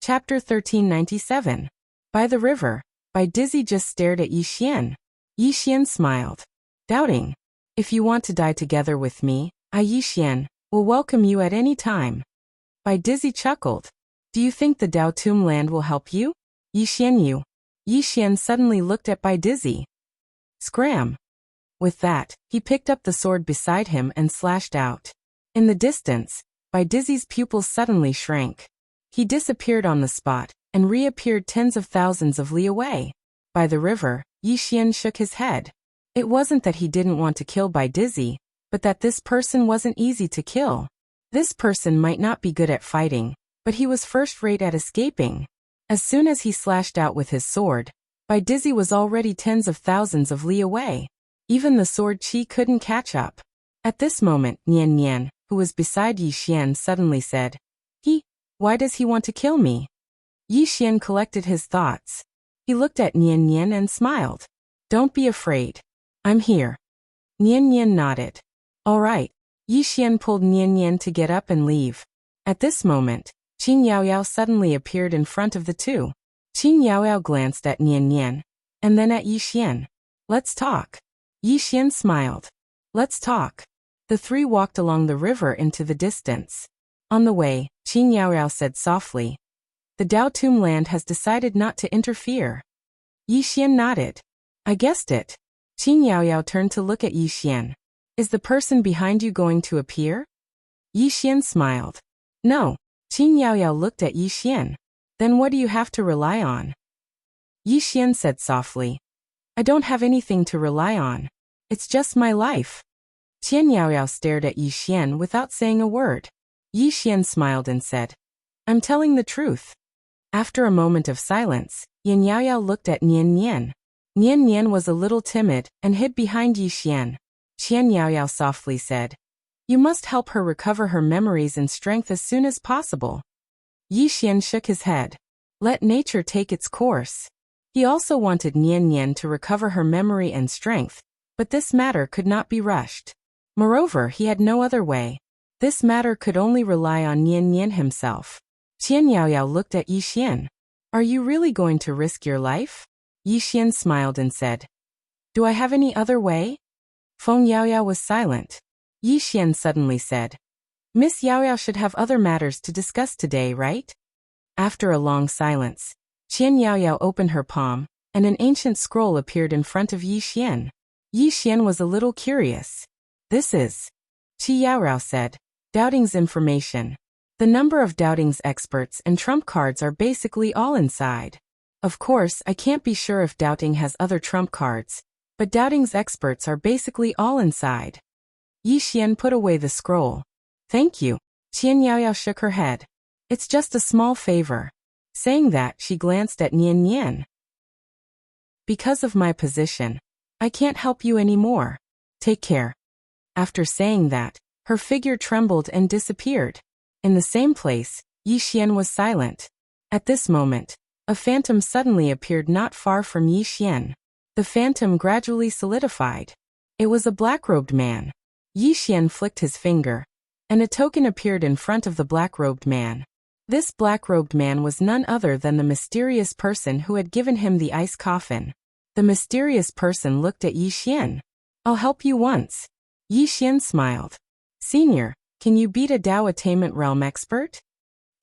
Chapter 1397. By the River. Bai Dizzy just stared at Yi Xian. Yi Xian smiled, doubting. If you want to die together with me, I, Yi Xian, will welcome you at any time. Bai Dizzy chuckled. Do you think the Dao Tomb land will help you? Yi Xian you. Yi Xian suddenly looked at Bai Dizzy. Scram. With that, he picked up the sword beside him and slashed out. In the distance, Bai Dizzy's pupils suddenly shrank. He disappeared on the spot, and reappeared tens of thousands of li away. By the river, Yi Xian shook his head. It wasn't that he didn't want to kill Bai Dizzy, but that this person wasn't easy to kill. This person might not be good at fighting, but he was first-rate at escaping. As soon as he slashed out with his sword, Bai Dizzy was already tens of thousands of li away. Even the sword chi couldn't catch up. At this moment, Nian Nian, who was beside Yi Xian, suddenly said, Why does he want to kill me? Yi Xian collected his thoughts. He looked at Nian Nian and smiled. Don't be afraid. I'm here. Nian Nian nodded. All right. Yi Xian pulled Nian Nian to get up and leave. At this moment, Qin Yaoyao suddenly appeared in front of the two. Qin Yaoyao glanced at Nian Nian, and then at Yi Xian. Let's talk. Yi Xian smiled. Let's talk. The three walked along the river into the distance. On the way, Qin Yaoyao said softly, The Dao Tomb land has decided not to interfere. Yi Xian nodded. I guessed it. Qin Yaoyao turned to look at Yi Xian. Is the person behind you going to appear? Yi Xian smiled. No. Qin Yaoyao looked at Yi Xian. Then what do you have to rely on? Yi Xian said softly. I don't have anything to rely on. It's just my life. Qin Yaoyao stared at Yi Xian without saying a word. Yi Xian smiled and said, I'm telling the truth. After a moment of silence, Yin Yaoyao looked at Nian Nian. Nian Nian was a little timid and hid behind Yi Xian. Qian Yaoyao softly said, You must help her recover her memories and strength as soon as possible. Yi Xian shook his head. Let nature take its course. He also wanted Nian Nian to recover her memory and strength, but this matter could not be rushed. Moreover, he had no other way. This matter could only rely on Nian Nian himself. Qian Yaoyao looked at Yi Xian. Are you really going to risk your life? Yi Xian smiled and said, Do I have any other way? Feng Yaoyao was silent. Yi Xian suddenly said, Miss Yaoyao should have other matters to discuss today, right? After a long silence, Qian Yaoyao opened her palm, and an ancient scroll appeared in front of Yi Xian. Yi Xian was a little curious. This is, Qi Yaorao said, Doubting's information. The number of Doubting's experts and trump cards are basically all inside. Of course, I can't be sure if Doubting has other trump cards, but Doubting's experts are basically all inside. Yi Xian put away the scroll. Thank you. Qian Yaoyao shook her head. It's just a small favor. Saying that, she glanced at Nian Nian. Because of my position, I can't help you anymore. Take care. After saying that, her figure trembled and disappeared. In the same place, Yi Xian was silent. At this moment, a phantom suddenly appeared not far from Yi Xian. The phantom gradually solidified. It was a black-robed man. Yi Xian flicked his finger, and a token appeared in front of the black-robed man. This black-robed man was none other than the mysterious person who had given him the ice coffin. The mysterious person looked at Yi Xian. I'll help you once. Yi Xian smiled. Senior, can you beat a Dao Attainment Realm expert?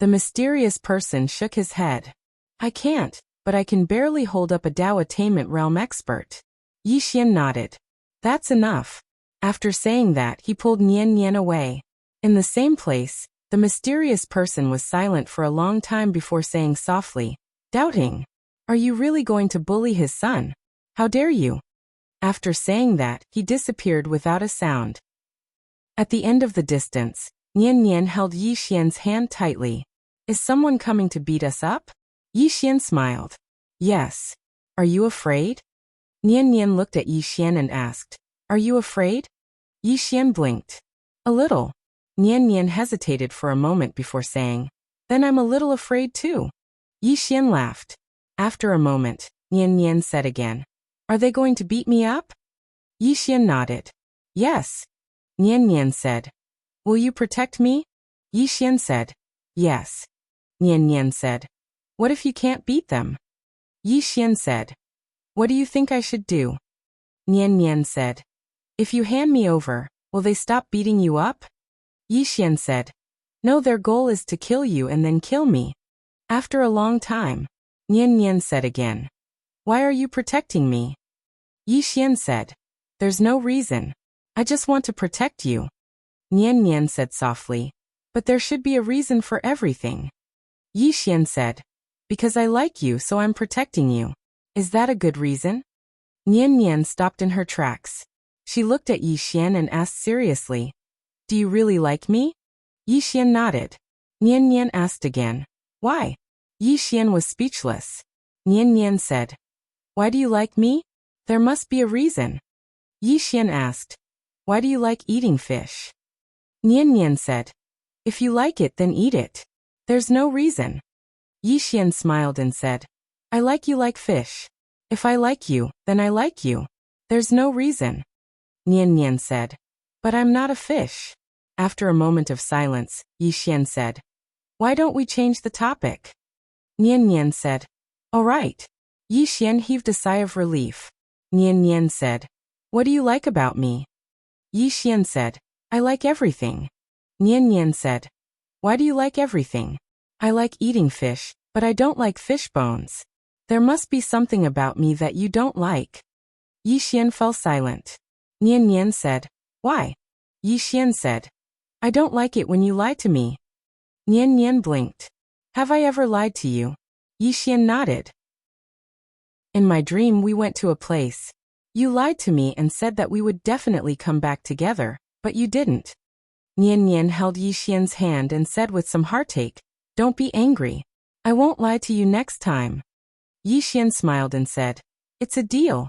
The mysterious person shook his head. I can't, but I can barely hold up a Dao Attainment Realm expert. Yi Xian nodded. That's enough. After saying that, he pulled Nian Nian away. In the same place, the mysterious person was silent for a long time before saying softly, Doubting. Are you really going to bully his son? How dare you? After saying that, he disappeared without a sound. At the end of the distance, Nian Nian held Yi Xian's hand tightly. Is someone coming to beat us up? Yi Xian smiled. Yes. Are you afraid? Nian Nian looked at Yi Xian and asked, Are you afraid? Yi Xian blinked. A little. Nian Nian hesitated for a moment before saying, Then I'm a little afraid too. Yi Xian laughed. After a moment, Nian Nian said again, Are they going to beat me up? Yi Xian nodded. Yes. Nian Nian said, Will you protect me? Yi Xian said, Yes. Nian Nian said, What if you can't beat them? Yi Xian said. What do you think I should do? Nian Nian said. If you hand me over, will they stop beating you up? Yi Xian said. No, their goal is to kill you and then kill me. After a long time, Nian Nian said again. Why are you protecting me? Yi Xian said. There's no reason. I just want to protect you. Nian Nian said softly. But there should be a reason for everything. Yi Xian said. Because I like you, so I'm protecting you. Is that a good reason? Nian Nian stopped in her tracks. She looked at Yi Xian and asked seriously. Do you really like me? Yi Xian nodded. Nian Nian asked again. Why? Yi Xian was speechless. Nian Nian said. Why do you like me? There must be a reason. Yi Xian asked. Why do you like eating fish? Nian Nian said. If you like it, then eat it. There's no reason. Yi Xian smiled and said. I like you like fish. If I like you, then I like you. There's no reason. Nian Nian said. But I'm not a fish. After a moment of silence, Yi Xian said. Why don't we change the topic? Nian Nian said. All right. Yi Xian heaved a sigh of relief. Nian Nian said. What do you like about me? Yi Xian said. I like everything. Nian Nian said. Why do you like everything? I like eating fish, but I don't like fish bones. There must be something about me that you don't like. Yi Xian fell silent. Nian Nian said. Why? Yi Xian said. I don't like it when you lie to me. Nian Nian blinked. Have I ever lied to you? Yi Xian nodded. In my dream we went to a place. You lied to me and said that we would definitely come back together, but you didn't. Nian Nian held Yi Xian's hand and said with some heartache, Don't be angry. I won't lie to you next time. Yi Xian smiled and said, It's a deal.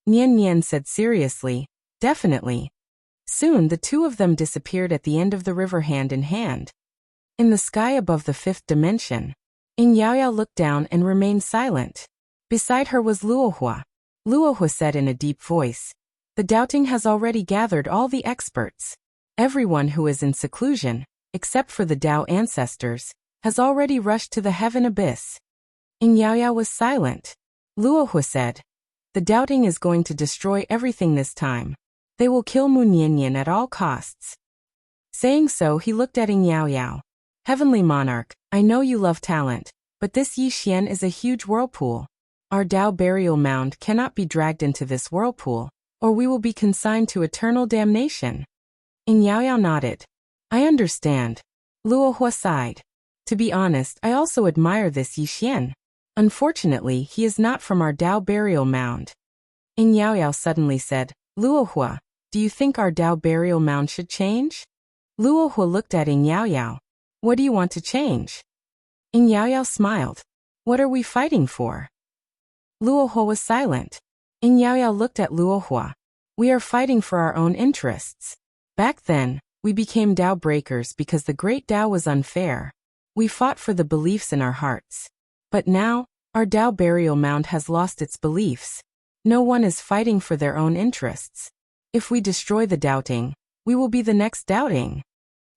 Nian Nian said seriously, Definitely. Soon the two of them disappeared at the end of the river hand in hand. In the sky above the fifth dimension, Yin Yaoyao looked down and remained silent. Beside her was Luohua. Luohua said in a deep voice, The doubting has already gathered all the experts. Everyone who is in seclusion, except for the Tao ancestors, has already rushed to the heaven abyss. Yin Yaoyao was silent. Luohua said, The doubting is going to destroy everything this time. They will kill Mu Niannian at all costs. Saying so, he looked at Yin Yaoyao. Heavenly Monarch, I know you love talent, but this Yi Xian is a huge whirlpool. Our Tao burial mound cannot be dragged into this whirlpool, or we will be consigned to eternal damnation. Yin Yaoyao nodded. I understand. Luohua sighed. To be honest, I also admire this Yi Xian. Unfortunately, he is not from our Tao burial mound. Yin Yaoyao suddenly said, Luohua, do you think our Tao burial mound should change? Luohua looked at Yin Yaoyao. What do you want to change? Yin Yaoyao smiled. What are we fighting for? Luohua was silent. Yin Yaoyao looked at Luohua. We are fighting for our own interests. Back then, we became Tao breakers because the great Tao was unfair. We fought for the beliefs in our hearts. But now, our Tao burial mound has lost its beliefs. No one is fighting for their own interests. If we destroy the doubting, we will be the next doubting.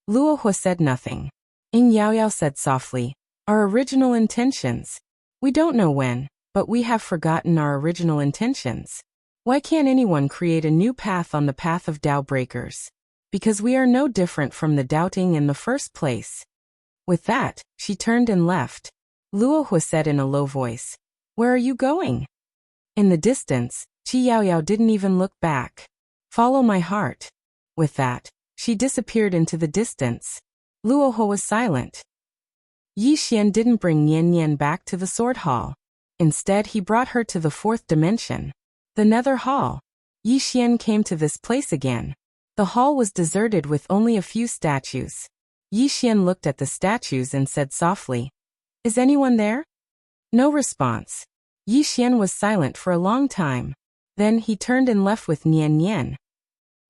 Luohua said nothing. Yin Yaoyao said softly, Our original intentions. We don't know when, but we have forgotten our original intentions. Why can't anyone create a new path on the path of Tao breakers? Because we are no different from the doubting in the first place. With that, she turned and left. Luohua said in a low voice, Where are you going? In the distance, Qi Yaoyao didn't even look back. Follow my heart. With that, she disappeared into the distance. Luohua was silent. Yi Xian didn't bring Nian Nian back to the sword hall. Instead, he brought her to the fourth dimension, the Nether Hall. Yi Xian came to this place again. The hall was deserted with only a few statues. Yi Xian looked at the statues and said softly, Is anyone there? No response. Yi Xian was silent for a long time. Then he turned and left with Nian Nian.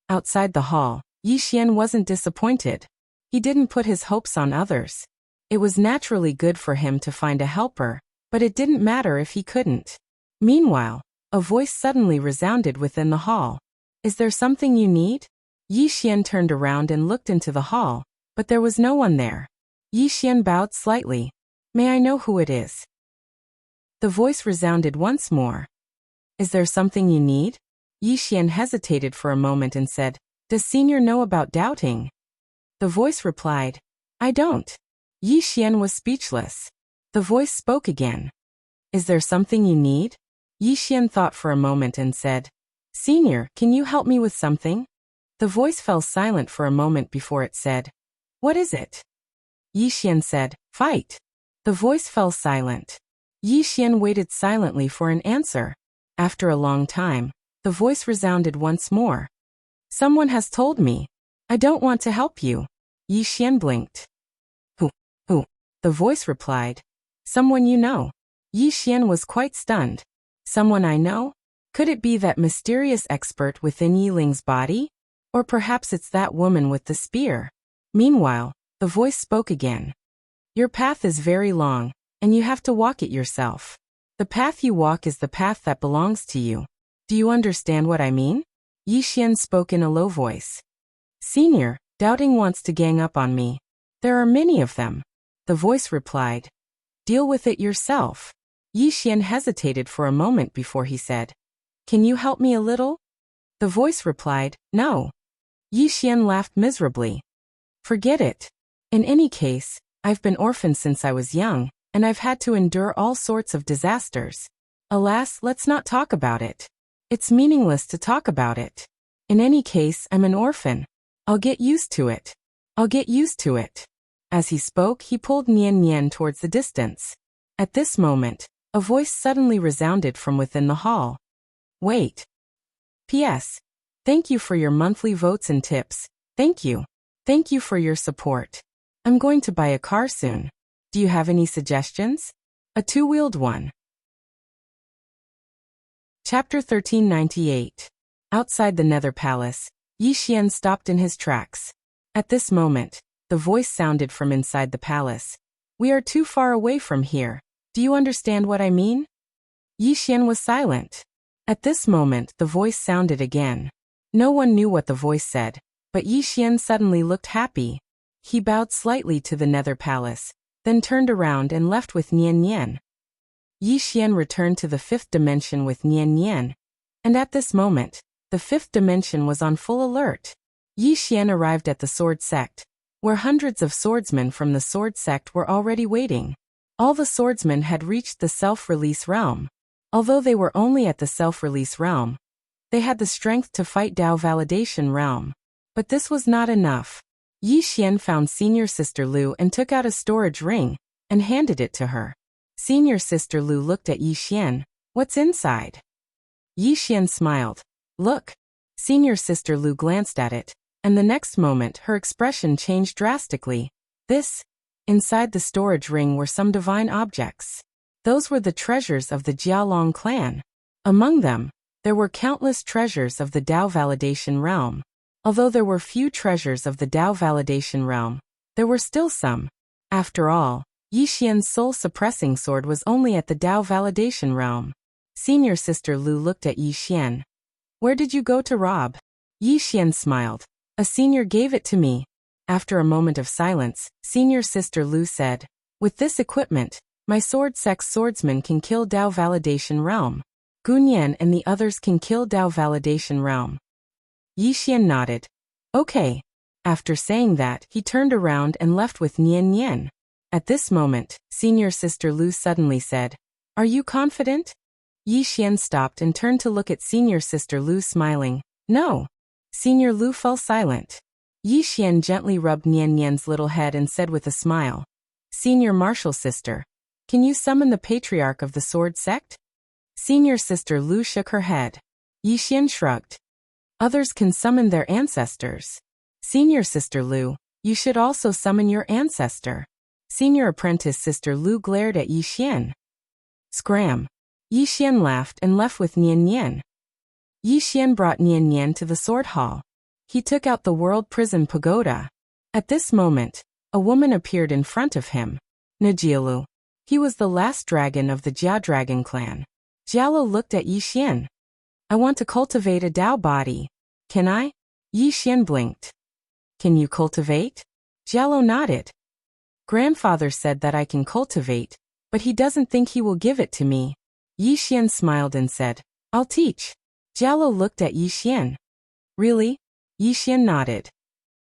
Outside the hall, Yi Xian wasn't disappointed. He didn't put his hopes on others. It was naturally good for him to find a helper, but it didn't matter if he couldn't. Meanwhile, a voice suddenly resounded within the hall. Is there something you need? Yi Xian turned around and looked into the hall, but there was no one there. Yi Xian bowed slightly. May I know who it is? The voice resounded once more. Is there something you need? Yixian hesitated for a moment and said, Does Senior know about doubting? The voice replied, I don't. Yixian was speechless. The voice spoke again. Is there something you need? Yixian thought for a moment and said, Senior, can you help me with something? The voice fell silent for a moment before it said, What is it? Yixian said, Fight. The voice fell silent. Yixian waited silently for an answer. After a long time, the voice resounded once more. Someone has told me. I don't want to help you. Yixian blinked. Who? The voice replied. Someone you know. Yixian was quite stunned. Someone I know? Could it be that mysterious expert within Yiling's body? Or perhaps it's that woman with the spear. Meanwhile, the voice spoke again. Your path is very long, and you have to walk it yourself. The path you walk is the path that belongs to you. Do you understand what I mean? Yixian spoke in a low voice. Senior, doubting wants to gang up on me. There are many of them. The voice replied. Deal with it yourself. Yixian hesitated for a moment before he said, Can you help me a little? The voice replied, No. Yixian laughed miserably. Forget it. In any case, I've been orphaned since I was young, and I've had to endure all sorts of disasters. Alas, let's not talk about it. It's meaningless to talk about it. In any case, I'm an orphan. I'll get used to it. I'll get used to it. As he spoke, he pulled Nian Nian towards the distance. At this moment, a voice suddenly resounded from within the hall. Wait. P.S. Thank you for your monthly votes and tips. Thank you. Thank you for your support. I'm going to buy a car soon. Do you have any suggestions? A two-wheeled one. Chapter 1398. Outside the Nether Palace, Yixian stopped in his tracks. At this moment, the voice sounded from inside the palace. We are too far away from here. Do you understand what I mean? Yixian was silent. At this moment, the voice sounded again. No one knew what the voice said, but Yixian suddenly looked happy. He bowed slightly to the Nether Palace, then turned around and left with Nian Nian. Yixian returned to the fifth dimension with Nian Nian, and at this moment, the fifth dimension was on full alert. Yixian arrived at the Sword Sect, where hundreds of swordsmen from the Sword Sect were already waiting. All the swordsmen had reached the self-release realm. Although they were only at the self-release realm, they had the strength to fight Dao Validation realm. But this was not enough. Yixian found Senior Sister Lu and took out a storage ring and handed it to her. Senior Sister Lu looked at Yixian. What's inside? Yixian smiled. Look. Senior Sister Lu glanced at it, and the next moment her expression changed drastically. Inside the storage ring were some divine objects. Those were the treasures of the Jialong clan. Among them, there were countless treasures of the Dao Validation realm. Although there were few treasures of the Dao Validation realm, there were still some. After all, Yixian's soul-suppressing sword was only at the Dao Validation realm. Senior Sister Lu looked at Yixian. Where did you go to rob? Yixian smiled. A senior gave it to me. After a moment of silence, Senior Sister Lu said, With this equipment, my sword sex swordsman can kill Dao Validation realm. Gunyan and the others can kill Dao Validation realm. Yixian nodded. Okay. After saying that, he turned around and left with Nian Nian. At this moment, Senior Sister Lu suddenly said, Are you confident? Yixian stopped and turned to look at Senior Sister Lu smiling. No. Senior Lu fell silent. Yixian gently rubbed Nian Nian's little head and said with a smile, Senior Martial Sister, can you summon the Patriarch of the Sword Sect? Senior Sister Lu shook her head. Yixian shrugged. Others can summon their ancestors. Senior Sister Lu, you should also summon your ancestor. Senior Apprentice Sister Lu glared at Yixian. Scram. Yixian laughed and left with Nian Nian. Yixian brought Nian Nian to the sword hall. He took out the World Prison Pagoda. At this moment, a woman appeared in front of him. Najialu. He was the last dragon of the Jia Dragon clan. Jialo looked at Yixian. I want to cultivate a Dao body. Can I? Yixian blinked. Can you cultivate? Jialo nodded. Grandfather said that I can cultivate, but he doesn't think he will give it to me. Yixian smiled and said, I'll teach. Jialo looked at Yixian. Really? Yixian nodded.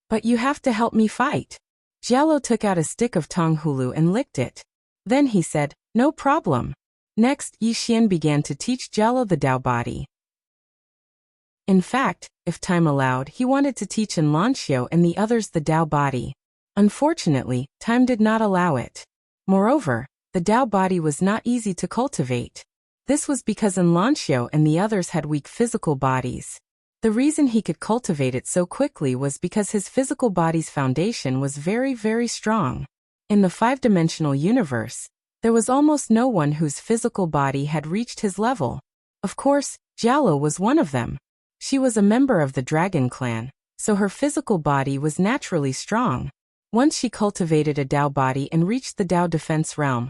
But you have to help me fight. Jialo took out a stick of tonghulu and licked it. Then he said, no problem. Next, Yixian began to teach Jialo the Tao body. In fact, if time allowed, he wanted to teach Lanxiu and the others the Tao body. Unfortunately, time did not allow it. Moreover, the Tao body was not easy to cultivate. This was because Lanxiu and the others had weak physical bodies. The reason he could cultivate it so quickly was because his physical body's foundation was very, very strong. In the five-dimensional universe, there was almost no one whose physical body had reached his level. Of course, Jialo was one of them. She was a member of the Dragon Clan, so her physical body was naturally strong. Once she cultivated a Tao body and reached the Tao defense realm,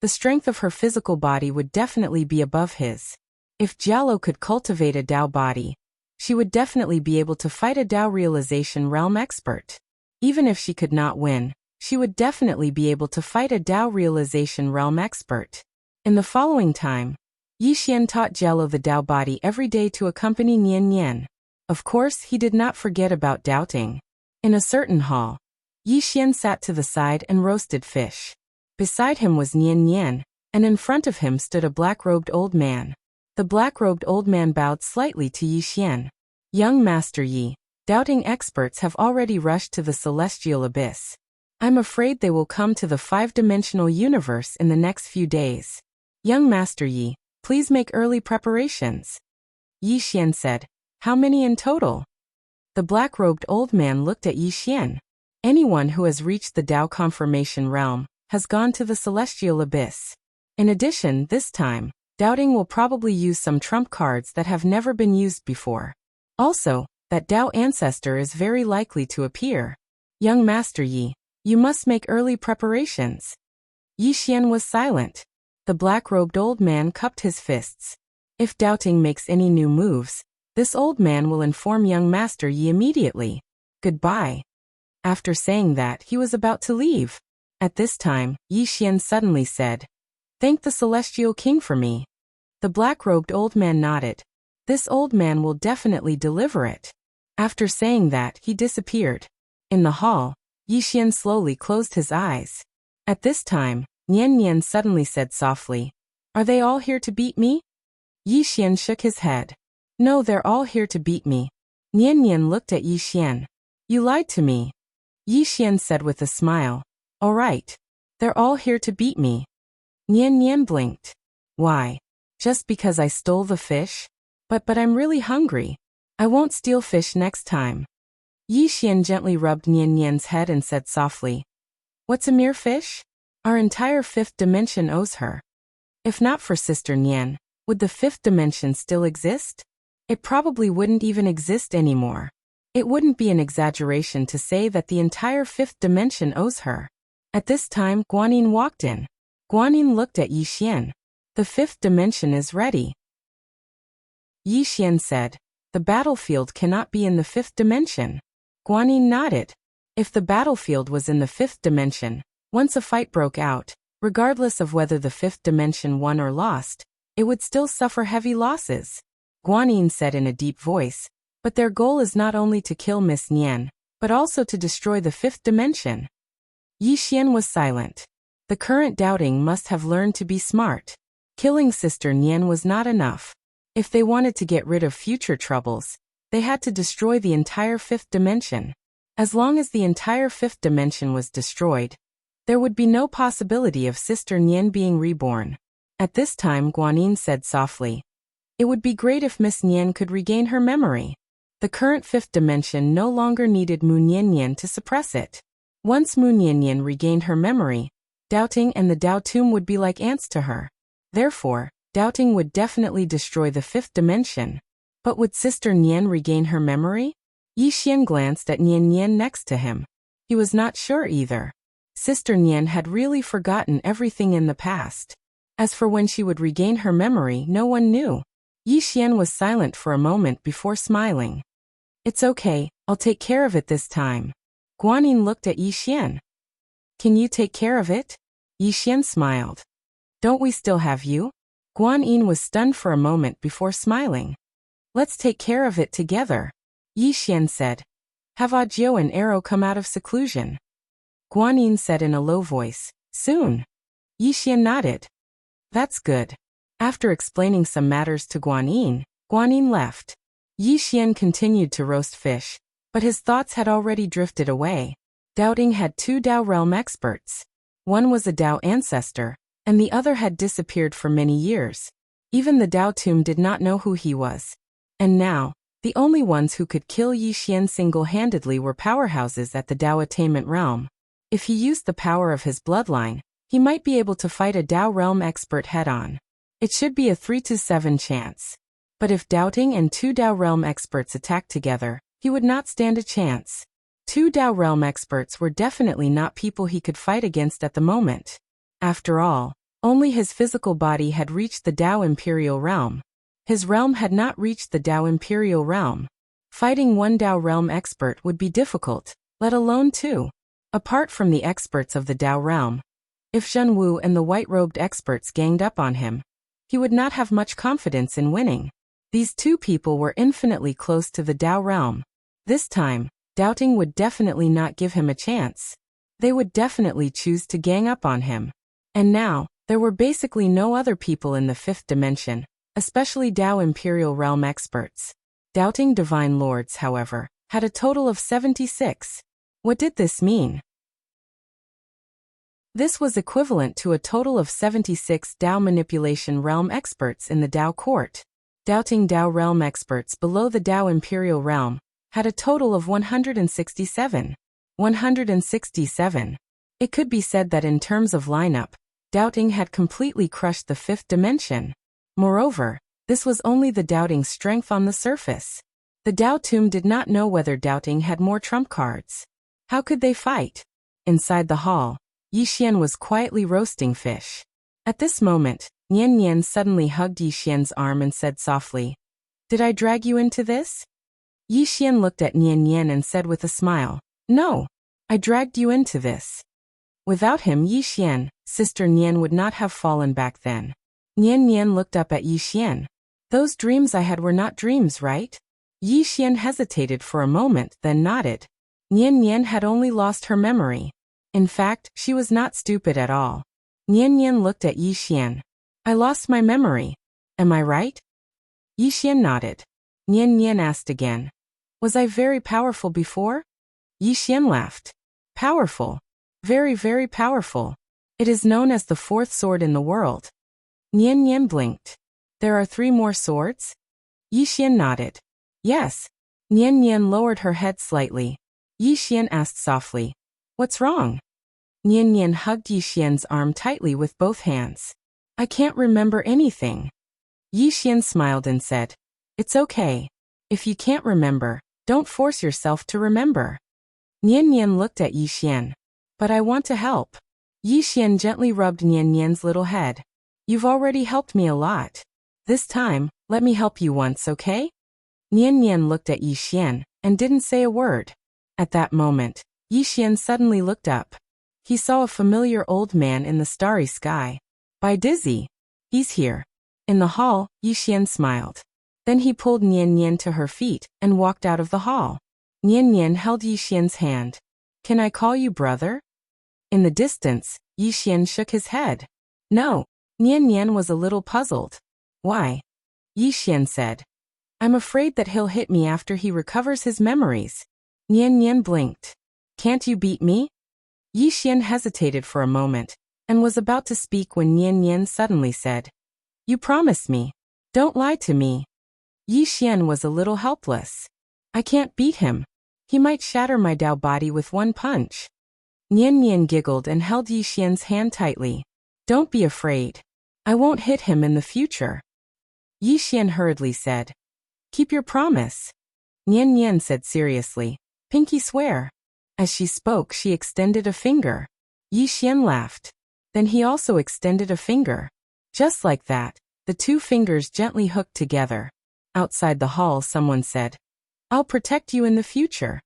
the strength of her physical body would definitely be above his. If Jialo could cultivate a Tao body, she would definitely be able to fight a Tao realization realm expert. Even if she could not win, she would definitely be able to fight a Tao realization realm expert. In the following time, Yixian taught Jialo the Tao body every day to accompany Nian Nian. Of course, he did not forget about doubting. In a certain hall, Yixian sat to the side and roasted fish. Beside him was Nian Nian, and in front of him stood a black-robed old man. The black-robed old man bowed slightly to Yixian. Young Master Yi, doubting experts have already rushed to the celestial abyss. I'm afraid they will come to the five-dimensional universe in the next few days. Young Master Yi, please make early preparations. Yixian said, how many in total? The black-robed old man looked at Yixian. Anyone who has reached the Tao confirmation realm has gone to the celestial abyss. In addition, this time, doubting will probably use some trump cards that have never been used before. Also, that Tao ancestor is very likely to appear. Young Master Yi, you must make early preparations. Yixian was silent. The black-robed old man cupped his fists. If doubting makes any new moves, this old man will inform young Master Yi immediately. Goodbye. After saying that, he was about to leave. At this time, Yixian suddenly said, thank the Celestial King for me. The black-robed old man nodded. This old man will definitely deliver it. After saying that, he disappeared. In the hall, Yixian slowly closed his eyes. At this time, Nian Nian suddenly said softly, are they all here to beat me? Yixian shook his head. No, they're all here to beat me. Nian Nian looked at Yixian. You lied to me. Yixian said with a smile. All right. They're all here to beat me. Nian Nian blinked. Why? Just because I stole the fish? But I'm really hungry. I won't steal fish next time. Yixian gently rubbed Nian Nian's head and said softly, what's a mere fish? Our entire fifth dimension owes her. If not for Sister Nian, would the fifth dimension still exist? It probably wouldn't even exist anymore. It wouldn't be an exaggeration to say that the entire fifth dimension owes her. At this time, Guanyin walked in. Guanyin looked at Yixian. The fifth dimension is ready. Yixian said, the battlefield cannot be in the fifth dimension. Guanyin nodded. If the battlefield was in the fifth dimension, once a fight broke out, regardless of whether the fifth dimension won or lost, it would still suffer heavy losses. Guanyin said in a deep voice, but their goal is not only to kill Miss Nian, but also to destroy the fifth dimension. Yixian was silent. The current doubting must have learned to be smart. Killing Sister Nian was not enough. If they wanted to get rid of future troubles, they had to destroy the entire fifth dimension. As long as the entire fifth dimension was destroyed, there would be no possibility of Sister Nian being reborn. At this time, Guanyin said softly, it would be great if Miss Nian could regain her memory. The current fifth dimension no longer needed Mu Nian Nian to suppress it. Once Mu Nian Nian regained her memory, doubting and the Tao Tomb would be like ants to her. Therefore, doubting would definitely destroy the fifth dimension. But would Sister Nian regain her memory? Yixian glanced at Nian Nian next to him. He was not sure either. Sister Nian had really forgotten everything in the past. As for when she would regain her memory, no one knew. Yixian was silent for a moment before smiling. It's okay, I'll take care of it this time. Guanyin looked at Yixian. Can you take care of it? Yixian smiled. Don't we still have you? Guan Yin was stunned for a moment before smiling. Let's take care of it together, Yi Xian said. Have Audiobook and Arrow come out of seclusion? Guan Yin said in a low voice. Soon. Yi Xian nodded. That's good. After explaining some matters to Guan Yin left. Yi Xian continued to roast fish, but his thoughts had already drifted away. Doubting had 2 Dao realm experts. One was a Dao ancestor, and the other had disappeared for many years. Even the Dao tomb did not know who he was. And now, the only ones who could kill Yi Xian single-handedly were powerhouses at the Dao attainment realm. If he used the power of his bloodline, he might be able to fight a Dao realm expert head-on. It should be a 3-7 chance. But if Doubting and 2 Dao realm experts attacked together, he would not stand a chance. 2 Dao realm experts were definitely not people he could fight against at the moment. After all, only his physical body had reached the Dao Imperial Realm. His realm had not reached the Dao Imperial Realm. Fighting 1 Dao realm expert would be difficult, let alone 2. Apart from the experts of the Dao realm, if Zhen Wu and the white-robed experts ganged up on him, he would not have much confidence in winning. These 2 people were infinitely close to the Dao realm. This time, Doubting would definitely not give him a chance. They would definitely choose to gang up on him. And now, there were basically no other people in the 5th dimension, especially Dao Imperial Realm experts. Doubting Divine Lords, however, had a total of 76. What did this mean? This was equivalent to a total of 76 Dao Manipulation Realm experts in the Dao Court. Doubting Dao Realm experts below the Dao Imperial Realm had a total of 167. 167. It could be said that in terms of lineup, Doubting had completely crushed the 5th dimension. Moreover, this was only the Doubting's strength on the surface. The Dao Tomb did not know whether Doubting had more trump cards. How could they fight? Inside the hall, Yi Xian was quietly roasting fish. At this moment, Nian Nian suddenly hugged Yi Xian's arm and said softly, "Did I drag you into this?" Yi Xian looked at Nian Nian and said with a smile, "No, I dragged you into this." Without him, Yi Xian, Sister Nian would not have fallen back then. Nian Nian looked up at Yi Xian. "Those dreams I had were not dreams, right?" Yi Xian hesitated for a moment, then nodded. Nian Nian had only lost her memory. In fact, she was not stupid at all. Nian Nian looked at Yi Xian. "I lost my memory. Am I right?" Yi Xian nodded. Nian Nian asked again, "Was I very powerful before?" Yi Xian laughed. "Powerful. Very, very powerful. It is known as the 4th sword in the world." Nian Nian blinked. "There are 3 more swords?" Yi Xian nodded. "Yes." Nian Nian lowered her head slightly. Yi Xian asked softly, "What's wrong?" Nian Nian hugged Yi Xian's arm tightly with both hands. "I can't remember anything." Yi Xian smiled and said, "It's okay. If you can't remember, don't force yourself to remember." Nian Nian looked at Yi Xian. "But I want to help." Yi Xian gently rubbed Nian Nian's little head. "You've already helped me a lot. This time, let me help you once, okay?" Nian Nian looked at Yi Xian and didn't say a word. At that moment, Yi Xian suddenly looked up. He saw a familiar old man in the starry sky. "By Dizzy. He's here." In the hall, Yi Xian smiled. Then he pulled Nian Nian to her feet and walked out of the hall. Nian Nian held Yi Xian's hand. "Can I call you brother?" In the distance, Yi Xian shook his head. "No." Nian Nian was a little puzzled. "Why?" Yi Xian said. "I'm afraid that he'll hit me after he recovers his memories." Nian Nian blinked. "Can't you beat me?" Yi Xian hesitated for a moment, and was about to speak when Nian Nian suddenly said, "You promised me. Don't lie to me." Yi Xian was a little helpless. "I can't beat him. He might shatter my Dao body with one punch." Nian Nian giggled and held Yi Xian's hand tightly. "Don't be afraid. I won't hit him in the future." Yi Xian hurriedly said, "Keep your promise." Nian Nian said seriously, "Pinky swear." As she spoke, she extended a finger. Yi Xian laughed. Then he also extended a finger. Just like that, the 2 fingers gently hooked together. Outside the hall, someone said, "I'll protect you in the future."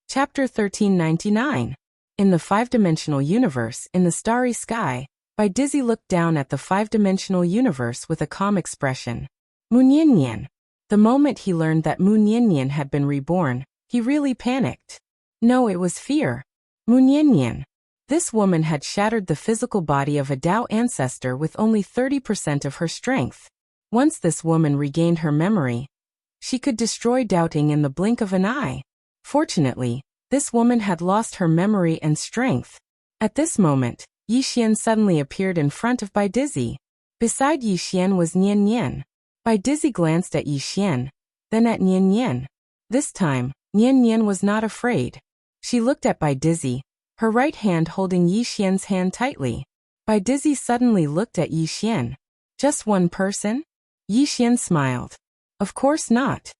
Chapter 1399. In the five-dimensional universe, in the starry sky, Bai Dizzy looked down at the five-dimensional universe with a calm expression. Mu Nian. The moment he learned that Mu Nian had been reborn, he really panicked. No, it was fear. Mu Nian. This woman had shattered the physical body of a Dao ancestor with only 30% of her strength. Once this woman regained her memory, she could destroy doubting in the blink of an eye. Fortunately, this woman had lost her memory and strength. At this moment, Yixian suddenly appeared in front of Bai Dizzy. Beside Yixian was Nian. Bai Dizzy glanced at Yixian, then at Nian. This time, Nian was not afraid. She looked at Bai Dizzy, her right hand holding Yixian's hand tightly. Bai Dizzy suddenly looked at Yixian. Just one person? Yixian smiled. Of course not.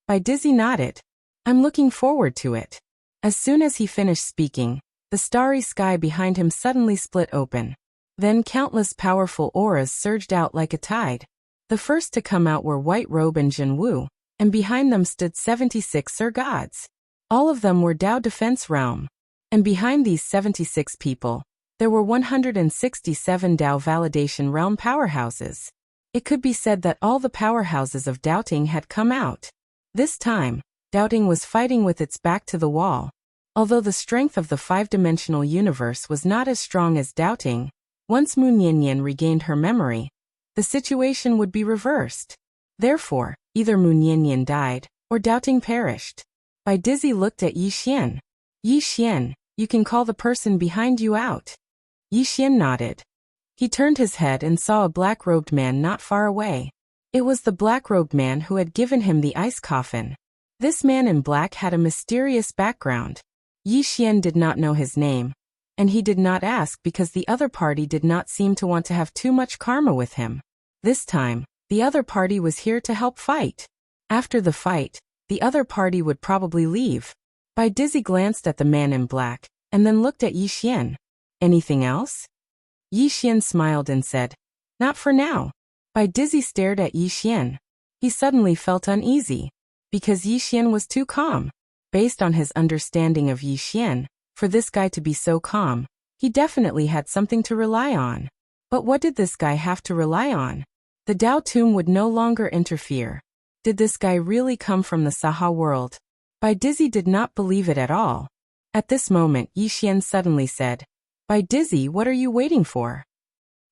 Bai Dizzy nodded. I'm looking forward to it. As soon as he finished speaking, the starry sky behind him suddenly split open. Then countless powerful auras surged out like a tide. The first to come out were White Robe and Jinwu, and behind them stood 76 Sir Gods. All of them were Dao Defense Realm. And behind these 76 people, there were 167 Dao Validation Realm powerhouses. It could be said that all the powerhouses of Doubting had come out. This time, Doubting was fighting with its back to the wall. Although the strength of the five-dimensional universe was not as strong as Doubting, once Mu Nian regained her memory, the situation would be reversed. Therefore, either Mu Nian died, or Doubting perished. Bai Dizzy looked at Yixian. Yixian, you can call the person behind you out. Yixian nodded. He turned his head and saw a black-robed man not far away. It was the black-robed man who had given him the ice coffin. This man in black had a mysterious background. Yixian did not know his name, and he did not ask because the other party did not seem to want to have too much karma with him. This time, the other party was here to help fight. After the fight, the other party would probably leave. Bai Dizzy glanced at the man in black, and then looked at Yixian. Anything else? Yixian smiled and said, Not for now. Bai Dizzy stared at Yixian. He suddenly felt uneasy, because Yixian was too calm. Based on his understanding of Yixian, for this guy to be so calm, he definitely had something to rely on. But what did this guy have to rely on? The Dao Tomb would no longer interfere. Did this guy really come from the Saha world? Bai Dizzy did not believe it at all. At this moment, Yixian suddenly said, Bai Dizzy, what are you waiting for?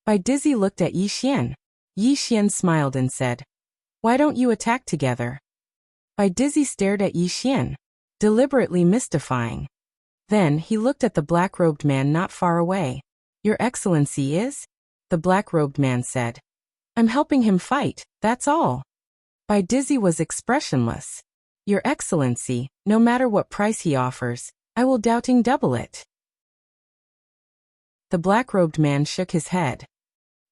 Bai Dizzy looked at Yixian. Yixian smiled and said, Why don't you attack together? Bai Dizzy stared at Yixian, deliberately mystifying. Then he looked at the black-robed man not far away. Your Excellency is? The black-robed man said. I'm helping him fight, that's all. Bai Dizzy was expressionless. Your Excellency, no matter what price he offers, I will doubting double it. The black-robed man shook his head.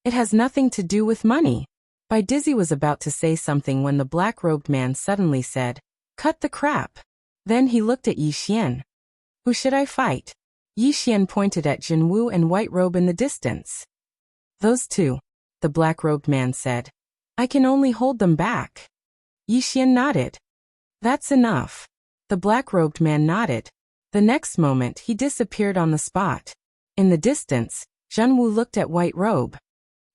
It has nothing to do with money. Bai Dizzy was about to say something when the black-robed man suddenly said, Cut the crap. Then he looked at Yixian. Who should I fight? Yixian pointed at Jinwu and White Robe in the distance. Those two, the black-robed man said. I can only hold them back. Yixian nodded. That's enough. The black-robed man nodded. The next moment he disappeared on the spot. In the distance, Jinwu looked at White Robe.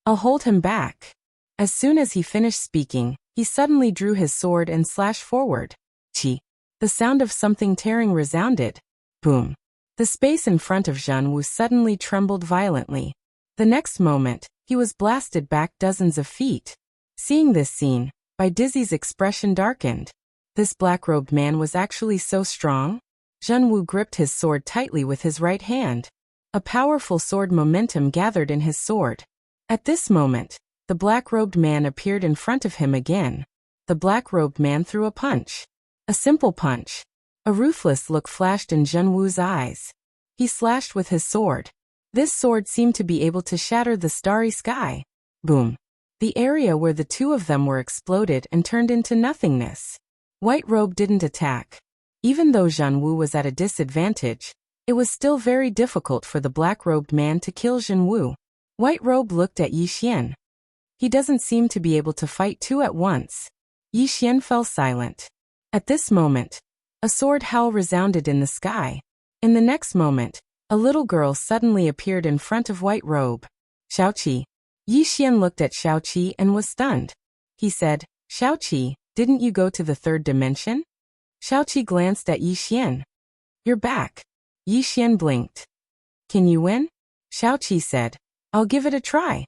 I'll hold him back. As soon as he finished speaking, he suddenly drew his sword and slashed forward. Chi. The sound of something tearing resounded. Boom. The space in front of Jinwu suddenly trembled violently. The next moment, he was blasted back dozens of feet. Seeing this scene, Bai Dizzy's expression darkened. This black-robed man was actually so strong? Jinwu gripped his sword tightly with his right hand. A powerful sword momentum gathered in his sword. At this moment, the black-robed man appeared in front of him again. The black-robed man threw a punch. A simple punch. A ruthless look flashed in Jinwu's eyes. He slashed with his sword. This sword seemed to be able to shatter the starry sky. Boom. The area where the two of them were exploded and turned into nothingness. White Robe didn't attack. Even though Jinwu was at a disadvantage, it was still very difficult for the black-robed man to kill Jinwu. White Robe looked at Yixian. He doesn't seem to be able to fight two at once. Yixian fell silent. At this moment, a sword howl resounded in the sky. In the next moment, A little girl suddenly appeared in front of White Robe. Xiaoqi. Yi Xian looked at Xiaoqi and was stunned. He said, Xiaoqi, didn't you go to the third dimension? Xiaoqi glanced at Yi Xian. You're back. Yi Xian blinked. Can you win? Xiaoqi said, I'll give it a try.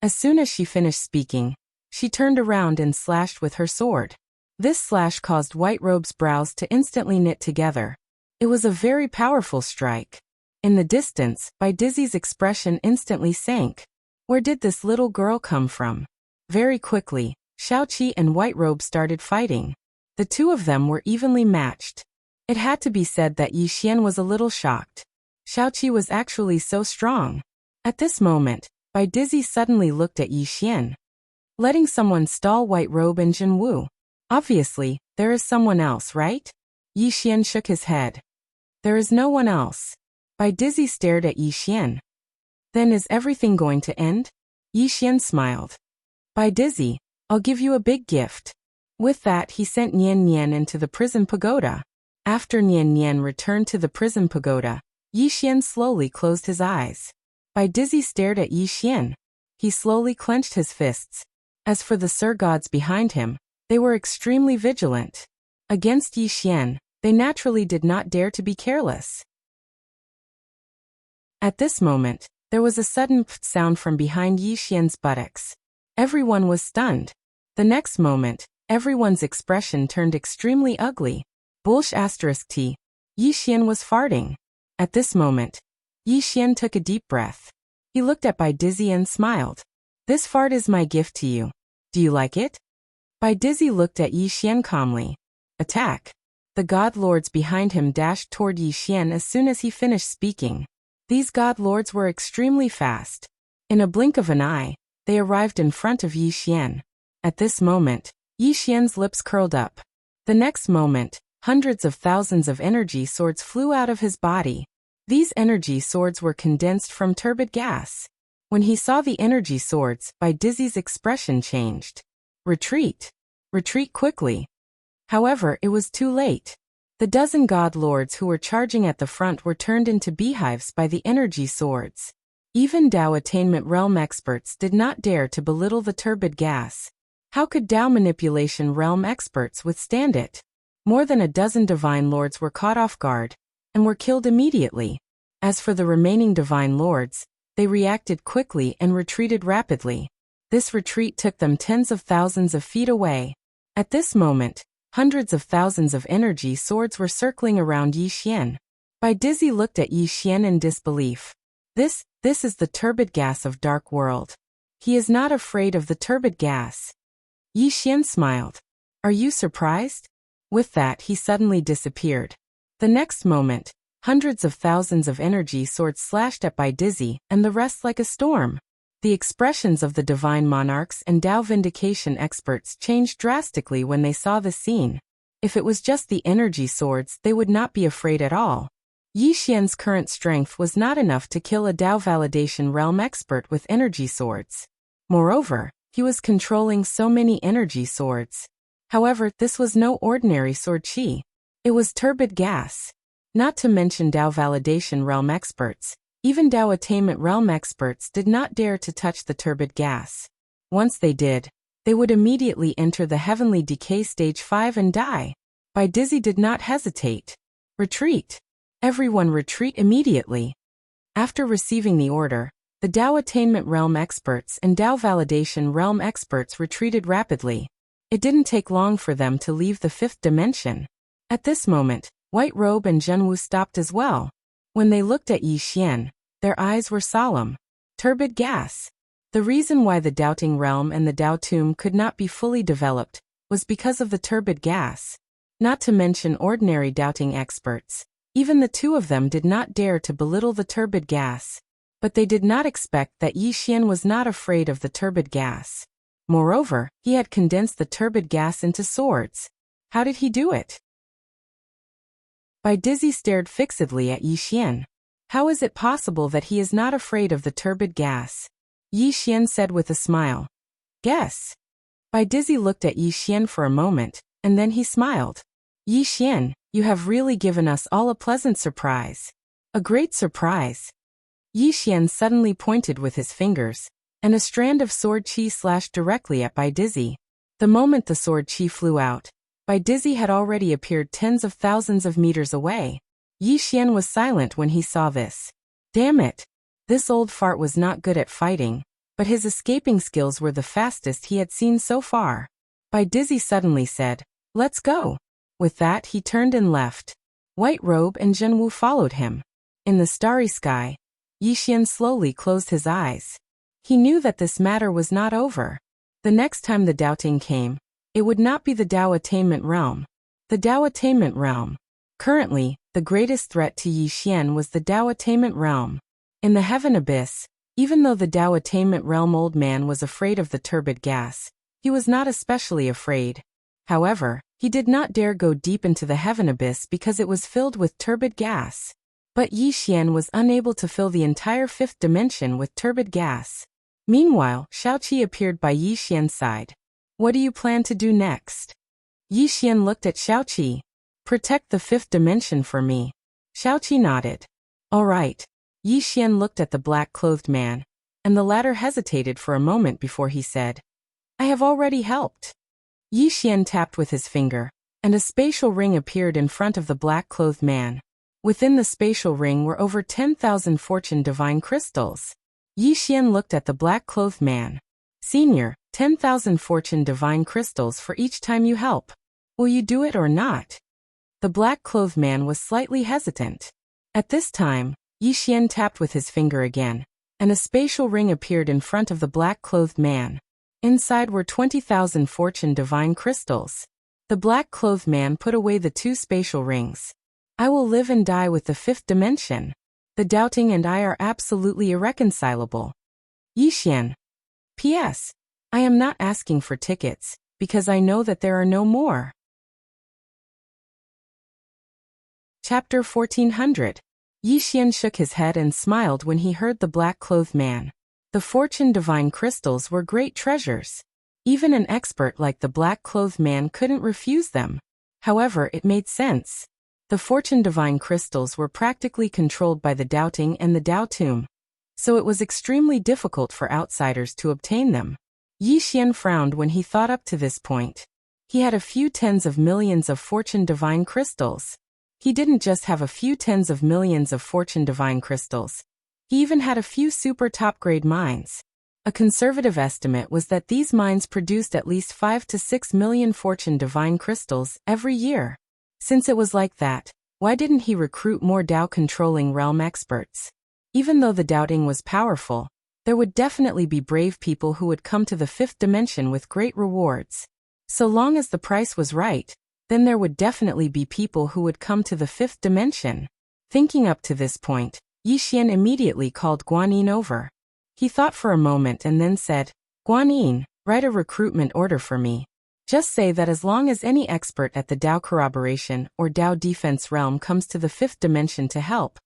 As soon as she finished speaking, she turned around and slashed with her sword. This slash caused White Robe's brows to instantly knit together. It was a very powerful strike. In the distance, Bai Dizzy's expression instantly sank. Where did this little girl come from? Very quickly, Xiaoqi and White Robe started fighting. The two of them were evenly matched. It had to be said that Yi Xian was a little shocked. Xiaoqi was actually so strong. At this moment, Bai Dizzy suddenly looked at Yi Xian. Letting someone stall White Robe and Jin Wu. Obviously, there is someone else, right? Yi Xian shook his head. There is no one else. Bai Dizzy stared at Yi Xian. Then is everything going to end? Yi Xian smiled. Bai Dizzy, I'll give you a big gift. With that he sent Nian Nian into the prison pagoda. After Nian Nian returned to the prison pagoda, Yi Xian slowly closed his eyes. Bai Dizzy stared at Yi Xian. He slowly clenched his fists. As for the Sir Gods behind him, they were extremely vigilant. Against Yi Xian, they naturally did not dare to be careless. At this moment, there was a sudden pft sound from behind Yi Xian's buttocks. Everyone was stunned. The next moment, everyone's expression turned extremely ugly. Bullsh *T. Yi Xian was farting. At this moment, Yi Xian took a deep breath. He looked at Bai Dizzy and smiled. This fart is my gift to you. Do you like it? Bai Dizzy looked at Yi Xian calmly. Attack. The god lords behind him dashed toward Yi Xian as soon as he finished speaking. These god lords were extremely fast. In a blink of an eye, they arrived in front of Yi Xian. At this moment, Yi Xian's lips curled up. The next moment, hundreds of thousands of energy swords flew out of his body. These energy swords were condensed from turbid gas. When he saw the energy swords, Bai Dizzy's expression changed. Retreat. Retreat quickly. However, it was too late. The dozen god lords who were charging at the front were turned into beehives by the energy swords. Even Dao attainment realm experts did not dare to belittle the turbid gas. How could Dao manipulation realm experts withstand it? More than a dozen divine lords were caught off guard, and were killed immediately. As for the remaining divine lords, they reacted quickly and retreated rapidly. This retreat took them tens of thousands of feet away. At this moment, hundreds of thousands of energy swords were circling around Yi Xian. Bai Dizzy looked at Yi Xian in disbelief. This is the turbid gas of Dark World. He is not afraid of the turbid gas. Yi Xian smiled. Are you surprised? With that he suddenly disappeared. The next moment, hundreds of thousands of energy swords slashed at Bai Dizzy and the rest like a storm. The expressions of the divine monarchs and Dao vindication experts changed drastically when they saw the scene. If it was just the energy swords, they would not be afraid at all. Yi Xian's current strength was not enough to kill a Dao validation realm expert with energy swords. Moreover, he was controlling so many energy swords. However, this was no ordinary sword chi. It was turbid gas. Not to mention Dao validation realm experts, even Dao attainment realm experts did not dare to touch the turbid gas. Once they did, they would immediately enter the heavenly decay stage 5 and die. Bai Dizzy did not hesitate. Retreat. Everyone retreat immediately. After receiving the order, the Dao attainment realm experts and Dao validation realm experts retreated rapidly. It didn't take long for them to leave the 5th dimension. At this moment, White Robe and Zhenwu stopped as well. When they looked at Yi Xian, their eyes were solemn. Turbid gas. The reason why the doubting realm and the Dao tomb could not be fully developed was because of the turbid gas. Not to mention ordinary doubting experts. Even the two of them did not dare to belittle the turbid gas. But they did not expect that Yi Xian was not afraid of the turbid gas. Moreover, he had condensed the turbid gas into swords. How did he do it? Bai Dizzy stared fixedly at Yi Xian. How is it possible that he is not afraid of the turbid gas? Yi Xian said with a smile. Guess. Bai Dizzy looked at Yi Xian for a moment, and then he smiled. Yi Xian, you have really given us all a pleasant surprise. A great surprise. Yi Xian suddenly pointed with his fingers, and a strand of sword qi slashed directly at Bai Dizzy. The moment the sword qi flew out, Bai Dizzy had already appeared tens of thousands of meters away. Yi Xian was silent when he saw this. Damn it! This old fart was not good at fighting, but his escaping skills were the fastest he had seen so far. Bai Dizzy suddenly said, "Let's go." With that he turned and left. White Robe and Zhenwu followed him. In the starry sky, Yi Xian slowly closed his eyes. He knew that this matter was not over. The next time the doubting came, it would not be the Dao Attainment Realm. The Dao Attainment Realm. Currently, the greatest threat to Yi Xian was the Dao Attainment Realm. In the Heaven Abyss, even though the Dao Attainment Realm old man was afraid of the turbid gas, he was not especially afraid. However, he did not dare go deep into the Heaven Abyss because it was filled with turbid gas. But Yi Xian was unable to fill the entire fifth dimension with turbid gas. Meanwhile, Xiaoqi appeared by Yi Xian's side. "What do you plan to do next?" Yi Xian looked at Xiaoqi. "Protect the fifth dimension for me." Xiaoqi nodded. "All right." Yi Xian looked at the black-clothed man, and the latter hesitated for a moment before he said, "I have already helped." Yi Xian tapped with his finger, and a spatial ring appeared in front of the black-clothed man. Within the spatial ring were over 10,000 fortune divine crystals. Yi Xian looked at the black-clothed man. "Senior, 10,000 fortune divine crystals for each time you help. Will you do it or not?" The black-clothed man was slightly hesitant. At this time, Yi Xian tapped with his finger again, and a spatial ring appeared in front of the black-clothed man. Inside were 20,000 fortune divine crystals. The black-clothed man put away the two spatial rings. "I will live and die with the fifth dimension. The doubting and I are absolutely irreconcilable." Yi Xian. P.S. I am not asking for tickets, because I know that there are no more. Chapter 1400. Yi Xian shook his head and smiled when he heard the black-clothed man. The fortune divine crystals were great treasures. Even an expert like the black-clothed man couldn't refuse them. However, it made sense. The fortune divine crystals were practically controlled by the doubting and the Dao Tomb, so it was extremely difficult for outsiders to obtain them. Yi Xian frowned when he thought up to this point. He had a few tens of millions of fortune divine crystals. He didn't just have a few tens of millions of fortune divine crystals. He even had a few super top-grade mines. A conservative estimate was that these mines produced at least 5 to 6 million fortune divine crystals every year. Since it was like that, why didn't he recruit more Dao-controlling realm experts? Even though the doubting was powerful, there would definitely be brave people who would come to the fifth dimension with great rewards. So long as the price was right, then there would definitely be people who would come to the fifth dimension. Thinking up to this point, Yi Xian immediately called Guanyin over. He thought for a moment and then said, "Guanyin, write a recruitment order for me. Just say that as long as any expert at the Dao Corroboration or Dao Defense realm comes to the fifth dimension to help,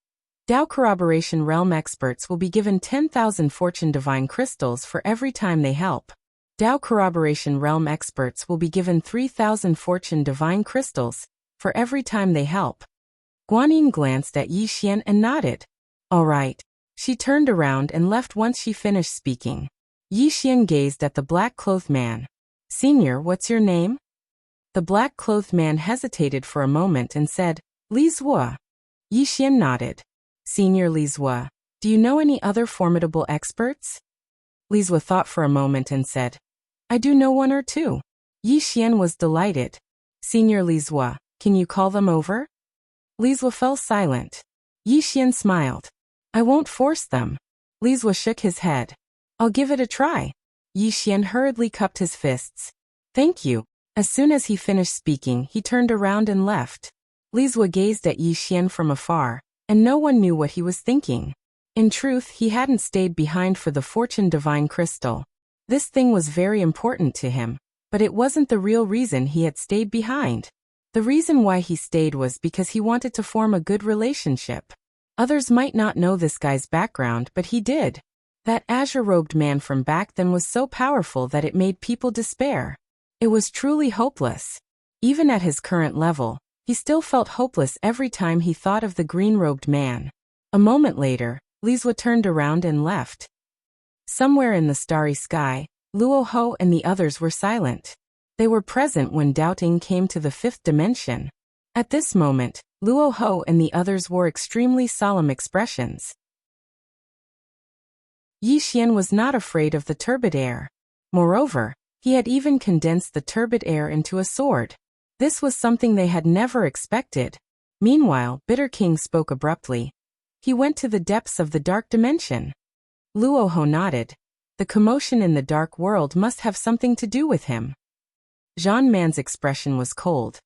Dao Corroboration realm experts will be given 10,000 fortune divine crystals for every time they help. Dao Corroboration realm experts will be given 3,000 fortune divine crystals for every time they help." Guanyin glanced at Yi Xian and nodded. "All right." She turned around and left once she finished speaking. Yi Xian gazed at the black-clothed man. "Senior, what's your name?" The black-clothed man hesitated for a moment and said, "Li Zhuo." Yi Xian nodded. "Senior Li Zhuo, do you know any other formidable experts?" Li Zhuo thought for a moment and said, "I do know one or two." Yi Xian was delighted. "Senior Li Zhuo, can you call them over?" Li Zhuo fell silent. Yi Xian smiled. "I won't force them." Li Zhuo shook his head. "I'll give it a try." Yi Xian hurriedly cupped his fists. "Thank you." As soon as he finished speaking, he turned around and left. Li Zhuo gazed at Yi Xian from afar, and no one knew what he was thinking. In truth, he hadn't stayed behind for the fortune divine crystal. This thing was very important to him, but it wasn't the real reason he had stayed behind. The reason why he stayed was because he wanted to form a good relationship. Others might not know this guy's background, but he did. That azure-robed man from back then was so powerful that it made people despair. It was truly hopeless. Even at his current level, he still felt hopeless every time he thought of the green-robed man. A moment later, Lizwa turned around and left. Somewhere in the starry sky, Luo Ho and the others were silent. They were present when doubting came to the fifth dimension. At this moment, Luo Ho and the others wore extremely solemn expressions. Yi Xian was not afraid of the turbid air. Moreover, he had even condensed the turbid air into a sword. This was something they had never expected. Meanwhile, Bitter King spoke abruptly. He went to the depths of the dark dimension. Luo Ho nodded. The commotion in the dark world must have something to do with him. Zhan Man's expression was cold.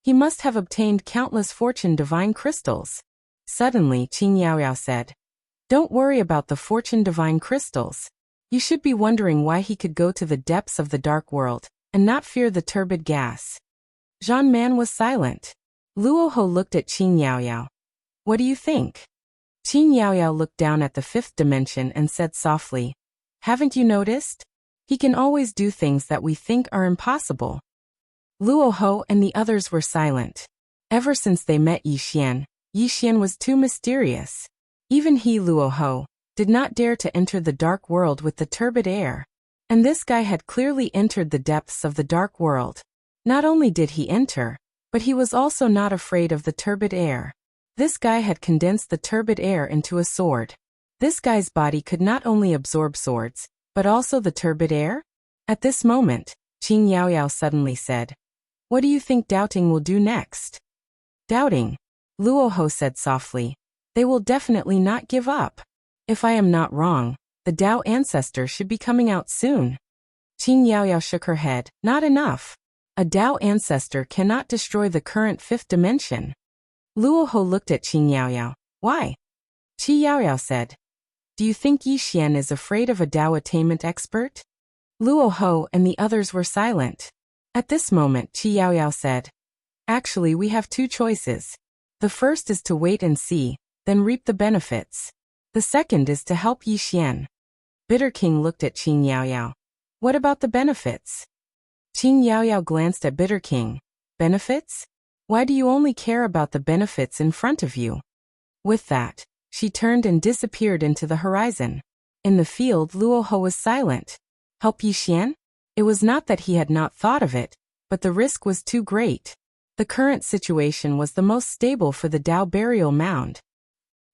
He must have obtained countless fortune divine crystals. Suddenly, Qing Yaoyao said, "Don't worry about the fortune divine crystals. You should be wondering why he could go to the depths of the dark world, and not fear the turbid gas." Zhan Man was silent. Luo Ho looked at Qing Yaoyao. "What do you think?" Qing Yaoyao looked down at the fifth dimension and said softly, "Haven't you noticed? He can always do things that we think are impossible." Luo Ho and the others were silent. Ever since they met Yi Xian was too mysterious. Even he, Luo Ho, did not dare to enter the dark world with the turbid air. And this guy had clearly entered the depths of the dark world. Not only did he enter, but he was also not afraid of the turbid air. This guy had condensed the turbid air into a sword. This guy's body could not only absorb swords, but also the turbid air? At this moment, Qing Yaoyao suddenly said, "What do you think doubting will do next?" "Doubting," Luo Ho said softly. "They will definitely not give up. If I am not wrong, the Dao ancestor should be coming out soon." Qing Yaoyao shook her head. "Not enough. A Dao ancestor cannot destroy the current fifth dimension." Luo Ho looked at Qing Yaoyao. "Why?" Qi Yaoyao said, "Do you think Yi Xian is afraid of a Dao attainment expert?" Luo Ho and the others were silent. At this moment, Qi Yaoyao said, "Actually, we have two choices. The first is to wait and see, then reap the benefits. The second is to help Yi Xian." Bitter King looked at Qing Yaoyao. "What about the benefits?" Qing Yaoyao glanced at Bitter King. "Benefits? Why do you only care about the benefits in front of you?" With that, she turned and disappeared into the horizon. In the field, Luo Ho was silent. Help Yi Xian? It was not that he had not thought of it, but the risk was too great. The current situation was the most stable for the Dao burial mound.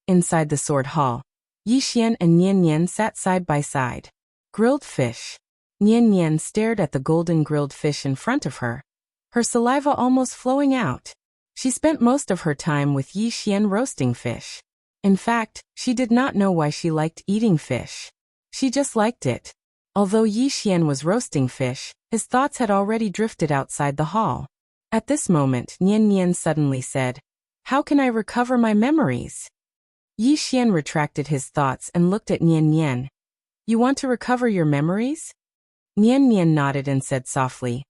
Inside the sword hall, Yi Xian and Nian Nian sat side by side. Grilled fish. Nian Nian stared at the golden grilled fish in front of her, her saliva almost flowing out. She spent most of her time with Yi Xian roasting fish. In fact, she did not know why she liked eating fish. She just liked it. Although Yi Xian was roasting fish, his thoughts had already drifted outside the hall. At this moment, Nian Nian suddenly said, "How can I recover my memories?" Yi Xian retracted his thoughts and looked at Nian Nian. "You want to recover your memories?" Nian Nian nodded and said softly,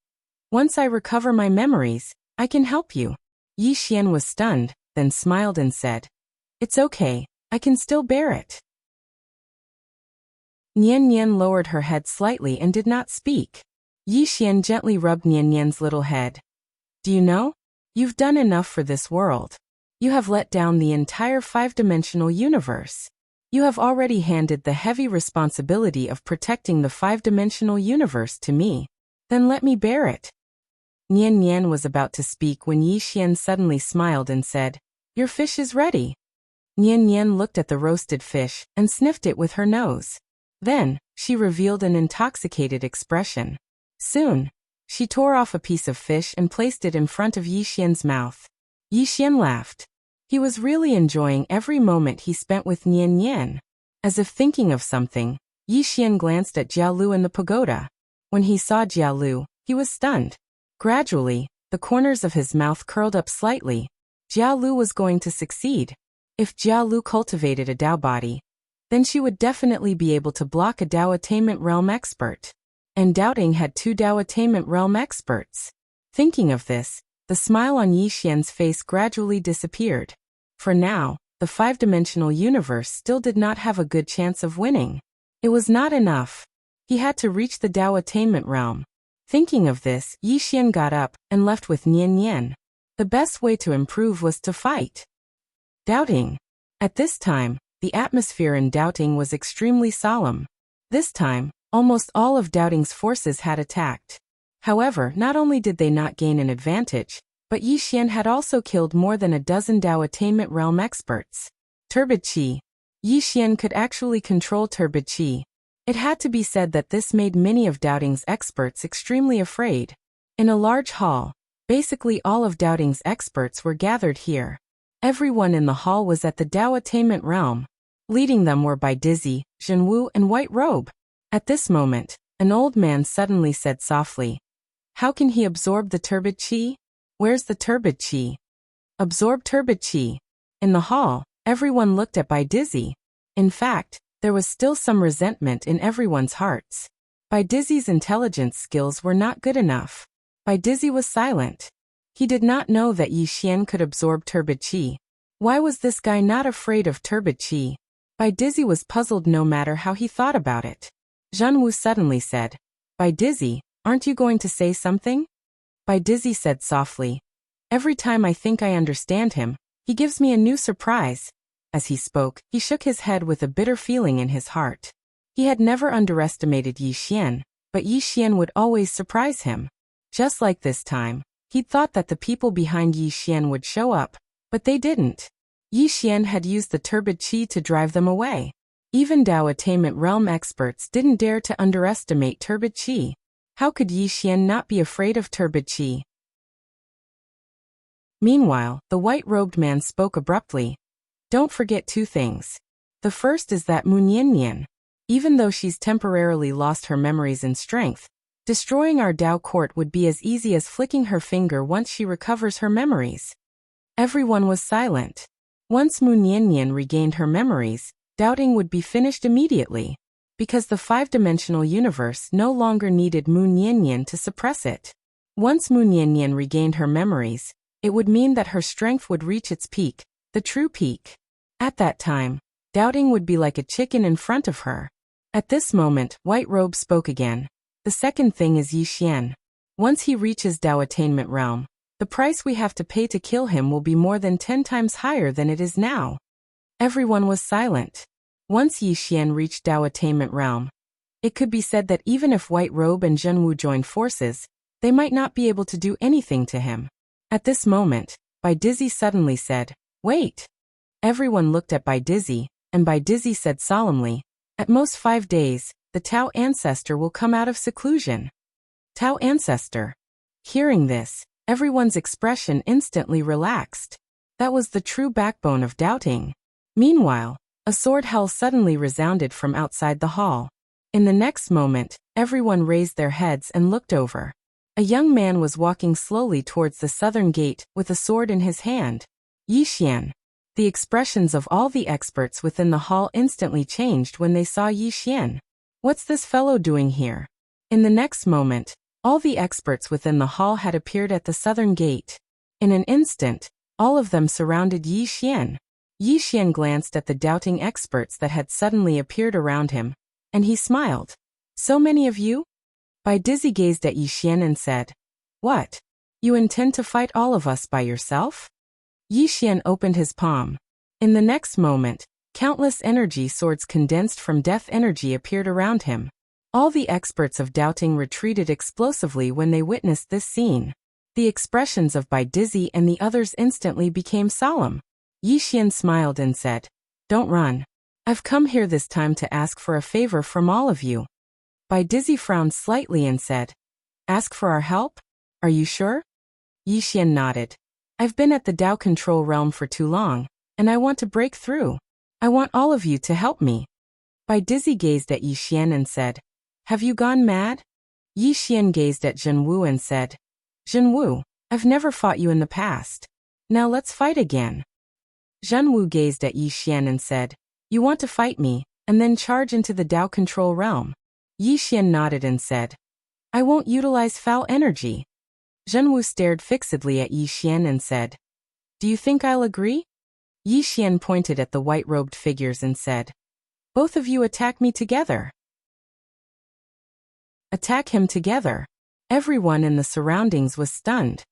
"Once I recover my memories, I can help you." Yi Xian was stunned, then smiled and said, "It's okay, I can still bear it." Nian Nian lowered her head slightly and did not speak. Yi Xian gently rubbed Nian Nian's little head. "Do you know? You've done enough for this world. You have let down the entire five-dimensional universe. You have already handed the heavy responsibility of protecting the five-dimensional universe to me. Then let me bear it." Nian Nian was about to speak when Yi Xian suddenly smiled and said, "Your fish is ready." Nian Nian looked at the roasted fish and sniffed it with her nose. Then, she revealed an intoxicated expression. Soon, she tore off a piece of fish and placed it in front of Yi Xian's mouth. Yi Xian laughed. He was really enjoying every moment he spent with Nian Nian. As if thinking of something, Yi Xian glanced at Jialu in the pagoda. When he saw Jialu, he was stunned. Gradually, the corners of his mouth curled up slightly. Jialu was going to succeed. If Jialu cultivated a Dao body, then she would definitely be able to block a Dao Attainment Realm expert. And Doubting had two Dao Attainment Realm experts. Thinking of this, the smile on Yi Xian's face gradually disappeared. For now, the five-dimensional universe still did not have a good chance of winning. It was not enough. He had to reach the Dao Attainment Realm. Thinking of this, Yi Xian got up and left with Nian Nian. The best way to improve was to fight. "Doubting, At this time, the atmosphere in Doubting was extremely solemn. This time, almost all of Doubting's forces had attacked. However, not only did they not gain an advantage, but Yi Xian had also killed more than a dozen Dao Attainment Realm experts. Turbid Qi. Yi Xian could actually control Turbid Qi. It had to be said that this made many of Doubting's experts extremely afraid. In a large hall, basically all of Doubting's experts were gathered here. Everyone in the hall was at the Dao Attainment Realm. Leading them were Bai Dizzy, Zhenwu, and White Robe. At this moment, an old man suddenly said softly, "How can he absorb the Turbid Qi? Where's the Turbid Qi? Absorb Turbid Qi." In the hall, everyone looked at Bai Dizzy. In fact, there was still some resentment in everyone's hearts. Bai Dizzy's intelligence skills were not good enough. Bai Dizzy was silent. He did not know that Yi Xian could absorb Turbid Qi. Why was this guy not afraid of Turbid Qi? Bai Dizzy was puzzled no matter how he thought about it. Zhenwu suddenly said, "Bai Dizzy, aren't you going to say something?" Bai Dizzy said softly, "Every time I think I understand him, he gives me a new surprise." As he spoke, he shook his head with a bitter feeling in his heart. He had never underestimated Yi Xian, but Yi Xian would always surprise him. Just like this time, he'd thought that the people behind Yi Xian would show up, but they didn't. Yi Xian had used the Turbid Qi to drive them away. Even Dao Attainment Realm experts didn't dare to underestimate Turbid Qi. How could Yi Xian not be afraid of Turbid Qi? Meanwhile, the white-robed man spoke abruptly. "Don't forget two things. The first is that Mu Niannian, even though she's temporarily lost her memories and strength, destroying our Dao court would be as easy as flicking her finger once she recovers her memories." Everyone was silent. Once Mu Niannian regained her memories, Doubting would be finished immediately, because the five-dimensional universe no longer needed Mu Niannian to suppress it. Once Mu Niannian regained her memories, it would mean that her strength would reach its peak, the true peak. At that time, Doubting would be like a chicken in front of her. At this moment, White Robe spoke again. "The second thing is Yi Xian. Once he reaches Dao Attainment Realm, the price we have to pay to kill him will be more than 10 times higher than it is now." Everyone was silent. Once Yi Xian reached Dao Attainment Realm, it could be said that even if White Robe and Zhenwu joined forces, they might not be able to do anything to him. At this moment, Bai Dizzy suddenly said, "Wait." Everyone looked at Bai Dizzy, and Bai Dizzy said solemnly, "At most 5 days, the Tao Ancestor will come out of seclusion." Tao Ancestor. Hearing this, everyone's expression instantly relaxed. That was the true backbone of Doubting. Meanwhile, a sword howl suddenly resounded from outside the hall. In the next moment, everyone raised their heads and looked over. A young man was walking slowly towards the southern gate with a sword in his hand. Yi Xian. The expressions of all the experts within the hall instantly changed when they saw Yi Xian. What's this fellow doing here? In the next moment, all the experts within the hall had appeared at the southern gate. In an instant, all of them surrounded Yi Xian. Yi Xian glanced at the doubting experts that had suddenly appeared around him, and he smiled. "So many of you?" Bai Dizzy gazed at Yi Xian and said, "What? You intend to fight all of us by yourself?" Yi Xian opened his palm. In the next moment, countless energy swords condensed from death energy appeared around him. All the experts of doubting retreated explosively when they witnessed this scene. The expressions of Bai Dizzy and the others instantly became solemn. Yi Xian smiled and said, "Don't run. I've come here this time to ask for a favor from all of you." Bai Dizzy frowned slightly and said, "Ask for our help? Are you sure?" Yi Xian nodded. "I've been at the Dao control realm for too long, and I want to break through. I want all of you to help me." Bai Dizzy gazed at Yi Xian and said, "Have you gone mad?" Yi Xian gazed at Zhenwu and said, "Zhenwu, I've never fought you in the past. Now let's fight again." Zhenwu gazed at Yi Xian and said, "You want to fight me, and then charge into the Dao control realm?" Yi Xian nodded and said, "I won't utilize foul energy." Zhenwu stared fixedly at Yi Xian and said, "Do you think I'll agree?" Yi Xian pointed at the white-robed figures and said, "Both of you attack me together." Attack him together. Everyone in the surroundings was stunned.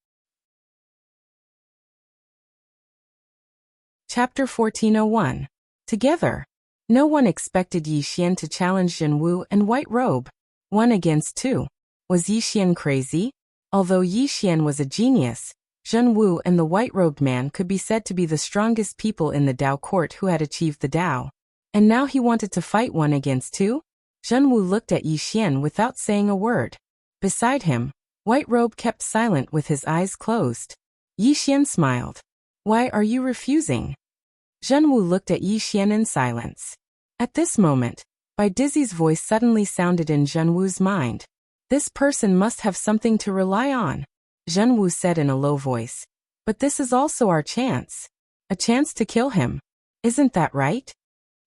Chapter 1401. Together. No one expected Yi Xian to challenge Zhenwu and White Robe. 1 against 2. Was Yi Xian crazy? Although Yi Xian was a genius, Zhenwu and the white-robed man could be said to be the strongest people in the Dao court who had achieved the Dao. And now he wanted to fight 1 against 2? Zhenwu looked at Yi Xian without saying a word. Beside him, White Robe kept silent with his eyes closed. Yi Xian smiled. Why are you refusing? Zhenwu looked at Yi Xian in silence. At this moment, Bai Dizzy's voice suddenly sounded in Zhenwu's mind. This person must have something to rely on. Zhenwu said in a low voice. But this is also our chance. A chance to kill him. Isn't that right?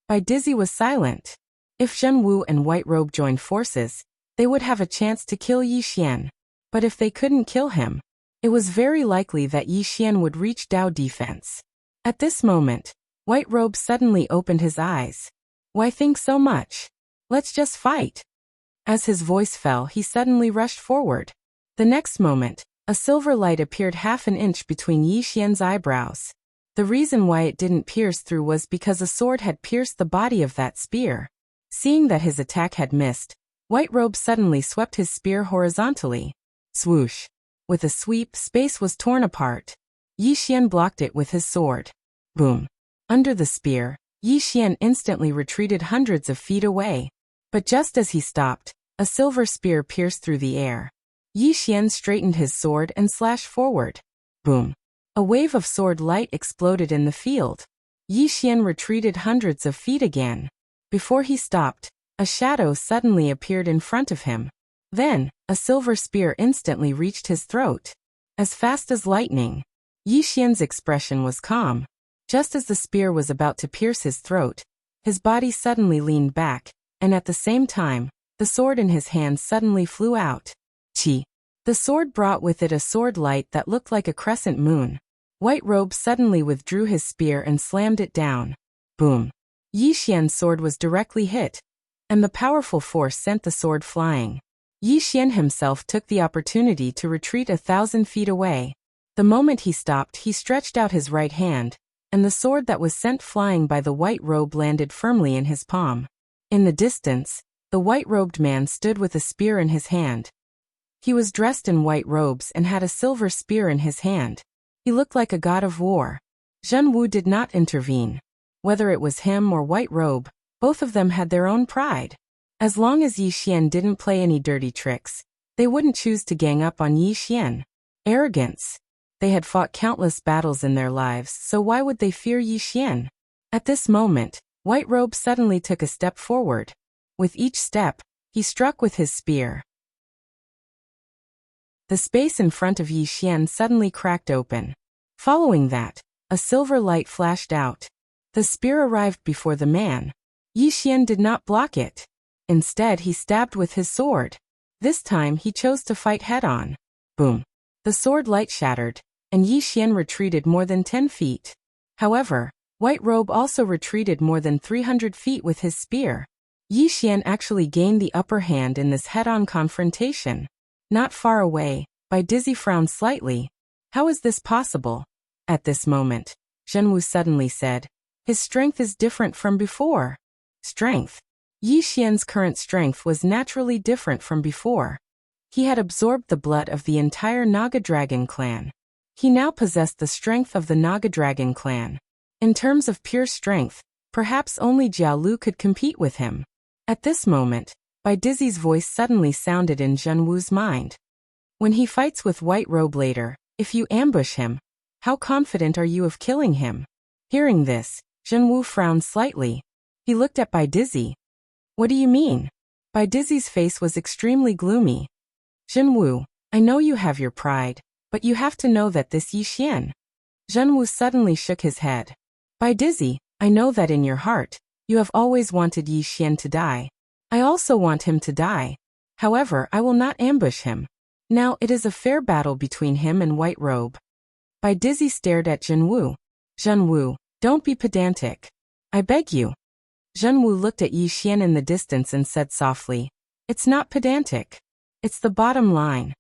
Bai Dizzy was silent. If Zhenwu and White Robe joined forces, they would have a chance to kill Yi Xian. But if they couldn't kill him, it was very likely that Yi Xian would reach Dao defense. At this moment, White Robe suddenly opened his eyes. Why think so much? Let's just fight. As his voice fell, he suddenly rushed forward. The next moment, a silver light appeared half an inch between Yi Xian's eyebrows. The reason why it didn't pierce through was because a sword had pierced the body of that spear. Seeing that his attack had missed, White Robe suddenly swept his spear horizontally. Swoosh. With a sweep, space was torn apart. Yi Xian blocked it with his sword. Boom. Under the spear, Yi Xian instantly retreated hundreds of feet away. But just as he stopped, a silver spear pierced through the air. Yi Xian straightened his sword and slashed forward. Boom. A wave of sword light exploded in the field. Yi Xian retreated hundreds of feet again. Before he stopped, a shadow suddenly appeared in front of him. Then, a silver spear instantly reached his throat. As fast as lightning. Yi Xian's expression was calm. Just as the spear was about to pierce his throat, his body suddenly leaned back, and at the same time, the sword in his hand suddenly flew out. Chi. The sword brought with it a sword light that looked like a crescent moon. White Robe suddenly withdrew his spear and slammed it down. Boom. Yi Xian's sword was directly hit, and the powerful force sent the sword flying. Yi Xian himself took the opportunity to retreat 1,000 feet away. The moment he stopped, he stretched out his right hand, and the sword that was sent flying by the White Robe landed firmly in his palm. In the distance, the white-robed man stood with a spear in his hand. He was dressed in white robes and had a silver spear in his hand. He looked like a god of war. Zhenwu did not intervene. Whether it was him or White Robe, both of them had their own pride. As long as Yi Xian didn't play any dirty tricks, they wouldn't choose to gang up on Yi Xian. Arrogance. They had fought countless battles in their lives, so why would they fear Yi Xian? At this moment, White Robe suddenly took a step forward. With each step, he struck with his spear. The space in front of Yi Xian suddenly cracked open. Following that, a silver light flashed out. The spear arrived before the man. Yi Xian did not block it. Instead, he stabbed with his sword. This time, he chose to fight head-on. Boom. The sword light shattered, and Yi Xian retreated more than 10 feet. However, White Robe also retreated more than 300 feet with his spear. Yi Xian actually gained the upper hand in this head-on confrontation. Not far away, Bai Dizzy frowned slightly. How is this possible? At this moment, Zhenwu suddenly said, his strength is different from before. Strength. Yi Xian's current strength was naturally different from before. He had absorbed the blood of the entire Naga Dragon clan. He now possessed the strength of the Naga Dragon clan. In terms of pure strength, perhaps only Jiao Lu could compete with him. At this moment, Bai Dizzy's voice suddenly sounded in Zhenwu's mind. When he fights with White Robe later, if you ambush him, how confident are you of killing him? Hearing this, Zhenwu frowned slightly. He looked at Bai Dizzy. What do you mean? Bai Dizzy's face was extremely gloomy. Zhenwu, I know you have your pride, but you have to know that this Yi Xian. Zhenwu suddenly shook his head. Bai Dizzy, I know that in your heart, you have always wanted Yi Xian to die. I also want him to die. However, I will not ambush him. Now it is a fair battle between him and White Robe. Bai Dizzy stared at Zhenwu. Zhenwu, don't be pedantic. I beg you. Zhenwu looked at Yi Xian in the distance and said softly, it's not pedantic. It's the bottom line.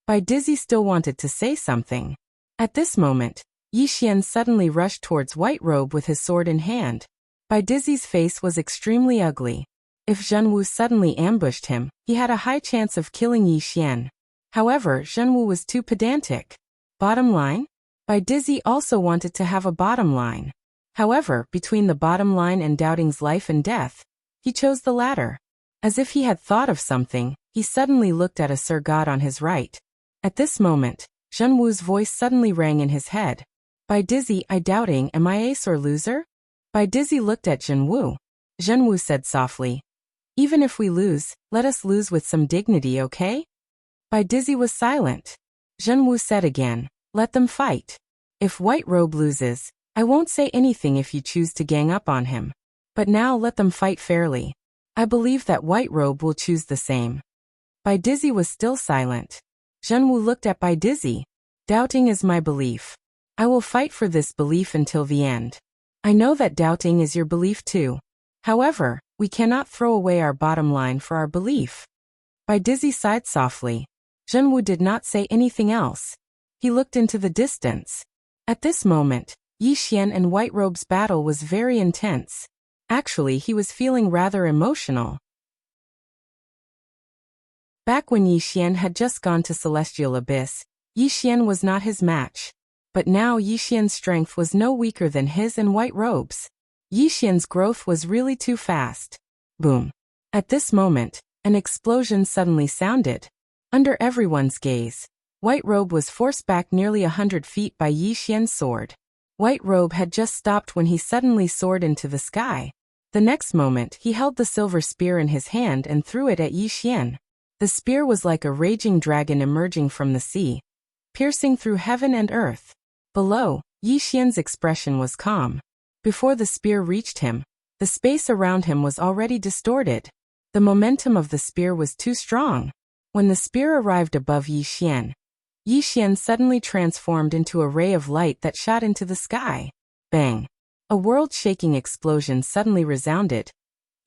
Bai Dizzy still wanted to say something. At this moment, Yi Xian suddenly rushed towards White Robe with his sword in hand. Bai Dizzy's face was extremely ugly. If Zhenwu suddenly ambushed him, he had a high chance of killing Yi Xian. However, Zhenwu was too pedantic. Bottom line? Bai Dizzy also wanted to have a bottom line. However, between the bottom line and Doubting's life and death, he chose the latter. As if he had thought of something, he suddenly looked at a Sir God on his right. At this moment, Zhenwu's voice suddenly rang in his head. Bai Dizzy, I Doubting, am I ace or loser? Bai Dizzy looked at Zhenwu. Zhenwu said softly, even if we lose, let us lose with some dignity, okay? Bai Dizzy was silent. Zhenwu said again, let them fight. If White Robe loses, I won't say anything if you choose to gang up on him. But now let them fight fairly. I believe that White Robe will choose the same. Bai Dizzy was still silent. Zhenwu looked at Bai Dizzy. Doubting is my belief. I will fight for this belief until the end. I know that doubting is your belief too. However, we cannot throw away our bottom line for our belief. Bai Dizzy sighed softly. Zhenwu did not say anything else. He looked into the distance. At this moment, Yi Xian and White Robe's battle was very intense. Actually, he was feeling rather emotional. Back when Yi Xian had just gone to Celestial Abyss, Yi Xian was not his match. But now Yi Xian's strength was no weaker than his and White Robe's. Yi Xian's growth was really too fast. Boom. At this moment, an explosion suddenly sounded. Under everyone's gaze, White Robe was forced back nearly 100 feet by Yi Xian's sword. White Robe had just stopped when he suddenly soared into the sky. The next moment, he held the silver spear in his hand and threw it at Yi Xian. The spear was like a raging dragon emerging from the sea, piercing through heaven and earth. Below, Yi Xian's expression was calm. Before the spear reached him, the space around him was already distorted. The momentum of the spear was too strong. When the spear arrived above Yi Xian suddenly transformed into a ray of light that shot into the sky. Bang! A world-shaking explosion suddenly resounded.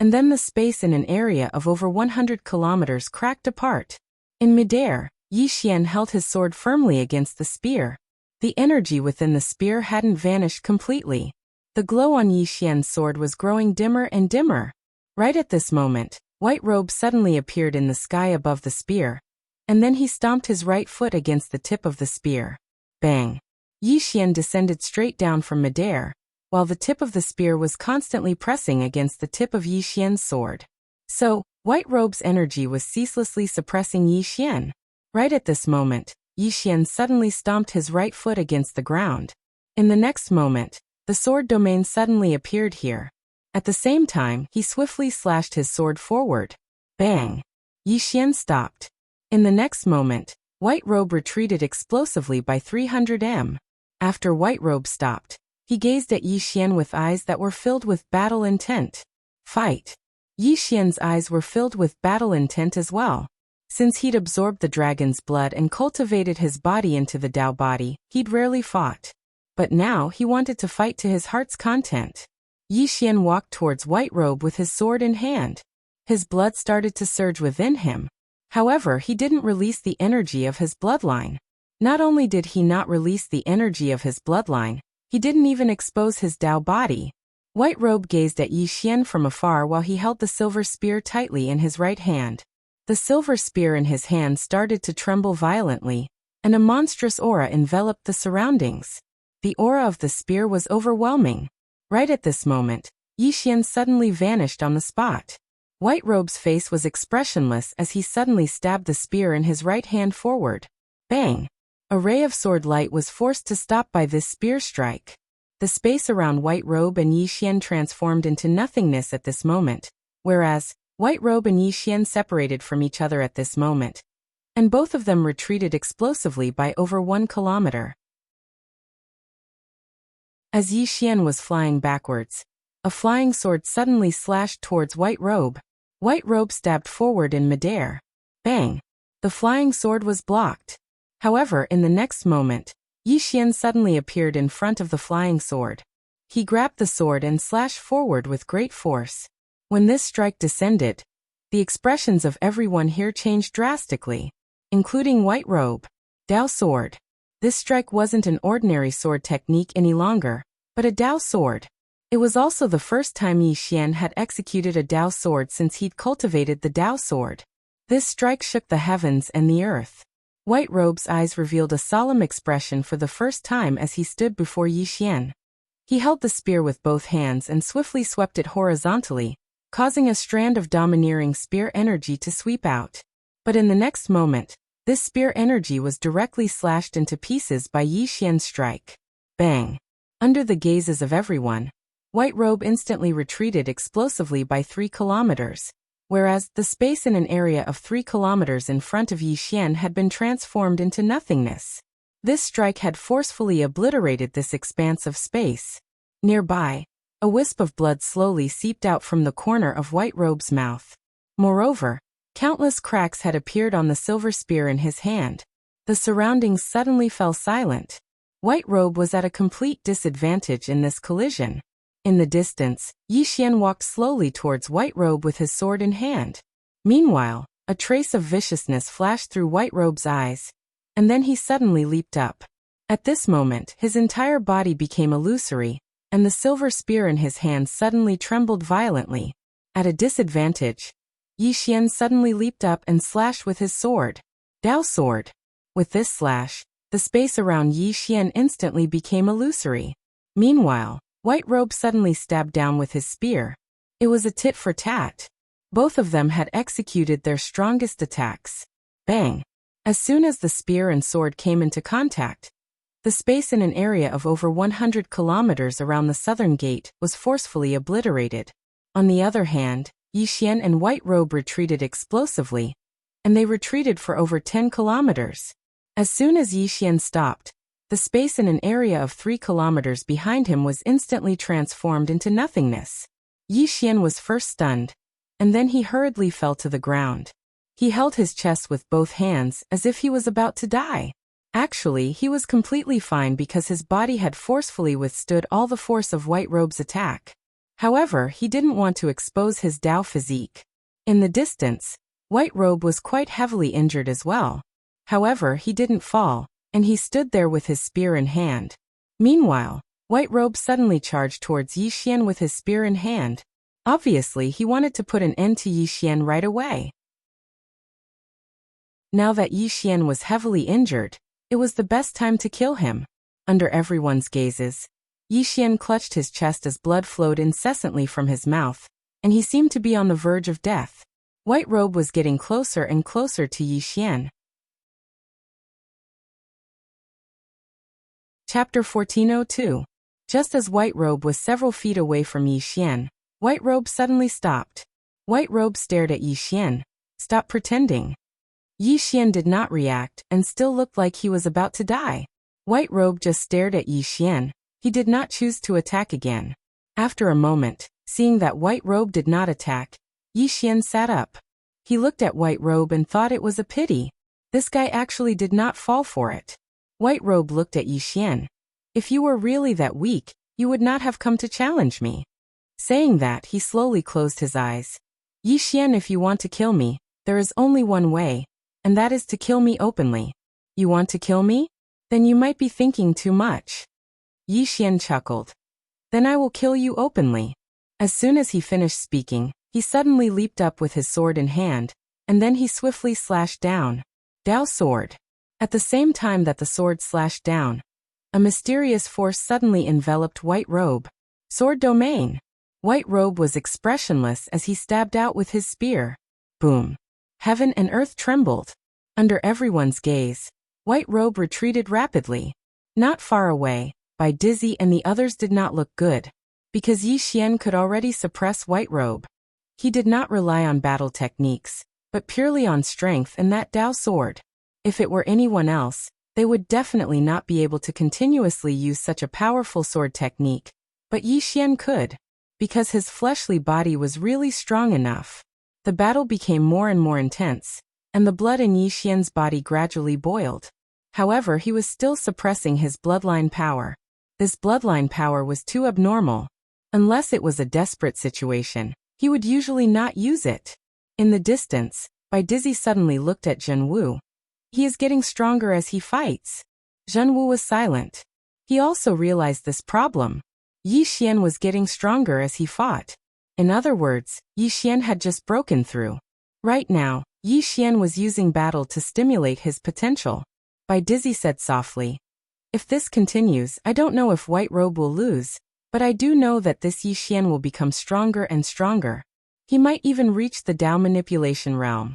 And then the space in an area of over 100 kilometers cracked apart. In midair, Yi Xian held his sword firmly against the spear. The energy within the spear hadn't vanished completely. The glow on Yi Xian's sword was growing dimmer and dimmer. Right at this moment, White Robe suddenly appeared in the sky above the spear. And then he stomped his right foot against the tip of the spear. Bang! Yi Xian descended straight down from midair, while the tip of the spear was constantly pressing against the tip of Yi Xian's sword. So, White Robe's energy was ceaselessly suppressing Yi Xian. Right at this moment, Yi Xian suddenly stomped his right foot against the ground. In the next moment, the sword domain suddenly appeared here. At the same time, he swiftly slashed his sword forward. Bang! Yi Xian stopped. In the next moment, White Robe retreated explosively by 300 m. After White Robe stopped, he gazed at Yi Xian with eyes that were filled with battle intent. Fight! Yi Xian's eyes were filled with battle intent as well. Since he'd absorbed the dragon's blood and cultivated his body into the Dao body, he'd rarely fought. But now he wanted to fight to his heart's content. Yi Xian walked towards White Robe with his sword in hand. His blood started to surge within him. However, he didn't release the energy of his bloodline. Not only did he not release the energy of his bloodline, he didn't even expose his Dao body. White Robe gazed at Yi Xian from afar while he held the silver spear tightly in his right hand. The silver spear in his hand started to tremble violently, and a monstrous aura enveloped the surroundings. The aura of the spear was overwhelming. Right at this moment, Yi Xian suddenly vanished on the spot. White Robe's face was expressionless as he suddenly stabbed the spear in his right hand forward. Bang! A ray of sword light was forced to stop by this spear strike. The space around White Robe and Yi Xian transformed into nothingness at this moment, whereas White Robe and Yi Xian separated from each other at this moment, and both of them retreated explosively by over 1 kilometer. As Yi Xian was flying backwards, a flying sword suddenly slashed towards White Robe. White Robe stabbed forward in midair. Bang! The flying sword was blocked. However, in the next moment, Yi Xian suddenly appeared in front of the flying sword. He grabbed the sword and slashed forward with great force. When this strike descended, the expressions of everyone here changed drastically, including White Robe. Dao sword. This strike wasn't an ordinary sword technique any longer, but a Dao sword. It was also the first time Yi Xian had executed a Dao sword since he'd cultivated the Dao sword. This strike shook the heavens and the earth. White Robe's eyes revealed a solemn expression for the first time as he stood before Yi Xian. He held the spear with both hands and swiftly swept it horizontally, causing a strand of domineering spear energy to sweep out. But in the next moment, this spear energy was directly slashed into pieces by Yi Xian's strike. Bang! Under the gazes of everyone, White Robe instantly retreated explosively by 3 kilometers, whereas the space in an area of 3 kilometers in front of Yi Xian had been transformed into nothingness. This strike had forcefully obliterated this expanse of space. Nearby, a wisp of blood slowly seeped out from the corner of White Robe's mouth. Moreover, countless cracks had appeared on the silver spear in his hand. The surroundings suddenly fell silent. White Robe was at a complete disadvantage in this collision. In the distance, Yi Xian walked slowly towards White Robe with his sword in hand. Meanwhile, a trace of viciousness flashed through White Robe's eyes, and then he suddenly leaped up. At this moment, his entire body became illusory, and the silver spear in his hand suddenly trembled violently. At a disadvantage, Yi Xian suddenly leaped up and slashed with his sword. Dao sword. With this slash, the space around Yi Xian instantly became illusory. Meanwhile, White Robe suddenly stabbed down with his spear. It was a tit for tat. Both of them had executed their strongest attacks. Bang! As soon as the spear and sword came into contact, the space in an area of over 100 kilometers around the southern gate was forcefully obliterated. On the other hand, Yi Xian and White Robe retreated explosively, and they retreated for over 10 kilometers. As soon as Yi Xian stopped, the space in an area of 3 kilometers behind him was instantly transformed into nothingness. Yi Xian was first stunned, and then he hurriedly fell to the ground. He held his chest with both hands as if he was about to die. Actually, he was completely fine because his body had forcefully withstood all the force of White Robe's attack. However, he didn't want to expose his Dao physique. In the distance, White Robe was quite heavily injured as well. However, he didn't fall, and he stood there with his spear in hand. Meanwhile, White Robe suddenly charged towards Yi Xian with his spear in hand. Obviously, he wanted to put an end to Yi Xian right away. Now that Yi Xian was heavily injured, it was the best time to kill him. Under everyone's gazes, Yi Xian clutched his chest as blood flowed incessantly from his mouth, and he seemed to be on the verge of death. White Robe was getting closer and closer to Yi Xian. Chapter 1402. Just as White Robe was several feet away from Yi Xian, White Robe suddenly stopped. White Robe stared at Yi Xian. "Stop pretending." Yi Xian did not react and still looked like he was about to die. White Robe just stared at Yi Xian. He did not choose to attack again. After a moment, seeing that White Robe did not attack, Yi Xian sat up. He looked at White Robe and thought it was a pity. This guy actually did not fall for it. White Robe looked at Yi Xian. "If you were really that weak, you would not have come to challenge me." Saying that, he slowly closed his eyes. "Yi Xian, if you want to kill me, there is only one way, and that is to kill me openly." "You want to kill me? Then you might be thinking too much." Yi Xian chuckled. "Then I will kill you openly." As soon as he finished speaking, he suddenly leaped up with his sword in hand, and then he swiftly slashed down. Dao sword. At the same time that the sword slashed down, a mysterious force suddenly enveloped White Robe. Sword domain. White Robe was expressionless as he stabbed out with his spear. Boom. Heaven and earth trembled. Under everyone's gaze, White Robe retreated rapidly. Not far away, Bai Dizzy and the others did not look good, because Yi Xian could already suppress White Robe. He did not rely on battle techniques, but purely on strength and that Dao sword. If it were anyone else, they would definitely not be able to continuously use such a powerful sword technique, but Yi Xian could, because his fleshly body was really strong enough. The battle became more and more intense, and the blood in Yi Xian's body gradually boiled. However, he was still suppressing his bloodline power. This bloodline power was too abnormal. Unless it was a desperate situation, he would usually not use it. In the distance, Bai Dizzy suddenly looked at Zhen Wu. "He is getting stronger as he fights." Zhenwu was silent. He also realized this problem. Yi Xian was getting stronger as he fought. In other words, Yi Xian had just broken through. Right now, Yi Xian was using battle to stimulate his potential. Bai Dizzy said softly. If this continues, I don't know if White Robe will lose, but I do know that this Yi Xian will become stronger and stronger. He might even reach the Dao manipulation realm.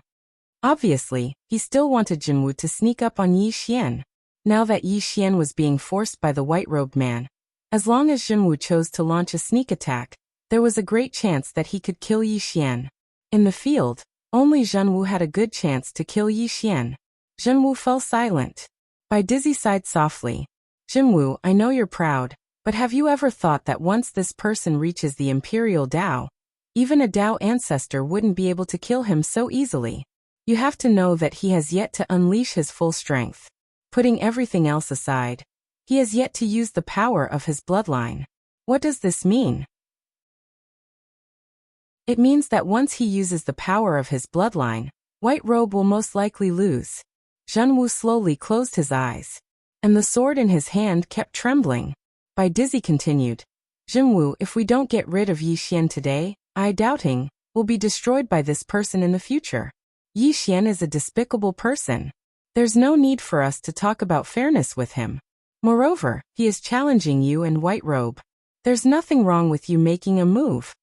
Obviously, he still wanted Zhenwu to sneak up on Yi Xian. Now that Yi Xian was being forced by the white-robed man, as long as Zhenwu chose to launch a sneak attack, there was a great chance that he could kill Yi Xian. In the field, only Zhenwu had a good chance to kill Yi Xian. Zhenwu fell silent. Bai Dizzy sighed softly. Zhenwu, I know you're proud, but have you ever thought that once this person reaches the Imperial Dao, even a Dao ancestor wouldn't be able to kill him so easily? You have to know that he has yet to unleash his full strength. Putting everything else aside, he has yet to use the power of his bloodline. What does this mean? It means that once he uses the power of his bloodline, White Robe will most likely lose. Zhenwu slowly closed his eyes, and the sword in his hand kept trembling. Bai Dizzy continued, Zhenwu, if we don't get rid of Yi Xian today, I doubting, will be destroyed by this person in the future. Yi Xian is a despicable person. There's no need for us to talk about fairness with him. Moreover, he is challenging you and White Robe. There's nothing wrong with you making a move.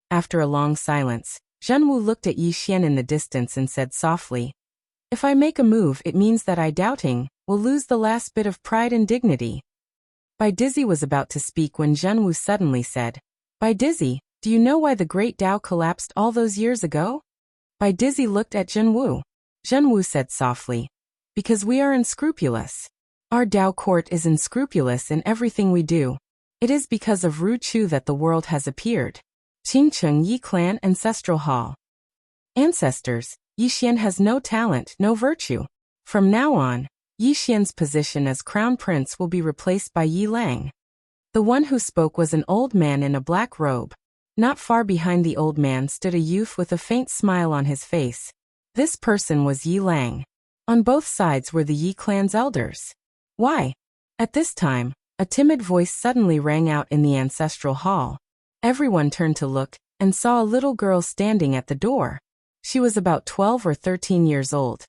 After a long silence, Zhenwu looked at Yi Xian in the distance and said softly, If I make a move, it means that I doubting will lose the last bit of pride and dignity. Bai Dizzy was about to speak when Zhenwu suddenly said, Bai Dizzy, do you know why the Great Dao collapsed all those years ago? Bai Dizzy looked at Zhenwu. Zhenwu said softly, Because we are unscrupulous. Our Dao court is unscrupulous in everything we do. It is because of Ru Chu that the world has appeared. Qingcheng Yi Clan Ancestral Hall. Ancestors, Yi Xian has no talent, no virtue. From now on, Yi Xian's position as crown prince will be replaced by Yi Lang. The one who spoke was an old man in a black robe. Not far behind the old man stood a youth with a faint smile on his face. This person was Yi Lang. On both sides were the Yi clan's elders. Why? At this time, a timid voice suddenly rang out in the ancestral hall. Everyone turned to look, and saw a little girl standing at the door. She was about 12 or 13 years old,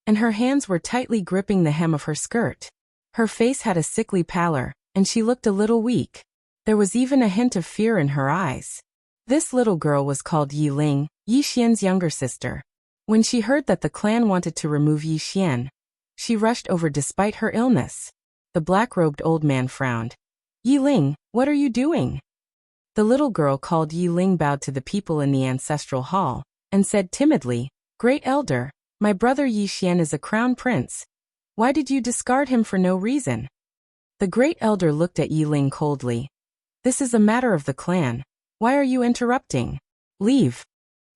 and her hands were tightly gripping the hem of her skirt. Her face had a sickly pallor, and she looked a little weak. There was even a hint of fear in her eyes. This little girl was called Yi Ling, Yi Xian's younger sister. When she heard that the clan wanted to remove Yi Xian, she rushed over despite her illness. The black-robed old man frowned. Yi Ling, what are you doing? The little girl called Yi Ling bowed to the people in the ancestral hall, and said timidly, Great Elder, my brother Yi Xian is a crown prince. Why did you discard him for no reason? The Great Elder looked at Yi Ling coldly. This is a matter of the clan. Why are you interrupting? Leave.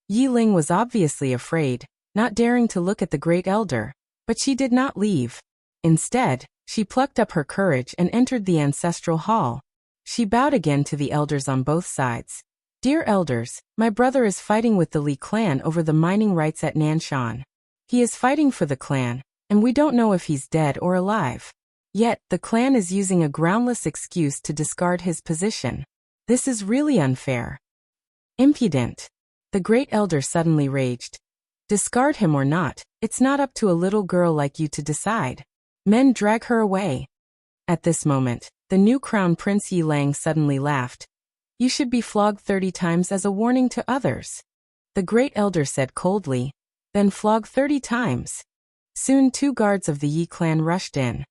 Yi Ling was obviously afraid, not daring to look at the Great Elder, but she did not leave. Instead, she plucked up her courage and entered the ancestral hall. She bowed again to the elders on both sides. Dear elders, my brother is fighting with the Li clan over the mining rights at Nanshan. He is fighting for the clan, and we don't know if he's dead or alive. Yet, the clan is using a groundless excuse to discard his position. This is really unfair. Impudent. The Great Elder suddenly raged. Discard him or not, it's not up to a little girl like you to decide. Men drag her away. At this moment, the new crown prince Yi Lang suddenly laughed. You should be flogged 30 times as a warning to others. The Great Elder said coldly. Then flog 30 times. Soon 2 guards of the Yi clan rushed in.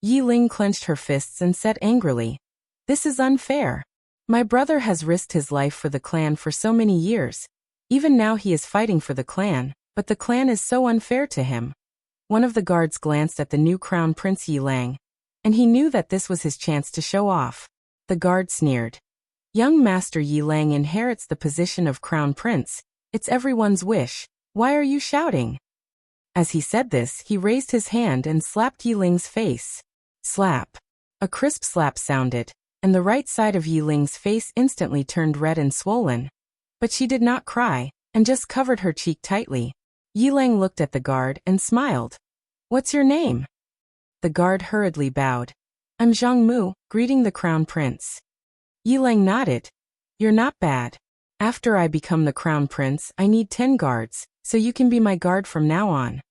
Yi Ling clenched her fists and said angrily, This is unfair. My brother has risked his life for the clan for so many years. Even now he is fighting for the clan, but the clan is so unfair to him. One of the guards glanced at the new crown prince Yi Lang, and he knew that this was his chance to show off. The guard sneered. Young Master Yi Lang inherits the position of crown prince. It's everyone's wish. Why are you shouting? As he said this, he raised his hand and slapped Yi Ling's face. Slap. A crisp slap sounded, and the right side of Yi Ling's face instantly turned red and swollen. But she did not cry, and just covered her cheek tightly. Yi Lang looked at the guard and smiled. What's your name? The guard hurriedly bowed. I'm Zhang Mu, greeting the crown prince. Yilang nodded. You're not bad. After I become the crown prince, I need 10 guards, so you can be my guard from now on.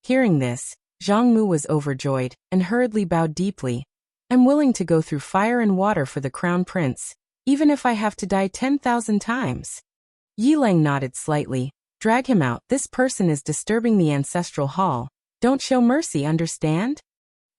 Hearing this, Zhang Mu was overjoyed and hurriedly bowed deeply. I'm willing to go through fire and water for the crown prince, even if I have to die 10,000 times. Yilang nodded slightly. Drag him out. This person is disturbing the ancestral hall. Don't show mercy, understand?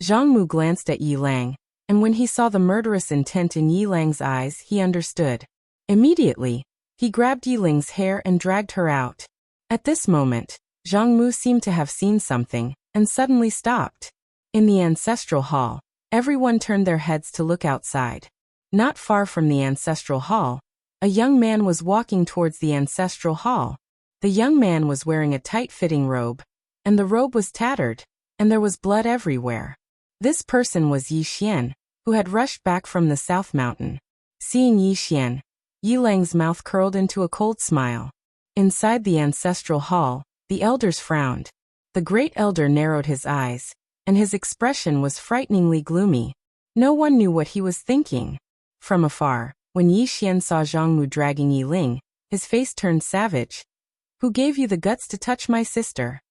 Zhang Mu glanced at Yilang, and when he saw the murderous intent in Yilang's eyes, he understood. Immediately, he grabbed Yiling's hair and dragged her out. At this moment, Zhang Mu seemed to have seen something, and suddenly stopped. In the ancestral hall, everyone turned their heads to look outside. Not far from the ancestral hall, a young man was walking towards the ancestral hall. The young man was wearing a tight-fitting robe, and the robe was tattered, and there was blood everywhere. This person was Yi Xian, who had rushed back from the South Mountain. Seeing Yi Xian, Yilang's mouth curled into a cold smile. Inside the ancestral hall, the elders frowned. The great elder narrowed his eyes, and his expression was frighteningly gloomy. No one knew what he was thinking. From afar, when Yi Xian saw Zhang Mu dragging Yiling, his face turned savage. Who gave you the guts to touch my sister?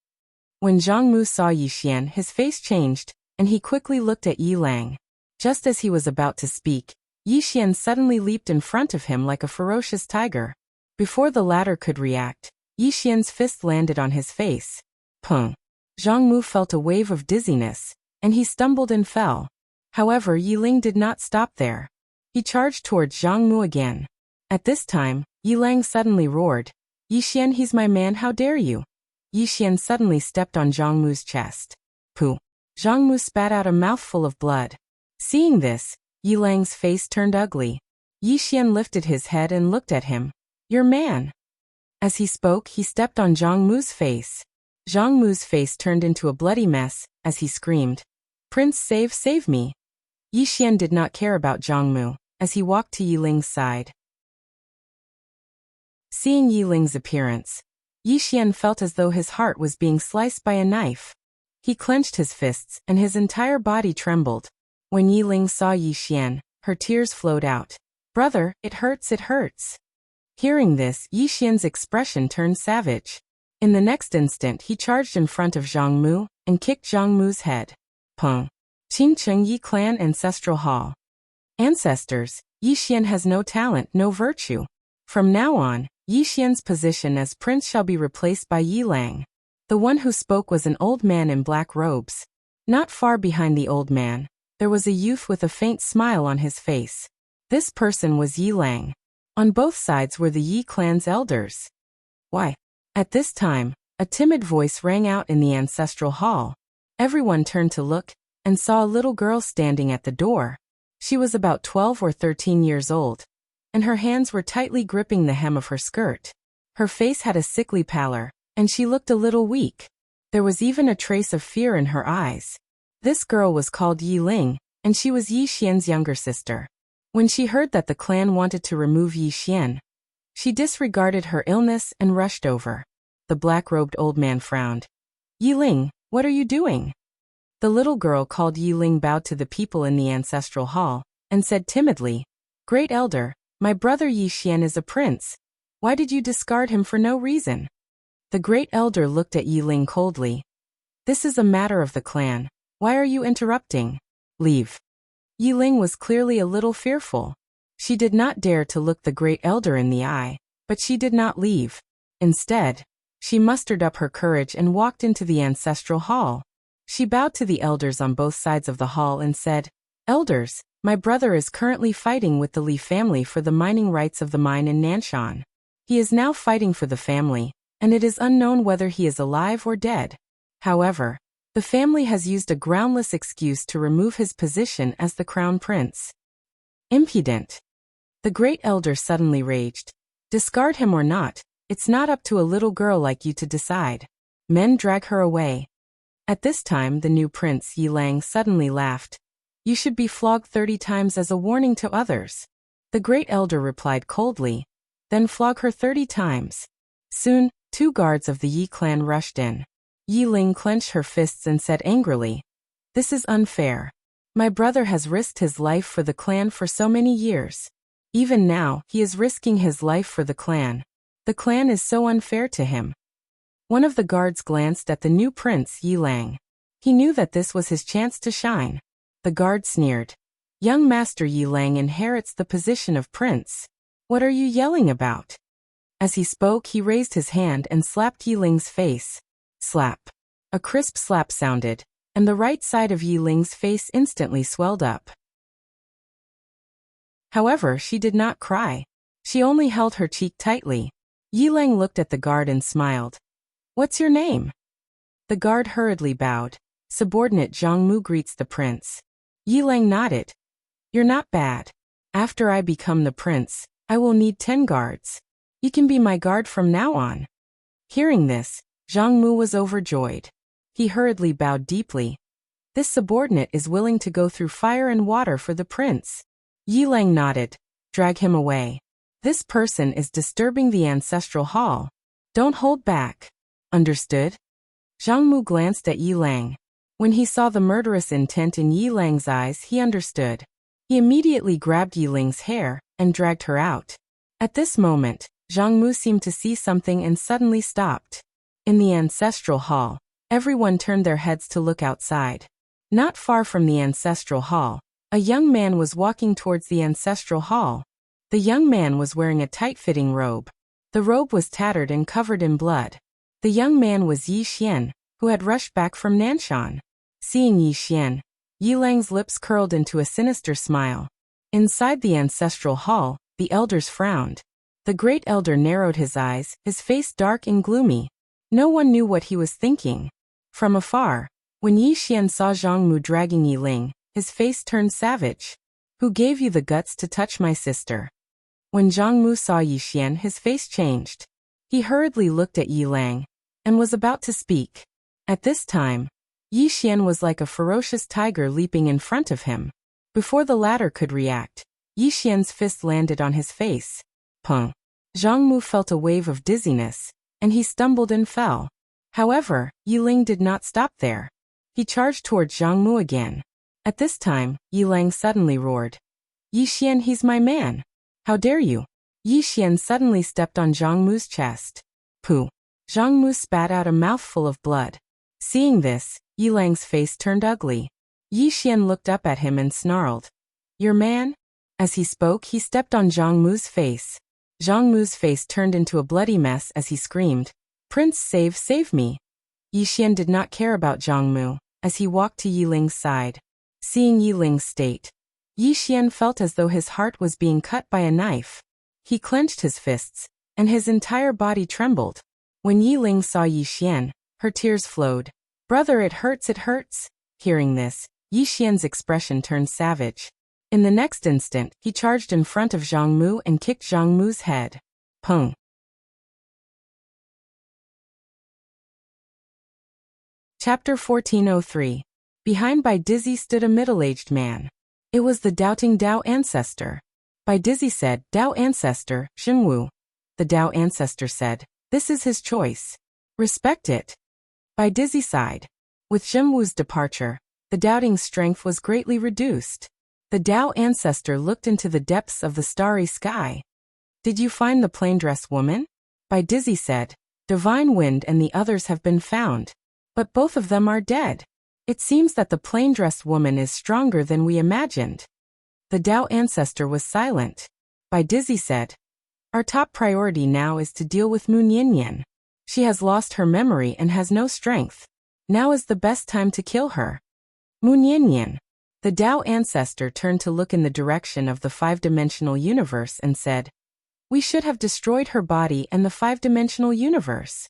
When Zhang Mu saw Yi Xian, his face changed, and he quickly looked at Yilang. Just as he was about to speak, Yi Xian suddenly leaped in front of him like a ferocious tiger. Before the latter could react, Yi Xian's fist landed on his face. Pung! Zhang Mu felt a wave of dizziness, and he stumbled and fell. However, Yiling did not stop there. He charged towards Zhang Mu again. At this time, Yilang suddenly roared. Yi Xian, he's my man, how dare you? Yi Xian suddenly stepped on Zhang Mu's chest. Pooh! Zhang Mu spat out a mouthful of blood. Seeing this, Yilang's face turned ugly. Yi Xian lifted his head and looked at him. Your man. As he spoke, he stepped on Zhang Mu's face. Zhang Mu's face turned into a bloody mess, as he screamed. Prince, save me. Yi Xian did not care about Zhang Mu, as he walked to Yiling's side. Seeing Yiling's appearance, Yi Xian felt as though his heart was being sliced by a knife. He clenched his fists, and his entire body trembled. When Yiling saw Yi Xian, her tears flowed out. Brother, it hurts, it hurts. Hearing this, Yi Xian's expression turned savage. In the next instant, he charged in front of Zhang Mu, and kicked Zhang Mu's head. Peng. Qingcheng Yi Clan Ancestral Hall. Ancestors, Yi Xian has no talent, no virtue. From now on, Yi Xian's position as prince shall be replaced by Yilang. The one who spoke was an old man in black robes. Not far behind the old man, there was a youth with a faint smile on his face. This person was Yilang. On both sides were the Yi clan's elders. Why? At this time, a timid voice rang out in the ancestral hall. Everyone turned to look, and saw a little girl standing at the door. She was about 12 or 13 years old, and her hands were tightly gripping the hem of her skirt. Her face had a sickly pallor, and she looked a little weak. There was even a trace of fear in her eyes. This girl was called Yiling, and she was Yi Xian's younger sister. When she heard that the clan wanted to remove Yi Xian, she disregarded her illness and rushed over. The black-robed old man frowned. Yiling, what are you doing? The little girl called Yiling bowed to the people in the ancestral hall, and said timidly, Great Elder, my brother Yi Xian is a prince. Why did you discard him for no reason? The great elder looked at Yiling coldly. This is a matter of the clan. Why are you interrupting? Leave. Yiling was clearly a little fearful. She did not dare to look the great elder in the eye, but she did not leave. Instead, she mustered up her courage and walked into the ancestral hall. She bowed to the elders on both sides of the hall and said, Elders, my brother is currently fighting with the Li family for the mining rights of the mine in Nanshan. He is now fighting for the family, and it is unknown whether he is alive or dead. However, the family has used a groundless excuse to remove his position as the crown prince. Impudent. The great elder suddenly raged. Discard him or not, it's not up to a little girl like you to decide. Men drag her away. At this time the new prince Yilang suddenly laughed. You should be flogged 30 times as a warning to others. The great elder replied coldly. Then flog her 30 times. Soon, 2 guards of the Yi clan rushed in. Yi Ling clenched her fists and said angrily, "This is unfair. My brother has risked his life for the clan for so many years. Even now, he is risking his life for the clan. The clan is so unfair to him." One of the guards glanced at the new prince Yi Lang. He knew that this was his chance to shine. The guard sneered, "Young Master Yi Lang inherits the position of prince. What are you yelling about?" As he spoke, he raised his hand and slapped Yi Ling's face. Slap. A crisp slap sounded, and the right side of Yi Ling's face instantly swelled up. However, she did not cry. She only held her cheek tightly. Yi Lang looked at the guard and smiled. "What's your name?" The guard hurriedly bowed. "Subordinate Zhang Mu greets the prince." Yi Lang nodded. "You're not bad. After I become the prince, I will need 10 guards. You can be my guard from now on." Hearing this, Zhang Mu was overjoyed. He hurriedly bowed deeply. "This subordinate is willing to go through fire and water for the prince." Yi Lang nodded. "Drag him away. This person is disturbing the ancestral hall. Don't hold back. Understood?" Zhang Mu glanced at Yi Lang. When he saw the murderous intent in Yi Lang's eyes, he understood. He immediately grabbed Yi Ling's hair and dragged her out. At this moment, Zhang Mu seemed to see something and suddenly stopped. In the ancestral hall, everyone turned their heads to look outside. Not far from the ancestral hall, a young man was walking towards the ancestral hall. The young man was wearing a tight-fitting robe. The robe was tattered and covered in blood. The young man was Yi Xian, who had rushed back from Nanshan. Seeing Yi Xian, Yi Lang's lips curled into a sinister smile. Inside the ancestral hall, the elders frowned. The great elder narrowed his eyes, his face dark and gloomy. No one knew what he was thinking. From afar, when Yi Xian saw Zhang Mu dragging Yi Ling, his face turned savage. "Who gave you the guts to touch my sister?" When Zhang Mu saw Yi Xian, his face changed. He hurriedly looked at Yi Lang and was about to speak. At this time, Yi Xian was like a ferocious tiger leaping in front of him. Before the latter could react, Yi Xian's fist landed on his face. Pung. Zhang Mu felt a wave of dizziness, and he stumbled and fell. However, Yi Ling did not stop there. He charged towards Zhang Mu again. At this time, Yi Lang suddenly roared, "Yi Xian, he's my man. How dare you?" Yi Xian suddenly stepped on Zhang Mu's chest. Pooh. Zhang Mu spat out a mouthful of blood. Seeing this, Yi Lang's face turned ugly. Yi Xian looked up at him and snarled, "Your man?" As he spoke, he stepped on Zhang Mu's face. Zhang Mu's face turned into a bloody mess as he screamed, "Prince, save me." Yi Xian did not care about Zhang Mu, as he walked to Yi Ling's side. Seeing Yi Ling's state, Yi Xian felt as though his heart was being cut by a knife. He clenched his fists, and his entire body trembled. When Yi Ling saw Yi Xian, her tears flowed. "Brother, it hurts, it hurts." Hearing this, Yi Xian's expression turned savage. In the next instant, he charged in front of Zhang Mu and kicked Zhang Mu's head. Pung. Chapter 1403. Behind Bai Dizzy stood a middle-aged man. It was the doubting Dao ancestor. Bai Dizzy said, "Dao ancestor, Xinwu." The Dao ancestor said, "This is his choice. Respect it." Bai Dizzy sighed. With Xinwu's departure, the doubting's strength was greatly reduced. The Dao ancestor looked into the depths of the starry sky. "Did you find the plain-dressed woman?" Bai Dizzy said, "Divine Wind and the others have been found. But both of them are dead. It seems that the plain-dressed woman is stronger than we imagined." The Dao ancestor was silent. Bai Dizzy said, "Our top priority now is to deal with Mu Nianyan. She has lost her memory and has no strength. Now is the best time to kill her." Mu Nianyan. The Dao ancestor turned to look in the direction of the five-dimensional universe and said, "We should have destroyed her body and the five-dimensional universe."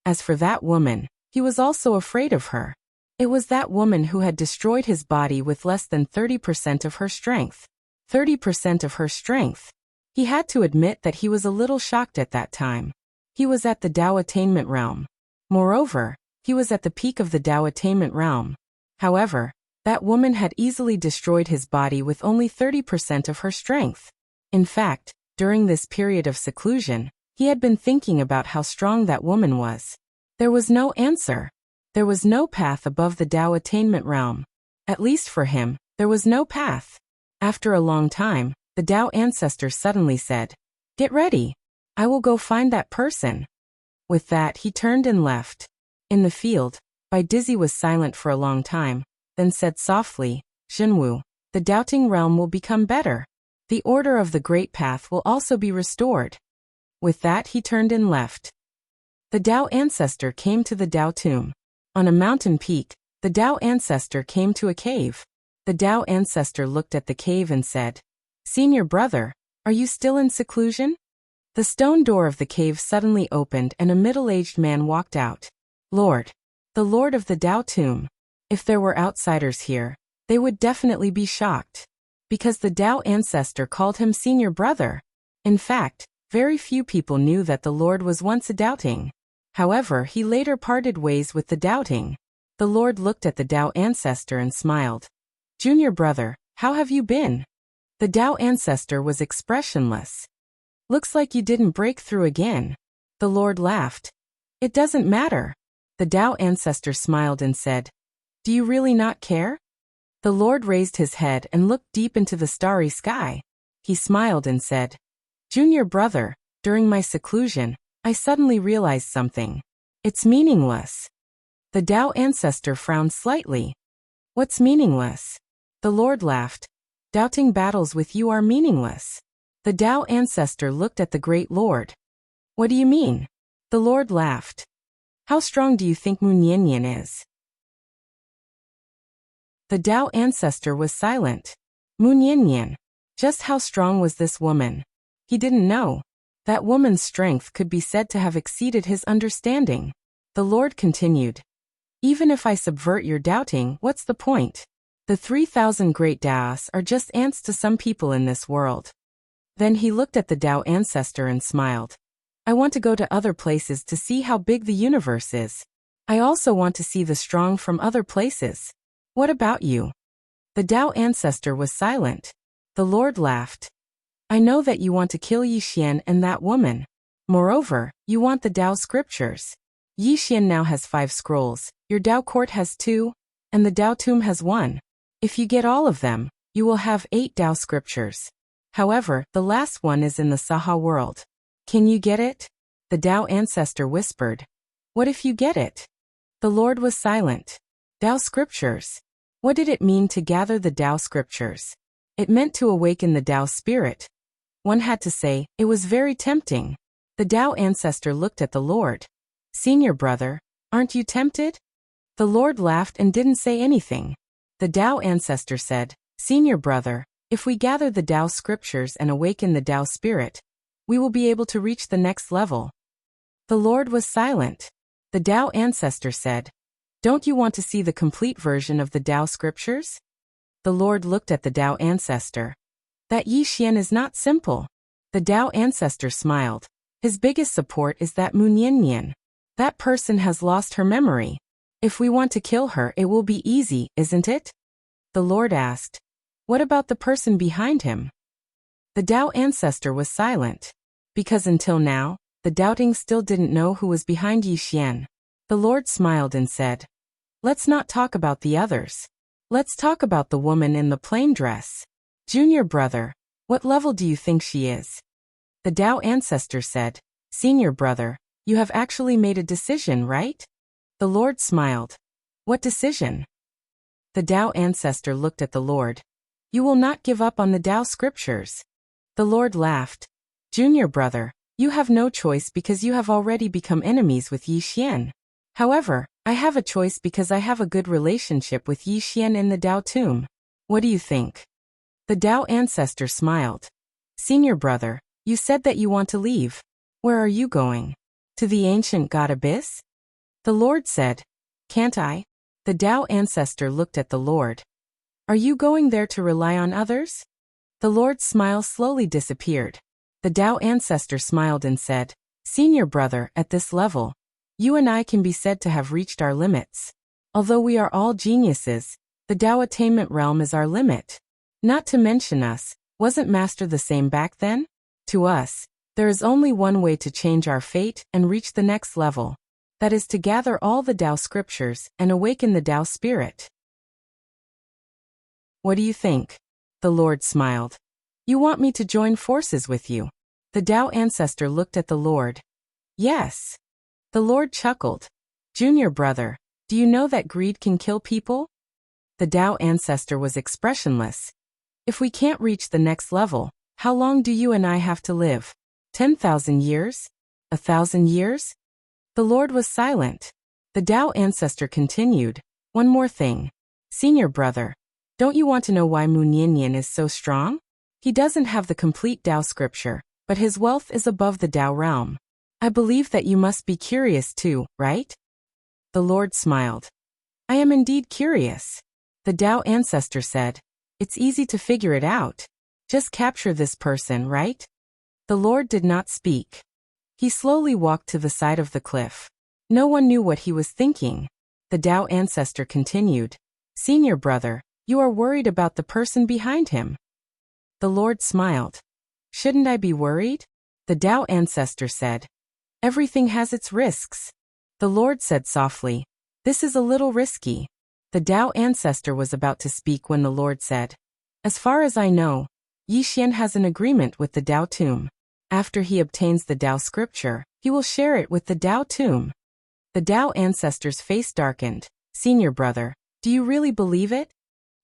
As for that woman, he was also afraid of her. It was that woman who had destroyed his body with less than 30% of her strength. 30% of her strength. He had to admit that he was a little shocked at that time. He was at the Dao attainment realm. Moreover, he was at the peak of the Dao attainment realm. However, that woman had easily destroyed his body with only 30% of her strength. In fact, during this period of seclusion, he had been thinking about how strong that woman was. There was no answer. There was no path above the Tao attainment realm. At least for him, there was no path. After a long time, the Tao ancestor suddenly said, "Get ready. I will go find that person." With that, he turned and left. In the field, Bai Dizzy was silent for a long time, then said softly, "Zhenwu, the doubting realm will become better. The order of the Great Path will also be restored." With that, he turned and left. The Tao ancestor came to the Tao tomb. On a mountain peak, the Tao ancestor came to a cave. The Tao ancestor looked at the cave and said, "Senior brother, are you still in seclusion?" The stone door of the cave suddenly opened and a middle-aged man walked out. "Lord, the Lord of the Tao tomb." If there were outsiders here, they would definitely be shocked. Because the Tao ancestor called him senior brother. In fact, very few people knew that the Lord was once a doubting. However, he later parted ways with the doubting. The Lord looked at the Tao ancestor and smiled. "Junior brother, how have you been?" The Tao ancestor was expressionless. "Looks like you didn't break through again." The Lord laughed. "It doesn't matter." The Tao ancestor smiled and said, "Do you really not care?" The Lord raised his head and looked deep into the starry sky. He smiled and said, "Junior brother, during my seclusion, I suddenly realized something. It's meaningless." The Tao ancestor frowned slightly. "What's meaningless?" The Lord laughed. "Doubting battles with you are meaningless." The Tao ancestor looked at the Great Lord. "What do you mean?" The Lord laughed. "How strong do you think Mu Niannian is?" The Tao ancestor was silent. Mu Niannian. Just how strong was this woman? He didn't know. That woman's strength could be said to have exceeded his understanding. The Lord continued, "Even if I subvert your doubting, what's the point? The 3,000 great Taos are just ants to some people in this world." Then he looked at the Tao ancestor and smiled. "I want to go to other places to see how big the universe is. I also want to see the strong from other places. What about you?" The Tao ancestor was silent. The Lord laughed. "I know that you want to kill Yi Xian and that woman. Moreover, you want the Tao scriptures. Yi Xian now has 5 scrolls, your Tao court has 2, and the Tao tomb has 1. If you get all of them, you will have 8 Tao scriptures. However, the last one is in the Saha world. Can you get it?" The Tao ancestor whispered. "What if you get it?" The Lord was silent. Tao scriptures. What did it mean to gather the Tao scriptures? It meant to awaken the Tao spirit. One had to say, it was very tempting. The Tao ancestor looked at the Lord. "Senior brother, aren't you tempted?" The Lord laughed and didn't say anything. The Tao ancestor said, "Senior brother, if we gather the Tao scriptures and awaken the Tao spirit, we will be able to reach the next level." The Lord was silent. The Tao ancestor said, "Don't you want to see the complete version of the Tao scriptures?" The Lord looked at the Tao ancestor. "That Yi Xian is not simple." The Tao ancestor smiled. "His biggest support is that Mu Niannian. That person has lost her memory. If we want to kill her, it will be easy, isn't it?" The Lord asked, "What about the person behind him?" The Tao ancestor was silent. Because until now, the doubting still didn't know who was behind Yi Xian. The Lord smiled and said, "Let's not talk about the others. Let's talk about the woman in the plain dress. Junior brother, what level do you think she is?" The Tao ancestor said, "Senior brother, you have actually made a decision, right?" The Lord smiled. "What decision?" The Tao ancestor looked at the Lord. "You will not give up on the Tao scriptures." The Lord laughed. "Junior brother, you have no choice because you have already become enemies with Yi Xian. However, I have a choice because I have a good relationship with Yi Xian in the Tao tomb. What do you think?" The Tao ancestor smiled. "Senior brother, you said that you want to leave. Where are you going? To the ancient God abyss?" The Lord said, "Can't I?" The Tao ancestor looked at the Lord. "Are you going there to rely on others?" The Lord's smile slowly disappeared. The Tao ancestor smiled and said, "Senior brother, at this level, you and I can be said to have reached our limits. Although we are all geniuses, the Tao attainment realm is our limit. Not to mention us, wasn't Master the same back then? To us, there is only one way to change our fate and reach the next level. That is to gather all the Tao scriptures and awaken the Tao spirit. What do you think? The Lord smiled. You want me to join forces with you? The Tao ancestor looked at the Lord. Yes. The Lord chuckled. Junior brother, do you know that greed can kill people? The Tao ancestor was expressionless. If we can't reach the next level, how long do you and I have to live? 10,000 years? 1,000 years? The Lord was silent. The Tao ancestor continued. One more thing. Senior brother, don't you want to know why Mu Niannian is so strong? He doesn't have the complete Tao scripture, but his wealth is above the Tao realm. I believe that you must be curious too, right? The Lord smiled. I am indeed curious. The Tao ancestor said. It's easy to figure it out. Just capture this person, right? The Lord did not speak. He slowly walked to the side of the cliff. No one knew what he was thinking. The Tao ancestor continued. Senior brother, you are worried about the person behind him. The Lord smiled. Shouldn't I be worried? The Tao ancestor said. Everything has its risks. The Lord said softly. This is a little risky. The Tao ancestor was about to speak when the Lord said. As far as I know, Yixian has an agreement with the Tao tomb. After he obtains the Tao scripture, he will share it with the Tao tomb. The Tao ancestor's face darkened. Senior brother, do you really believe it?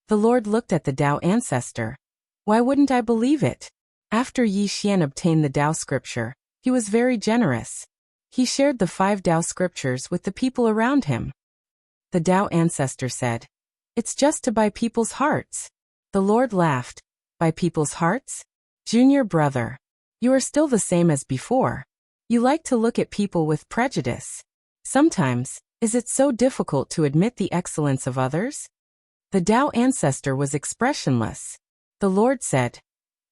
The Lord looked at the Tao ancestor. Why wouldn't I believe it? After Yixian obtained the Tao scripture, he was very generous. He shared the 5 Tao scriptures with the people around him. The Tao ancestor said, it's just to buy people's hearts. The Lord laughed. Buy people's hearts? Junior brother, you are still the same as before. You like to look at people with prejudice. Sometimes, is it so difficult to admit the excellence of others? The Tao ancestor was expressionless. The Lord said,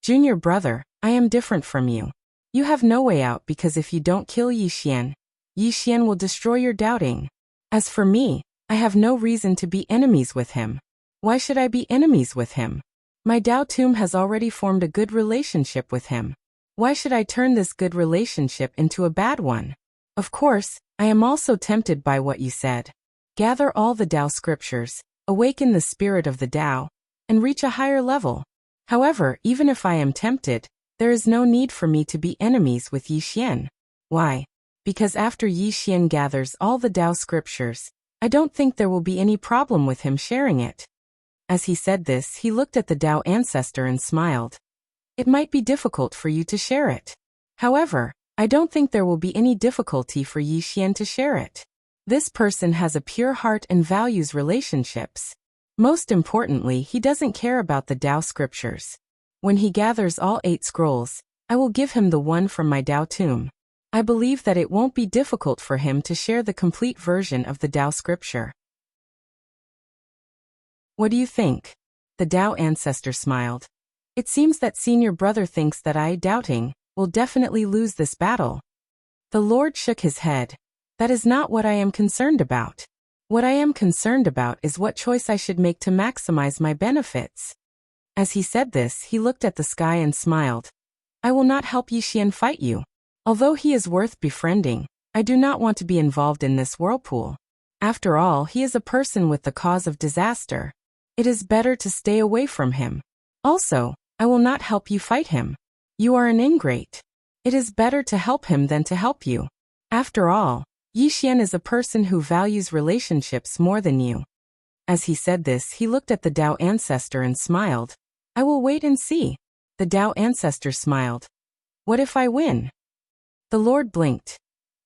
Junior brother, I am different from you. You have no way out because if you don't kill Yixian, Yixian will destroy your doubting. As for me, I have no reason to be enemies with him. Why should I be enemies with him? My Tao tomb has already formed a good relationship with him. Why should I turn this good relationship into a bad one? Of course, I am also tempted by what you said. Gather all the Tao scriptures, awaken the spirit of the Tao, and reach a higher level. However, even if I am tempted, there is no need for me to be enemies with Yixian. Why? Because after Yixian gathers all the Tao scriptures, I don't think there will be any problem with him sharing it. As he said this, he looked at the Tao ancestor and smiled. It might be difficult for you to share it. However, I don't think there will be any difficulty for Yixian to share it. This person has a pure heart and values relationships. Most importantly, he doesn't care about the Tao scriptures. When he gathers all 8 scrolls, I will give him the one from my Tao tomb. I believe that it won't be difficult for him to share the complete version of the Tao scripture. What do you think? The Tao ancestor smiled. It seems that senior brother thinks that I, doubting, will definitely lose this battle. The Lord shook his head. That is not what I am concerned about. What I am concerned about is what choice I should make to maximize my benefits. As he said this, he looked at the sky and smiled. I will not help Yixian fight you. Although he is worth befriending, I do not want to be involved in this whirlpool. After all, he is a person with the cause of disaster. It is better to stay away from him. Also, I will not help you fight him. You are an ingrate. It is better to help him than to help you. After all, Yixian is a person who values relationships more than you. As he said this, he looked at the Tao ancestor and smiled. I will wait and see. The Tao ancestor smiled. What if I win? The Lord blinked.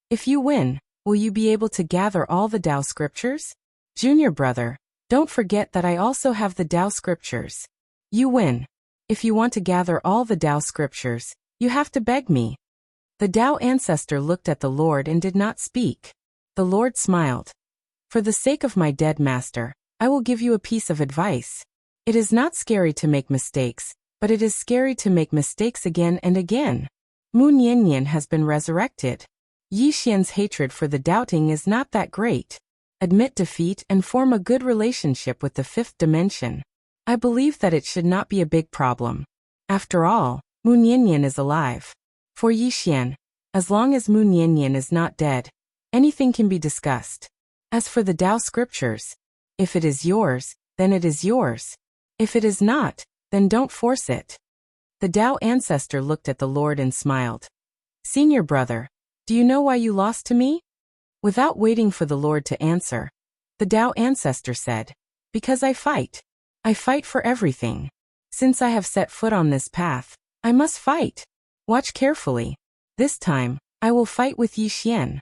If you win, will you be able to gather all the Tao scriptures? Junior brother, don't forget that I also have the Tao scriptures. You win. If you want to gather all the Tao scriptures, you have to beg me. The Tao ancestor looked at the Lord and did not speak. The Lord smiled. For the sake of my dead master, I will give you a piece of advice. It is not scary to make mistakes, but it is scary to make mistakes again and again. Mu Niannian has been resurrected. Yixian's hatred for the doubting is not that great. Admit defeat and form a good relationship with the 5th dimension. I believe that it should not be a big problem. After all, Mu Niannian is alive. For Yixian, as long as Mu Niannian is not dead, anything can be discussed. As for the Tao scriptures, if it is yours, then it is yours. If it is not, then don't force it. The Tao ancestor looked at the Lord and smiled. Senior brother, do you know why you lost to me? Without waiting for the Lord to answer, the Tao ancestor said, because I fight. I fight for everything. Since I have set foot on this path, I must fight. Watch carefully. This time, I will fight with Yi Xian.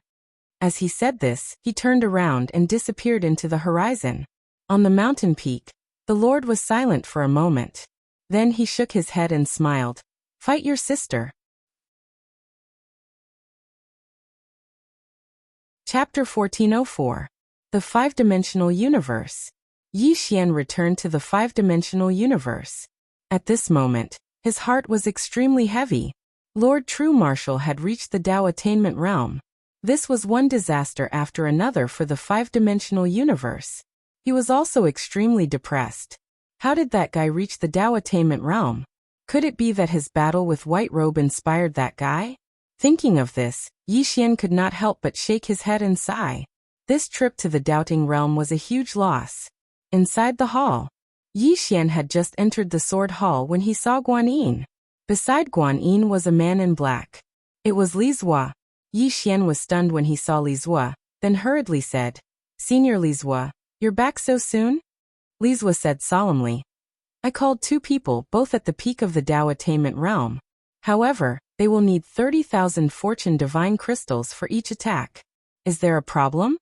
As he said this, he turned around and disappeared into the horizon. On the mountain peak, the Lord was silent for a moment. Then he shook his head and smiled. Fight your sister. Chapter 1404. The Five-Dimensional Universe. Yi Xian returned to the five-dimensional universe. At this moment, his heart was extremely heavy. Lord True Marshal had reached the Tao attainment realm. This was one disaster after another for the five-dimensional universe. He was also extremely depressed. How did that guy reach the Tao attainment realm? Could it be that his battle with White Robe inspired that guy? Thinking of this, Yi Xian could not help but shake his head and sigh. This trip to the doubting realm was a huge loss. Inside the hall, Yi Xian had just entered the sword hall when he saw Guan Yin. Beside Guan Yin was a man in black. It was Li Zua. Yi Xian was stunned when he saw Li Zua, then hurriedly said, Senior Li Zua, you're back so soon? Li Zua said solemnly, I called 2 people both at the peak of the Tao attainment realm. However, they will need 30,000 fortune divine crystals for each attack. Is there a problem?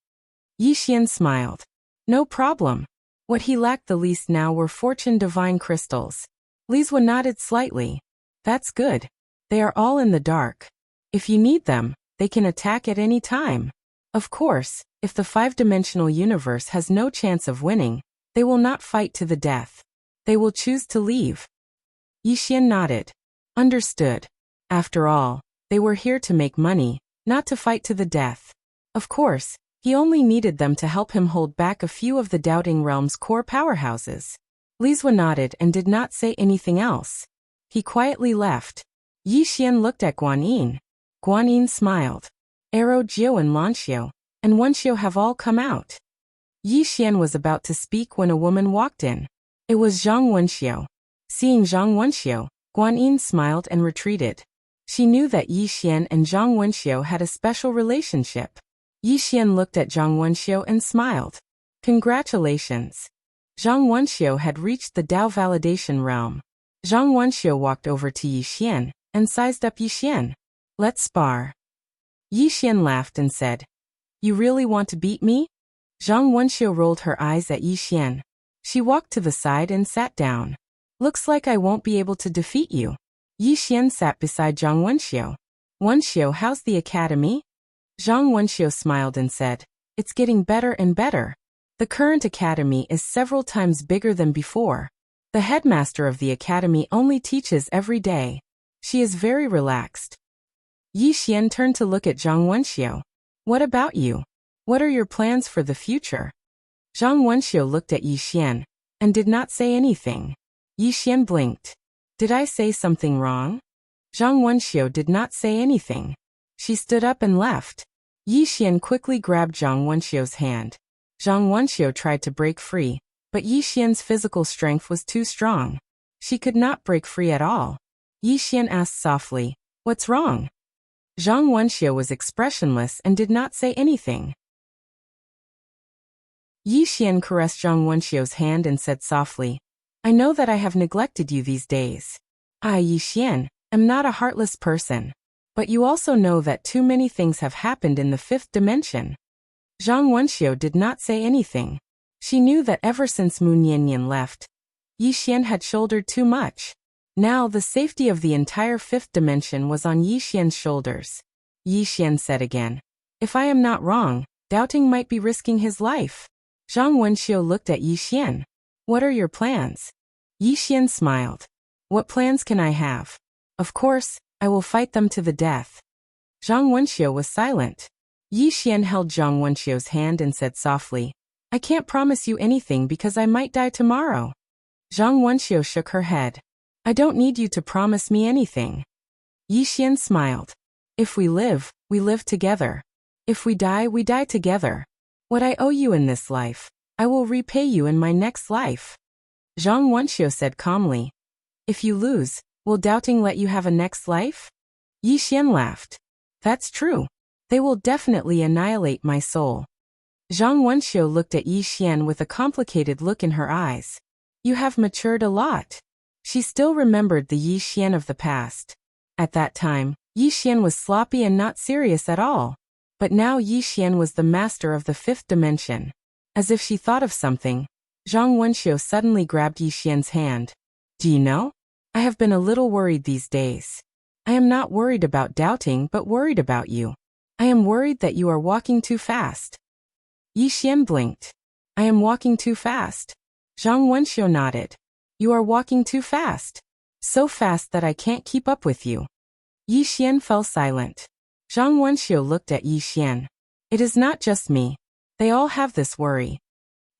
Yi Xian smiled. No problem. What he lacked the least now were fortune divine crystals. Li Zua nodded slightly. That's good. They are all in the dark. If you need them, they can attack at any time. Of course, if the five-dimensional universe has no chance of winning, they will not fight to the death. They will choose to leave. Yi Xian nodded. Understood. After all, they were here to make money, not to fight to the death. Of course, he only needed them to help him hold back a few of the Doubting Realm's core powerhouses. Li Zua nodded and did not say anything else. He quietly left. Yi Xian looked at Guan Yin. Guan Yin smiled. Arrow Jiu and Lanxiu, and Wenxiu have all come out. Yi Xian was about to speak when a woman walked in. It was Zhang Wenxiu. Seeing Zhang Wenxiu, Guan Yin smiled and retreated. She knew that Yi Xian and Zhang Wenxiu had a special relationship. Yi Xian looked at Zhang Wenxiu and smiled. Congratulations. Zhang Wenxiu had reached the Tao validation realm. Zhang Wenxiu walked over to Yi Xian and sized up Yi Xian. Let's spar. Yi Xian laughed and said, You really want to beat me? Zhang Wenxiu rolled her eyes at Yi Xian. She walked to the side and sat down. Looks like I won't be able to defeat you. Yi Xian sat beside Zhang Wenxiu. Wenxiu, how's the academy? Zhang Wenxiu smiled and said, It's getting better and better. The current academy is several times bigger than before. The headmaster of the academy only teaches every day. She is very relaxed. Yi Xian turned to look at Zhang Wenxiu. What about you? What are your plans for the future? Zhang Wenxiu looked at Yi Xian and did not say anything. Yi Xian blinked. Did I say something wrong? Zhang Wenxiu did not say anything. She stood up and left. Yi Xian quickly grabbed Zhang Wenxiu's hand. Zhang Wenxiu tried to break free, but Yi Xian's physical strength was too strong. She could not break free at all. Yi Xian asked softly, What's wrong? Zhang Wenxiu was expressionless and did not say anything. Yi Xian caressed Zhang Wenxiu's hand and said softly, I know that I have neglected you these days. I, Yi Xian, am not a heartless person. But you also know that too many things have happened in the 5th dimension. Zhang Wenxiu did not say anything. She knew that ever since Mu Niannian left, Yi Xian had shouldered too much. Now the safety of the entire 5th dimension was on Yi Xian's shoulders. Yi Xian said again, If I am not wrong, Doubting might be risking his life. Zhang Wenxiu looked at Yi Xian. What are your plans? Yi Xian smiled. What plans can I have? Of course, I will fight them to the death. Zhang Wenxiu was silent. Yi Xian held Zhang Wenxiu's hand and said softly, I can't promise you anything because I might die tomorrow. Zhang Wenxiu shook her head. I don't need you to promise me anything. Yi Xian smiled. If we live together. If we die together. What I owe you in this life, I will repay you in my next life. Zhang Wenxiu said calmly. If you lose, will doubting let you have a next life? Yi Xian laughed. That's true. They will definitely annihilate my soul. Zhang Wenxiu looked at Yi Xian with a complicated look in her eyes. You have matured a lot. She still remembered the Yi Xian of the past. At that time, Yi Xian was sloppy and not serious at all. But now Yi Xian was the master of the fifth dimension. As if she thought of something, Zhang Wenxiu suddenly grabbed Yi Xian's hand. Do you know? I have been a little worried these days. I am not worried about doubting but worried about you. I am worried that you are walking too fast. Yi Xian blinked. I am walking too fast. Zhang Wenxiu nodded. You are walking too fast. So fast that I can't keep up with you. Yi Xian fell silent. Zhang Wenxiu looked at Yi Xian. It is not just me. They all have this worry.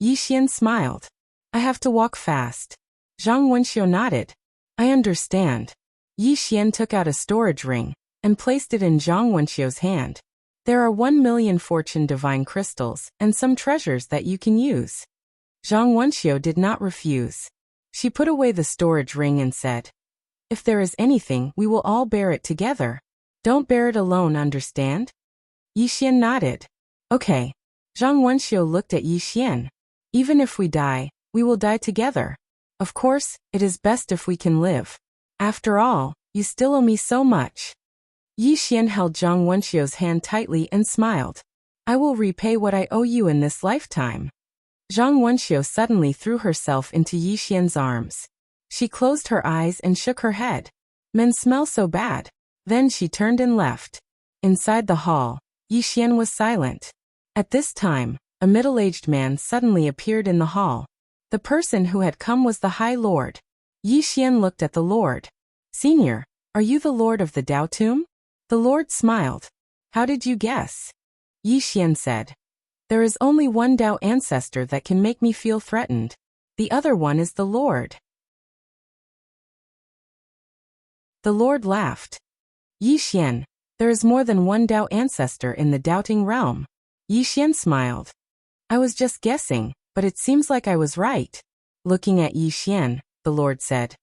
Yi Xian smiled. I have to walk fast. Zhang Wenxiu nodded. I understand. Yi Xian took out a storage ring and placed it in Zhang Wenxiu's hand. There are 1 million fortune divine crystals and some treasures that you can use. Zhang Wenxiu did not refuse. She put away the storage ring and said, if there is anything, we will all bear it together. Don't bear it alone, understand? Yi Xian nodded. Okay. Zhang Wenxiu looked at Yi Xian. Even if we die, we will die together. Of course, it is best if we can live. After all, you still owe me so much. Yi Xian held Zhang Wenxiu's hand tightly and smiled. I will repay what I owe you in this lifetime. Zhang Wenxiu suddenly threw herself into Yi Xian's arms. She closed her eyes and shook her head. Men smell so bad. Then she turned and left. Inside the hall, Yi Xian was silent. At this time, a middle-aged man suddenly appeared in the hall. The person who had come was the High Lord. Yi Xian looked at the Lord. Senior, are you the Lord of the Dao Tomb? The Lord smiled. How did you guess? Yi Xian said. There is only one Dao ancestor that can make me feel threatened. The other one is the Lord. The Lord laughed. Yi Xian, there is more than one Dao ancestor in the doubting realm. Yi Xian smiled. I was just guessing, but it seems like I was right. Looking at Yi Xian, the Lord said.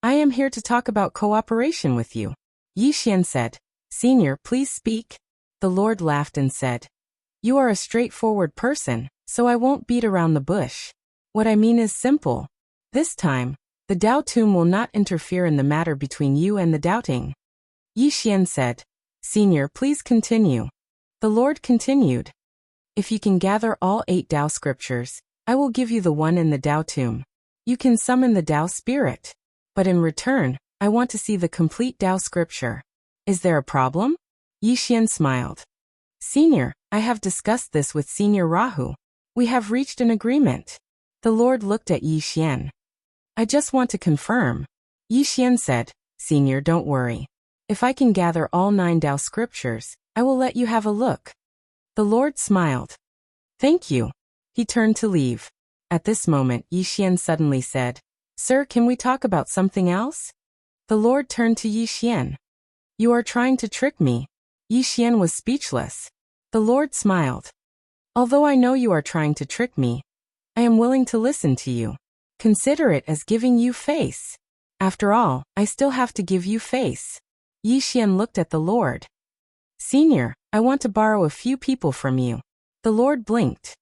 I am here to talk about cooperation with you. Yi Xian said. Senior, please speak. The Lord laughed and said. You are a straightforward person, so I won't beat around the bush. What I mean is simple. This time, the Dao Tomb will not interfere in the matter between you and the doubting. Yi Xian said. Senior, please continue. The Lord continued. If you can gather all 8 Dao scriptures, I will give you the one in the Dao Tomb. You can summon the Dao spirit. But in return, I want to see the complete Dao scripture. Is there a problem? Yi Xian smiled. Senior, I have discussed this with Senior Rahu. We have reached an agreement. The Lord looked at Yi Xian. I just want to confirm. Yi Xian said, Senior, don't worry. If I can gather all 9 Dao scriptures, I will let you have a look. The Lord smiled. Thank you. He turned to leave. At this moment, Yi Xian suddenly said, Sir, can we talk about something else? The Lord turned to Yi Xian. You are trying to trick me. Yi Xian was speechless. The Lord smiled. Although I know you are trying to trick me, I am willing to listen to you. Consider it as giving you face. After all, I still have to give you face. Yi Xian looked at the Lord. Senior, I want to borrow a few people from you. The Lord blinked.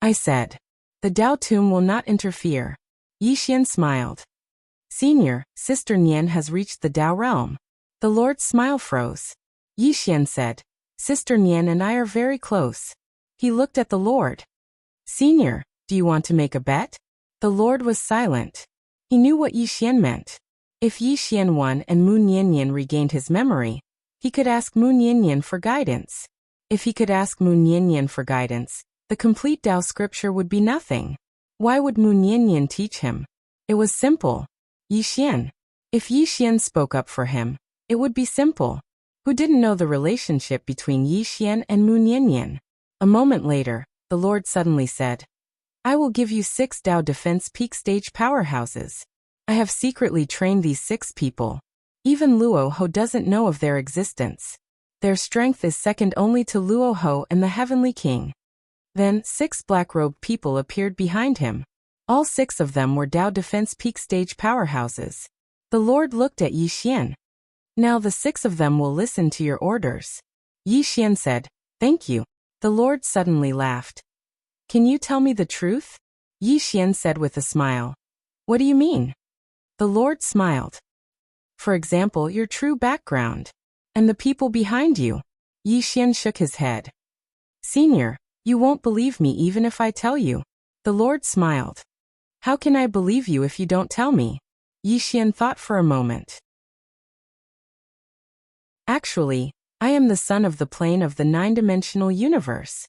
I said. The Dao Tomb will not interfere. Yi Xian smiled. Senior, Sister Nian has reached the Dao realm. The Lord's smile froze. Yi Xian said. Sister Nian and I are very close. He looked at the Lord. Senior, do you want to make a bet? The Lord was silent. He knew what Yi Xian meant. If Yi Xian won and Mu Niannian regained his memory, he could ask Mu Niannian for guidance. If he could ask Mu Niannian for guidance, the complete Dao scripture would be nothing. Why would Mu Niannian teach him? It was simple. Yi Xian. If Yi Xian spoke up for him, it would be simple. Who didn't know the relationship between Yi Xian and Mu Niannian? A moment later, the Lord suddenly said, I will give you 6 Dao Defense Peak Stage powerhouses. I have secretly trained these 6 people. Even Luo Ho doesn't know of their existence. Their strength is second only to Luoho and the Heavenly King. Then, 6 black-robed people appeared behind him. All 6 of them were Dao Defense Peak Stage powerhouses. The Lord looked at Yi Xian. Now the 6 of them will listen to your orders. Yi Xian said, "Thank you." The Lord suddenly laughed. "Can you tell me the truth?" Yi Xian said with a smile. "What do you mean?" The Lord smiled. "For example, your true background. And the people behind you." Yi Xian shook his head. "Senior, you won't believe me even if I tell you." The Lord smiled. "How can I believe you if you don't tell me?" Yi Xian thought for a moment. "Actually, I am the son of the plane of the 9-dimensional universe."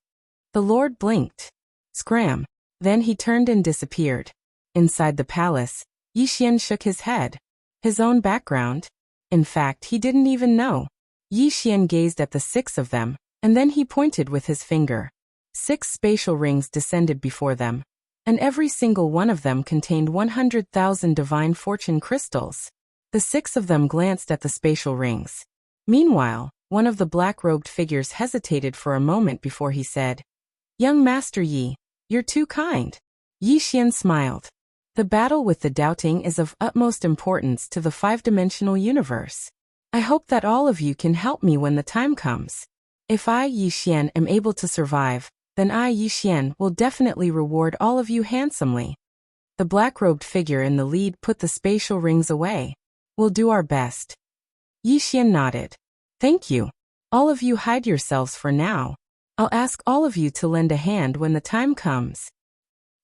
The Lord blinked. Scram. Then he turned and disappeared. Inside the palace, Yi Xian shook his head. His own background? In fact, he didn't even know. Yi Xian gazed at the 6 of them, and then he pointed with his finger. 6 spatial rings descended before them, and every single one of them contained 100,000 divine fortune crystals. The 6 of them glanced at the spatial rings. Meanwhile, one of the black-robed figures hesitated for a moment before he said, "Young Master Yi, you're too kind." Yi Xian smiled. "The battle with the doubting is of utmost importance to the 5-dimensional universe. I hope that all of you can help me when the time comes. If I, Yi Xian, am able to survive, then I, Yi Xian, will definitely reward all of you handsomely." The black-robed figure in the lead put the spatial rings away. "We'll do our best." Yi Xian nodded. "Thank you. All of you hide yourselves for now. I'll ask all of you to lend a hand when the time comes."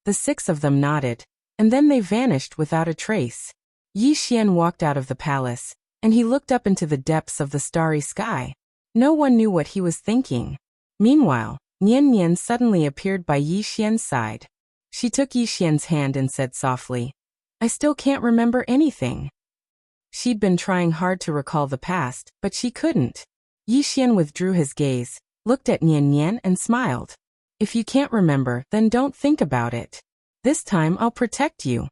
The 6 of them nodded, and then they vanished without a trace. Yi Xian walked out of the palace, and he looked up into the depths of the starry sky. No one knew what he was thinking. Meanwhile, Nian Nian suddenly appeared by Yi Xian's side. She took Yi Xian's hand and said softly, "I still can't remember anything." She'd been trying hard to recall the past, but she couldn't. Yi Xian withdrew his gaze, looked at Nian Nian and smiled. "If you can't remember, then don't think about it. This time I'll protect you."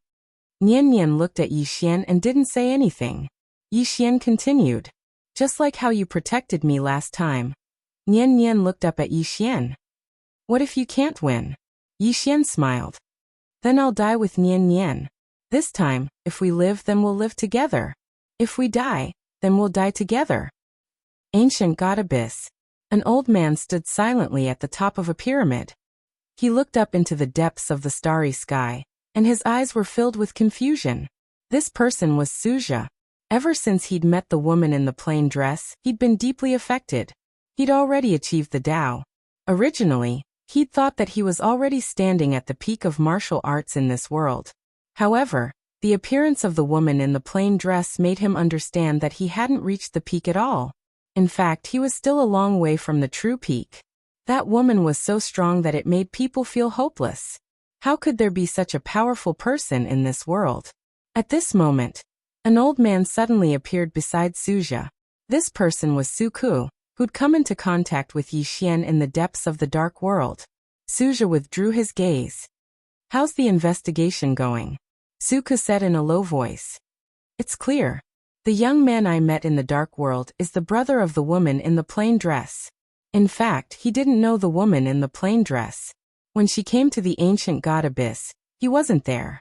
Nian Nian looked at Yi Xian and didn't say anything. Yi Xian continued, "Just like how you protected me last time." Nian Nian looked up at Yi Xian. "What if you can't win?" Yi Xian smiled. "Then I'll die with Nian Nian. This time, if we live, then we'll live together. If we die, then we'll die together." Ancient God Abyss. An old man stood silently at the top of a pyramid. He looked up into the depths of the starry sky, and his eyes were filled with confusion. This person was Suzha. Ever since he'd met the woman in the plain dress, he'd been deeply affected. He'd already achieved the Tao. Originally, he'd thought that he was already standing at the peak of martial arts in this world. However, the appearance of the woman in the plain dress made him understand that he hadn't reached the peak at all. In fact, he was still a long way from the true peak. That woman was so strong that it made people feel hopeless. How could there be such a powerful person in this world? At this moment, an old man suddenly appeared beside Suzha. This person was Suku, who'd come into contact with Yi Xian in the depths of the dark world. Suzha withdrew his gaze. "How's the investigation going?" Suku said in a low voice. "It's clear. The young man I met in the dark world is the brother of the woman in the plain dress." In fact, he didn't know the woman in the plain dress. When she came to the ancient God Abyss, he wasn't there.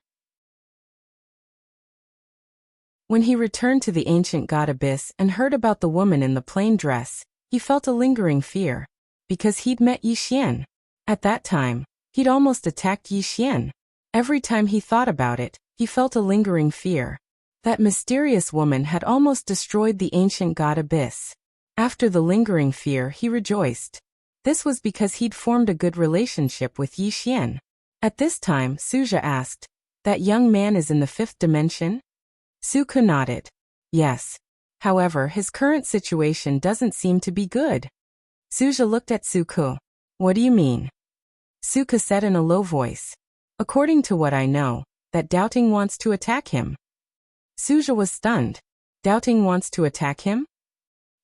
When he returned to the ancient God Abyss and heard about the woman in the plain dress, he felt a lingering fear. Because he'd met Yi Xian. At that time, he'd almost attacked Yi Xian. Every time he thought about it, he felt a lingering fear. That mysterious woman had almost destroyed the ancient God Abyss. After the lingering fear, he rejoiced. This was because he'd formed a good relationship with Yi Xian. At this time, Suzha asked, "That young man is in the 5th dimension?" Suku nodded. "Yes. However, his current situation doesn't seem to be good." Suzha looked at Suku. "What do you mean?" Suku said in a low voice. "According to what I know, that doubting wants to attack him." Suzha was stunned. Doubting wants to attack him?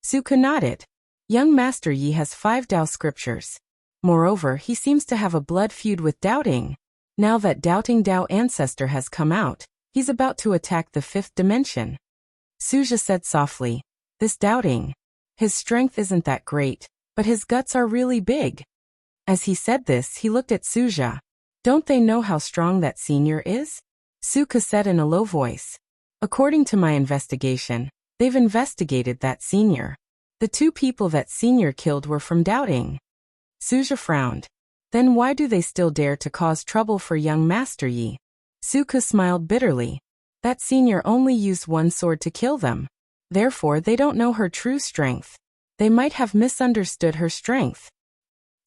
Suku nodded. Young Master Yi has 5 Tao scriptures. Moreover, he seems to have a blood feud with Doubting. Now that Doubting Tao ancestor has come out, he's about to attack the 5th dimension. Suzha said softly, "This Doubting. His strength isn't that great, but his guts are really big. As he said this, he looked at Suja. Don't they know how strong that senior is? Suka said in a low voice. According to my investigation, they've investigated that senior. The two people that senior killed were from Doubting. Suja frowned. Then why do they still dare to cause trouble for young Master Yi? Suka smiled bitterly. That senior only used one sword to kill them. Therefore they don't know her true strength. They might have misunderstood her strength.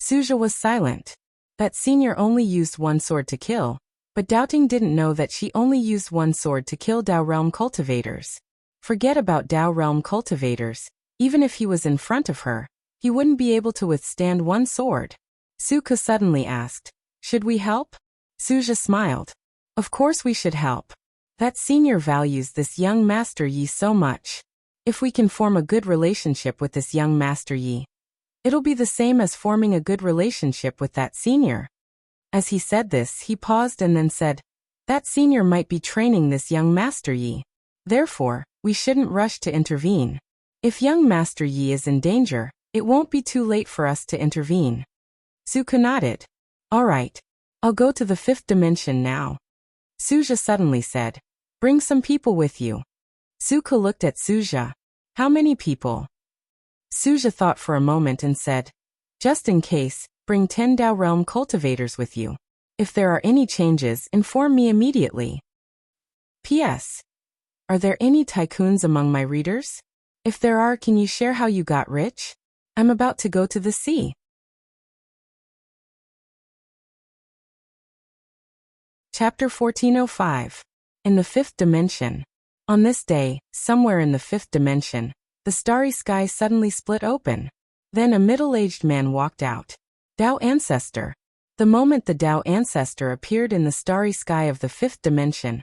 Suja was silent. That senior only used one sword to kill, but Doubting didn't know that she only used one sword to kill Dao Realm cultivators. Forget about Dao Realm cultivators. Even if he was in front of her, he wouldn't be able to withstand one sword. Suka suddenly asked, should we help? Suja smiled. Of course we should help. That senior values this young Master Yi so much. If we can form a good relationship with this young Master Yi, it'll be the same as forming a good relationship with that senior. As he said this, he paused and then said, that senior might be training this young Master Yi. Therefore, we shouldn't rush to intervene. If young Master Yi is in danger, it won't be too late for us to intervene. Suka nodded. All right. I'll go to the 5th dimension now. Suja suddenly said, bring some people with you. Suka looked at Suja. How many people? Suja thought for a moment and said, just in case, bring 10 Dao Realm cultivators with you. If there are any changes, inform me immediately. P.S. Are there any tycoons among my readers? If there are, can you share how you got rich? I'm about to go to the sea. Chapter 1405. In the 5th dimension. On this day, somewhere in the 5th dimension, the starry sky suddenly split open. Then a middle-aged man walked out. Dao Ancestor. The moment the Dao Ancestor appeared in the starry sky of the 5th dimension,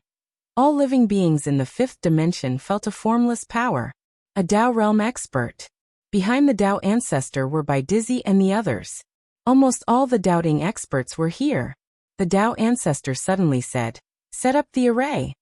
all living beings in the 5th dimension felt a formless power. A Dao Realm expert. Behind the Dao Ancestor were Bai Dizzy and the others. Almost all the doubting experts were here. The Dao Ancestor suddenly said, set up the array.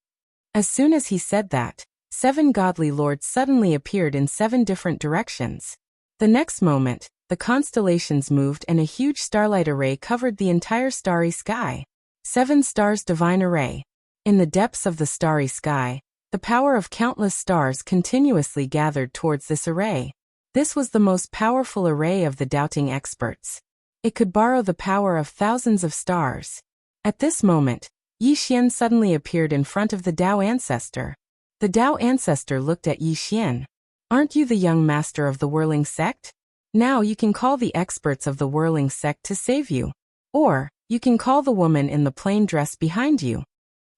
As soon as he said that, 7 godly lords suddenly appeared in 7 different directions. The next moment, the constellations moved and a huge starlight array covered the entire starry sky. 7 stars divine array. In the depths of the starry sky, the power of countless stars continuously gathered towards this array. This was the most powerful array of the doubting experts. It could borrow the power of thousands of stars. At this moment, Yi Xian suddenly appeared in front of the Dao Ancestor. The Dao Ancestor looked at Yi Xian. Aren't you the young master of the Whirling Sect? Now you can call the experts of the Whirling Sect to save you. Or, you can call the woman in the plain dress behind you.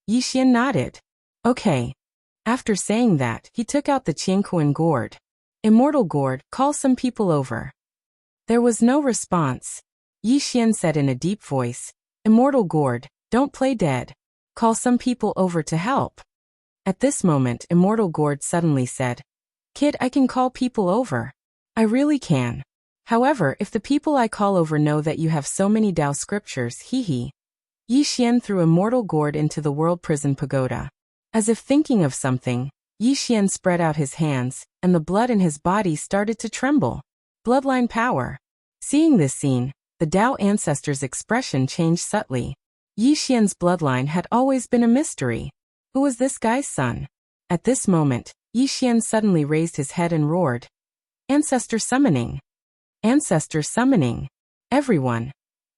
Yi Xian nodded. Okay. After saying that, he took out the Qianquan gourd. Immortal gourd, call some people over. There was no response. Yi Xian said in a deep voice, Immortal gourd, don't play dead. Call some people over to help. At this moment, Immortal gourd suddenly said, Kid, I can call people over. I really can. However, if the people I call over know that you have so many Dao scriptures, hee. Yi Xian threw Immortal gourd into the world prison pagoda. As if thinking of something, Yi Xian spread out his hands, and the blood in his body started to tremble. Bloodline power. Seeing this scene, the Dao Ancestor's expression changed subtly. Yi Xian's bloodline had always been a mystery. Who was this guy's son? At this moment, Yi Xian suddenly raised his head and roared. Ancestor summoning. Ancestor summoning. Everyone.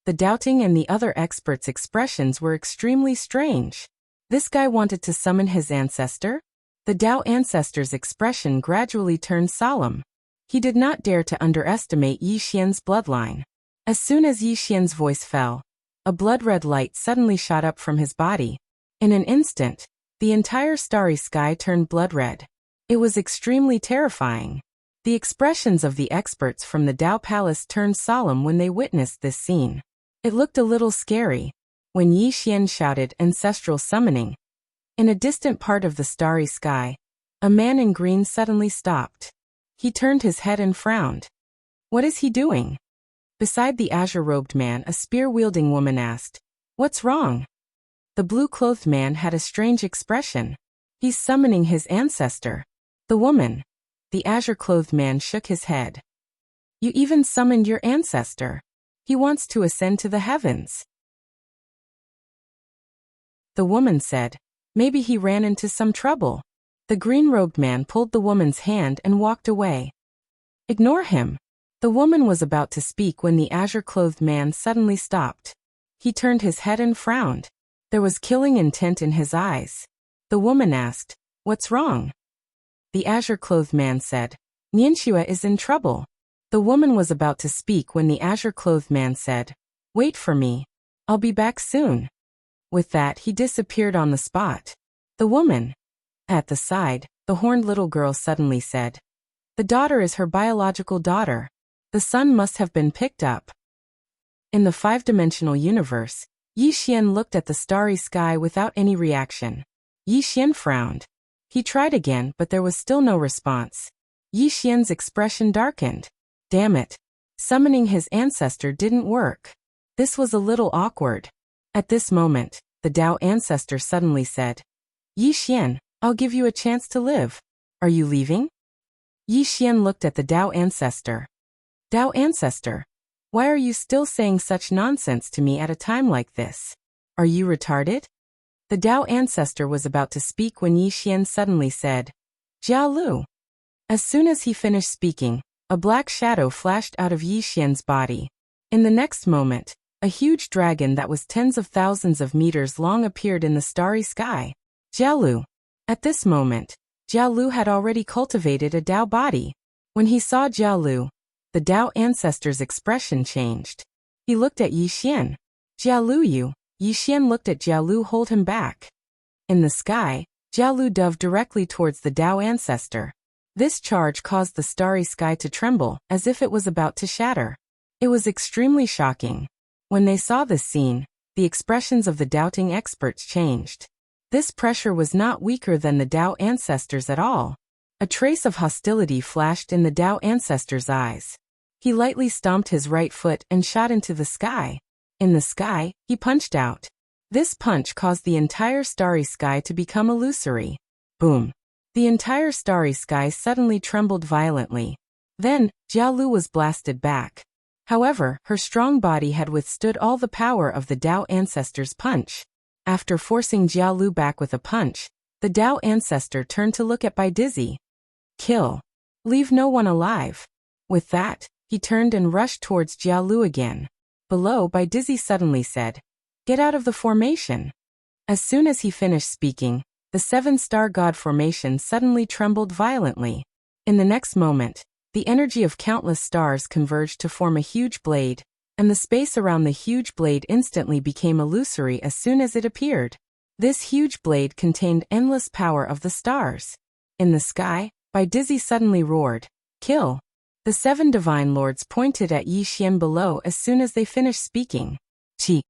The doubting and the other experts' expressions were extremely strange. This guy wanted to summon his ancestor? The Dao Ancestor's expression gradually turned solemn. He did not dare to underestimate Yi Xian's bloodline. As soon as Yi Xian's voice fell, a blood-red light suddenly shot up from his body. In an instant, the entire starry sky turned blood-red. It was extremely terrifying. The expressions of the experts from the Dao Palace turned solemn when they witnessed this scene. It looked a little scary. When Yi Xian shouted ancestral summoning, in a distant part of the starry sky, a man in green suddenly stopped. He turned his head and frowned. What is he doing? Beside the azure-robed man, a spear-wielding woman asked, What's wrong? The blue-clothed man had a strange expression. He's summoning his ancestor. The woman. The azure-clothed man shook his head. You even summoned your ancestor. He wants to ascend to the heavens. The woman said, maybe he ran into some trouble. The green-robed man pulled the woman's hand and walked away. Ignore him. The woman was about to speak when the azure-clothed man suddenly stopped. He turned his head and frowned. There was killing intent in his eyes. The woman asked, what's wrong? The azure-clothed man said, Nianxue is in trouble. The woman was about to speak when the azure-clothed man said, wait for me. I'll be back soon. With that, he disappeared on the spot. The woman. At the side, the horned little girl suddenly said, the daughter is her biological daughter. The son must have been picked up. In the five-dimensional universe, Yi Xian looked at the starry sky without any reaction. Yi Xian frowned. He tried again, but there was still no response. Yi Xian's expression darkened. Damn it. Summoning his ancestor didn't work. This was a little awkward. At this moment, the Dao ancestor suddenly said, Yi Xian, I'll give you a chance to live. Are you leaving? Yi Xian looked at the Dao ancestor. Dao ancestor, why are you still saying such nonsense to me at a time like this? Are you retarded? The Dao ancestor was about to speak when Yi Xian suddenly said, Jiao Lu. As soon as he finished speaking, a black shadow flashed out of Yi Xian's body. In the next moment, a huge dragon that was tens of thousands of meters long appeared in the starry sky. Jiao Lu. At this moment, Jiao Lu had already cultivated a Dao body. When he saw Jiao Lu, the Dao ancestor's expression changed. He looked at Yi Xian. Jiao Lu you. Yi Xian looked at Jiao Lu hold him back. In the sky, Jiao Lu dove directly towards the Dao ancestor. This charge caused the starry sky to tremble, as if it was about to shatter. It was extremely shocking. When they saw this scene, the expressions of the doubting experts changed. This pressure was not weaker than the Dao ancestors at all. A trace of hostility flashed in the Dao ancestor's eyes. He lightly stomped his right foot and shot into the sky. In the sky, he punched out. This punch caused the entire starry sky to become illusory. Boom. The entire starry sky suddenly trembled violently. Then, Jiao Lu was blasted back. However, her strong body had withstood all the power of the Dao ancestor's punch. After forcing Jiao Lu back with a punch, the Dao ancestor turned to look at Bai Dizzy. Kill. Leave no one alive. With that, he turned and rushed towards Jiao Lu again. Below, Bai Dizzy suddenly said, Get out of the formation. As soon as he finished speaking, the seven-star god formation suddenly trembled violently. In the next moment, the energy of countless stars converged to form a huge blade, and the space around the huge blade instantly became illusory as soon as it appeared. This huge blade contained endless power of the stars. In the sky, Bai Dizzy suddenly roared, Kill! The seven divine lords pointed at Yi Xian below as soon as they finished speaking. Chi.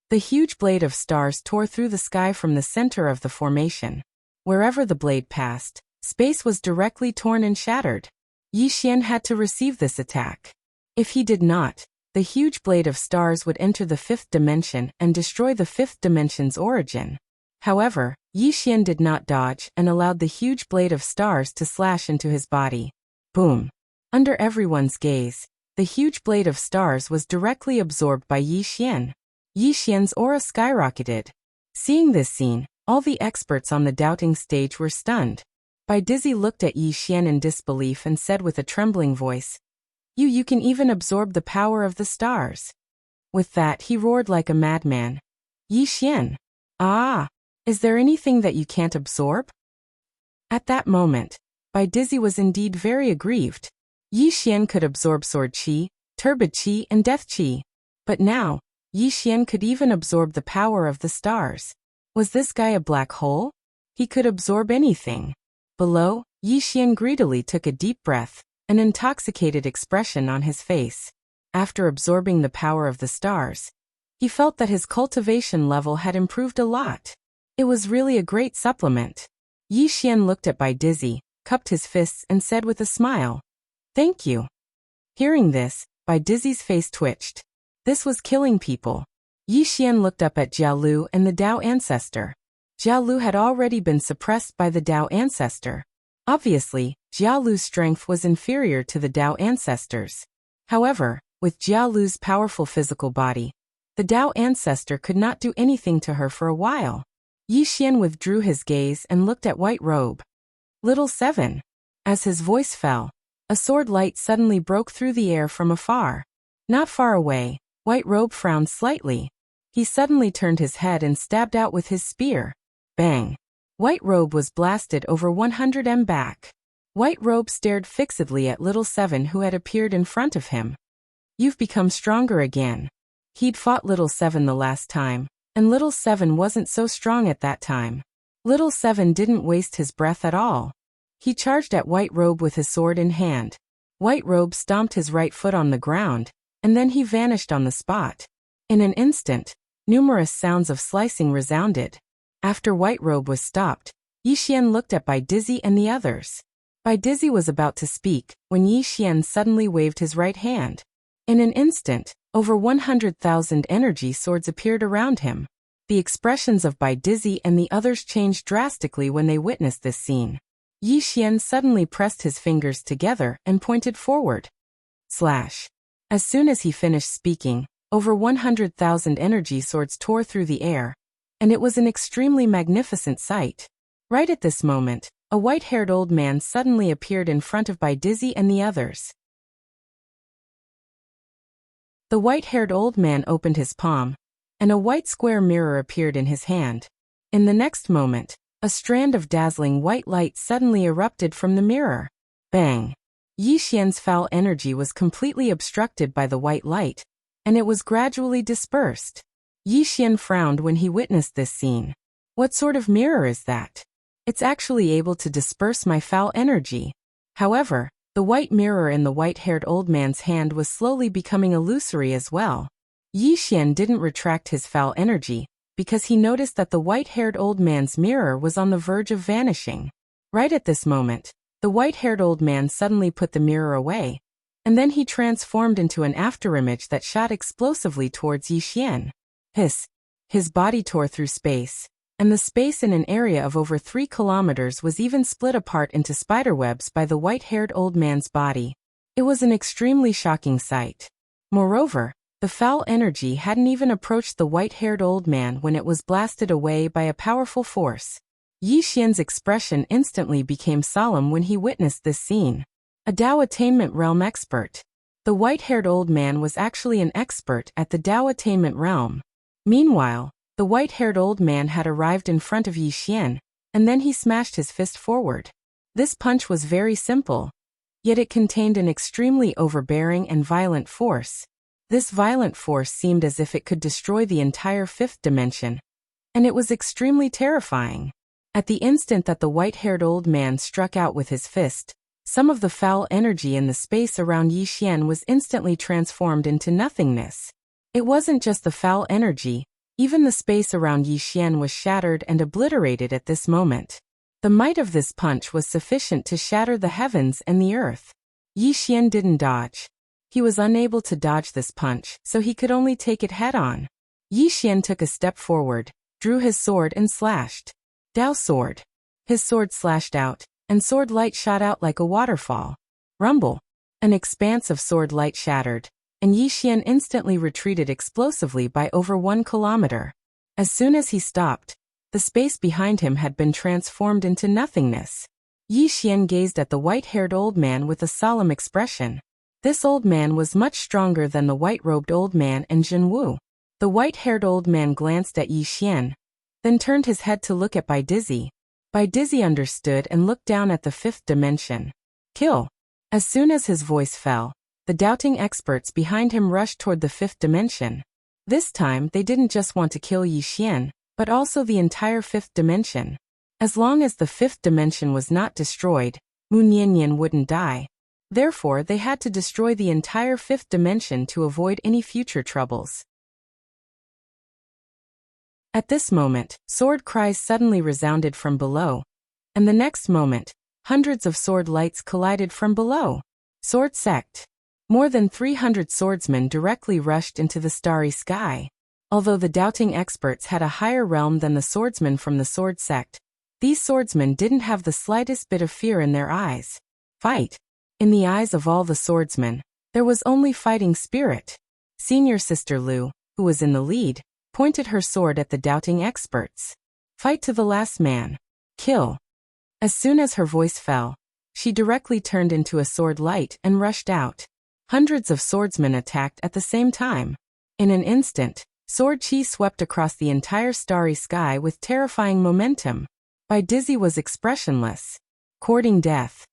The huge blade of stars tore through the sky from the center of the formation. Wherever the blade passed, space was directly torn and shattered. Yi Xian had to receive this attack. If he did not, the huge blade of stars would enter the fifth dimension and destroy the fifth dimension's origin. However, Yi Xian did not dodge and allowed the huge blade of stars to slash into his body. Boom. Under everyone's gaze, the huge blade of stars was directly absorbed by Yi Xian. Yi Xian's aura skyrocketed. Seeing this scene, all the experts on the doubting stage were stunned. Bai Dizzy looked at Yi Xian in disbelief and said with a trembling voice, You can even absorb the power of the stars. With that, he roared like a madman. Yi Xian. Ah! Is there anything that you can't absorb? At that moment, Bai Dizzy was indeed very aggrieved. Yi Xian could absorb sword qi, turbid qi, and death qi. But now, Yi Xian could even absorb the power of the stars. Was this guy a black hole? He could absorb anything. Below, Yi Xian greedily took a deep breath, an intoxicated expression on his face. After absorbing the power of the stars, he felt that his cultivation level had improved a lot. It was really a great supplement. Yi Xian looked at Bai Dizzy, cupped his fists and said with a smile, Thank you. Hearing this, Bai Dizzy's face twitched. This was killing people. Yi Xian looked up at Jiao Lu and the Dao ancestor. Jia Lu had already been suppressed by the Dao ancestor. Obviously, Jia Lu's strength was inferior to the Dao ancestors. However, with Jia Lu's powerful physical body, the Dao ancestor could not do anything to her for a while. Yi Xian withdrew his gaze and looked at White Robe. Little 7. As his voice fell, a sword light suddenly broke through the air from afar. Not far away, White Robe frowned slightly. He suddenly turned his head and stabbed out with his spear. Bang! White Robe was blasted over 100 m back. White Robe stared fixedly at Little 7 who had appeared in front of him. You've become stronger again. He'd fought Little 7 the last time, and Little 7 wasn't so strong at that time. Little 7 didn't waste his breath at all. He charged at White Robe with his sword in hand. White Robe stomped his right foot on the ground, and then he vanished on the spot. In an instant, numerous sounds of slicing resounded. After White Robe was stopped, Yi Xian looked at Bai Dizzy and the others. Bai Dizzy was about to speak, when Yi Xian suddenly waved his right hand. In an instant, over 100,000 energy swords appeared around him. The expressions of Bai Dizzy and the others changed drastically when they witnessed this scene. Yi Xian suddenly pressed his fingers together and pointed forward. Slash. As soon as he finished speaking, over 100,000 energy swords tore through the air, and it was an extremely magnificent sight. Right at this moment, a white-haired old man suddenly appeared in front of Bai Dizzy and the others. The white-haired old man opened his palm, and a white square mirror appeared in his hand. In the next moment, a strand of dazzling white light suddenly erupted from the mirror. Bang! Yi Xian's foul energy was completely obstructed by the white light, and it was gradually dispersed. Yi Xian frowned when he witnessed this scene. What sort of mirror is that? It's actually able to disperse my foul energy. However, the white mirror in the white-haired old man's hand was slowly becoming illusory as well. Yi Xian didn't retract his foul energy, because he noticed that the white-haired old man's mirror was on the verge of vanishing. Right at this moment, the white-haired old man suddenly put the mirror away, and then he transformed into an afterimage that shot explosively towards Yi Xian. Hiss! His body tore through space, and the space in an area of over 3 kilometers was even split apart into spiderwebs by the white-haired old man's body. It was an extremely shocking sight. Moreover, the foul energy hadn't even approached the white-haired old man when it was blasted away by a powerful force. Yi Xian's expression instantly became solemn when he witnessed this scene. A Dao Attainment Realm expert. The white-haired old man was actually an expert at the Dao Attainment Realm. Meanwhile, the white-haired old man had arrived in front of Yi Xian, and then he smashed his fist forward. This punch was very simple, yet it contained an extremely overbearing and violent force. This violent force seemed as if it could destroy the entire 5th dimension, and it was extremely terrifying. At the instant that the white-haired old man struck out with his fist, some of the foul energy in the space around Yi Xian was instantly transformed into nothingness. It wasn't just the foul energy, even the space around Yi Xian was shattered and obliterated at this moment. The might of this punch was sufficient to shatter the heavens and the earth. Yi Xian didn't dodge. He was unable to dodge this punch, so he could only take it head-on. Yi Xian took a step forward, drew his sword and slashed. Dao sword. His sword slashed out, and sword light shot out like a waterfall. Rumble. An expanse of sword light shattered, and Yi Xian instantly retreated explosively by over 1 kilometer. As soon as he stopped, the space behind him had been transformed into nothingness. Yi Xian gazed at the white-haired old man with a solemn expression. This old man was much stronger than the white-robed old man and Jin Wu. The white-haired old man glanced at Yi Xian, then turned his head to look at Bai Dizzy. Bai Dizzy understood and looked down at the 5th dimension. Kill! As soon as his voice fell, the doubting experts behind him rushed toward the 5th dimension. This time they didn't just want to kill Yi Xian, but also the entire 5th dimension. As long as the 5th dimension was not destroyed, Mu Niannian wouldn't die. Therefore they had to destroy the entire 5th dimension to avoid any future troubles. At this moment, sword cries suddenly resounded from below, and the next moment, hundreds of sword lights collided from below. Sword sect. More than 300 swordsmen directly rushed into the starry sky. Although the doubting experts had a higher realm than the swordsmen from the sword sect, these swordsmen didn't have the slightest bit of fear in their eyes. Fight. In the eyes of all the swordsmen, there was only fighting spirit. Senior Sister Lu, who was in the lead, pointed her sword at the doubting experts. Fight to the last man. Kill. As soon as her voice fell, she directly turned into a sword light and rushed out. Hundreds of swordsmen attacked at the same time. In an instant, sword chi swept across the entire starry sky with terrifying momentum. Bai Dizzy was expressionless, courting death.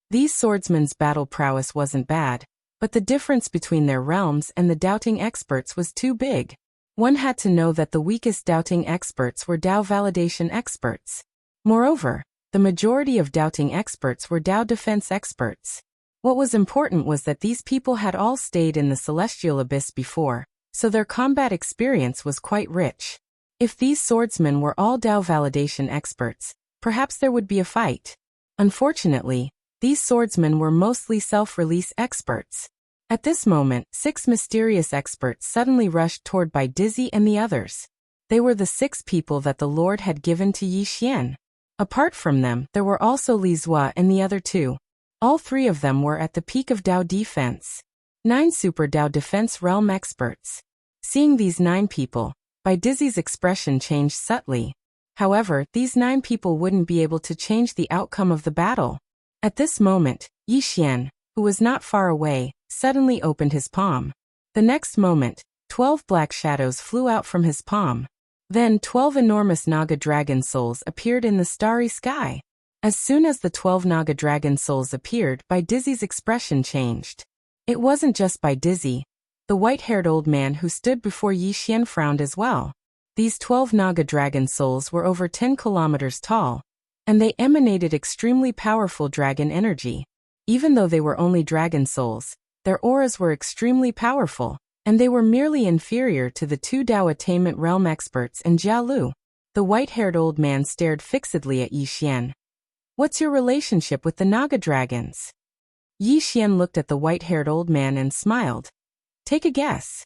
These swordsmen's battle prowess wasn't bad, but the difference between their realms and the doubting experts was too big. One had to know that the weakest doubting experts were Dao validation experts. Moreover, the majority of doubting experts were Dao defense experts. What was important was that these people had all stayed in the celestial abyss before, so their combat experience was quite rich. If these swordsmen were all Dao validation experts, perhaps there would be a fight. Unfortunately, these swordsmen were mostly self-release experts. At this moment, 6 mysterious experts suddenly rushed toward Bai Dizzy and the others. They were the 6 people that the Lord had given to Yi Xian. Apart from them, there were also Li Zua and the other 2. All 3 of them were at the peak of Dao defense. 9 super Dao defense realm experts. Seeing these 9 people, Bai Dizzy's expression changed subtly. However, these 9 people wouldn't be able to change the outcome of the battle. At this moment, Yi Xian, who was not far away, suddenly opened his palm. The next moment, 12 black shadows flew out from his palm. Then 12 enormous Naga dragon souls appeared in the starry sky. As soon as the 12 Naga dragon souls appeared, Bai Dizzy's expression changed. It wasn't just Bai Dizzy. The white-haired old man who stood before Yi Xian frowned as well. These 12 Naga dragon souls were over 10 kilometers tall, and they emanated extremely powerful dragon energy. Even though they were only dragon souls, their auras were extremely powerful, and they were merely inferior to the 2 Dao attainment realm experts and Jia Lu. The white-haired old man stared fixedly at Yi Xian. What's your relationship with the Naga dragons? Yi Xian looked at the white-haired old man and smiled. Take a guess.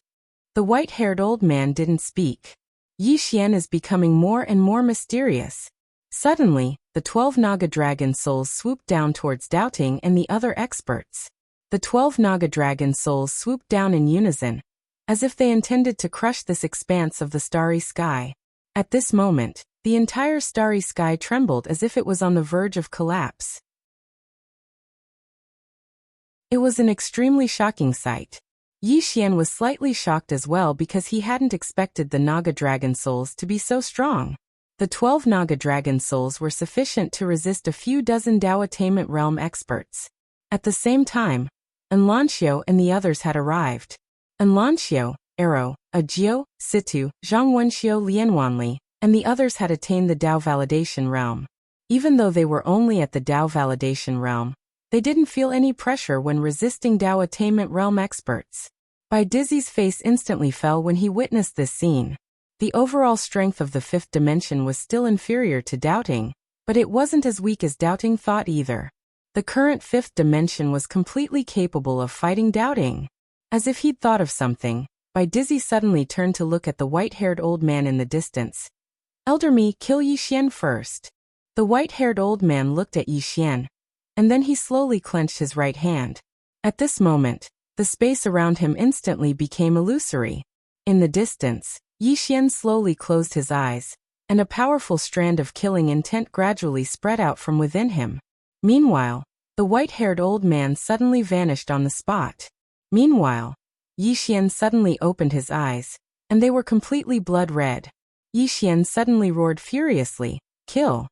The white-haired old man didn't speak. Yi Xian is becoming more and more mysterious. Suddenly, the 12 Naga dragon souls swooped down towards Doubting and the other experts. The 12 Naga dragon souls swooped down in unison, as if they intended to crush this expanse of the starry sky. At this moment, the entire starry sky trembled as if it was on the verge of collapse. It was an extremely shocking sight. Yi Xian was slightly shocked as well because he hadn't expected the Naga dragon souls to be so strong. The 12 Naga dragon souls were sufficient to resist a few dozen Dao attainment realm experts. At the same time, Enlanxiu and the others had arrived. Enlanxiu, Arrow, Ajiu, Situ, Zhangwenxiu Lianwanli, and the others had attained the Dao validation realm. Even though they were only at the Dao validation realm, they didn't feel any pressure when resisting Dao attainment realm experts. Bai Dizzy's face instantly fell when he witnessed this scene. The overall strength of the 5th dimension was still inferior to Doubting, but it wasn't as weak as Doubting thought either. The current 5th dimension was completely capable of fighting Doubting. As if he'd thought of something, Bai Dizzy suddenly turned to look at the white-haired old man in the distance. Elder Me, kill Yi Xian first. The white-haired old man looked at Yi Xian, and then he slowly clenched his right hand. At this moment, the space around him instantly became illusory. In the distance, Yi Xian slowly closed his eyes, and a powerful strand of killing intent gradually spread out from within him. Meanwhile, the white-haired old man suddenly vanished on the spot. Meanwhile, Yi Xian suddenly opened his eyes, and they were completely blood red. Yi Xian suddenly roared furiously, "Kill!"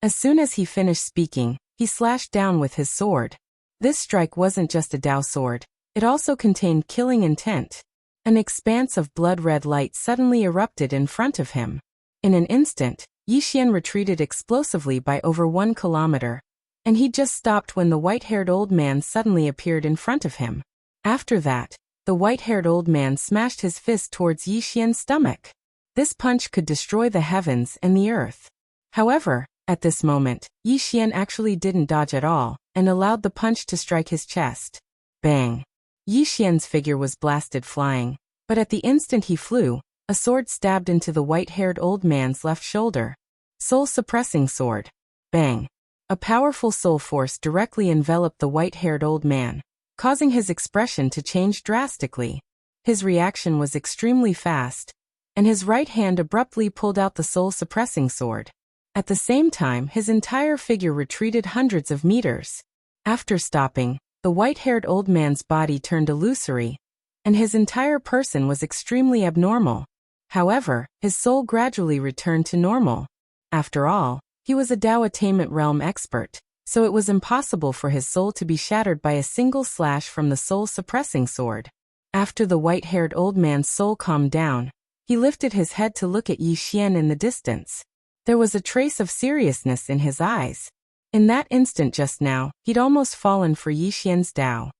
As soon as he finished speaking, he slashed down with his sword. This strike wasn't just a Dao sword, it also contained killing intent. An expanse of blood-red light suddenly erupted in front of him. In an instant, Yi Xian retreated explosively by over 1 kilometer, and he just stopped when the white-haired old man suddenly appeared in front of him. After that, the white-haired old man smashed his fist towards Yi Xian's stomach. This punch could destroy the heavens and the earth. However, at this moment, Yi Xian actually didn't dodge at all, and allowed the punch to strike his chest. Bang! Yi Xian's figure was blasted flying, but at the instant he flew, A sword stabbed into the white-haired old man's left shoulder. Soul-suppressing sword. Bang. A powerful soul force directly enveloped the white-haired old man, causing his expression to change drastically. His reaction was extremely fast, and his right hand abruptly pulled out the soul-suppressing sword. At the same time, his entire figure retreated hundreds of meters. After stopping, the white-haired old man's body turned illusory, and his entire person was extremely abnormal. However, his soul gradually returned to normal. After all, he was a Dao attainment realm expert, so it was impossible for his soul to be shattered by a single slash from the soul-suppressing sword. After the white-haired old man's soul calmed down, he lifted his head to look at Yi Xian in the distance. There was a trace of seriousness in his eyes. In that instant just now, he'd almost fallen for Yi Xian's Dao.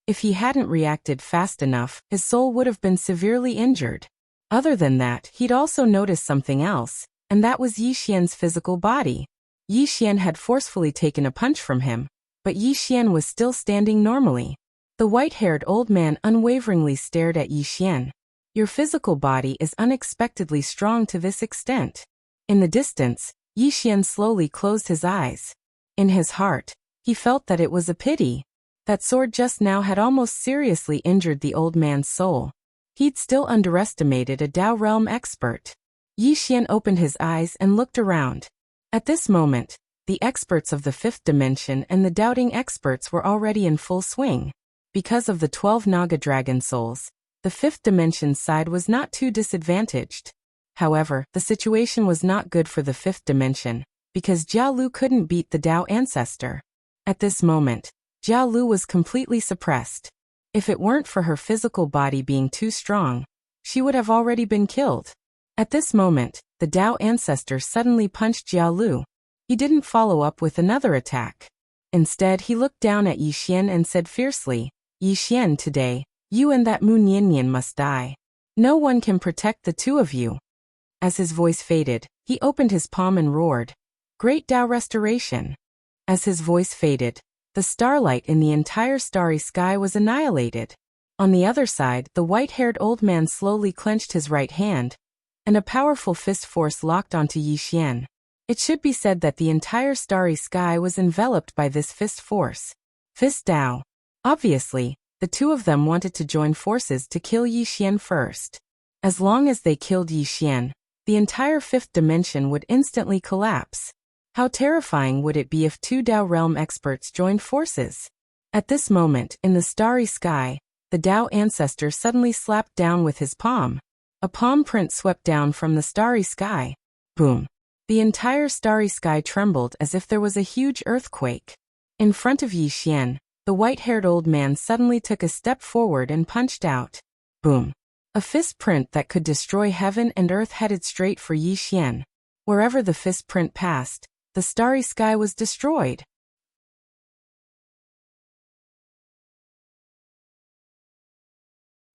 If he hadn't reacted fast enough, his soul would have been severely injured. Other than that, he'd also noticed something else, and that was Yi Xian's physical body. Yi Xian had forcefully taken a punch from him, but Yi Xian was still standing normally. The white-haired old man unwaveringly stared at Yi Xian. Your physical body is unexpectedly strong to this extent. In the distance, Yi Xian slowly closed his eyes. In his heart, he felt that it was a pity. That sword just now had almost seriously injured the old man's soul. He'd still underestimated a Dao realm expert. Yi Xian opened his eyes and looked around. At this moment, the experts of the fifth dimension and the doubting experts were already in full swing. Because of the 12 Naga dragon souls, the fifth dimension side was not too disadvantaged. However, the situation was not good for the fifth dimension, because Jia Lu couldn't beat the Dao ancestor. At this moment, Jia Lu was completely suppressed. If it weren't for her physical body being too strong, she would have already been killed. At this moment, the Dao ancestor suddenly punched Jia Lu. He didn't follow up with another attack. Instead, he looked down at Yi Xian and said fiercely, Yi Xian, today, you and that Mu Niannian must die. No one can protect the two of you. As his voice faded, he opened his palm and roared, Great Dao Restoration. As his voice faded, the starlight in the entire starry sky was annihilated. On the other side, the white-haired old man slowly clenched his right hand, and a powerful fist force locked onto Yi Xian. It should be said that the entire starry sky was enveloped by this fist force. Fist Dao. Obviously, the two of them wanted to join forces to kill Yi Xian first. As long as they killed Yi Xian, the entire fifth dimension would instantly collapse. How terrifying would it be if two Dao realm experts joined forces? At this moment, in the starry sky, the Dao ancestor suddenly slapped down with his palm. A palm print swept down from the starry sky. Boom. The entire starry sky trembled as if there was a huge earthquake. In front of Yi Xian, the white-haired old man suddenly took a step forward and punched out. Boom. A fist print that could destroy heaven and earth headed straight for Yi Xian. Wherever the fist print passed, the starry sky was destroyed.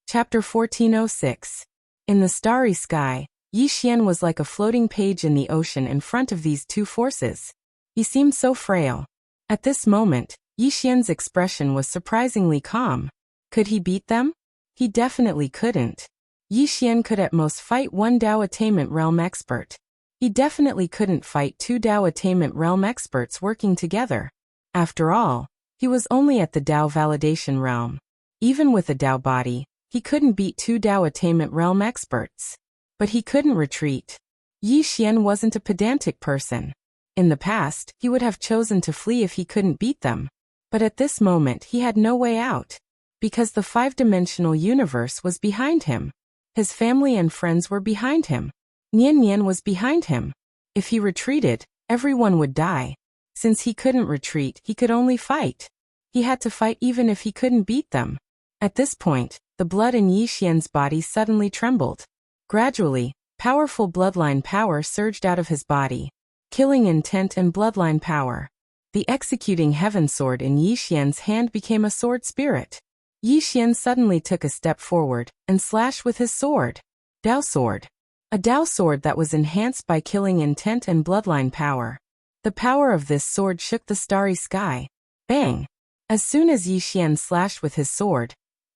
Chapter 1406. In the starry sky, Yi Xian was like a floating page in the ocean in front of these two forces. He seemed so frail. At this moment, Yi Xian's expression was surprisingly calm. Could he beat them? He definitely couldn't. Yi Xian could at most fight one Dao attainment realm expert. He definitely couldn't fight two Dao attainment realm experts working together. After all, he was only at the Dao validation realm. Even with a Dao body, he couldn't beat two Dao attainment realm experts. But he couldn't retreat. Yi Xian wasn't a pedantic person. In the past, he would have chosen to flee if he couldn't beat them. But at this moment he had no way out. Because the five-dimensional universe was behind him. His family and friends were behind him. Nian was behind him. If he retreated, everyone would die. Since he couldn't retreat, he could only fight. He had to fight even if he couldn't beat them. At this point, the blood in Yi Xian's body suddenly trembled. Gradually, powerful bloodline power surged out of his body. Killing intent and bloodline power. The executing heaven sword in Yi Xian's hand became a sword spirit. Yi Xian suddenly took a step forward and slashed with his sword. Dao sword. A Dao sword that was enhanced by killing intent and bloodline power. The power of this sword shook the starry sky. Bang! As soon as Yi Xian slashed with his sword,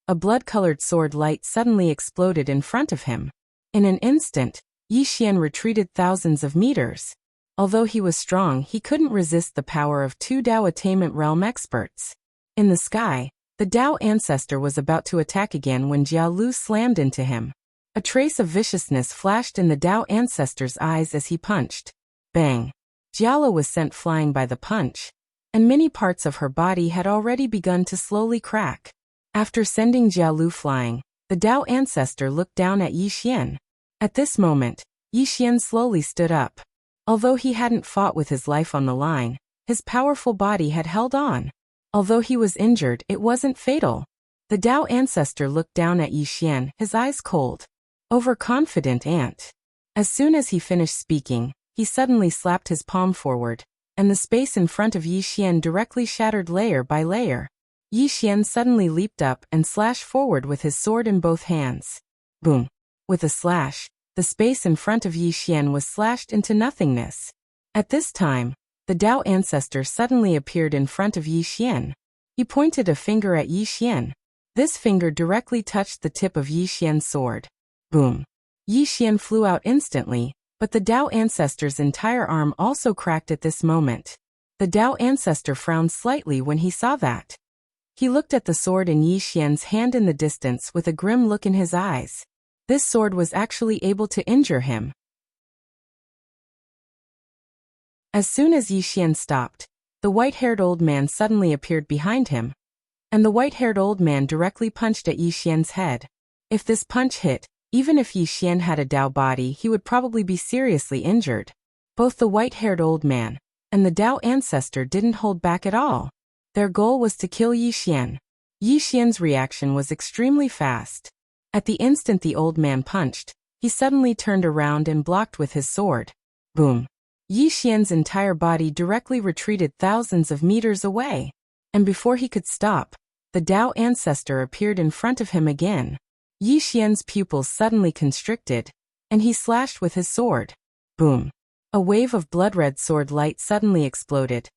a blood-colored sword light suddenly exploded in front of him. In an instant, Yi Xian retreated thousands of meters. Although he was strong, he couldn't resist the power of two Dao Attainment Realm experts. In the sky, the Dao Ancestor was about to attack again when Jia Lu slammed into him. A trace of viciousness flashed in the Dao Ancestor's eyes as he punched. Bang! Jia Lu was sent flying by the punch, and many parts of her body had already begun to slowly crack. After sending Jia Lu flying, the Dao Ancestor looked down at Yi Xian. At this moment, Yi Xian slowly stood up. Although he hadn't fought with his life on the line, his powerful body had held on. Although he was injured, it wasn't fatal. The Dao Ancestor looked down at Yi Xian, his eyes cold. Overconfident ant. As soon as he finished speaking, he suddenly slapped his palm forward, and the space in front of Yi Xian directly shattered layer by layer. Yi Xian suddenly leaped up and slashed forward with his sword in both hands. Boom! With a slash, the space in front of Yi Xian was slashed into nothingness. At this time, the Dao Ancestor suddenly appeared in front of Yi Xian. He pointed a finger at Yi Xian. This finger directly touched the tip of Yi Xian's sword. Boom! Yi Xian flew out instantly, but the Dao Ancestor's entire arm also cracked at this moment. The Dao Ancestor frowned slightly when he saw that. He looked at the sword in Yi Xian's hand in the distance with a grim look in his eyes. This sword was actually able to injure him. As soon as Yi Xian stopped, the white-haired old man suddenly appeared behind him, and the white-haired old man directly punched at Yi Xian's head. If this punch hit, even if Yi Xian had a Dao body, he would probably be seriously injured. Both the white-haired old man and the Dao Ancestor didn't hold back at all. Their goal was to kill Yi Xian. Yi Xian's reaction was extremely fast. At the instant the old man punched, he suddenly turned around and blocked with his sword. Boom! Yi Xian's entire body directly retreated thousands of meters away. And before he could stop, the Dao Ancestor appeared in front of him again. Yi Xian's pupils suddenly constricted, and he slashed with his sword. Boom! A wave of blood-red sword light suddenly exploded,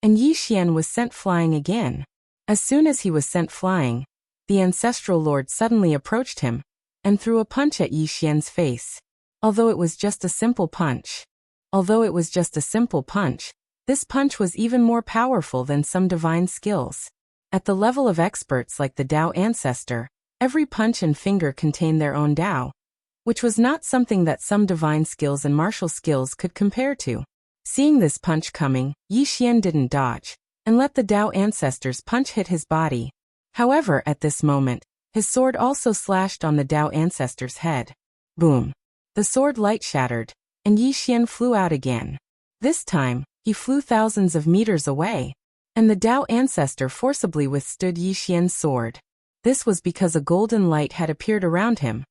and Yi Xian was sent flying again. As soon as he was sent flying, the Ancestral Lord suddenly approached him, and threw a punch at Yi Xian's face. Although it was just a simple punch, this punch was even more powerful than some divine skills. At the level of experts like the Dao Ancestor, every punch and finger contained their own Dao, which was not something that some divine skills and martial skills could compare to. Seeing this punch coming, Yi Xian didn't dodge, and let the Dao Ancestor's punch hit his body. However, at this moment, his sword also slashed on the Dao Ancestor's head. Boom! The sword light shattered, and Yi Xian flew out again. This time, he flew thousands of meters away, and the Dao Ancestor forcibly withstood Yi Xian's sword. This was because a golden light had appeared around him,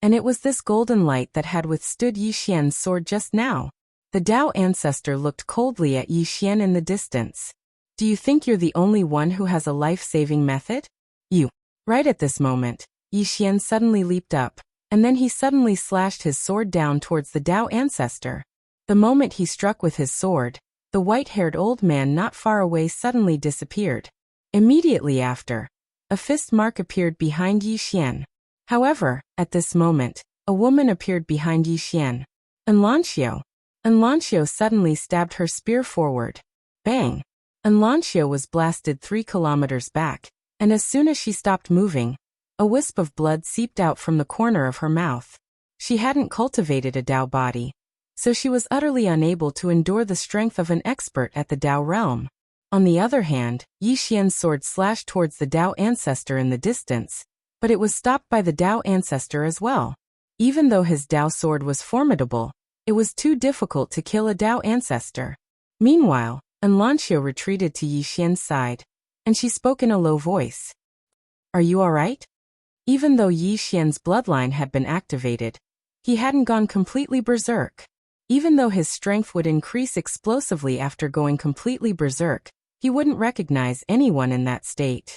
and it was this golden light that had withstood Yi Xian's sword just now. The Dao Ancestor looked coldly at Yi Xian in the distance. Do you think you're the only one who has a life-saving method? You. Right at this moment, Yi Xian suddenly leaped up, and then he suddenly slashed his sword down towards the Dao Ancestor. The moment he struck with his sword, the white-haired old man not far away suddenly disappeared. Immediately after, a fist mark appeared behind Yi Xian. However, at this moment, a woman appeared behind Yi Xian. Enlancio. Enlancio suddenly stabbed her spear forward. Bang! Enlancio was blasted 3 kilometers back, and as soon as she stopped moving, a wisp of blood seeped out from the corner of her mouth. She hadn't cultivated a Dao body, so she was utterly unable to endure the strength of an expert at the Dao realm. On the other hand, Yi Xian's sword slashed towards the Dao Ancestor in the distance, but it was stopped by the Dao Ancestor as well. Even though his Dao sword was formidable, it was too difficult to kill a Dao Ancestor. Meanwhile, Enlancio retreated to Yi Xian's side, and she spoke in a low voice. Are you alright? Even though Yi Xian's bloodline had been activated, he hadn't gone completely berserk. Even though his strength would increase explosively after going completely berserk, he wouldn't recognize anyone in that state.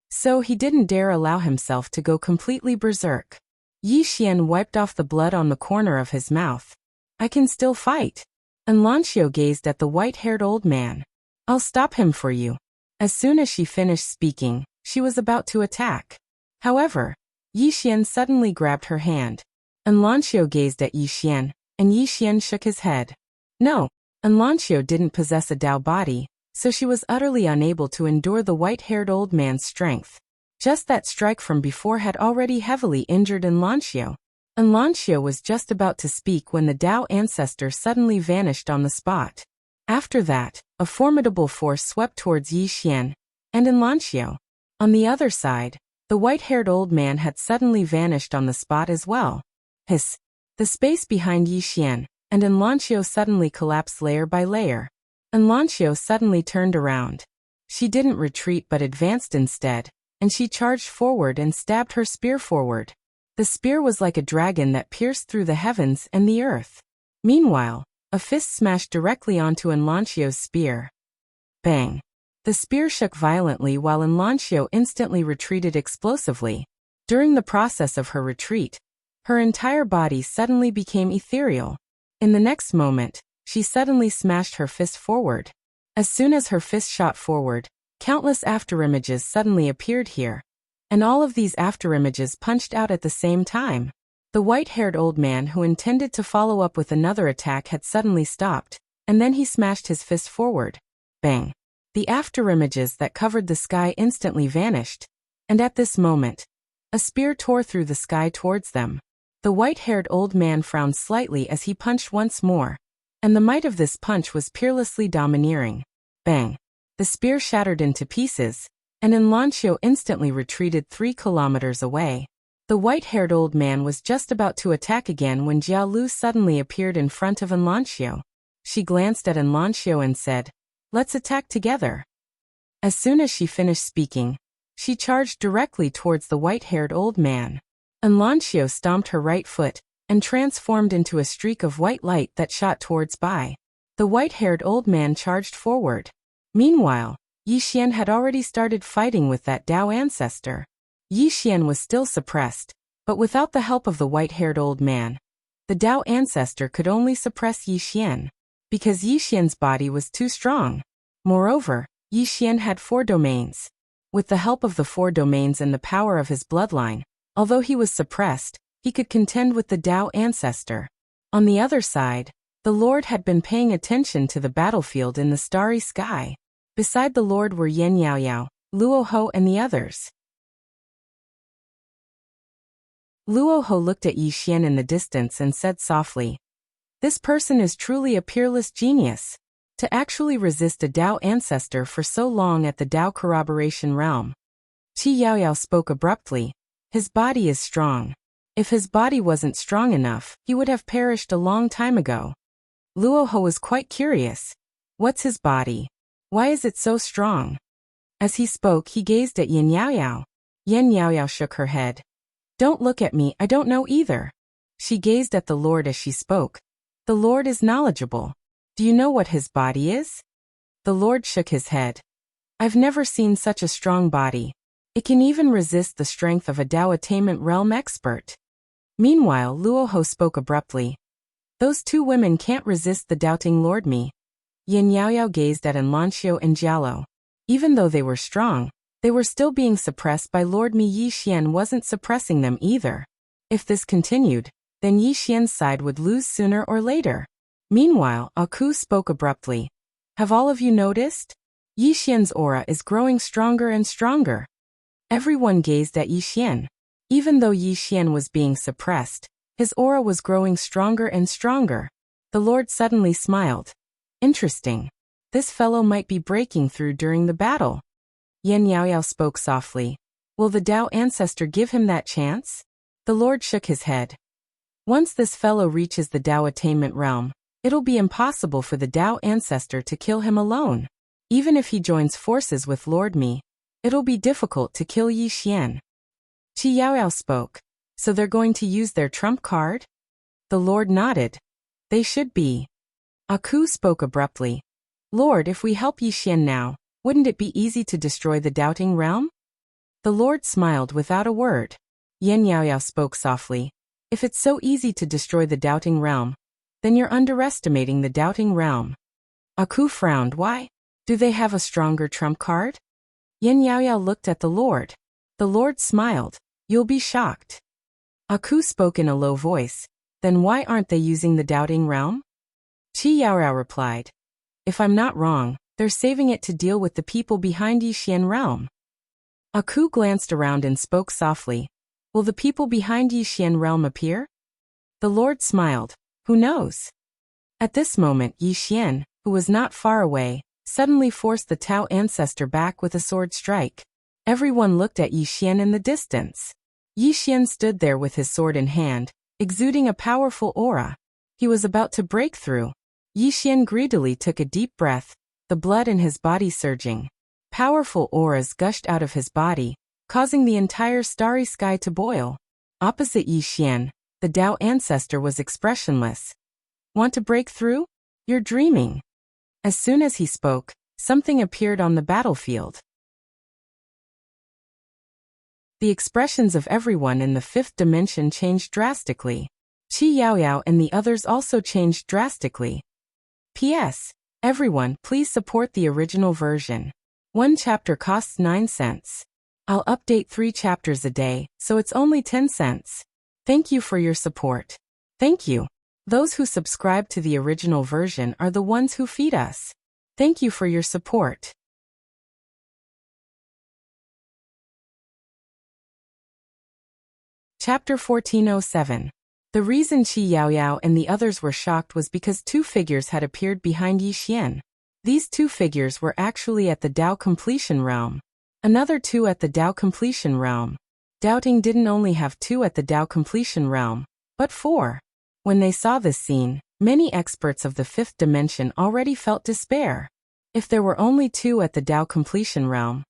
So he didn't dare allow himself to go completely berserk. Yi Xian wiped off the blood on the corner of his mouth. I can still fight. Enlancio gazed at the white-haired old man. I'll stop him for you. As soon as she finished speaking, she was about to attack. However, Yi Xian suddenly grabbed her hand. Enlancio gazed at Yi Xian, and Yi Xian shook his head. No, Enlancio didn't possess a Dao body, so she was utterly unable to endure the white-haired old man's strength. Just that strike from before had already heavily injured Enlancio. Enlancio was just about to speak when the Dao ancestor suddenly vanished on the spot. After that, a formidable force swept towards Yi Xian and Enlancio. On the other side, the white-haired old man had suddenly vanished on the spot as well. Hiss! The space behind Yi Xian and Enlancio suddenly collapsed layer by layer. Enlancio suddenly turned around. She didn't retreat but advanced instead, and she charged forward and stabbed her spear forward. The spear was like a dragon that pierced through the heavens and the earth. Meanwhile, a fist smashed directly onto Enlancio's spear. Bang! The spear shook violently while Enlancio instantly retreated explosively. During the process of her retreat, her entire body suddenly became ethereal. In the next moment, she suddenly smashed her fist forward. As soon as her fist shot forward, countless afterimages suddenly appeared here. And all of these afterimages punched out at the same time. The white-haired old man who intended to follow up with another attack had suddenly stopped, and then he smashed his fist forward. Bang! The afterimages that covered the sky instantly vanished, and at this moment, a spear tore through the sky towards them. The white-haired old man frowned slightly as he punched once more, and the might of this punch was peerlessly domineering. Bang! The spear shattered into pieces, and Enlancio instantly retreated 3 kilometers away. The white-haired old man was just about to attack again when Jiao Lu suddenly appeared in front of Enlancio. She glanced at Enlancio and said, "Let's attack together." As soon as she finished speaking, she charged directly towards the white-haired old man. Enlancio stomped her right foot and transformed into a streak of white light that shot towards Bai. The white-haired old man charged forward. Meanwhile, Yi Xian had already started fighting with that Dao ancestor. Yi Xian was still suppressed, but without the help of the white-haired old man, the Dao ancestor could only suppress Yi Xian, because Yi Xian's body was too strong. Moreover, Yi Xian had 4 domains. With the help of the 4 domains and the power of his bloodline, although he was suppressed, he could contend with the Dao ancestor. On the other side, the Lord had been paying attention to the battlefield in the starry sky. Beside the Lord were Yan Yaoyao, Luo Ho and the others. Luo Ho looked at Yi Xian in the distance and said softly, "This person is truly a peerless genius. To actually resist a Dao ancestor for so long at the Dao corroboration realm." Qi Yaoyao spoke abruptly. "His body is strong. If his body wasn't strong enough, he would have perished a long time ago." Luo Ho was quite curious. "What's his body? Why is it so strong?" As he spoke, he gazed at Yan Yaoyao. Yan Yaoyao shook her head. "Don't look at me, I don't know either." She gazed at the Lord as she spoke. "The Lord is knowledgeable. Do you know what his body is?" The Lord shook his head. "I've never seen such a strong body. It can even resist the strength of a Dao attainment realm expert." Meanwhile, Luo Ho spoke abruptly. "Those 2 women can't resist the doubting Lord Me." Yan Yaoyao gazed at Enlancio and Jialo. Even though they were strong, they were still being suppressed by Lord Mi. Yi Xian wasn't suppressing them either. If this continued, then Yi Xian's side would lose sooner or later. Meanwhile, Aku spoke abruptly. "Have all of you noticed? Yi Xian's aura is growing stronger and stronger." Everyone gazed at Yi Xian. Even though Yi Xian was being suppressed, his aura was growing stronger and stronger. The Lord suddenly smiled. "Interesting. This fellow might be breaking through during the battle." Yan Yaoyao spoke softly. "Will the Dao ancestor give him that chance?" The Lord shook his head. "Once this fellow reaches the Dao attainment realm, it'll be impossible for the Dao ancestor to kill him alone. Even if he joins forces with Lord Mi, it'll be difficult to kill Yi Xian." Qi Yaoyao spoke. "So they're going to use their trump card?" The Lord nodded. "They should be." Aku spoke abruptly. "Lord, if we help Yi Xian now, wouldn't it be easy to destroy the doubting realm?" The Lord smiled without a word. Yan Yaoyao spoke softly. "If it's so easy to destroy the doubting realm, then you're underestimating the doubting realm." Aku frowned. "Why? Do they have a stronger trump card?" Yin Yaoyao looked at the Lord. The Lord smiled. You'll be shocked. Aku spoke in a low voice. Then why aren't they using the doubting realm? Qi Yaoyao replied. If I'm not wrong, they're saving it to deal with the people behind Yixian realm. Aku glanced around and spoke softly. Will the people behind Yixian realm appear? The Lord smiled. Who knows? At this moment Yixian, who was not far away, suddenly forced the Tao ancestor back with a sword strike. Everyone looked at Yixian in the distance. Yixian stood there with his sword in hand, exuding a powerful aura. He was about to break through. Yixian greedily took a deep breath, the blood in his body surging. Powerful auras gushed out of his body, causing the entire starry sky to boil. Opposite Yixian, the Tao ancestor was expressionless. Want to break through? You're dreaming. As soon as he spoke, something appeared on the battlefield. The expressions of everyone in the fifth dimension changed drastically. Qi Yaoyao and the others also changed drastically. P.S. Everyone, please support the original version. One chapter costs 9 cents. I'll update 3 chapters a day, so it's only 10 cents. Thank you for your support. Thank you. Those who subscribe to the original version are the ones who feed us. Thank you for your support. Chapter 1407. The reason Qi Yaoyao and the others were shocked was because 2 figures had appeared behind Yixian. These 2 figures were actually at the Tao completion realm. Another 2 at the Tao completion realm. Doubting didn't only have 2 at the Tao completion realm, but 4. When they saw this scene, many experts of the 5th dimension already felt despair. If there were only 2 at the Tao completion realm,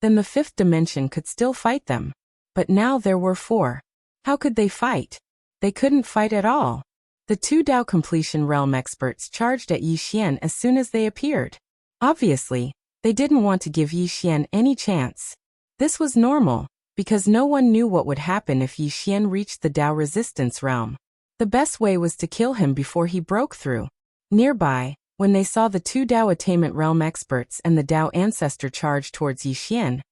then the 5th dimension could still fight them. But now there were 4. How could they fight? They couldn't fight at all. The 2 Tao completion realm experts charged at Yixian as soon as they appeared. Obviously, they didn't want to give Yixian any chance. This was normal, because no one knew what would happen if Yixian reached the Tao resistance realm. The best way was to kill him before he broke through. Nearby, when they saw the 2 Tao attainment realm experts and the Tao ancestor charge towards Yixian,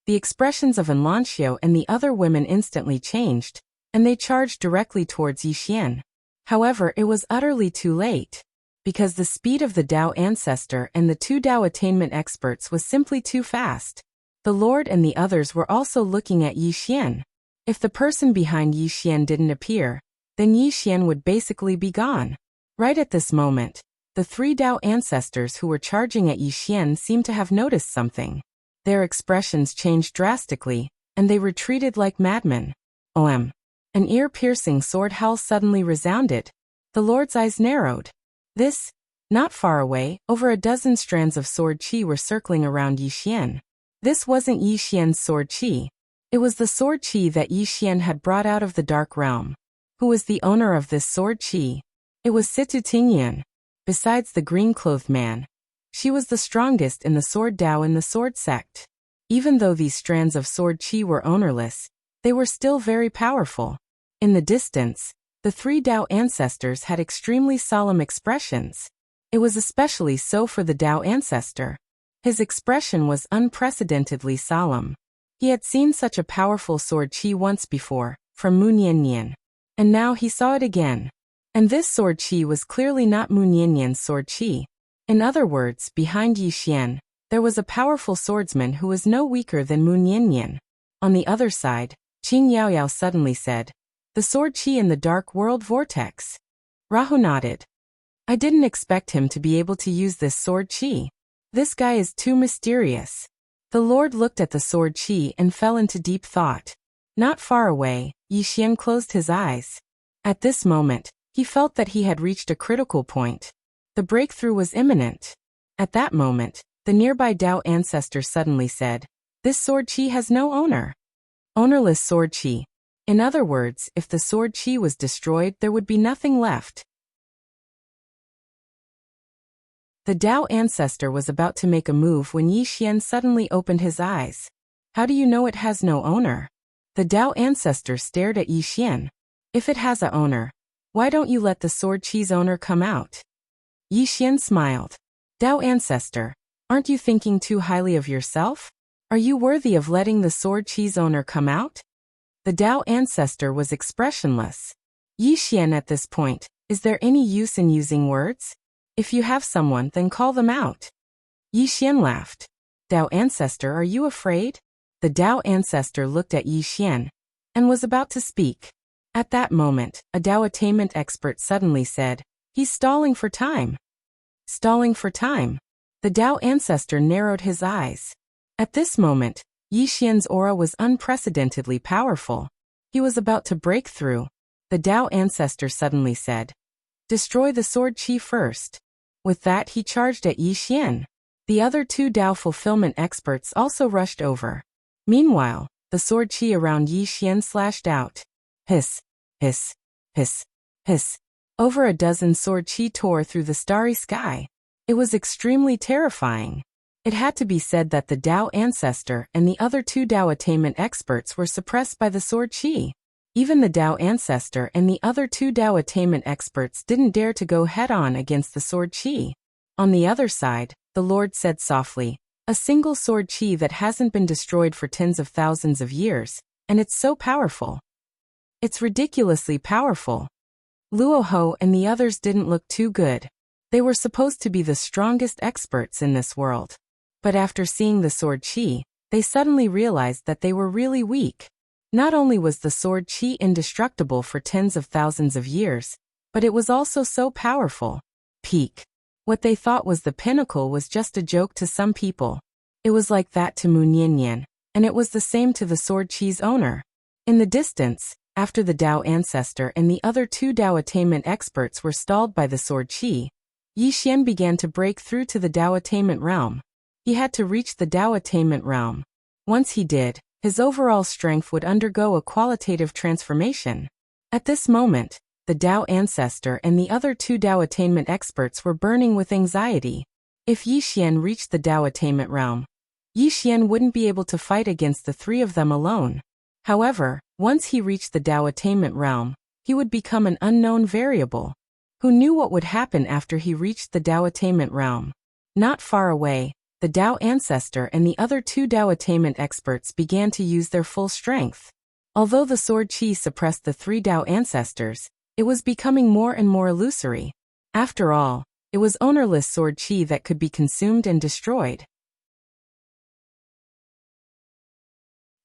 the expressions of Enlancio and the other women instantly changed, and they charged directly towards Yixian. However, it was utterly too late, because the speed of the Tao ancestor and the 2 Tao attainment experts was simply too fast. The Lord and the others were also looking at Yixian. If the person behind Yixian didn't appear, then Yixian would basically be gone. Right at this moment, the 3 Tao ancestors who were charging at Yixian seemed to have noticed something. Their expressions changed drastically, and they retreated like madmen. OM. An ear-piercing sword howl suddenly resounded. The Lord's eyes narrowed. Not far away, over a dozen strands of sword qi were circling around Yixian. This wasn't Yixian's sword qi. It was the sword qi that Yixian had brought out of the dark realm. Who was the owner of this sword qi? It was Situ Tingyan. Besides the green-clothed man, she was the strongest in the sword Tao in the sword sect. Even though these strands of sword qi were ownerless, they were still very powerful. In the distance, the 3 Tao ancestors had extremely solemn expressions. It was especially so for the Tao ancestor. His expression was unprecedentedly solemn. He had seen such a powerful sword qi once before, from Mu Niannian. And now he saw it again. And this sword qi was clearly not Mu Niannian's sword qi. In other words, behind Yixian, there was a powerful swordsman who was no weaker than Mu Niannian. On the other side, Qing Yaoyao suddenly said, "The sword qi in the dark world vortex." Rahu nodded. "I didn't expect him to be able to use this sword qi. This guy is too mysterious." The Lord looked at the sword qi and fell into deep thought. Not far away, Yixian closed his eyes. At this moment, he felt that he had reached a critical point. The breakthrough was imminent. At that moment, the nearby Tao ancestor suddenly said, "This sword qi has no owner." Ownerless sword qi. In other words, if the sword qi was destroyed, there would be nothing left. The Tao ancestor was about to make a move when Yixian suddenly opened his eyes. "How do you know it has no owner?" The Tao ancestor stared at Yixian. "If it has a owner, why don't you let the sword qi's owner come out?" Yixian smiled. "Tao ancestor, aren't you thinking too highly of yourself? Are you worthy of letting the sword Qi's owner come out? The Dao ancestor was expressionless. Yi Xian at this point, is there any use in using words? If you have someone, then call them out. Yi Xian laughed. Dao ancestor, are you afraid? The Dao ancestor looked at Yi Xian and was about to speak. At that moment, a Dao attainment expert suddenly said, he's stalling for time. Stalling for time. The Dao ancestor narrowed his eyes. At this moment, Yi Xian's aura was unprecedentedly powerful. He was about to break through. The Dao ancestor suddenly said, destroy the sword Qi first. With that he charged at Yi Xian. The other two Dao fulfillment experts also rushed over. Meanwhile, the sword Qi around Yi Xian slashed out. Hiss, hiss, hiss, hiss. Over a dozen sword Qi tore through the starry sky. It was extremely terrifying. It had to be said that the Dao ancestor and the other two Dao attainment experts were suppressed by the sword Qi. Even the Dao ancestor and the other two Dao attainment experts didn't dare to go head-on against the sword Qi. On the other side, the Lord said softly, a single sword Qi that hasn't been destroyed for tens of thousands of years, and it's so powerful. It's ridiculously powerful. Luo Ho and the others didn't look too good. They were supposed to be the strongest experts in this world. But after seeing the sword Qi, they suddenly realized that they were really weak. Not only was the sword Qi indestructible for tens of thousands of years, but it was also so powerful. Peak. What they thought was the pinnacle was just a joke to some people. It was like that to Mu Nianyan, and it was the same to the sword Qi's owner. In the distance, after the Dao ancestor and the other two Dao attainment experts were stalled by the sword Qi, Yi Xian began to break through to the Dao attainment realm. He had to reach the Dao attainment realm. Once he did, his overall strength would undergo a qualitative transformation. At this moment, the Dao ancestor and the other two Dao attainment experts were burning with anxiety. If Yi Xian reached the Dao attainment realm, Yi Xian wouldn't be able to fight against the three of them alone. However, once he reached the Dao attainment realm, he would become an unknown variable. Who knew what would happen after he reached the Dao attainment realm? Not far away, the Dao ancestor and the other two Dao attainment experts began to use their full strength. Although the sword Qi suppressed the three Dao ancestors, it was becoming more and more illusory. After all, it was ownerless sword Qi that could be consumed and destroyed.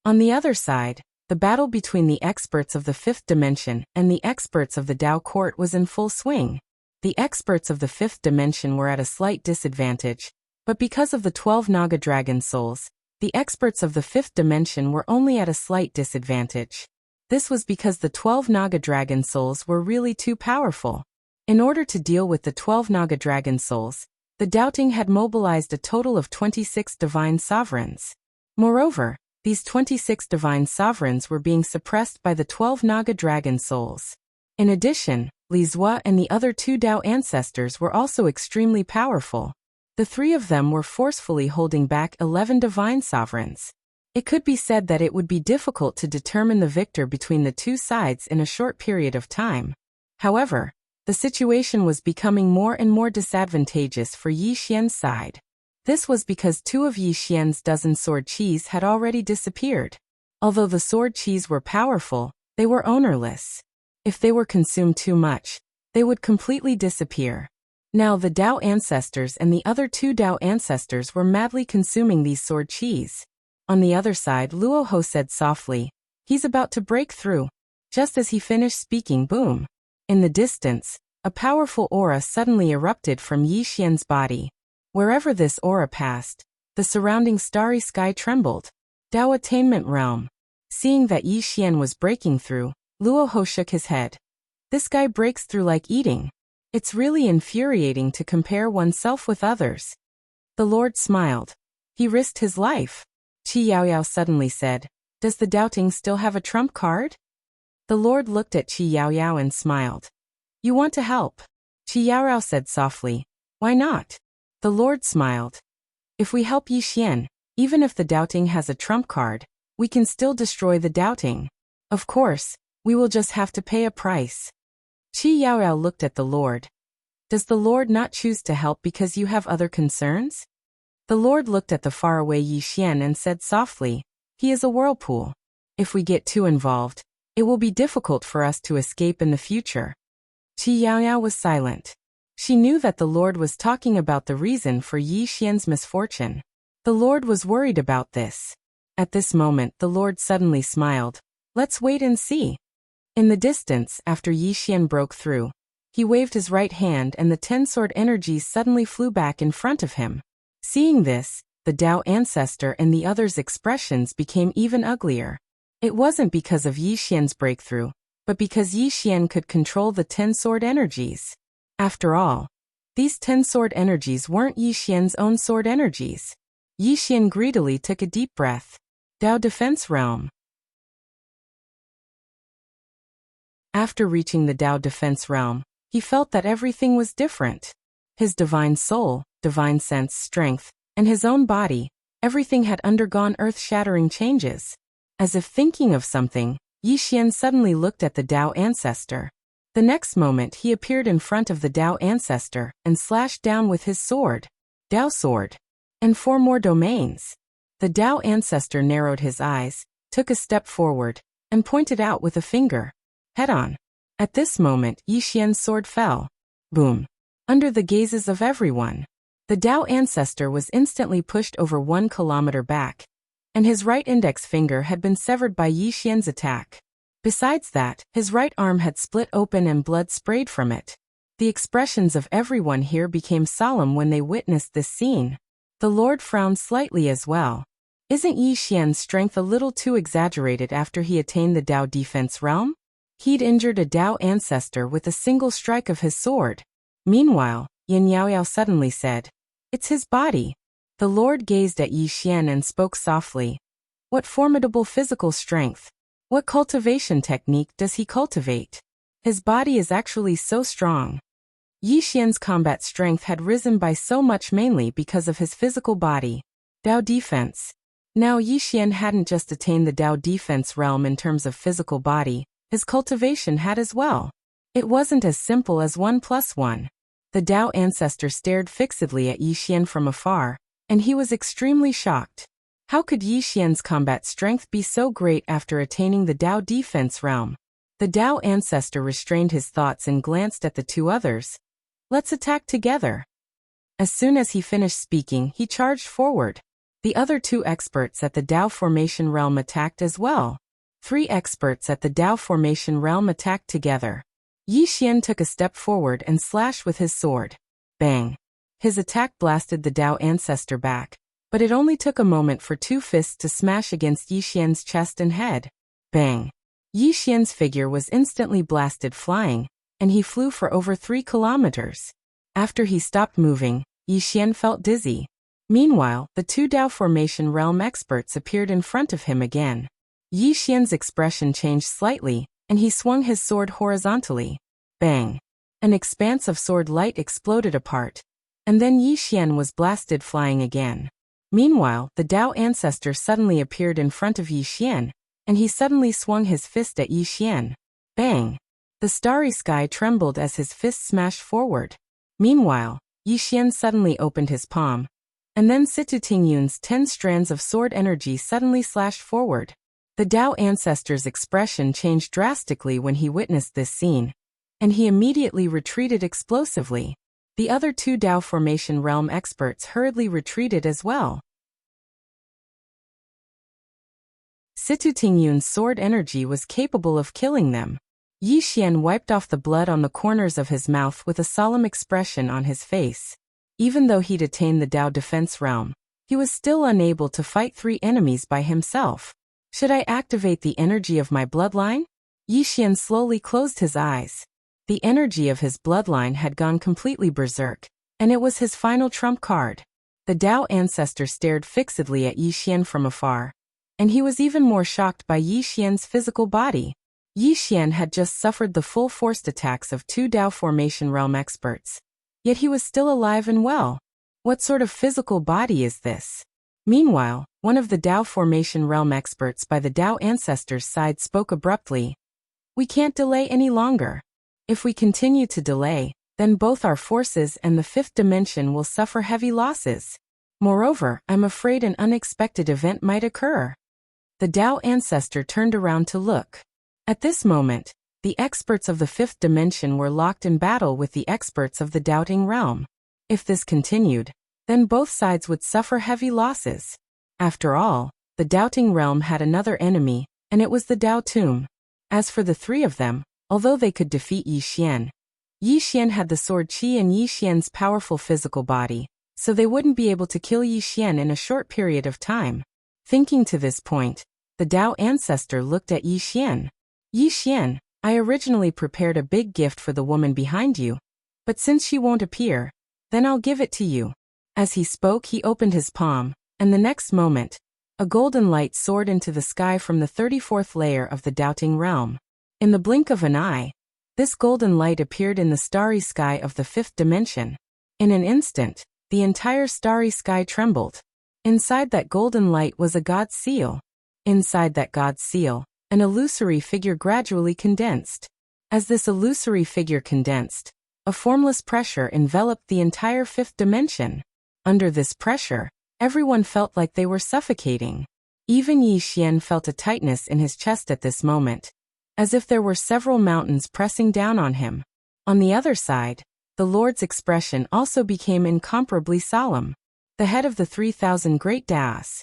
On the other side, the battle between the experts of the fifth dimension and the experts of the Dao court was in full swing. The experts of the fifth dimension were at a slight disadvantage, but because of the 12 Naga dragon souls, the experts of the fifth dimension were only at a slight disadvantage. This was because the 12 Naga dragon souls were really too powerful. In order to deal with the 12 Naga dragon souls, the doubting had mobilized a total of 26 divine sovereigns. Moreover, these 26 divine sovereigns were being suppressed by the 12 Naga dragon souls. In addition, Li Zua and the other two Dao ancestors were also extremely powerful. The three of them were forcefully holding back 11 divine sovereigns. It could be said that it would be difficult to determine the victor between the two sides in a short period of time. However, the situation was becoming more and more disadvantageous for Yi Xian's side. This was because two of Yi Xian's dozen sword Qis had already disappeared. Although the sword Qis were powerful, they were ownerless. If they were consumed too much, they would completely disappear. Now the Dao ancestors and the other two Dao ancestors were madly consuming these sword Qis. On the other side, Luo Ho said softly, he's about to break through. Just as he finished speaking, boom. In the distance, a powerful aura suddenly erupted from Yi Xian's body. Wherever this aura passed, the surrounding starry sky trembled. Dao attainment realm. Seeing that Yi Xian was breaking through, Luo Ho shook his head. This guy breaks through like eating. It's really infuriating to compare oneself with others. The Lord smiled. He risked his life. Qi Yaoyao suddenly said, does the doubting still have a trump card? The Lord looked at Qi Yaoyao and smiled. You want to help? Qi Yaoyao said softly. Why not? The Lord smiled. If we help Yi Xian, even if the doubting has a trump card, we can still destroy the doubting. Of course, we will just have to pay a price. Qi Yaoyao looked at the Lord. Does the Lord not choose to help because you have other concerns? The Lord looked at the faraway Yi Xian and said softly, "He is a whirlpool. If we get too involved, it will be difficult for us to escape in the future." Qi Yaoyao was silent. She knew that the Lord was talking about the reason for Yi Xian's misfortune. The Lord was worried about this. At this moment, the Lord suddenly smiled. "Let's wait and see." In the distance, after Yi Xian broke through, he waved his right hand and the 10 sword energies suddenly flew back in front of him. Seeing this, the Tao ancestor and the others' expressions became even uglier. It wasn't because of Yi Xian's breakthrough, but because Yi Xian could control the 10 sword energies. After all, these 10 sword energies weren't Yi Xian's own sword energies. Yi Xian greedily took a deep breath. Tao Defense Realm. After reaching the Tao Defense Realm, he felt that everything was different. His divine soul, divine sense strength, and his own body, everything had undergone earth-shattering changes. As if thinking of something, Yi Xian suddenly looked at the Tao ancestor. The next moment he appeared in front of the Tao ancestor and slashed down with his sword. Tao sword. And 4 more domains. The Tao ancestor narrowed his eyes, took a step forward, and pointed out with a finger. Head on. At this moment, Yi Xian's sword fell. Boom. Under the gazes of everyone. The Tao ancestor was instantly pushed over 1 kilometer back, and his right index finger had been severed by Yi Xian's attack. Besides that, his right arm had split open and blood sprayed from it. The expressions of everyone here became solemn when they witnessed this scene. The Lord frowned slightly as well. Isn't Yi Xian's strength a little too exaggerated after he attained the Tao defense realm? He'd injured a Tao ancestor with a single strike of his sword. Meanwhile, Yin Yaoyao suddenly said, "It's his body." The Lord gazed at Yi Xian and spoke softly. What formidable physical strength! What cultivation technique does he cultivate? His body is actually so strong. Yi Xian's combat strength had risen by so much mainly because of his physical body. Tao defense. Now Yi Xian hadn't just attained the Tao defense realm in terms of physical body, his cultivation had as well. It wasn't as simple as 1 + 1. The Tao ancestor stared fixedly at Yi Xian from afar, and he was extremely shocked. How could Yi Xian's combat strength be so great after attaining the Tao defense realm? The Tao ancestor restrained his thoughts and glanced at the 2 others. "Let's attack together." As soon as he finished speaking, he charged forward. The other 2 experts at the Tao formation realm attacked as well. 3 experts at the Tao formation realm attacked together. Yi Xian took a step forward and slashed with his sword. Bang! His attack blasted the Tao ancestor back, but it only took a moment for 2 fists to smash against Yi Xian's chest and head. Bang! Yi Xian's figure was instantly blasted flying, and he flew for over 3 kilometers. After he stopped moving, Yi Xian felt dizzy. Meanwhile, the 2 Tao formation realm experts appeared in front of him again. Yi Xian's expression changed slightly, and he swung his sword horizontally. Bang! An expanse of sword light exploded apart, and then Yi Xian was blasted flying again. Meanwhile, the Tao ancestor suddenly appeared in front of Yi Xian, and he suddenly swung his fist at Yi Xian. Bang! The starry sky trembled as his fist smashed forward. Meanwhile, Yi Xian suddenly opened his palm, and then Situ Tingyun's 10 strands of sword energy suddenly slashed forward. The Tao ancestor's expression changed drastically when he witnessed this scene, and he immediately retreated explosively. The other 2 Tao formation realm experts hurriedly retreated as well. Situ Tingyun's sword energy was capable of killing them. Yi Xian wiped off the blood on the corners of his mouth with a solemn expression on his face. Even though he'd attained the Tao defense realm, he was still unable to fight 3 enemies by himself. Should I activate the energy of my bloodline? Yi Xian slowly closed his eyes. The energy of his bloodline had gone completely berserk, and it was his final trump card. The Tao ancestor stared fixedly at Yi Xian from afar, and he was even more shocked by Yi Xian's physical body. Yi Xian had just suffered the full forced attacks of 2 Tao formation realm experts, yet he was still alive and well. What sort of physical body is this? Meanwhile, one of the Tao formation realm experts by the Tao ancestor's side spoke abruptly. "We can't delay any longer. If we continue to delay, then both our forces and the 5th dimension will suffer heavy losses. Moreover, I'm afraid an unexpected event might occur. The Tao ancestor turned around to look. At this moment, the experts of the fifth dimension were locked in battle with the experts of the doubting realm. If this continued, then both sides would suffer heavy losses. After all, the doubting realm had another enemy, and it was the Tao tomb. As for the three of them, although they could defeat Yi Xian had the sword qi and Yi Xian's powerful physical body, so they wouldn't be able to kill Yi Xian in a short period of time. Thinking to this point, the Tao ancestor looked at Yi Xian. Yi Xian, I originally prepared a big gift for the woman behind you, but since she won't appear, then I'll give it to you. As he spoke, he opened his palm, and the next moment, a golden light soared into the sky from the 34th layer of the doubting realm. In the blink of an eye, this golden light appeared in the starry sky of the fifth dimension. In an instant, the entire starry sky trembled. Inside that golden light was a god's seal. Inside that god's seal, an illusory figure gradually condensed. As this illusory figure condensed, a formless pressure enveloped the entire fifth dimension. Under this pressure, everyone felt like they were suffocating. Even Yi Xian felt a tightness in his chest at this moment, as if there were several mountains pressing down on him. On the other side, the Lord's expression also became incomparably solemn. The head of the 3,000 great Daos.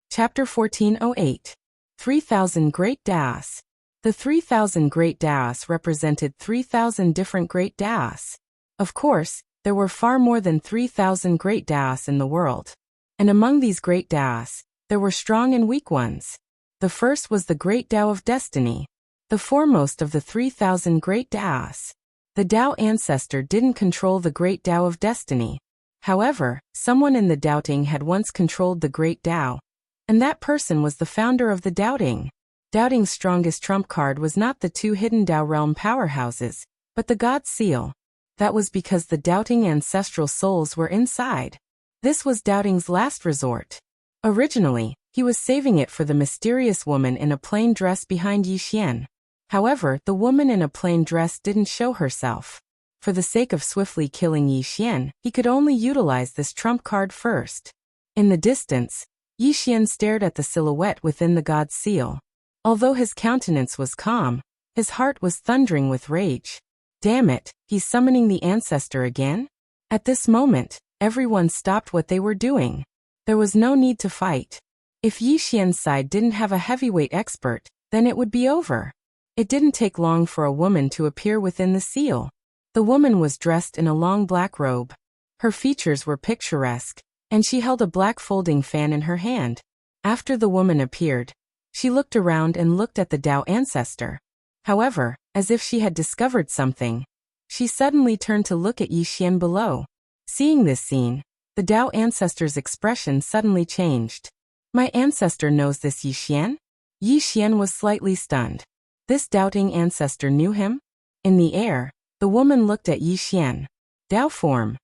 Chapter 1408. 3,000 Great Daos. The 3,000 Great Daos represented 3,000 different Great Daos. Of course, there were far more than 3,000 Great Daos in the world. And among these Great Daos, there were strong and weak ones. The first was the Great Tao of Destiny, the foremost of the 3,000 Great Daos. The Tao ancestor didn't control the Great Tao of Destiny. However, someone in the doubting had once controlled the Great Tao, and that person was the founder of the doubting. Doubting's strongest trump card was not the two hidden Tao realm powerhouses, but the God Seal. That was because the doubting ancestral souls were inside. This was doubting's last resort. Originally, he was saving it for the mysterious woman in a plain dress behind Yi Xian. However, the woman in a plain dress didn't show herself. For the sake of swiftly killing Yi Xian, he could only utilize this trump card first. In the distance, Yi Xian stared at the silhouette within the God's seal. Although his countenance was calm, his heart was thundering with rage. Damn it, he's summoning the ancestor again? At this moment, everyone stopped what they were doing. There was no need to fight. If Yi Xian's side didn't have a heavyweight expert, then it would be over. It didn't take long for a woman to appear within the seal. The woman was dressed in a long black robe. Her features were picturesque, and she held a black folding fan in her hand. After the woman appeared, she looked around and looked at the Tao ancestor. However, as if she had discovered something, she suddenly turned to look at Yi Xian below. Seeing this scene, the Tao ancestor's expression suddenly changed. My ancestor knows this Yi Xian? Yi Xian was slightly stunned. This doubting ancestor knew him? In the air, the woman looked at Yi Xian. Tao form.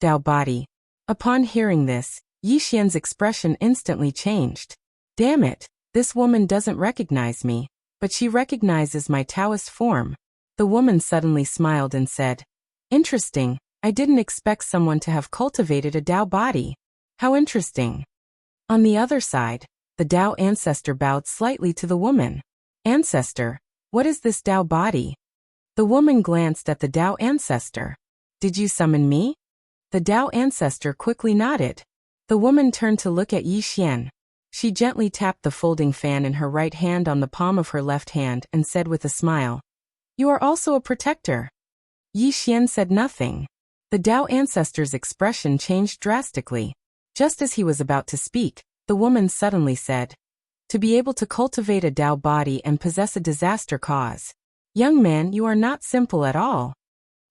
Tao body. Upon hearing this, Yi Xian's expression instantly changed. Damn it, this woman doesn't recognize me, but she recognizes my Taoist form. The woman suddenly smiled and said, Interesting, I didn't expect someone to have cultivated a Tao body. How interesting. On the other side, the Tao ancestor bowed slightly to the woman. Ancestor, what is this Tao body? The woman glanced at the Tao ancestor. Did you summon me? The Tao ancestor quickly nodded. The woman turned to look at Yi Xian. She gently tapped the folding fan in her right hand on the palm of her left hand and said with a smile, You are also a protector. Yi Xian said nothing. The Tao ancestor's expression changed drastically. Just as he was about to speak, the woman suddenly said, To be able to cultivate a Tao body and possess a disaster cause. Young man, you are not simple at all.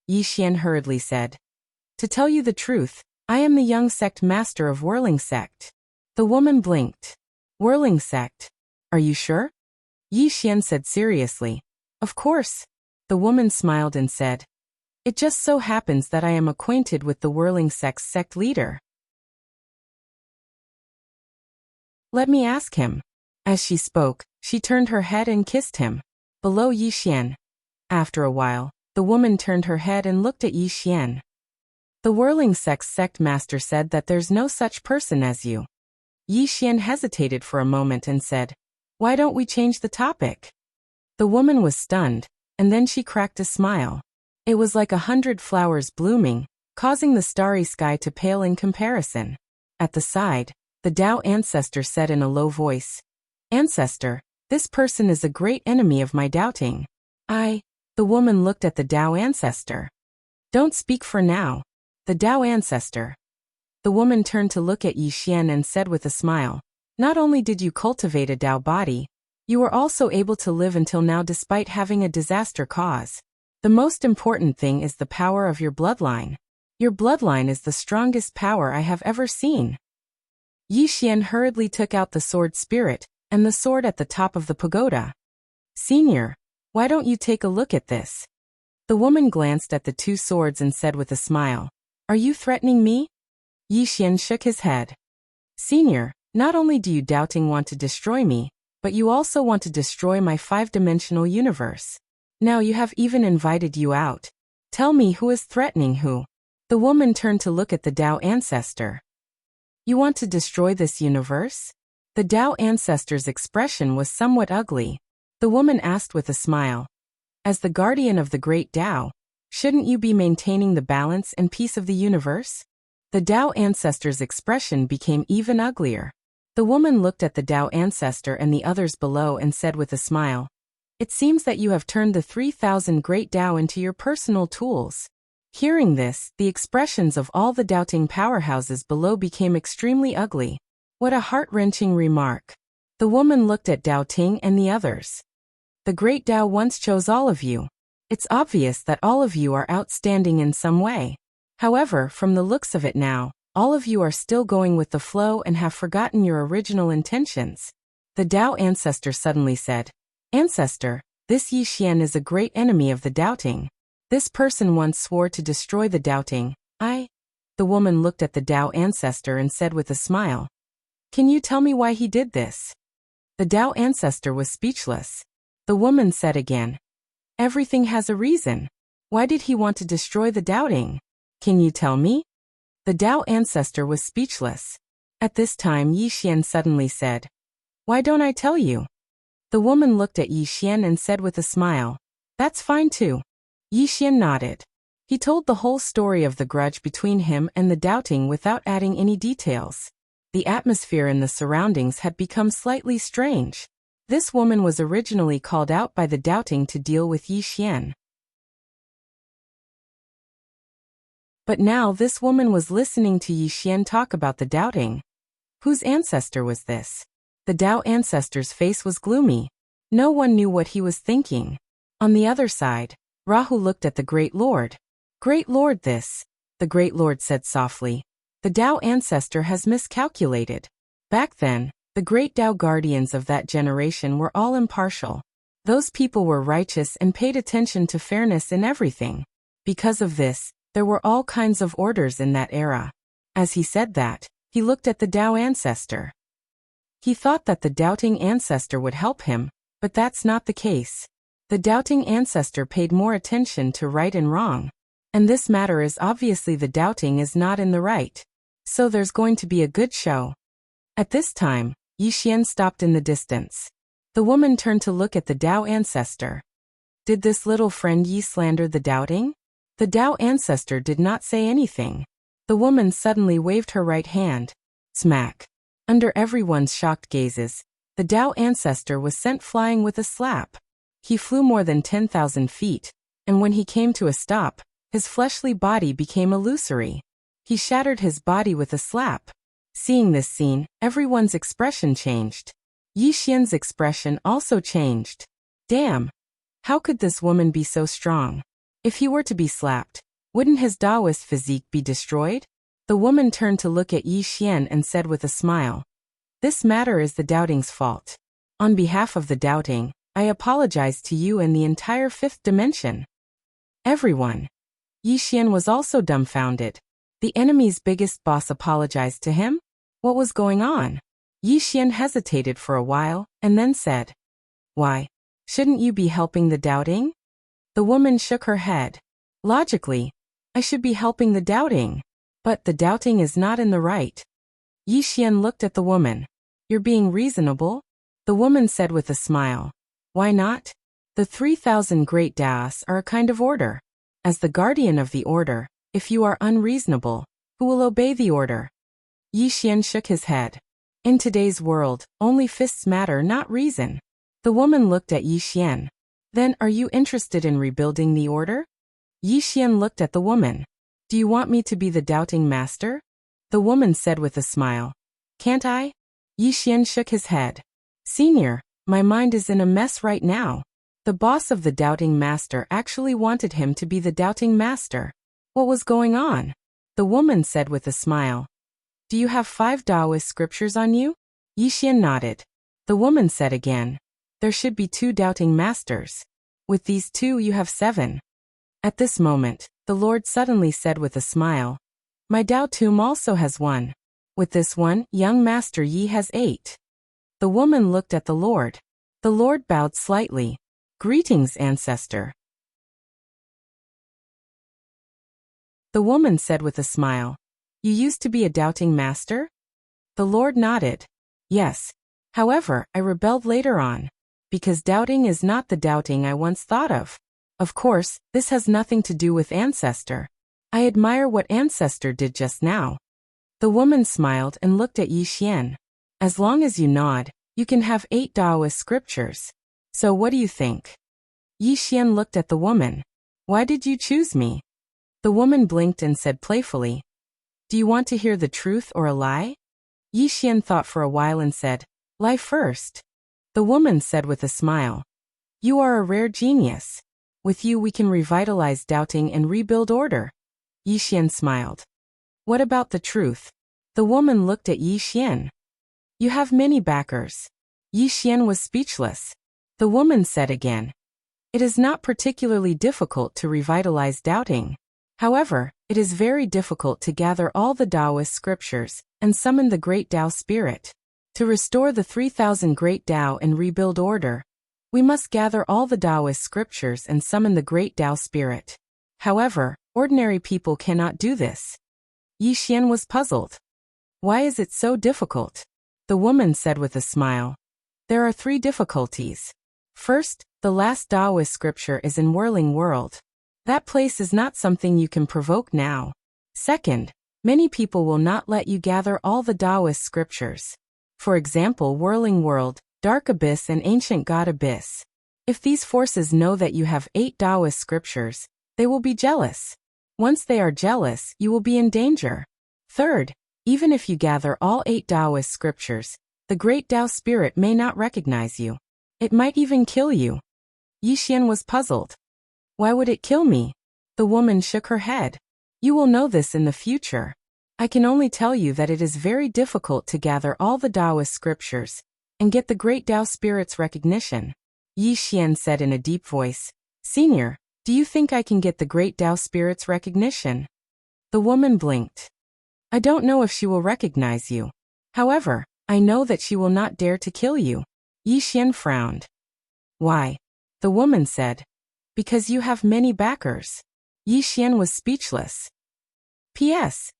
Yi Xian hurriedly said, To tell you the truth, I am the young sect master of Whirling Sect. The woman blinked. Whirling Sect? Are you sure? Yi Xian said seriously. Of course. The woman smiled and said, It just so happens that I am acquainted with the Whirling Sect's sect leader. Let me ask him. As she spoke, she turned her head and kissed him. Below Yi Xian. After a while, The woman turned her head and looked at Yi Xian. The whirling sect master said that there's no such person as you. Yi Xian hesitated for a moment and said, "Why don't we change the topic?" The woman was stunned, and then she cracked a smile. It was like 100 flowers blooming, causing the starry sky to pale in comparison. At the side, the Tao ancestor said in a low voice, "Ancestor, this person is a great enemy of my doubting." The woman looked at the Tao ancestor. "Don't speak for now. The Tao ancestor." The woman turned to look at Yi Xian and said with a smile, "Not only did you cultivate a Tao body, you were also able to live until now despite having a disaster cause. The most important thing is the power of your bloodline. Your bloodline is the strongest power I have ever seen." Yi Xian hurriedly took out the sword spirit and the sword at the top of the pagoda. "Senior, why don't you take a look at this?" The woman glanced at the two swords and said with a smile, "Are you threatening me?" Yi Xian shook his head. "Senior, not only do you doubting want to destroy me, but you also want to destroy my 5-dimensional universe. Now you have even invited you out. Tell me who is threatening who." The woman turned to look at the Tao ancestor. "You want to destroy this universe?" The Tao ancestor's expression was somewhat ugly. The woman asked with a smile, "As the guardian of the great Tao, shouldn't you be maintaining the balance and peace of the universe?" The Tao ancestor's expression became even uglier. The woman looked at the Tao ancestor and the others below and said with a smile, "It seems that you have turned the 3,000 great Tao into your personal tools." Hearing this, the expressions of all the doubting powerhouses below became extremely ugly. What a heart-wrenching remark. The woman looked at Dao Ting and the others. "The great Tao once chose all of you. It's obvious that all of you are outstanding in some way. However, from the looks of it now, all of you are still going with the flow and have forgotten your original intentions." The Tao ancestor suddenly said, "Ancestor, this Yi Xian is a great enemy of the doubting. This person once swore to destroy the doubting. The woman looked at the Tao ancestor and said with a smile, "Can you tell me why he did this?" The Tao ancestor was speechless. The woman said again, "Everything has a reason. Why did he want to destroy the doubting? Can you tell me?" The Tao ancestor was speechless. At this time Yi Xian suddenly said, "Why don't I tell you?" The woman looked at Yi Xian and said with a smile, "That's fine too." Yi Xian nodded. He told the whole story of the grudge between him and the doubting without adding any details. The atmosphere in the surroundings had become slightly strange. This woman was originally called out by the doubting to deal with Yi Xian. But now this woman was listening to Yi Xian talk about the doubting. Whose ancestor was this? The Tao ancestor's face was gloomy. No one knew what he was thinking. On the other side, Rahu looked at the Great Lord. "Great Lord, this," the Great Lord said softly. "The Tao ancestor has miscalculated. Back then, the great Tao guardians of that generation were all impartial. Those people were righteous and paid attention to fairness in everything. Because of this, there were all kinds of orders in that era." As he said that, he looked at the Tao ancestor. He thought that the doubting ancestor would help him, but that's not the case. The doubting ancestor paid more attention to right and wrong. And this matter is obviously the doubting is not in the right. So there's going to be a good show. At this time, Yi Xian stopped in the distance. The woman turned to look at the Tao ancestor. Did this little friend Yi slander the doubting? The Tao ancestor did not say anything. The woman suddenly waved her right hand. Smack. Under everyone's shocked gazes, the Tao ancestor was sent flying with a slap. He flew more than 10,000 feet, and when he came to a stop, his fleshly body became illusory. He shattered his body with a slap. Seeing this scene, everyone's expression changed. Yi Xian's expression also changed. Damn! How could this woman be so strong? If he were to be slapped, wouldn't his Taoist physique be destroyed? The woman turned to look at Yi Xian and said with a smile, "This matter is the doubting's fault. On behalf of the doubting, I apologize to you and the entire 5th dimension." Everyone. Yi Xian was also dumbfounded. The enemy's biggest boss apologized to him? What was going on? Yi Xian hesitated for a while, and then said, "Why? Shouldn't you be helping the doubting?" The woman shook her head. Logically, I should be helping the doubting. But the doubting is not in the right. Yi Xian looked at the woman. You're being reasonable? The woman said with a smile. Why not? The 3,000 great Daos are a kind of order. As the guardian of the order, if you are unreasonable, who will obey the order? Yi Xian shook his head. In today's world, only fists matter, not reason. The woman looked at Yi Xian. Then are you interested in rebuilding the order? Yi Xian looked at the woman. Do you want me to be the doubting master? The woman said with a smile. Can't I? Yi Xian shook his head. Senior, my mind is in a mess right now. The boss of the doubting master actually wanted him to be the doubting master. What was going on? The woman said with a smile. Do you have 5 Taoist scriptures on you? Yi Xian nodded. The woman said again. There should be 2 doubting masters. With these 2 you have 7. At this moment, the Lord suddenly said with a smile. My Dao tomb also has 1. With this one, young Master Yi has 8. The woman looked at the Lord. The Lord bowed slightly. Greetings, ancestor. The woman said with a smile. You used to be a doubting master? The Lord nodded. Yes. However, I rebelled later on. Because doubting is not the doubting I once thought of. Of course, this has nothing to do with ancestor. I admire what ancestor did just now. The woman smiled and looked at Yi Xian. As long as you nod, you can have 8 Taoist scriptures. So what do you think? Yi Xian looked at the woman. Why did you choose me? The woman blinked and said playfully. Do you want to hear the truth or a lie? Yi Xian thought for a while and said, lie first. The woman said with a smile. You are a rare genius. With you we can revitalize doubting and rebuild order. Yi Xian smiled. What about the truth? The woman looked at Yi Xian. You have many backers. Yi Xian was speechless. The woman said again. It is not particularly difficult to revitalize doubting. However, it is very difficult to gather all the Taoist scriptures and summon the great Tao spirit. To restore the 3,000 great Tao and rebuild order, we must gather all the Taoist scriptures and summon the great Tao spirit. However, ordinary people cannot do this. Yi Xian was puzzled. Why is it so difficult? The woman said with a smile. There are 3 difficulties. First, the last Taoist scripture is in Whirling World. That place is not something you can provoke now. Second, many people will not let you gather all the Taoist scriptures. For example, Whirling World, Dark Abyss and Ancient God Abyss. If these forces know that you have 8 Taoist scriptures, they will be jealous. Once they are jealous, you will be in danger. Third, even if you gather all 8 Taoist scriptures, the great Tao spirit may not recognize you. It might even kill you. Yi Xian was puzzled. Why would it kill me? The woman shook her head. You will know this in the future. I can only tell you that it is very difficult to gather all the Taoist scriptures and get the great Tao spirit's recognition. Yi Xian said in a deep voice, Senior, do you think I can get the great Tao spirit's recognition? The woman blinked. I don't know if she will recognize you. However, I know that she will not dare to kill you. Yi Xian frowned. Why? The woman said. Because you have many backers. Yi Xian was speechless. P.S.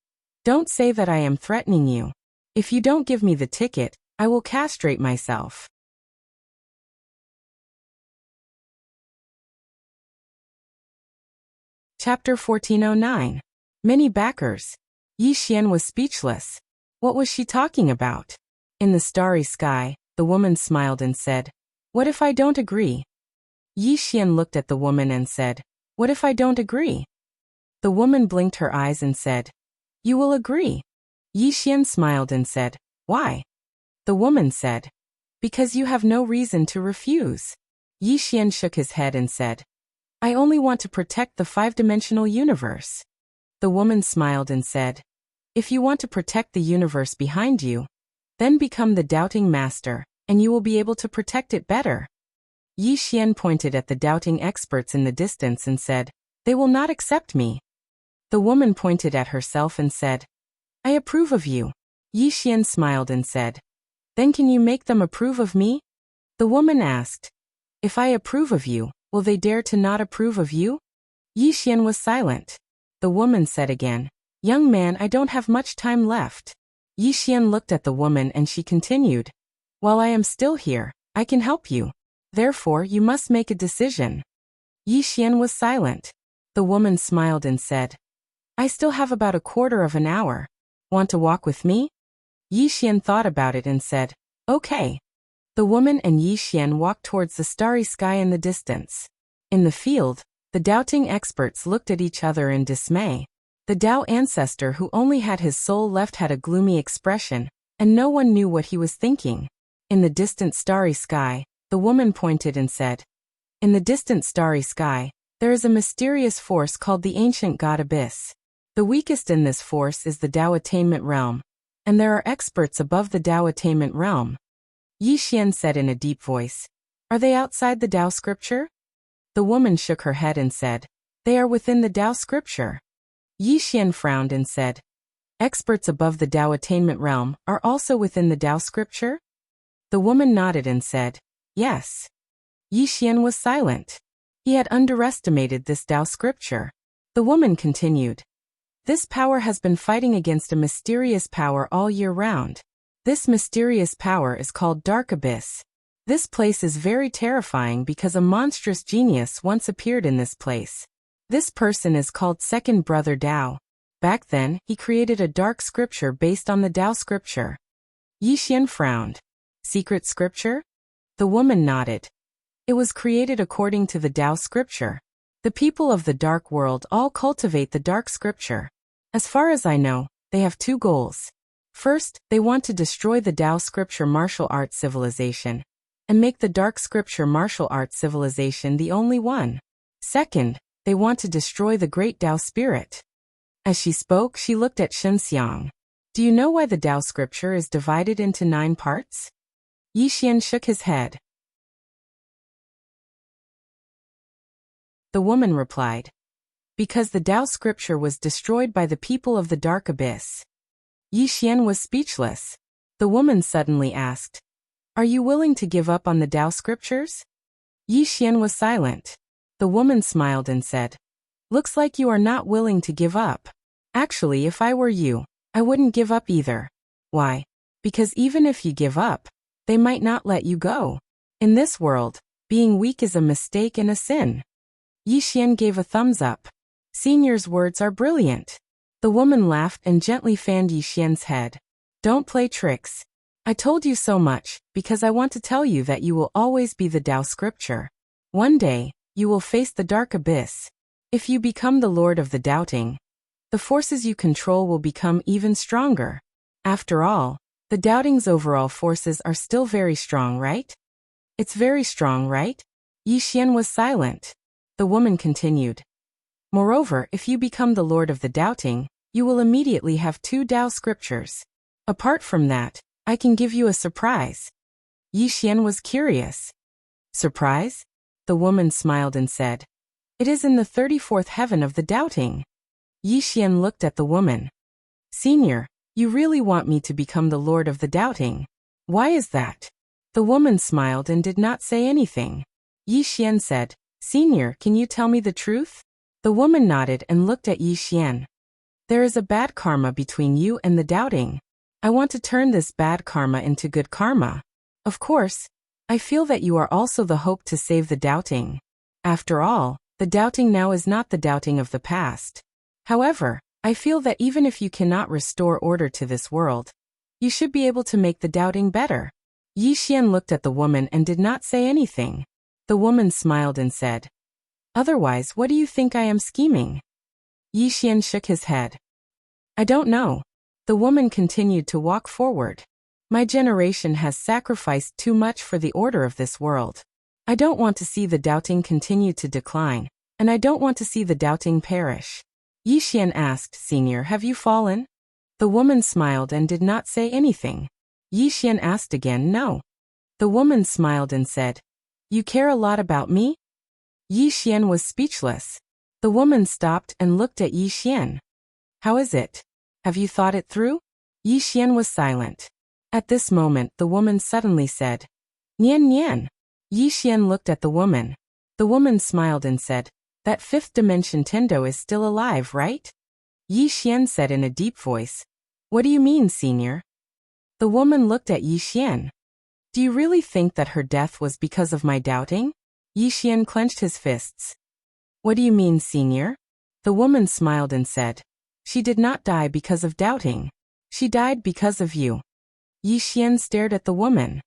Don't say that I am threatening you. If you don't give me the ticket, I will castrate myself. Chapter 1409. Many backers. Yi Xian was speechless. What was she talking about? In the starry sky, the woman smiled and said, What if I don't agree? Yi Xian looked at the woman and said, What if I don't agree? The woman blinked her eyes and said, You will agree. Yi Xian smiled and said, Why? The woman said, Because you have no reason to refuse. Yi Xian shook his head and said, I only want to protect the 5-dimensional universe. The woman smiled and said, If you want to protect the universe behind you, then become the doubting master, and you will be able to protect it better. Yi Xian pointed at the doubting experts in the distance and said, They will not accept me. The woman pointed at herself and said, I approve of you. Yi Xian smiled and said, Then can you make them approve of me? The woman asked, If I approve of you, Will they dare to not approve of you? Yi Xian was silent. The woman said again, Young man, I don't have much time left. Yi Xian looked at the woman and she continued, While I am still here, I can help you. Therefore, you must make a decision. Yi Xian was silent. The woman smiled and said, I still have about a quarter of an hour. Want to walk with me? Yi Xian thought about it and said, Okay. The woman and Yi Xian walked towards the starry sky in the distance. In the field, the doubting experts looked at each other in dismay. The Tao ancestor who only had his soul left had a gloomy expression, and no one knew what he was thinking. In the distant starry sky, the woman pointed and said, In the distant starry sky, there is a mysterious force called the ancient God Abyss. The weakest in this force is the Tao attainment realm, and there are experts above the Tao attainment realm. Yi Xian said in a deep voice, Are they outside the Tao scripture? The woman shook her head and said, They are within the Tao scripture. Yi Xian frowned and said, Experts above the Tao attainment realm are also within the Tao scripture? The woman nodded and said, Yes. Yi Xian was silent. He had underestimated this Tao scripture. The woman continued, This power has been fighting against a mysterious power all year round. This mysterious power is called Dark Abyss. This place is very terrifying because a monstrous genius once appeared in this place. This person is called Second Brother Tao. Back then, he created a dark scripture based on the Tao scripture. Yi Xian frowned. Secret scripture? The woman nodded. It was created according to the Tao scripture. The people of the dark world all cultivate the dark scripture. As far as I know, they have two goals. First, they want to destroy the Tao scripture martial arts civilization, and make the dark scripture martial arts civilization the only one. Second, they want to destroy the great Tao spirit. As she spoke, she looked at Shenxiang. Do you know why the Tao scripture is divided into 9 parts? Yi Xian shook his head. The woman replied, Because the Tao scripture was destroyed by the people of the dark abyss. Yi Xian was speechless. The woman suddenly asked, Are you willing to give up on the Tao scriptures? Yi Xian was silent. The woman smiled and said, Looks like you are not willing to give up. Actually, if I were you, I wouldn't give up either. Why? Because even if you give up, they might not let you go. In this world, being weak is a mistake and a sin. Yi Xian gave a thumbs up. Senior's words are brilliant. The woman laughed and gently fanned Yi Xian's head. Don't play tricks. I told you so much, because I want to tell you that you will always be the Tao scripture. One day, you will face the dark abyss. If you become the lord of the doubting, the forces you control will become even stronger. After all, the doubting's overall forces are still very strong, right? It's very strong, right? Yi Xian was silent. The woman continued. Moreover, if you become the lord of the doubting, you will immediately have 2 Tao scriptures. Apart from that, I can give you a surprise. Yi Xian was curious. Surprise? The woman smiled and said, It is in the 34th heaven of the doubting. Yi Xian looked at the woman. Senior, you really want me to become the lord of the doubting? Why is that? The woman smiled and did not say anything. Yi Xian said, Senior, can you tell me the truth? The woman nodded and looked at Yi Xian. There is a bad karma between you and the doubting. I want to turn this bad karma into good karma. Of course, I feel that you are also the hope to save the doubting. After all, the doubting now is not the doubting of the past. However, I feel that even if you cannot restore order to this world, you should be able to make the doubting better. Yi Xian looked at the woman and did not say anything. The woman smiled and said, Otherwise, what do you think I am scheming? Yi Xian shook his head. I don't know. The woman continued to walk forward. My generation has sacrificed too much for the order of this world. I don't want to see the doubting continue to decline, and I don't want to see the doubting perish. Yi Xian asked, Senior, have you fallen? The woman smiled and did not say anything. Yi Xian asked again, No. The woman smiled and said, You care a lot about me? Yi Xian was speechless. The woman stopped and looked at Yi Xian. How is it? Have you thought it through? Yi Xian was silent. At this moment, the woman suddenly said, Nian Nian. Yi Xian looked at the woman. The woman smiled and said, that fifth dimension Tendo is still alive, right? Yi Xian said in a deep voice. What do you mean, senior? The woman looked at Yi Xian. Do you really think that her death was because of my doubting? Yi Xian clenched his fists. What do you mean, senior? The woman smiled and said, she did not die because of doubting. She died because of you. Yi Xian stared at the woman.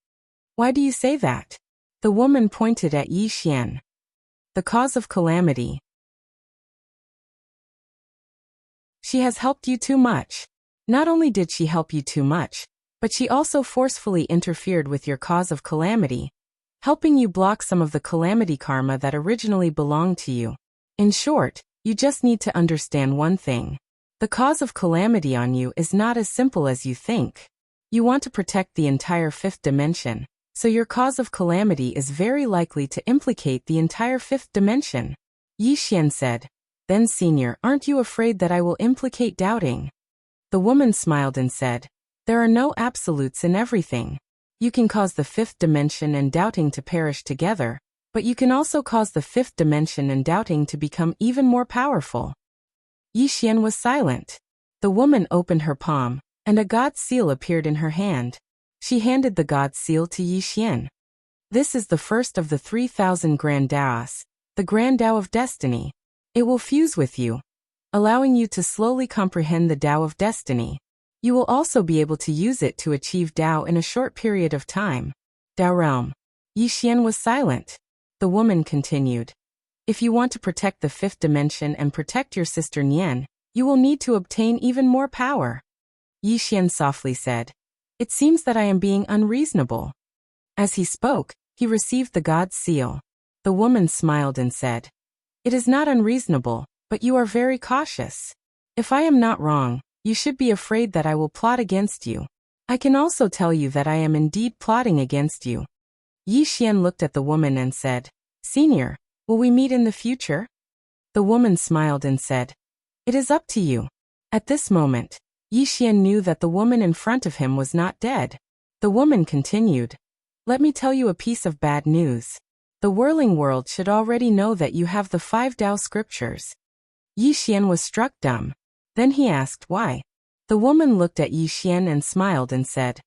Why do you say that? The woman pointed at Yi Xian. The cause of calamity. She has helped you too much. Not only did she help you too much, but she also forcefully interfered with your cause of calamity, helping you block some of the calamity karma that originally belonged to you. In short, you just need to understand one thing. The cause of calamity on you is not as simple as you think. You want to protect the entire fifth dimension, so your cause of calamity is very likely to implicate the entire fifth dimension. Yi Xian said. Then senior, aren't you afraid that I will implicate doubting? The woman smiled and said, there are no absolutes in everything. You can cause the fifth dimension and doubting to perish together, but you can also cause the fifth dimension and doubting to become even more powerful. Yi Xian was silent. The woman opened her palm, and a god's seal appeared in her hand. She handed the god's seal to Yi Xian. This is the first of the 3,000 Grand Daos, the Grand Dao of Destiny. It will fuse with you, allowing you to slowly comprehend the Dao of Destiny. You will also be able to use it to achieve Dao in a short period of time. Dao Realm. Yi Xian was silent. The woman continued. If you want to protect the fifth dimension and protect your sister Nian, you will need to obtain even more power. Yi Xian softly said. It seems that I am being unreasonable. As he spoke, he received the god's seal. The woman smiled and said, it is not unreasonable, but you are very cautious. If I am not wrong, you should be afraid that I will plot against you. I can also tell you that I am indeed plotting against you. Yi Xian looked at the woman and said, Senior, will we meet in the future? The woman smiled and said, it is up to you. At this moment, Yi Xian knew that the woman in front of him was not dead. The woman continued, let me tell you a piece of bad news. The whirling world should already know that you have the 5 Dao scriptures. Yi Xian was struck dumb. Then he asked why. The woman looked at Yi Xian and smiled and said,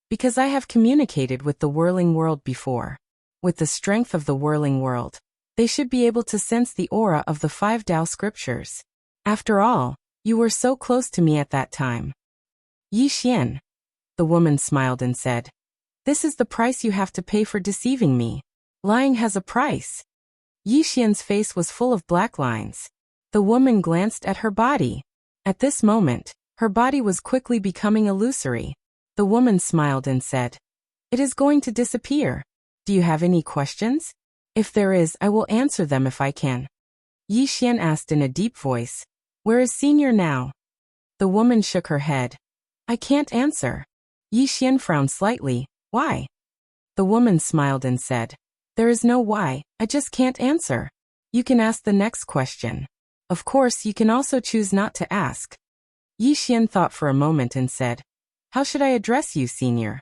because I have communicated with the whirling world before. With the strength of the whirling world, they should be able to sense the aura of the 5 Dao scriptures. After all, you were so close to me at that time. Yi Xian. The woman smiled and said, this is the price you have to pay for deceiving me. Lying has a price. Yi Xian's face was full of black lines. The woman glanced at her body. At this moment, her body was quickly becoming illusory. The woman smiled and said, it is going to disappear. Do you have any questions? If there is, I will answer them if I can. Yi Xian asked in a deep voice, where is Senior now? The woman shook her head. I can't answer. Yi Xian frowned slightly. Why? The woman smiled and said, there is no why, I just can't answer. You can ask the next question. Of course, you can also choose not to ask. Yi Xian thought for a moment and said, how should I address you, Senior?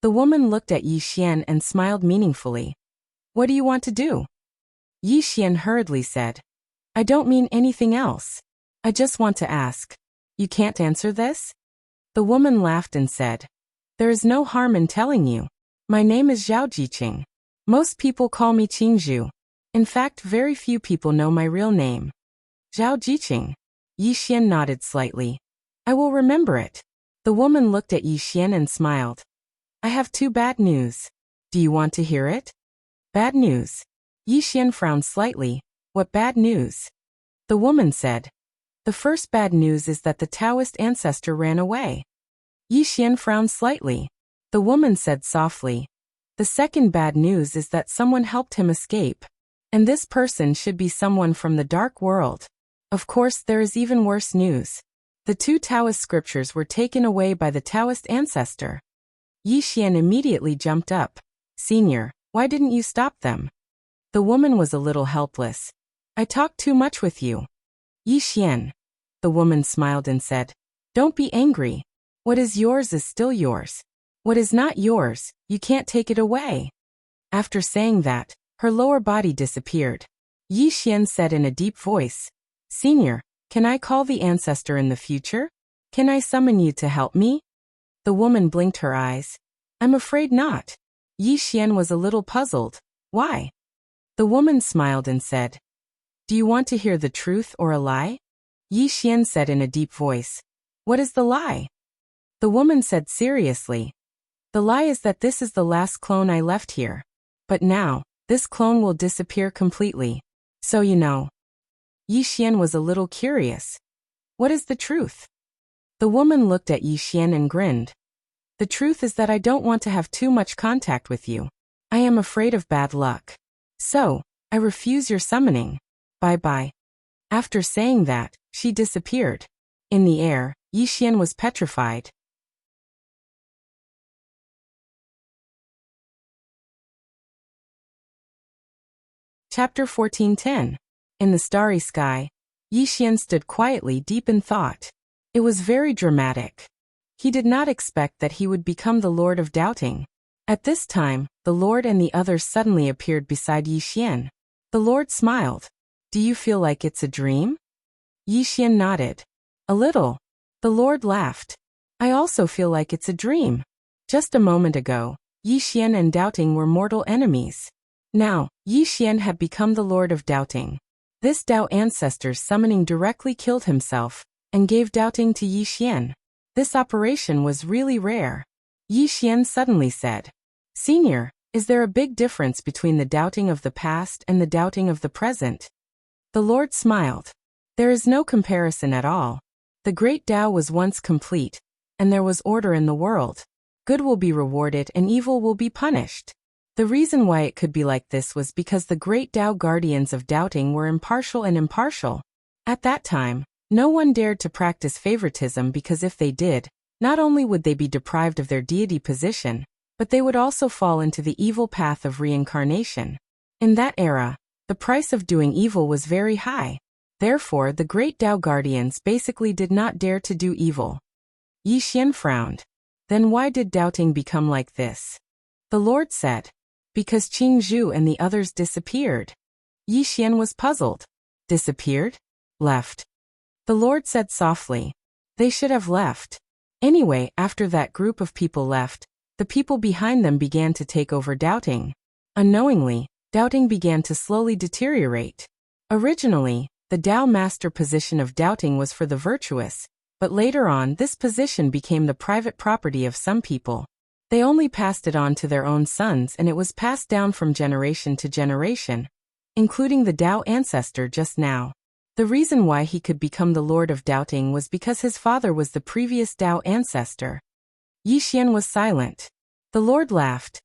The woman looked at Yi Xian and smiled meaningfully. What do you want to do? Yi Xian hurriedly said, I don't mean anything else. I just want to ask. You can't answer this? The woman laughed and said, there is no harm in telling you. My name is Zhao Jiqing. Most people call me Qingzhu. In fact, very few people know my real name. Zhao Jiqing. Yi Xian nodded slightly. I will remember it. The woman looked at Yi Xian and smiled. I have 2 bad news. Do you want to hear it? Bad news. Yi Xian frowned slightly. What bad news? The woman said. The first bad news is that the Taoist ancestor ran away. Yi Xian frowned slightly. The woman said softly. The second bad news is that someone helped him escape. And this person should be someone from the dark world. Of course, there is even worse news. The 2 Taoist scriptures were taken away by the Taoist ancestor. Yi Xian immediately jumped up. Senior, why didn't you stop them? The woman was a little helpless. I talked too much with you. Yi Xian. The woman smiled and said, don't be angry. What is yours is still yours. What is not yours, you can't take it away. After saying that, her lower body disappeared. Yi Xian said in a deep voice, "Senior, can I call the ancestor in the future? Can I summon you to help me?" The woman blinked her eyes. "I'm afraid not." Yi Xian was a little puzzled. "Why?" The woman smiled and said, "Do you want to hear the truth or a lie?" Yi Xian said in a deep voice, "What is the lie?" The woman said seriously, "The lie is that this is the last clone I left here. But now, this clone will disappear completely. So you know." Yi Xian was a little curious. "What is the truth?" The woman looked at Yi Xian and grinned. "The truth is that I don't want to have too much contact with you. I am afraid of bad luck. So, I refuse your summoning. Bye-bye." After saying that, she disappeared. In the air, Yi Xian was petrified. Chapter 14:10. In the starry sky, Yi Xian stood quietly deep in thought. It was very dramatic. He did not expect that he would become the Lord of Doubting. At this time, the Lord and the others suddenly appeared beside Yi Xian. The Lord smiled. "Do you feel like it's a dream?" Yi Xian nodded. "A little." The Lord laughed. "I also feel like it's a dream. Just a moment ago, Yi Xian and Doubting were mortal enemies. Now, Yi Xian had become the Lord of Doubting. This Dao ancestor's summoning directly killed himself, and gave Doubting to Yi Xian. This operation was really rare. Yi Xian suddenly said, "Senior, is there a big difference between the Doubting of the past and the Doubting of the present?" The Lord smiled. "There is no comparison at all. The great Tao was once complete, and there was order in the world. Good will be rewarded and evil will be punished. The reason why it could be like this was because the great Tao guardians of Doubting were impartial and impartial. At that time, no one dared to practice favoritism because if they did, not only would they be deprived of their deity position, but they would also fall into the evil path of reincarnation. In that era, the price of doing evil was very high. Therefore, the great Tao guardians basically did not dare to do evil." Yi Xian frowned. "Then why did Doubting become like this?" The Lord said, "Because Qing Zhu and the others disappeared." Yi Xian was puzzled. "Disappeared? Left?" The Lord said softly, "They should have left. Anyway, after that group of people left, the people behind them began to take over Doubting. Unknowingly, Doubting began to slowly deteriorate. Originally, the Dao Master position of Doubting was for the virtuous, but later on this position became the private property of some people. They only passed it on to their own sons and it was passed down from generation to generation, including the Dao ancestor just now. The reason why he could become the Lord of Doubting was because his father was the previous Dao ancestor." Yi Xian was silent. The Lord laughed.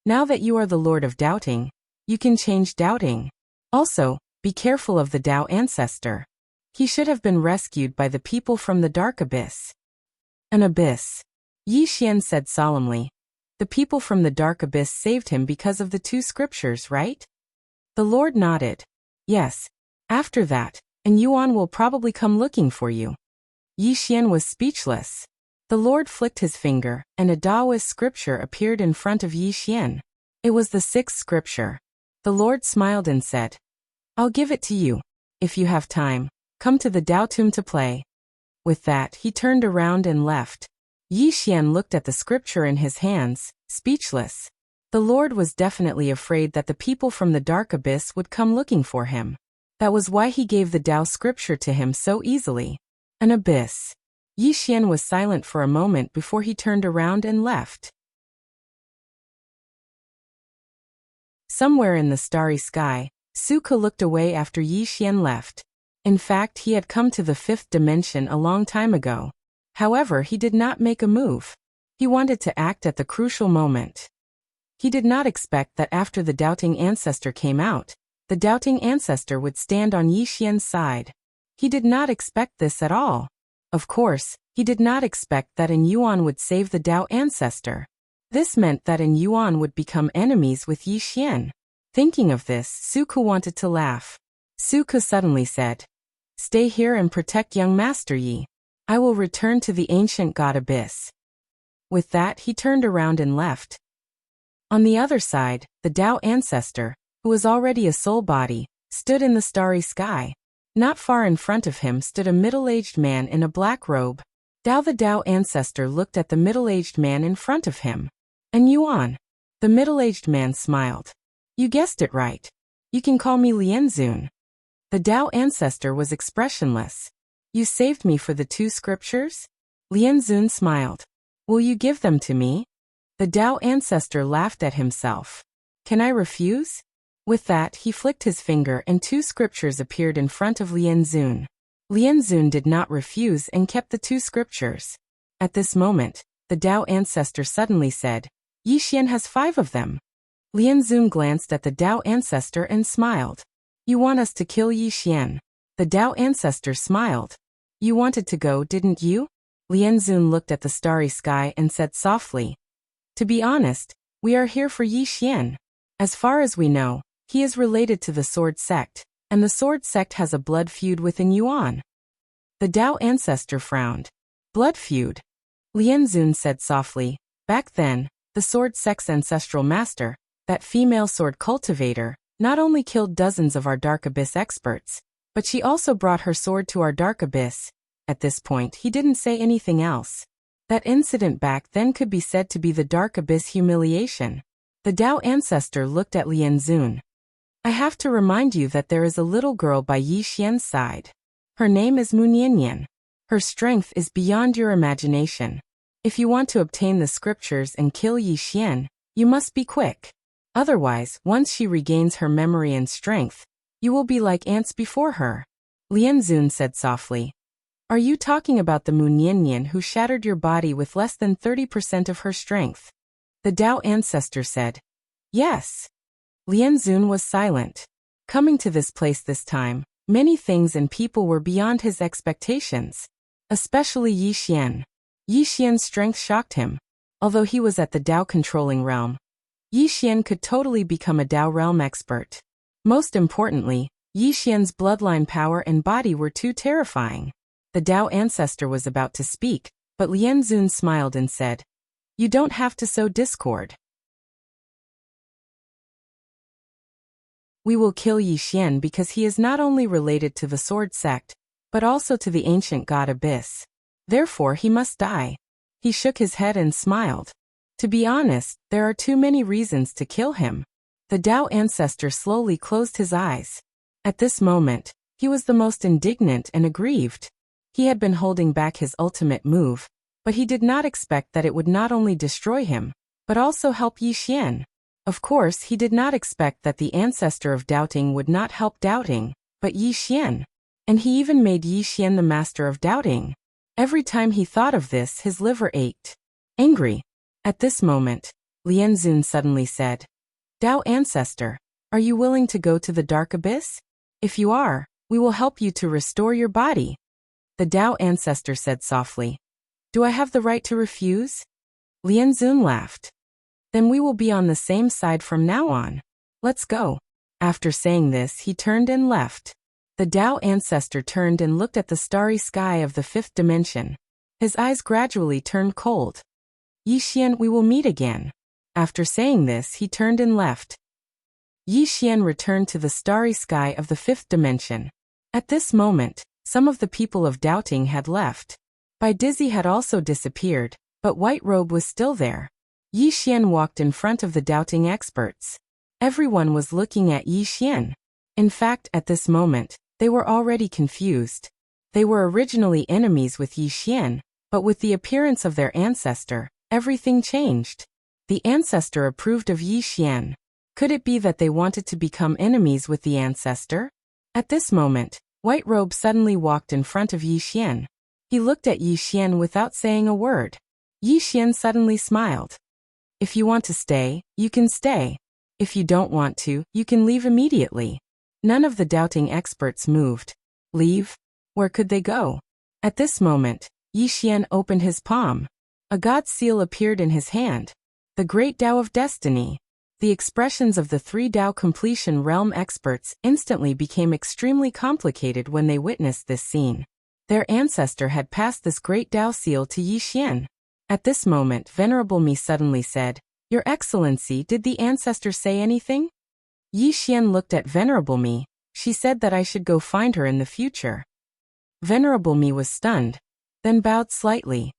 "Now that you are the Lord of Doubting, you can change Doubting. Also, be careful of the Dao ancestor. He should have been rescued by the people from the dark abyss." "An abyss?" Yi Xian said solemnly. "The people from the dark abyss saved him because of the two scriptures, right?" The Lord nodded. "Yes. After that, and Yuan will probably come looking for you." Yi Xian was speechless. The Lord flicked his finger, and a Taoist scripture appeared in front of Yi Xian. It was the sixth scripture. The Lord smiled and said, "I'll give it to you. If you have time, come to the Dao Tomb to play." With that, he turned around and left. Yi Xian looked at the scripture in his hands, speechless. The Lord was definitely afraid that the people from the dark abyss would come looking for him. That was why he gave the Tao scripture to him so easily. An abyss. Yi Xian was silent for a moment before he turned around and left. Somewhere in the starry sky, Suke looked away after Yi Xian left. In fact, he had come to the fifth dimension a long time ago. However, he did not make a move. He wanted to act at the crucial moment. He did not expect that after the Doubting Ancestor came out, the Doubting Ancestor would stand on Yi Xian's side. He did not expect this at all. Of course, he did not expect that An Yuan would save the Dao Ancestor. This meant that An Yuan would become enemies with Yi Xian. Thinking of this, Suke wanted to laugh. Suke suddenly said, "Stay here and protect young Master Yi. I will return to the ancient God Abyss." With that, he turned around and left. On the other side, the Tao ancestor, who was already a soul body, stood in the starry sky. Not far in front of him stood a middle-aged man in a black robe. The Tao ancestor looked at the middle-aged man in front of him. "And Yuan?" The middle-aged man smiled. "You guessed it right. You can call me Lianzun." The Tao ancestor was expressionless. "You saved me for the 2 scriptures?" Lianzun smiled. "Will you give them to me?" The Tao ancestor laughed at himself. "Can I refuse?" With that, he flicked his finger and 2 scriptures appeared in front of Lianzun. Lianzun did not refuse and kept the 2 scriptures. At this moment, the Tao ancestor suddenly said, "Yixian has 5 of them." Lianzun glanced at the Tao ancestor and smiled. "You want us to kill Yixian?" The Tao ancestor smiled. "You wanted to go, didn't you?" Lianzun looked at the starry sky and said softly, "To be honest, we are here for Yixian. As far as we know, he is related to the Sword Sect, and the Sword Sect has a blood feud within Yuan." The Tao ancestor frowned. "Blood feud?" Lianzun said softly, "Back then, the Sword Sect's ancestral master, that female sword cultivator, not only killed dozens of our Dark Abyss experts, but she also brought her sword to our Dark Abyss." At this point, he didn't say anything else. That incident back then could be said to be the Dark Abyss humiliation. The Tao ancestor looked at Lianzun. "I have to remind you that there is a little girl by Yixian's side. Her name is Munianyan. Her strength is beyond your imagination. If you want to obtain the scriptures and kill Yixian, you must be quick. Otherwise, once she regains her memory and strength, you will be like ants before her." Lianzun said softly, "Are you talking about the Munianyan who shattered your body with less than 30% of her strength?" The Tao ancestor said, "Yes." Lianzun was silent. Coming to this place this time, many things and people were beyond his expectations. Especially Yixian. Yixian's strength shocked him. Although he was at the Tao controlling realm, Yixian could totally become a Tao realm expert. Most importantly, Yixian's bloodline power and body were too terrifying. The Tao ancestor was about to speak, but Lianzun smiled and said, "You don't have to sow discord. We will kill Yixian because he is not only related to the Sword Sect, but also to the ancient god Abyss. Therefore he must die." He shook his head and smiled. "To be honest, there are too many reasons to kill him." The Tao ancestor slowly closed his eyes. At this moment, he was the most indignant and aggrieved. He had been holding back his ultimate move, but he did not expect that it would not only destroy him, but also help Yixian. Of course, he did not expect that the ancestor of doubting would not help doubting, but Yixian. And he even made Yixian the master of doubting. Every time he thought of this, his liver ached. Angry. At this moment, Lianzun suddenly said, "Tao ancestor, are you willing to go to the Dark Abyss? If you are, we will help you to restore your body." The Tao ancestor said softly, "Do I have the right to refuse?" Lianzun laughed. "Then we will be on the same side from now on. Let's go." After saying this, he turned and left. The Tao ancestor turned and looked at the starry sky of the 5th dimension. His eyes gradually turned cold. "Yixian, we will meet again." After saying this, he turned and left. Yixian returned to the starry sky of the 5th dimension. At this moment, some of the people of doubting had left. Bai Dizzy had also disappeared, but White Robe was still there. Yixian walked in front of the doubting experts. Everyone was looking at Yixian. In fact, at this moment, they were already confused. They were originally enemies with Yixian, but with the appearance of their ancestor, everything changed. The ancestor approved of Yixian. Could it be that they wanted to become enemies with the ancestor? At this moment, White Robe suddenly walked in front of Yixian. He looked at Yixian without saying a word. Yixian suddenly smiled. "If you want to stay, you can stay. If you don't want to, you can leave immediately." None of the doubting experts moved. Leave? Where could they go? At this moment, Yixian opened his palm. A god seal appeared in his hand. The Great Tao of Destiny. The expressions of the 3 Tao completion realm experts instantly became extremely complicated when they witnessed this scene. Their ancestor had passed this Great Tao seal to Yixian. At this moment, Venerable Me suddenly said, Your Excellency, did the ancestor say anything? Yi Xian looked at Venerable Me. She said that I should go find her in the future. Venerable Me was stunned, then bowed slightly.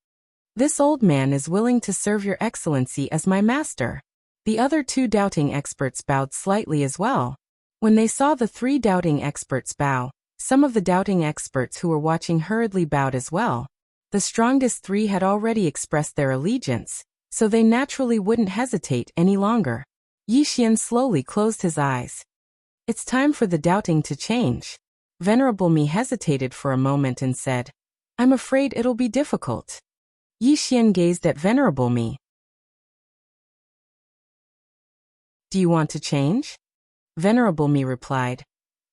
This old man is willing to serve Your Excellency as my master. The other two doubting experts bowed slightly as well. When they saw the three doubting experts bow, some of the doubting experts who were watching hurriedly bowed as well. The strongest three had already expressed their allegiance, so they naturally wouldn't hesitate any longer. Yi Xian slowly closed his eyes. It's time for the doubting to change. Venerable Me hesitated for a moment and said, I'm afraid it'll be difficult. Yi Xian gazed at Venerable Me. Do you want to change? Venerable Me replied.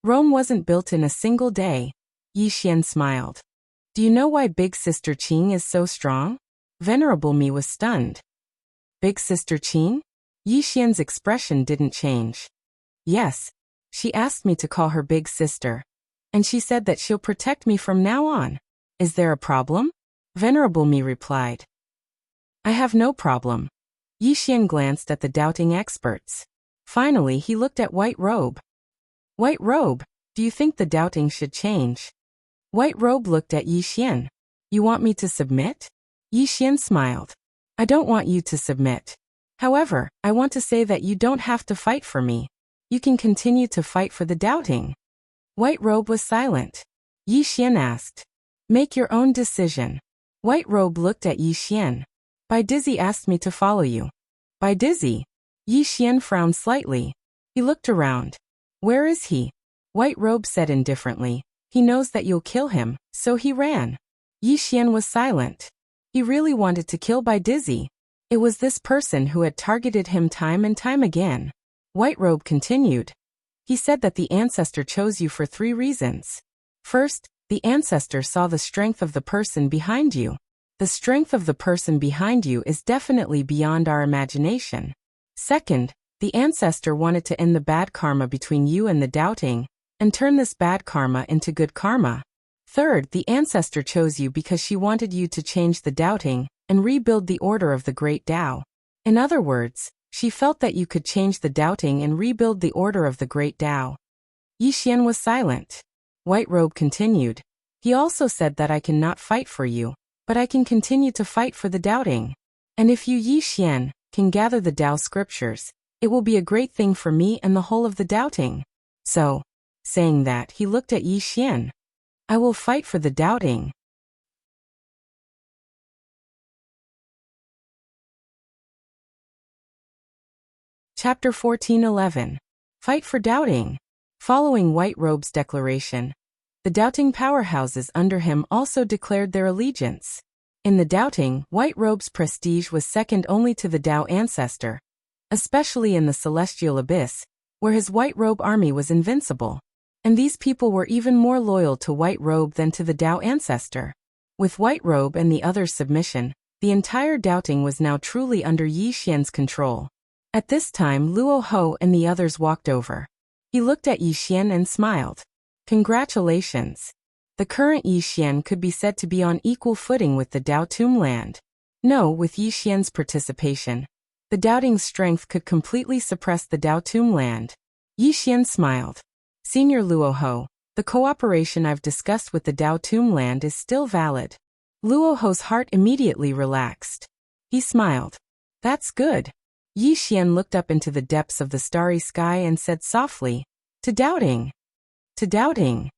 Rome wasn't built in a single day. Yi Xian smiled. Do you know why Big Sister Qing is so strong? Venerable Me was stunned. Big Sister Qing? Yi Xian's expression didn't change. Yes. She asked me to call her Big Sister. And she said that she'll protect me from now on. Is there a problem? Venerable Me replied. I have no problem. Yi Xian glanced at the doubting experts. Finally, he looked at White Robe. White Robe, do you think the doubting should change? White Robe looked at Yi Xian. You want me to submit? Yi Xian smiled. I don't want you to submit. However, I want to say that you don't have to fight for me. You can continue to fight for the doubting. White Robe was silent. Yi Xian asked. Make your own decision. White Robe looked at Yi Xian. Bai Dizzy asked me to follow you. Bai Dizzy? Yi Xian frowned slightly. He looked around. Where is he? White Robe said indifferently. He knows that you'll kill him, so he ran. Yi Xian was silent. He really wanted to kill Bai Dizzy. It was this person who had targeted him time and time again. White Robe continued. He said that the ancestor chose you for 3 reasons. First, the ancestor saw the strength of the person behind you. The strength of the person behind you is definitely beyond our imagination. Second, the ancestor wanted to end the bad karma between you and the doubting, and turn this bad karma into good karma. Third, the ancestor chose you because she wanted you to change the doubting and rebuild the order of the great Tao. In other words, she felt that you could change the doubting and rebuild the order of the great Tao. Yi Xian was silent. White Robe continued. He also said that I cannot fight for you, but I can continue to fight for the doubting. And if you, Yi Xian, can gather the Tao scriptures, it will be a great thing for me and the whole of the doubting. So, saying that, he looked at Yi Xian. I will fight for the doubting. Chapter 14:11. Fight for doubting. Following White Robe's declaration, the doubting powerhouses under him also declared their allegiance. In the doubting, White Robe's prestige was second only to the Tao ancestor, especially in the celestial abyss, where his White Robe army was invincible. And these people were even more loyal to White Robe than to the Tao ancestor. With White Robe and the others' submission, the entire doubting was now truly under Yi Xian's control. At this time, Luo Ho and the others walked over. He looked at Yi Xian and smiled. Congratulations. The current Yi Xian could be said to be on equal footing with the Tao Tombland. No, with Yi Xian's participation, the doubting's strength could completely suppress the Tao Tombland. Yi Xian smiled. Senior Luo Ho, the cooperation I've discussed with the Tao Tombland is still valid. Luo Ho's heart immediately relaxed. He smiled. That's good. Yi Xian looked up into the depths of the starry sky and said softly, To doubting. To doubting.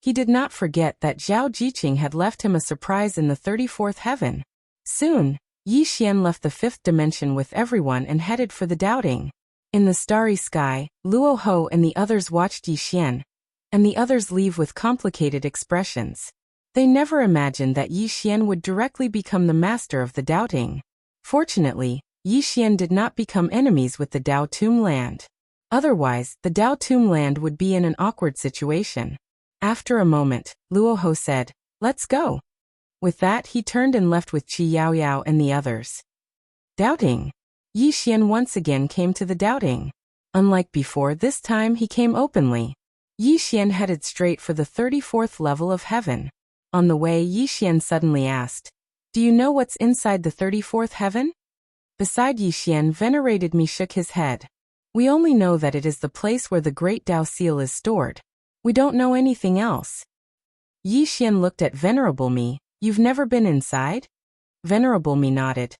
He did not forget that Zhao Jiqing had left him a surprise in the 34th heaven. Soon, Yi Xian left the 5th dimension with everyone and headed for the doubting. In the starry sky, Luo Ho and the others watched Yi Xian, and the others leave with complicated expressions. They never imagined that Yi Xian would directly become the master of the doubting. Fortunately, Yi Xian did not become enemies with the Tao Tombland. Otherwise, the Tao Tombland would be in an awkward situation. After a moment, Luo Ho said, Let's go. With that, he turned and left with Qi Yaoyao and the others. Doubting. Yi Xian once again came to the doubting. Unlike before, this time he came openly. Yi Xian headed straight for the 34th level of heaven. On the way, Yi Xian suddenly asked, Do you know what's inside the 34th heaven? Beside Yixian, venerated me shook his head. We only know that it is the place where the great Dao seal is stored. We don't know anything else. Yixian looked at Venerable Me. You've never been inside? Venerable Me nodded.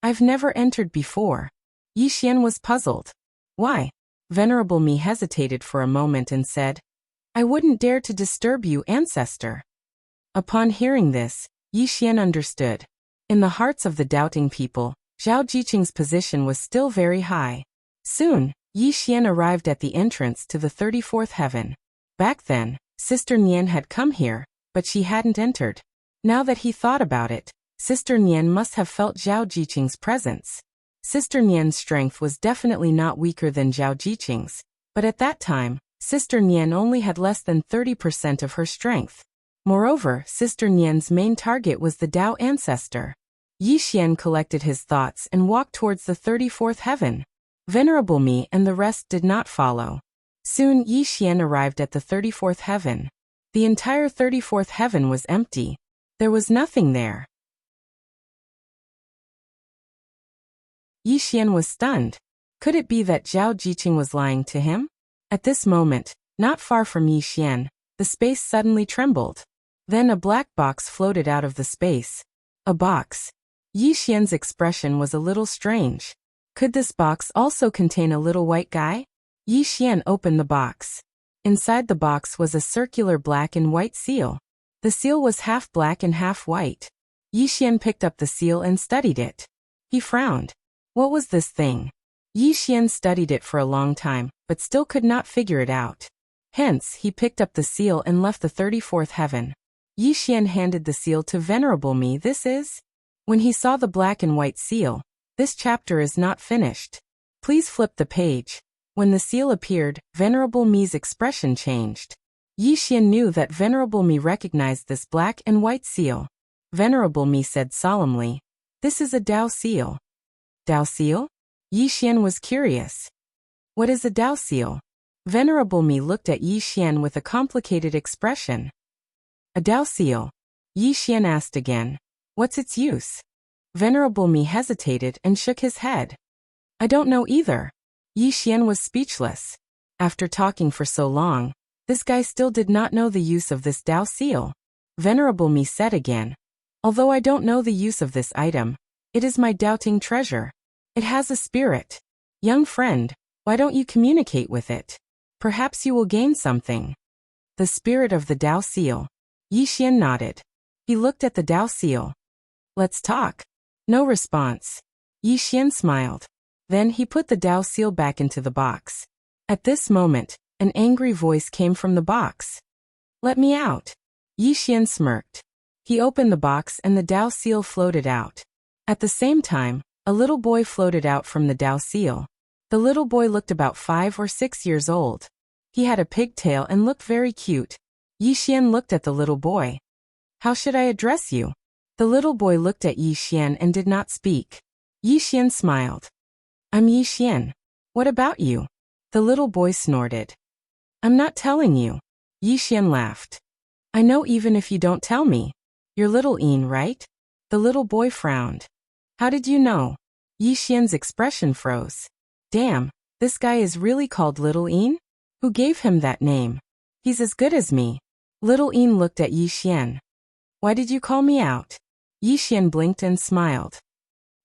I've never entered before. Yixian was puzzled. Why? Venerable Me hesitated for a moment and said, I wouldn't dare to disturb you, ancestor. Upon hearing this, Yixian understood. In the hearts of the doubting people, Zhao Jiqing's position was still very high. Soon, Yixian arrived at the entrance to the 34th heaven. Back then, Sister Nian had come here, but she hadn't entered. Now that he thought about it, Sister Nian must have felt Zhao Jiqing's presence. Sister Nian's strength was definitely not weaker than Zhao Jiqing's, but at that time, Sister Nian only had less than 30% of her strength. Moreover, Sister Nian's main target was the Dao ancestor. Yixian collected his thoughts and walked towards the 34th heaven. Venerable Me and the rest did not follow. Soon Yixian arrived at the 34th heaven. The entire 34th heaven was empty. There was nothing there. Yixian was stunned. Could it be that Zhao Jiqing was lying to him? At this moment, not far from Yixian, the space suddenly trembled. Then a black box floated out of the space. A box. Yixian's expression was a little strange. Could this box also contain a little white guy? Yixian opened the box. Inside the box was a circular black and white seal. The seal was half black and half white. Yixian picked up the seal and studied it. He frowned. What was this thing? Yixian studied it for a long time, but still could not figure it out. Hence, he picked up the seal and left the 34th heaven. Yixian handed the seal to Venerable Me. This is? When he saw the black and white seal, this chapter is not finished. Please flip the page. When the seal appeared, Venerable Me's expression changed. Yixian knew that Venerable Me recognized this black and white seal. Venerable Me said solemnly, this is a Dao seal. Dao seal? Yixian was curious. What is a Dao seal? Venerable Me looked at Yixian with a complicated expression. A Dao seal? Yixian asked again. What's its use? Venerable Me hesitated and shook his head. I don't know either. Yixian was speechless. After talking for so long, this guy still did not know the use of this Dao seal. Venerable Me said again. Although I don't know the use of this item, it is my doubting treasure. It has a spirit. Young friend, why don't you communicate with it? Perhaps you will gain something. The spirit of the Dao seal. Yixian nodded. He looked at the Dao seal. Let's talk. No response. Yixian smiled. Then he put the Dao seal back into the box. At this moment, an angry voice came from the box. Let me out. Yixian smirked. He opened the box and the Dao seal floated out. At the same time, a little boy floated out from the Dao seal. The little boy looked about 5 or 6 years old. He had a pigtail and looked very cute. Yixian looked at the little boy. How should I address you? The little boy looked at Yixian and did not speak. Yixian smiled. I'm Yixian. What about you? The little boy snorted. I'm not telling you. Yixian laughed. I know even if you don't tell me. You're little Yin, right? The little boy frowned. How did you know? Yixian's expression froze. Damn, this guy is really called Little Yin? Who gave him that name? He's as good as me. Little Yin looked at Yixian. Why did you call me out? Yixian blinked and smiled.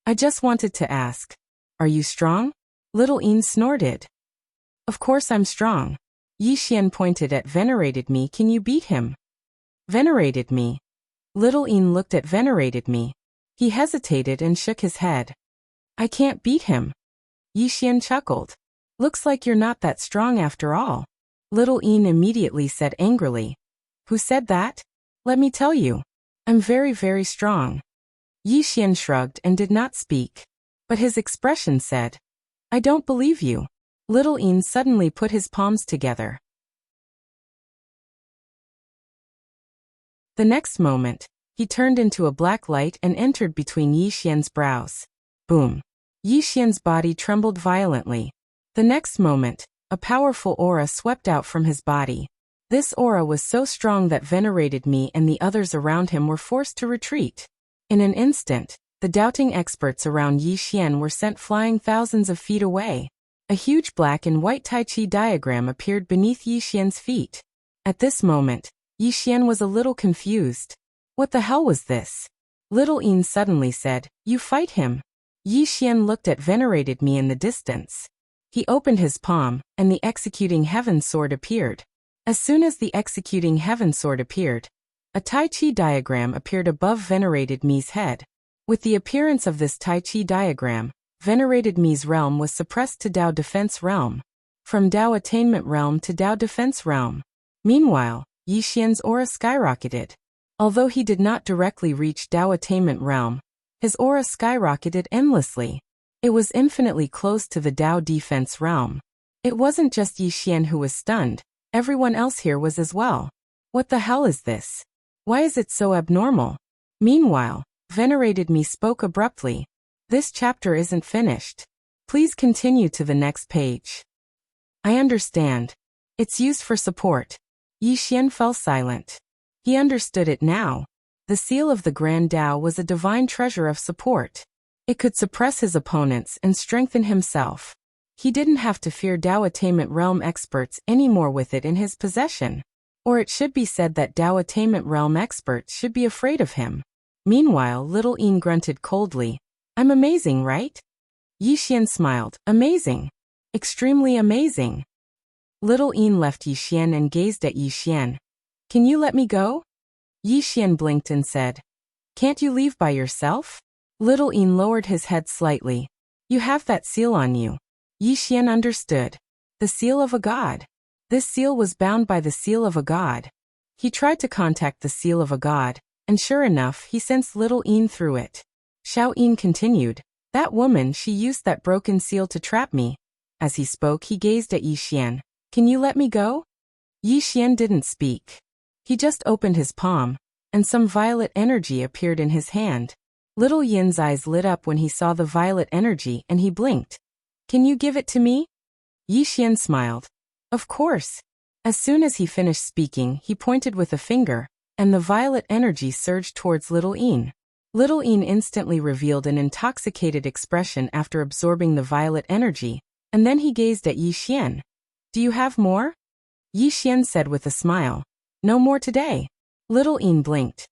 I just wanted to ask. Are you strong? Little Yin snorted. Of course I'm strong. Yixian pointed at Venerated Me. Can you beat him? Venerated Me. Little Yin looked at Venerated Me. He hesitated and shook his head. I can't beat him. Yixian chuckled. Looks like you're not that strong after all. Little Yin immediately said angrily. Who said that? Let me tell you. I'm very, very strong. Yixian shrugged and did not speak. But his expression said, I don't believe you. Little Yin suddenly put his palms together. The next moment, he turned into a black light and entered between Yixian's brows. Boom. Yixian's body trembled violently. The next moment, a powerful aura swept out from his body. This aura was so strong that Venerated Me and the others around him were forced to retreat. In an instant, The doubting experts around Yi Xian were sent flying thousands of feet away. A huge black and white Tai Chi diagram appeared beneath Yi Xian's feet. At this moment, Yi Xian was a little confused. What the hell was this? Little Yin suddenly said, "You fight him." Yi Xian looked at venerated me in the distance. He opened his palm, and the executing heaven sword appeared. As soon as the executing heaven sword appeared, a Tai Chi diagram appeared above venerated me's head. With the appearance of this Tai Chi diagram, venerated me's realm was suppressed to Dao defense realm. From Dao attainment realm to Dao defense realm. Meanwhile, Yi Xian's aura skyrocketed. Although he did not directly reach Dao attainment realm, his aura skyrocketed endlessly. It was infinitely close to the Dao defense realm. It wasn't just Yi Xian who was stunned, everyone else here was as well. What the hell is this? Why is it so abnormal? Meanwhile, venerated me spoke abruptly. This chapter isn't finished. Please continue to the next page. I understand. It's used for support. Yi Xian fell silent. He understood it now. The seal of the Grand Dao was a divine treasure of support. It could suppress his opponents and strengthen himself. He didn't have to fear Dao attainment realm experts anymore with it in his possession. Or it should be said that Dao attainment realm experts should be afraid of him. Meanwhile, little Yin grunted coldly. I'm amazing, right? Yi Xian smiled. Amazing. Extremely amazing. Little Yin left Yi Xian and gazed at Yi Xian. Can you let me go? Yi Xian blinked and said, Can't you leave by yourself? Little Yin lowered his head slightly. You have that seal on you. Yi Xian understood. The seal of a god. This seal was bound by the seal of a god. He tried to contact the seal of a god, and sure enough, he sensed little Yin through it. Xiao Yin continued, That woman, she used that broken seal to trap me. As he spoke, he gazed at Yi Xian. Can you let me go? Yi Xian didn't speak. He just opened his palm, and some violet energy appeared in his hand. Little Yin's eyes lit up when he saw the violet energy and he blinked. Can you give it to me? Yi Xian smiled. Of course. As soon as he finished speaking, he pointed with a finger, and the violet energy surged towards Little Yin. Little Yin instantly revealed an intoxicated expression after absorbing the violet energy, and then he gazed at Yi Xian. Do you have more? Yi Xian said with a smile. No more today. Little Yin blinked.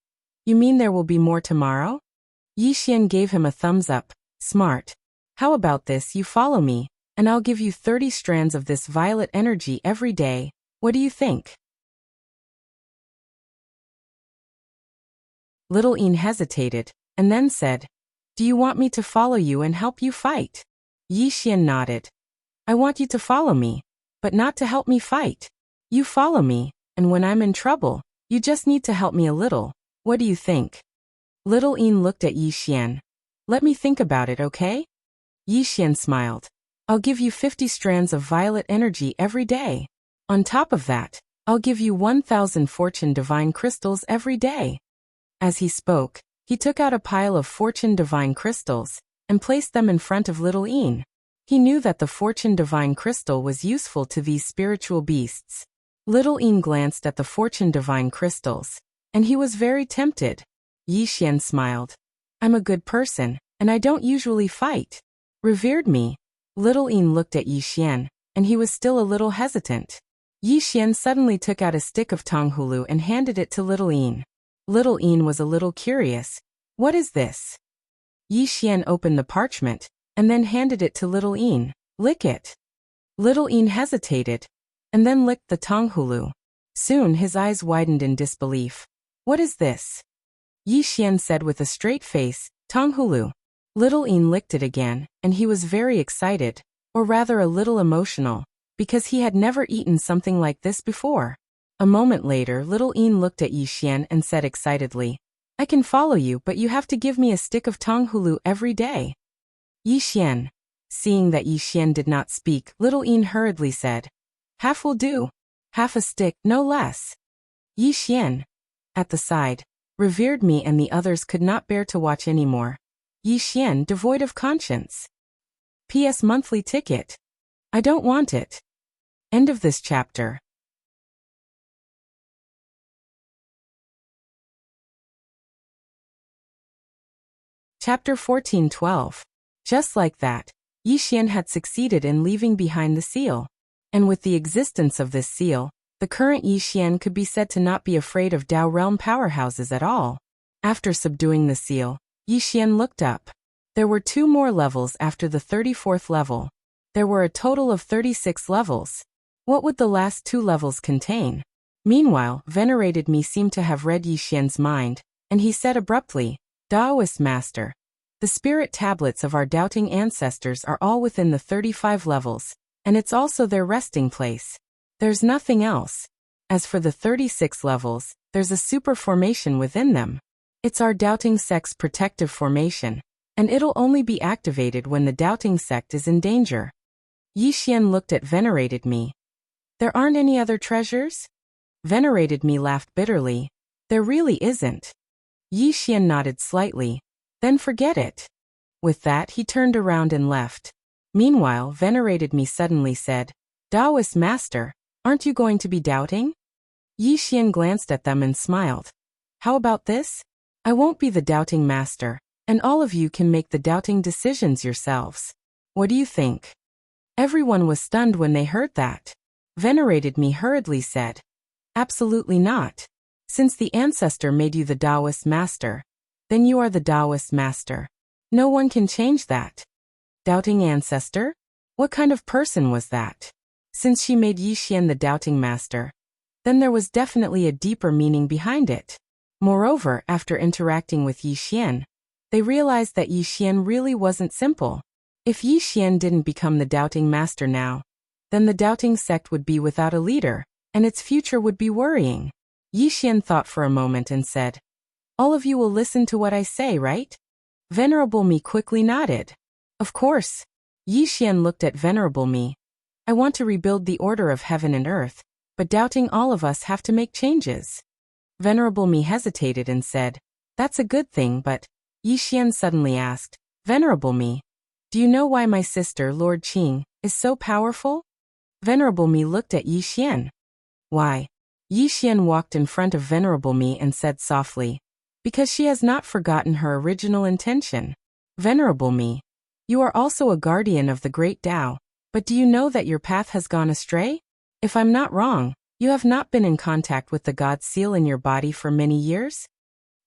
You mean there will be more tomorrow? Yi Xian gave him a thumbs up. Smart. How about this, you follow me, and I'll give you 30 strands of this violet energy every day. What do you think? Little Yin hesitated, and then said, Do you want me to follow you and help you fight? Yi Xian nodded. I want you to follow me, but not to help me fight. You follow me, and when I'm in trouble, you just need to help me a little. What do you think? Little Yin looked at Yi Xian. Let me think about it, okay? Yi Xian smiled. I'll give you 50 strands of violet energy every day. On top of that, I'll give you 1,000 fortune divine crystals every day. As he spoke, he took out a pile of fortune divine crystals and placed them in front of Little Yin. He knew that the fortune divine crystal was useful to these spiritual beasts. Little Yin glanced at the fortune divine crystals, and he was very tempted. Yi Xian smiled. I'm a good person, and I don't usually fight. Revered me. Little Yin looked at Yi Xian, and he was still a little hesitant. Yi Xian suddenly took out a stick of Tonghulu and handed it to Little Yin. Little Yin was a little curious. What is this? Yi Xian opened the parchment, and then handed it to Little Yin. Lick it. Little Yin hesitated, and then licked the Tonghulu. Soon his eyes widened in disbelief. What is this? Yi Xian said with a straight face, Tonghulu. Little Yin licked it again, and he was very excited, or rather a little emotional, because he had never eaten something like this before. A moment later, Little Yin looked at Yi Xian and said excitedly, I can follow you, but you have to give me a stick of Tonghulu every day. Yi Xian. Seeing that Yi Xian did not speak, Little Yin hurriedly said, Half will do. Half a stick, no less. Yi Xian. At the side, Revered Me and the others could not bear to watch anymore. Yi Xian, devoid of conscience. P.S. Monthly ticket. I don't want it. End of this chapter. Chapter 14:12. Just like that, Yixian had succeeded in leaving behind the seal. And with the existence of this seal, the current Yixian could be said to not be afraid of Dao realm powerhouses at all. After subduing the seal, Yixian looked up. There were 2 more levels after the 34th level. There were a total of 36 levels. What would the last 2 levels contain? Meanwhile, Venerated Me seemed to have read Yixian's mind, and he said abruptly, Taoist Master, the spirit tablets of our doubting ancestors are all within the 35 levels, and it's also their resting place. There's nothing else. As for the 36 levels, there's a super formation within them. It's our doubting sect's protective formation, and it'll only be activated when the doubting sect is in danger. Yixian looked at Venerated Me. There aren't any other treasures? Venerated Me laughed bitterly. There really isn't. Yixian nodded slightly. Then forget it. With that, he turned around and left. Meanwhile, Venerated Me suddenly said, Taoist Master, aren't you going to be doubting? Yixian glanced at them and smiled. How about this? I won't be the doubting master, and all of you can make the doubting decisions yourselves. What do you think? Everyone was stunned when they heard that. Venerated Me hurriedly said, Absolutely not. Since the ancestor made you the Taoist master, then you are the Taoist master. No one can change that. Doubting ancestor? What kind of person was that? Since she made Yixian the doubting master, then there was definitely a deeper meaning behind it. Moreover, after interacting with Yixian, they realized that Yixian really wasn't simple. If Yixian didn't become the doubting master now, then the doubting sect would be without a leader, and its future would be worrying. Yixian thought for a moment and said, All of you will listen to what I say, right? Venerable Me quickly nodded. Of course. Yixian looked at Venerable Me. I want to rebuild the order of heaven and earth, but doubting all of us have to make changes. Venerable Me hesitated and said, That's a good thing, but Yixian suddenly asked, Venerable Me, do you know why my sister, Lord Qing, is so powerful? Venerable Me looked at Yixian. Why? Yixian walked in front of Venerable Me and said softly, Because she has not forgotten her original intention. Venerable Me, you are also a guardian of the great Tao, but do you know that your path has gone astray? If I'm not wrong, you have not been in contact with the God seal in your body for many years?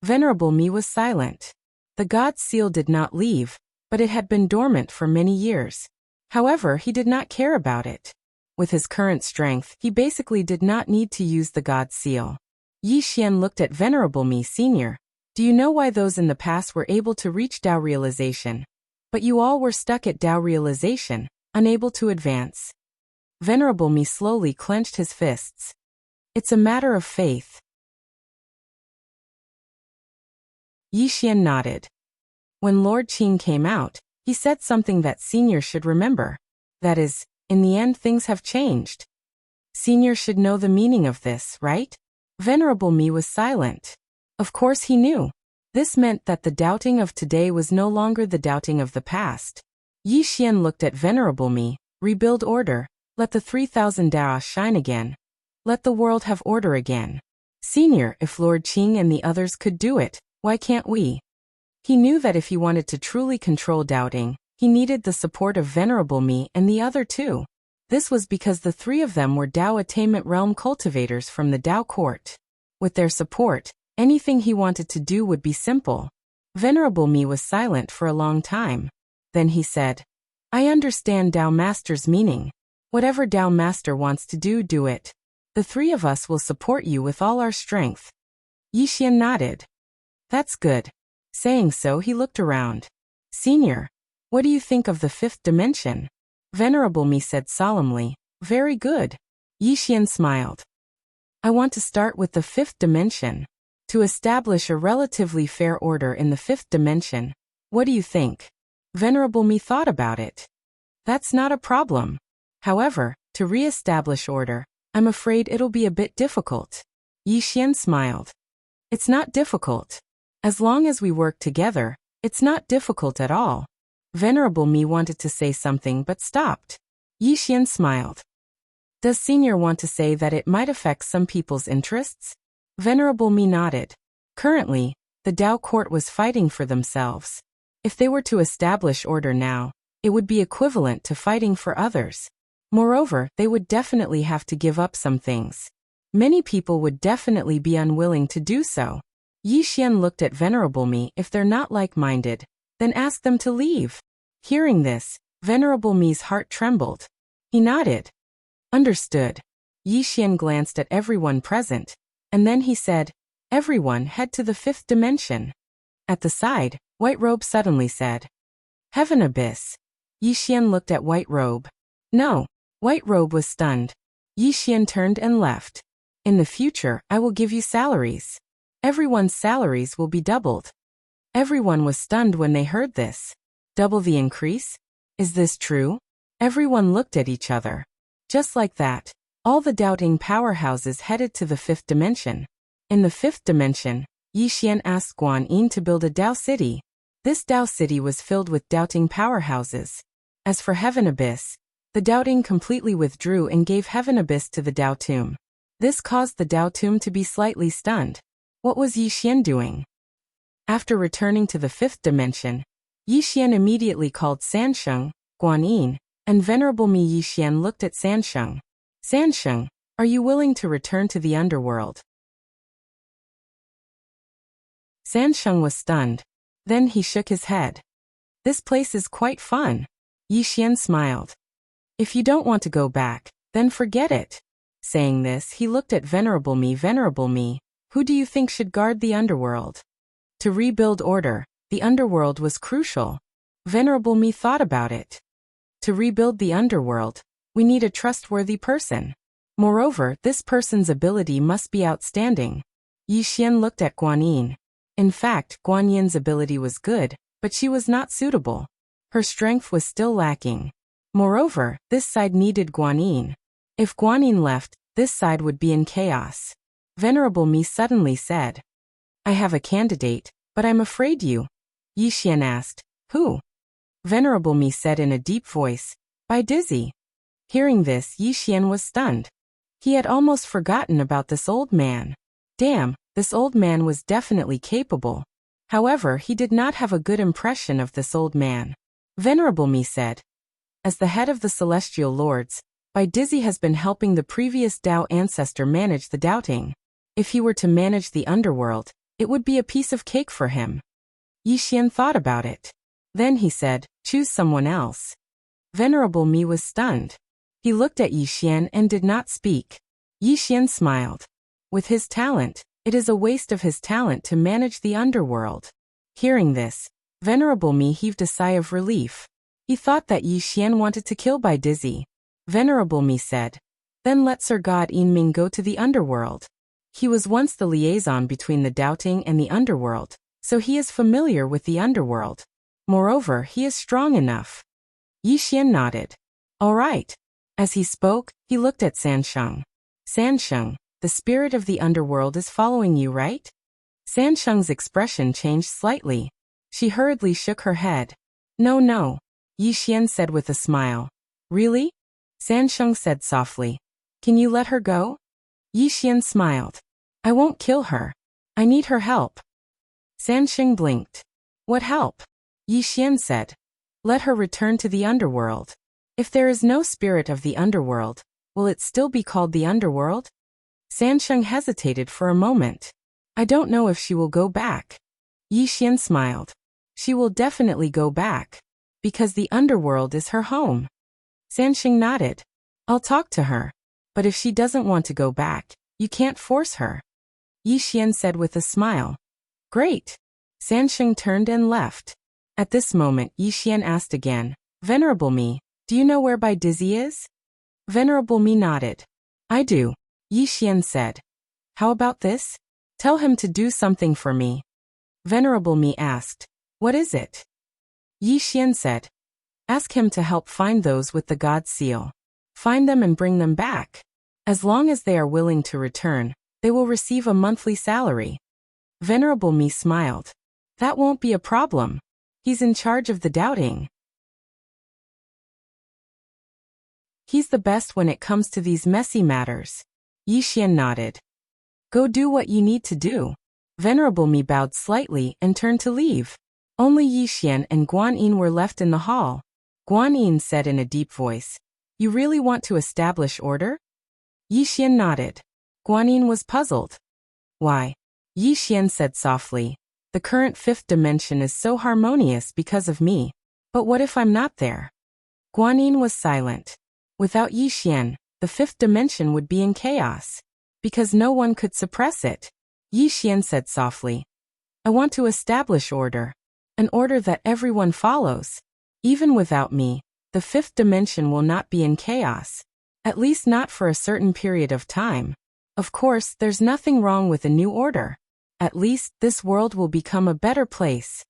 Venerable Me was silent. The God seal did not leave, but it had been dormant for many years. However, he did not care about it. With his current strength, he basically did not need to use the God seal. Yixian looked at Venerable Me Sr. Do you know why those in the past were able to reach Tao realization, but you all were stuck at Tao realization, unable to advance? Venerable Me slowly clenched his fists. It's a matter of faith. Yixian nodded. When Lord Qing came out, he said something that Senior should remember. That is, in the end things have changed. Senior should know the meaning of this, right? Venerable Me was silent. Of course he knew. This meant that the doubting of today was no longer the doubting of the past. Yixian looked at Venerable Me. Rebuild order. Let the 3,000 Dao shine again. Let the world have order again. Senior, if Lord Qing and the others could do it, why can't we? He knew that if he wanted to truly control doubting, he needed the support of Venerable Me and the other two. This was because the 3 of them were Dao attainment realm cultivators from the Dao court. With their support, anything he wanted to do would be simple. Venerable Me was silent for a long time. Then he said, I understand Dao Master's meaning. Whatever Dao Master wants to do, do it. The 3 of us will support you with all our strength. Yixian nodded. That's good. Saying so, he looked around. Senior, what do you think of the 5th dimension? Venerable Me said solemnly, Very good. Yixian smiled. I want to start with the 5th dimension. To establish a relatively fair order in the 5th dimension. What do you think? Venerable Me thought about it. That's not a problem. However, to re-establish order, I'm afraid it'll be a bit difficult. Yixian smiled. It's not difficult. As long as we work together, it's not difficult at all. Venerable Me wanted to say something but stopped. Yixian smiled. Does Senior want to say that it might affect some people's interests? Venerable Me nodded. Currently, the Dao court was fighting for themselves. If they were to establish order now, it would be equivalent to fighting for others. Moreover, they would definitely have to give up some things. Many people would definitely be unwilling to do so. Yi Xian looked at Venerable Mi. If they're not like-minded, then ask them to leave. Hearing this, Venerable Mi's heart trembled. He nodded. Understood. Yi Xian glanced at everyone present, and then he said, everyone head to the 5th dimension. At the side, White Robe suddenly said, Heaven Abyss. Yi Xian looked at White Robe. No. White Robe was stunned. Yi Xian turned and left. In the future, I will give you salaries. Everyone's salaries will be doubled. Everyone was stunned when they heard this. Double the increase? Is this true? Everyone looked at each other. Just like that, all the doubting powerhouses headed to the 5th dimension. In the 5th dimension, Yi Xian asked Guan Yin to build a Dao city. This Dao city was filled with doubting powerhouses. As for Heaven Abyss, the doubting completely withdrew and gave Heaven Abyss to the Dao tomb. This caused the Dao tomb to be slightly stunned. What was Yi Xian doing? After returning to the 5th dimension, Yi Xian immediately called Sansheng, Guan Yin, and Venerable Mi. Yi Xian looked at Sansheng. Sansheng, are you willing to return to the underworld? Sansheng was stunned. Then he shook his head. This place is quite fun. Yi Xian smiled. If you don't want to go back, then forget it. Saying this, he looked at Venerable Mi. Venerable Mi, who do you think should guard the underworld? To rebuild order, the underworld was crucial. Venerable Mi thought about it. To rebuild the underworld, we need a trustworthy person. Moreover, this person's ability must be outstanding. Yi Xian looked at Guan Yin. In fact, Guan Yin's ability was good, but she was not suitable. Her strength was still lacking. Moreover, this side needed Guan Yin. If Guan Yin left, this side would be in chaos. Venerable Mi suddenly said, I have a candidate, but I'm afraid you. Yi Xian asked, Who? Venerable Mi said in a deep voice, By Dizzy. Hearing this, Yi Xian was stunned. He had almost forgotten about this old man. Damn, this old man was definitely capable. However, he did not have a good impression of this old man. Venerable Mi said, As the head of the Celestial Lords, Bai Dizzy has been helping the previous Dao ancestor manage the doubting. If he were to manage the underworld, it would be a piece of cake for him. Yi Xian thought about it. Then he said, Choose someone else. Venerable Mi was stunned. He looked at Yi Xian and did not speak. Yi Xian smiled. With his talent, it is a waste of his talent to manage the underworld. Hearing this, Venerable Mi heaved a sigh of relief. He thought that Yi Xian wanted to kill Bai Dizzy. Venerable Mi said, Then let Sir God Yinming go to the underworld. He was once the liaison between the doubting and the underworld, so he is familiar with the underworld. Moreover, he is strong enough. Yi Xian nodded. All right. As he spoke, he looked at Sansheng. Sansheng, the spirit of the underworld is following you, right? Sansheng's expression changed slightly. She hurriedly shook her head. No. Yi Xian said with a smile. Really? Sansheng said softly. Can you let her go? Yi Xian smiled. I won't kill her. I need her help. Sansheng blinked. What help? Yi Xian said. Let her return to the underworld. If there is no spirit of the underworld, will it still be called the underworld? Sansheng hesitated for a moment. I don't know if she will go back. Yi Xian smiled. She will definitely go back. Because the underworld is her home. Sansheng nodded. I'll talk to her. But if she doesn't want to go back, you can't force her. Yi Xian said with a smile. Great. Sansheng turned and left. At this moment, Yi Xian asked again, Venerable Mi, do you know where Bai Dizzy is? Venerable Mi nodded. I do. Yi Xian said. How about this? Tell him to do something for me. Venerable Mi asked. What is it? Yi Xian said. Ask him to help find those with the God seal. Find them and bring them back. As long as they are willing to return, they will receive a monthly salary. Venerable Mi smiled. That won't be a problem. He's in charge of the doubting. He's the best when it comes to these messy matters. Yi Xian nodded. Go do what you need to do. Venerable Mi bowed slightly and turned to leave. Only Yixian and Guan Yin were left in the hall. Guan Yin said in a deep voice, "You really want to establish order?" Yixian nodded. Guan Yin was puzzled. "Why?" Yixian said softly, "The current fifth dimension is so harmonious because of me. But what if I'm not there?" Guan Yin was silent. Without Yixian, the fifth dimension would be in chaos. Because no one could suppress it. Yixian said softly, "I want to establish order. An order that everyone follows. Even without me, the fifth dimension will not be in chaos. At least not for a certain period of time. Of course, there's nothing wrong with a new order. At least, this world will become a better place."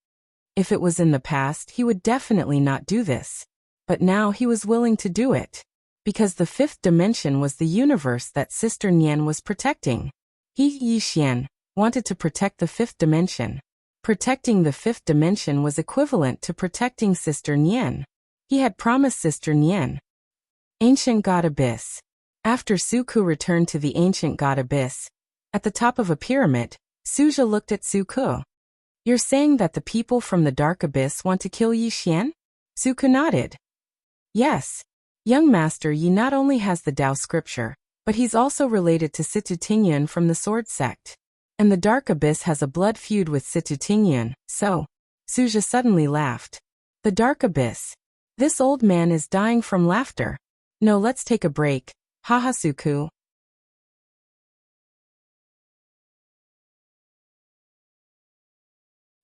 If it was in the past, he would definitely not do this. But now he was willing to do it. Because the fifth dimension was the universe that Sister Nian was protecting. He, Yixian, wanted to protect the fifth dimension. Protecting the fifth dimension was equivalent to protecting Sister Nian. He had promised Sister Nian. Ancient God Abyss. After Suku returned to the Ancient God Abyss, at the top of a pyramid, Suja looked at Suku. "You're saying that the people from the Dark Abyss want to kill Yixian?" Suku nodded. "Yes. Young Master Yi not only has the Tao scripture, but he's also related to Situ Tingyun from the Sword Sect. And the Dark Abyss has a blood feud with Situ Tingyun, so..." Suja suddenly laughed. "The Dark Abyss. This old man is dying from laughter. No, let's take a break. Haha Suku."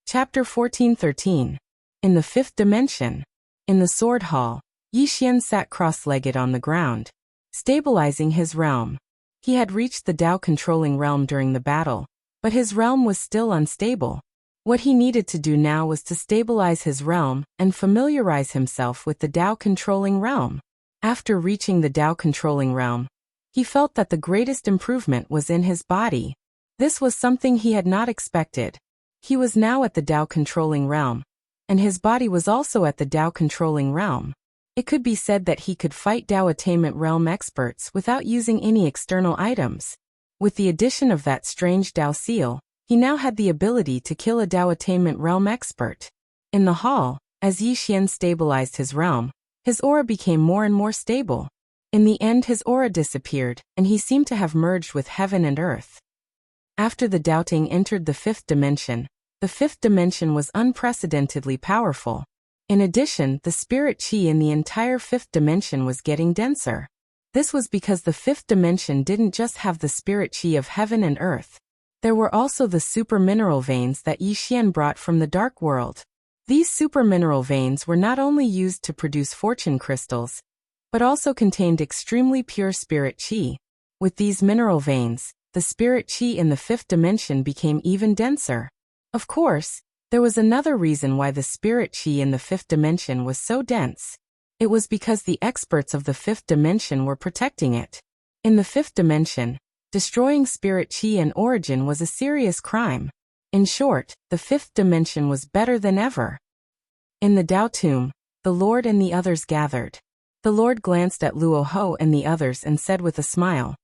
Chapter 14-13. In the Fifth Dimension. In the Sword Hall, Yixian sat cross-legged on the ground, stabilizing his realm. He had reached the Tao-controlling realm during the battle, but his realm was still unstable. What he needed to do now was to stabilize his realm and familiarize himself with the Tao-controlling realm. After reaching the Tao-controlling realm, he felt that the greatest improvement was in his body. This was something he had not expected. He was now at the Tao-controlling realm, and his body was also at the Tao-controlling realm. It could be said that he could fight Tao Attainment Realm experts without using any external items. With the addition of that strange Tao seal, he now had the ability to kill a Tao Attainment Realm expert. In the hall, as Yixian stabilized his realm, his aura became more and more stable. In the end, his aura disappeared, and he seemed to have merged with heaven and earth. After the doubting entered the fifth dimension was unprecedentedly powerful. In addition, the spirit chi in the entire fifth dimension was getting denser. This was because the fifth dimension didn't just have the spirit chi of heaven and earth. There were also the super mineral veins that Yixian brought from the dark world. These super mineral veins were not only used to produce fortune crystals, but also contained extremely pure spirit chi. With these mineral veins, the spirit chi in the fifth dimension became even denser. Of course, there was another reason why the spirit chi in the fifth dimension was so dense. It was because the experts of the fifth dimension were protecting it. In the fifth dimension, destroying spirit chi and origin was a serious crime. In short, the fifth dimension was better than ever. In the Tao tomb, the Lord and the others gathered. The Lord glanced at Luo Ho and the others and said with a smile,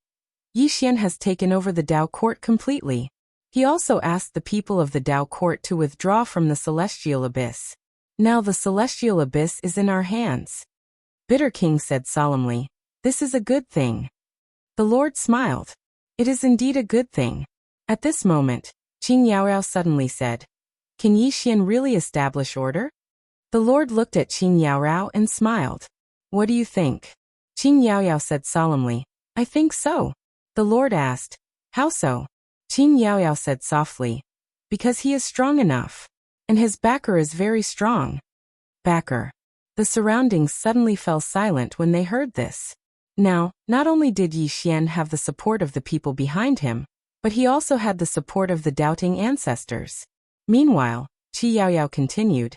"Yixian has taken over the Tao court completely." He also asked the people of the Tao court to withdraw from the celestial abyss. "Now the celestial abyss is in our hands." Bitter King said solemnly, "This is a good thing." The Lord smiled. "It is indeed a good thing." At this moment, Qing Yaoyao suddenly said, "Can Yixian really establish order?" The Lord looked at Qing Yaoyao and smiled. "What do you think?" Qing Yaoyao said solemnly, "I think so." The Lord asked, "How so?" Qing Yaoyao said softly, "Because he is strong enough. And his backer is very strong." Backer. The surroundings suddenly fell silent when they heard this. Now, not only did Yixian have the support of the people behind him, but he also had the support of the doubting ancestors. Meanwhile, Qi Yaoyao continued,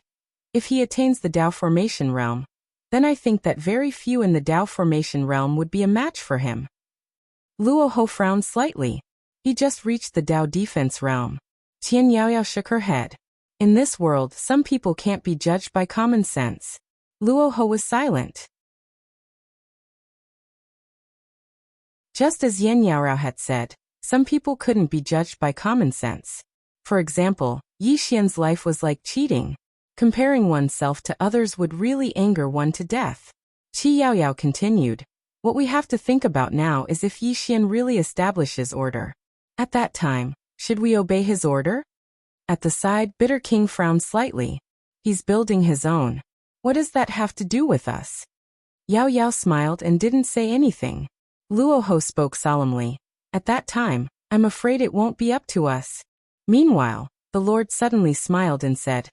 "If he attains the Tao formation realm, then I think that very few in the Tao formation realm would be a match for him." Luo Ho frowned slightly. He just reached the Tao defense realm. Tian Yaoyao shook her head. In this world, some people can't be judged by common sense. Luo Ho was silent. Just as Yan Yaorao had said, some people couldn't be judged by common sense. For example, Yixian's life was like cheating. Comparing oneself to others would really anger one to death. Qi Yaoyao continued, what we have to think about now is if Yi Xian really establishes order. At that time, should we obey his order? At the side, Bitter King frowned slightly. He's building his own. What does that have to do with us? Yao Yao smiled and didn't say anything. Luoho spoke solemnly. At that time, I'm afraid it won't be up to us. Meanwhile, the Lord suddenly smiled and said,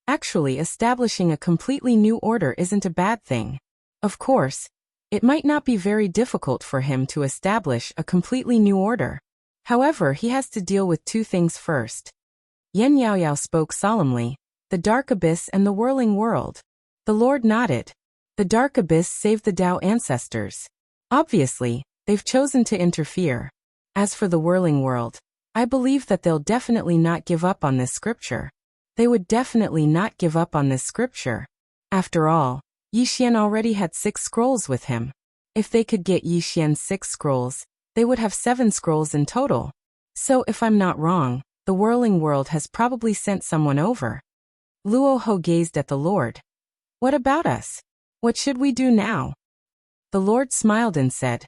actually, establishing a completely new order isn't a bad thing. Of course, it might not be very difficult for him to establish a completely new order. However, he has to deal with two things first. Yen Yaoyao spoke solemnly, the dark abyss and the whirling world. The Lord nodded. The dark abyss saved the Tao ancestors. Obviously, they've chosen to interfere. As for the whirling world, I believe that they'll definitely not give up on this scripture. They would definitely not give up on this scripture. After all, Yi Xian already had 6 scrolls with him. If they could get Yi Xian's 6 scrolls, they would have 7 scrolls in total. So if I'm not wrong, the whirling world has probably sent someone over. Luoho gazed at the Lord. What about us? What should we do now? The Lord smiled and said,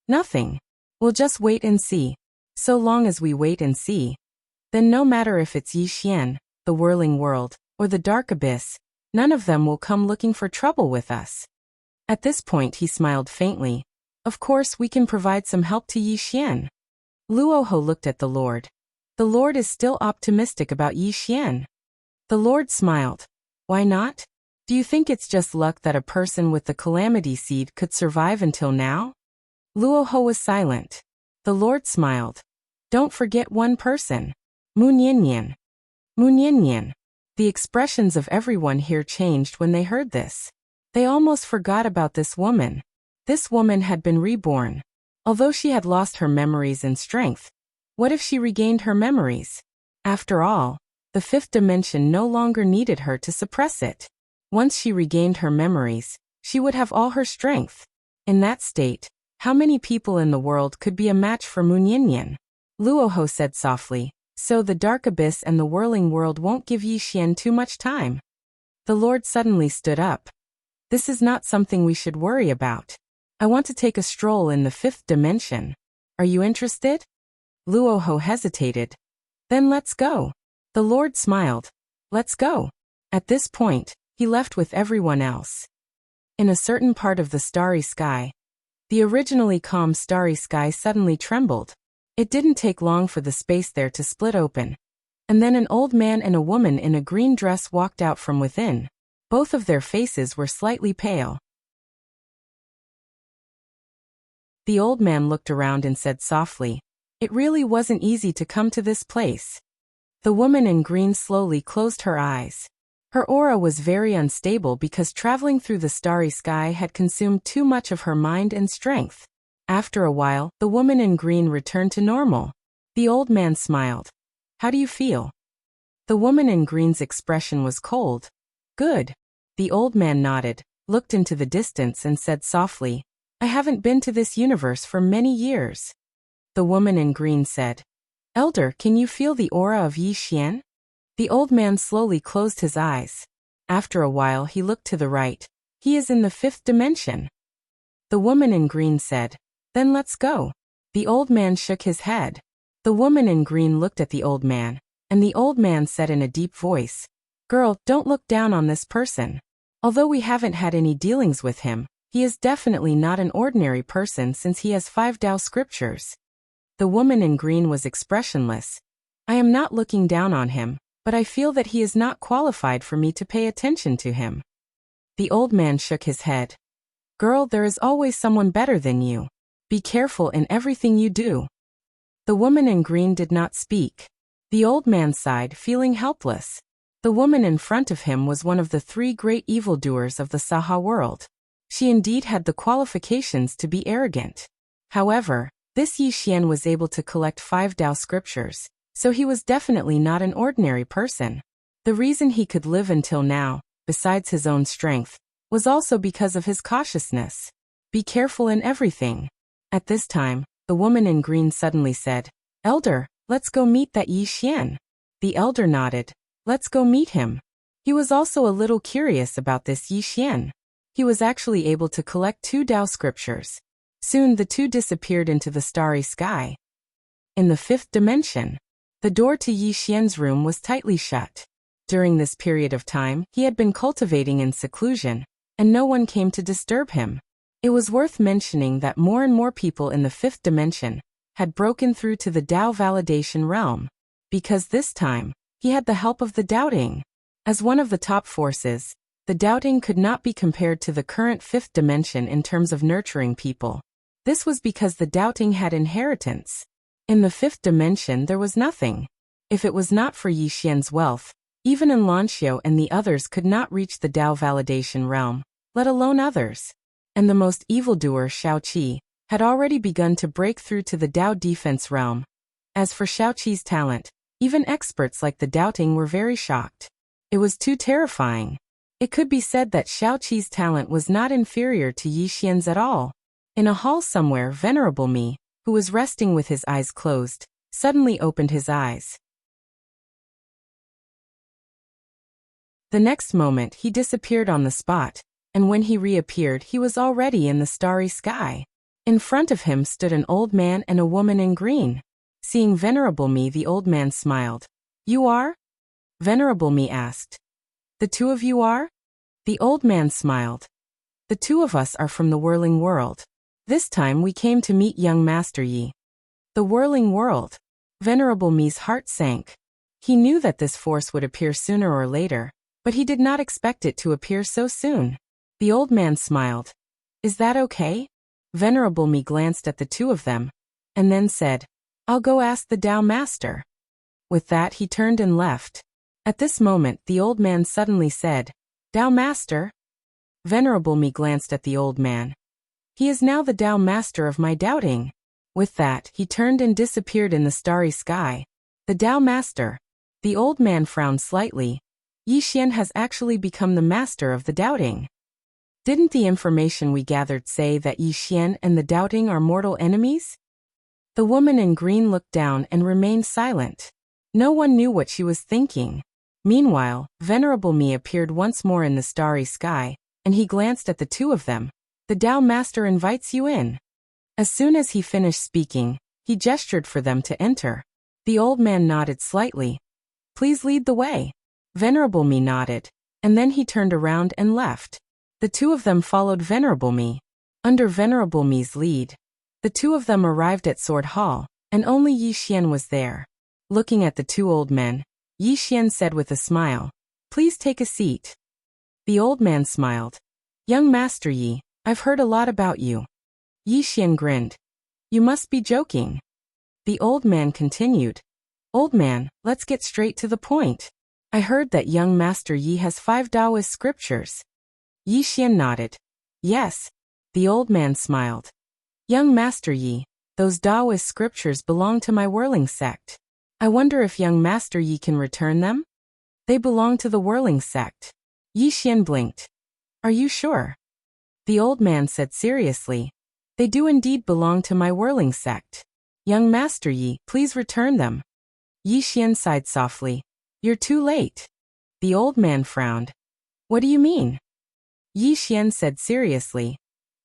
nothing. We'll just wait and see. So long as we wait and see, then no matter if it's Yi Xian, the whirling world, or the dark abyss, none of them will come looking for trouble with us. At this point he smiled faintly. Of course we can provide some help to Yi Xian. Luoho looked at the Lord. The Lord is still optimistic about Yi Xian. The Lord smiled. Why not? Do you think it's just luck that a person with the calamity seed could survive until now? Luoho was silent. The Lord smiled. Don't forget one person. Mu Niannian. Mu Niannian. The expressions of everyone here changed when they heard this. They almost forgot about this woman. This woman had been reborn. Although she had lost her memories and strength, what if she regained her memories? After all, the 5th dimension no longer needed her to suppress it. Once she regained her memories, she would have all her strength. In that state, how many people in the world could be a match for Mu Niannian? Luoho said softly, so the dark abyss and the whirling world won't give Yi Xian too much time. The Lord suddenly stood up. This is not something we should worry about. I want to take a stroll in the 5th dimension. Are you interested? Luoho hesitated. Then let's go. The Lord smiled. Let's go. At this point, he left with everyone else. In a certain part of the starry sky, the originally calm starry sky suddenly trembled. It didn't take long for the space there to split open. And then an old man and a woman in a green dress walked out from within. Both of their faces were slightly pale. The old man looked around and said softly, it really wasn't easy to come to this place. The woman in green slowly closed her eyes. Her aura was very unstable because traveling through the starry sky had consumed too much of her mind and strength. After a while, the woman in green returned to normal. The old man smiled. How do you feel? The woman in green's expression was cold. Good. The old man nodded, looked into the distance and said softly, I haven't been to this universe for many years. The woman in green said, Elder, can you feel the aura of Yi Xian? The old man slowly closed his eyes. After a while he looked to the right. He is in the 5th dimension. The woman in green said, then let's go. The old man shook his head. The woman in green looked at the old man, and the old man said in a deep voice, Girl, don't look down on this person. Although we haven't had any dealings with him, he is definitely not an ordinary person since he has 5 Tao scriptures. The woman in green was expressionless. I am not looking down on him, but I feel that he is not qualified for me to pay attention to him. The old man shook his head. Girl, there is always someone better than you. Be careful in everything you do. The woman in green did not speak. The old man sighed, feeling helpless. The woman in front of him was one of the 3 great evildoers of the Saha world. She indeed had the qualifications to be arrogant. However, this Yi Xian was able to collect 5 Tao scriptures, so he was definitely not an ordinary person. The reason he could live until now, besides his own strength, was also because of his cautiousness. Be careful in everything. At this time, the woman in green suddenly said, Elder, let's go meet that Yi Xian. The elder nodded. Let's go meet him. He was also a little curious about this Yi Xian. He was actually able to collect 2 Dao scriptures. Soon the 2 disappeared into the starry sky. In the 5th dimension, the door to Yi Xian's room was tightly shut. During this period of time, he had been cultivating in seclusion, and no one came to disturb him. It was worth mentioning that more and more people in the 5th dimension had broken through to the Dao validation realm, because this time, he had the help of the doubting. As one of the top forces, the doubting could not be compared to the current 5th dimension in terms of nurturing people. This was because the doubting had inheritance. In the 5th dimension there was nothing. If it was not for Yi Xian's wealth, even Lanxiao and the others could not reach the Dao validation realm, let alone others. And the most evildoer Shaoqi had already begun to break through to the Dao defense realm. As for Shaoqi's talent, even experts like the doubting were very shocked. It was too terrifying. It could be said that Shaoqi's talent was not inferior to Yi Xian's at all. In a hall somewhere, Venerable Mi, who was resting with his eyes closed, suddenly opened his eyes. The next moment he disappeared on the spot, and when he reappeared he was already in the starry sky. In front of him stood an old man and a woman in green. Seeing Venerable Mi, the old man smiled. "You are?" Venerable Mi asked. "The 2 of you are?" The old man smiled. "The 2 of us are from the whirling world. This time we came to meet young Master Yi." The whirling world. Venerable Mi's heart sank. He knew that this force would appear sooner or later, but he did not expect it to appear so soon. The old man smiled. "Is that okay?" Venerable Mi glanced at the 2 of them, and then said, "I'll go ask the Dao Master." With that he turned and left. At this moment the old man suddenly said, "Dao Master?" Venerable Mi glanced at the old man. "He is now the Dao Master of my doubting." With that he turned and disappeared in the starry sky. The Dao Master. The old man frowned slightly. Yi Xian has actually become the master of the doubting. Didn't the information we gathered say that Yi Xian and the doubting are mortal enemies? The woman in green looked down and remained silent. No one knew what she was thinking. Meanwhile, Venerable Mi appeared once more in the starry sky, and he glanced at the 2 of them. "The Dao Master invites you in." As soon as he finished speaking, he gestured for them to enter. The old man nodded slightly. "Please lead the way." Venerable Mi nodded, and then he turned around and left. The 2 of them followed Venerable Mi. Under Venerable Mi's lead, the 2 of them arrived at Sword Hall, and only Yi Xian was there. Looking at the 2 old men, Yi Xian said with a smile, "Please take a seat." The old man smiled. "Young Master Yi, I've heard a lot about you." Yi Xian grinned. "You must be joking." The old man continued. "Old man, let's get straight to the point. I heard that young Master Yi has 5 Taoist scriptures." Yi Xian nodded. "Yes." The old man smiled. "Young Master Yi, those Taoist scriptures belong to my whirling sect. I wonder if young Master Yi can return them?" "They belong to the whirling sect." Yi Xian blinked. "Are you sure?" The old man said seriously. "They do indeed belong to my whirling sect. Young Master Yi, please return them." Yi Xian sighed softly. "You're too late." The old man frowned. "What do you mean?" Yi Xian said seriously.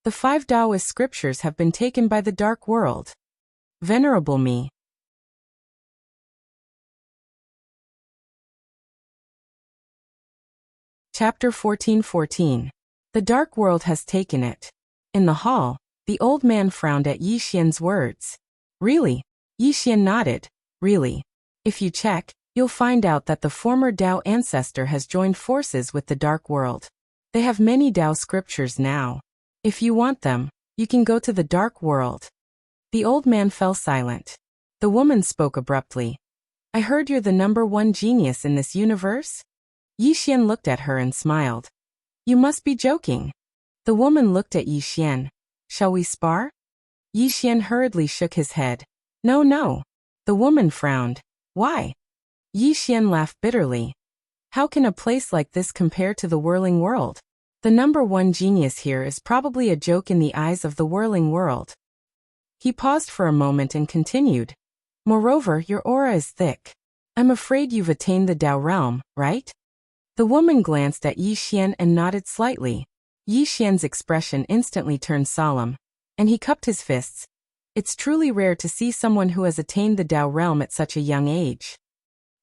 "The 5 Taoist scriptures have been taken by the dark world." Venerable Mi. Chapter 14:14. The dark world has taken it. In the hall, the old man frowned at Yi Xian's words. "Really?" Yi Xian nodded. "Really. If you check, you'll find out that the former Dao ancestor has joined forces with the dark world. They have many Dao scriptures now. If you want them, you can go to the dark world." The old man fell silent. The woman spoke abruptly. "I heard you're the #1 genius in this universe?" Yi Xian looked at her and smiled. "You must be joking." The woman looked at Yi Xian. "Shall we spar?" Yi Xian hurriedly shook his head. "No, no." The woman frowned. "Why?" Yi Xian laughed bitterly. "How can a place like this compare to the whirling world? The #1 genius here is probably a joke in the eyes of the whirling world." He paused for a moment and continued. "Moreover, your aura is thick. I'm afraid you've attained the Dao realm, right?" The woman glanced at Yi Xian and nodded slightly. Yi Xian's expression instantly turned solemn, and he cupped his fists. It's truly rare to see someone who has attained the Dao realm at such a young age.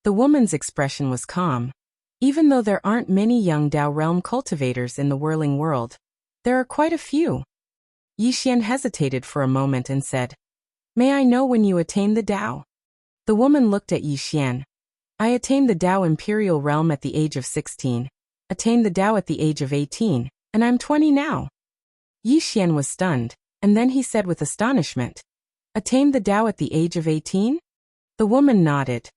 The woman's expression was calm. Even though there aren't many young Dao realm cultivators in the whirling world, there are quite a few. Yi Xian hesitated for a moment and said, "May I know when you attained the Dao?" The woman looked at Yi Xian. "I attained the Dao Imperial Realm at the age of 16, attained the Dao at the age of 18, and I'm 20 now." Yi Xian was stunned, and then he said with astonishment, "Attained the Dao at the age of 18? The woman nodded.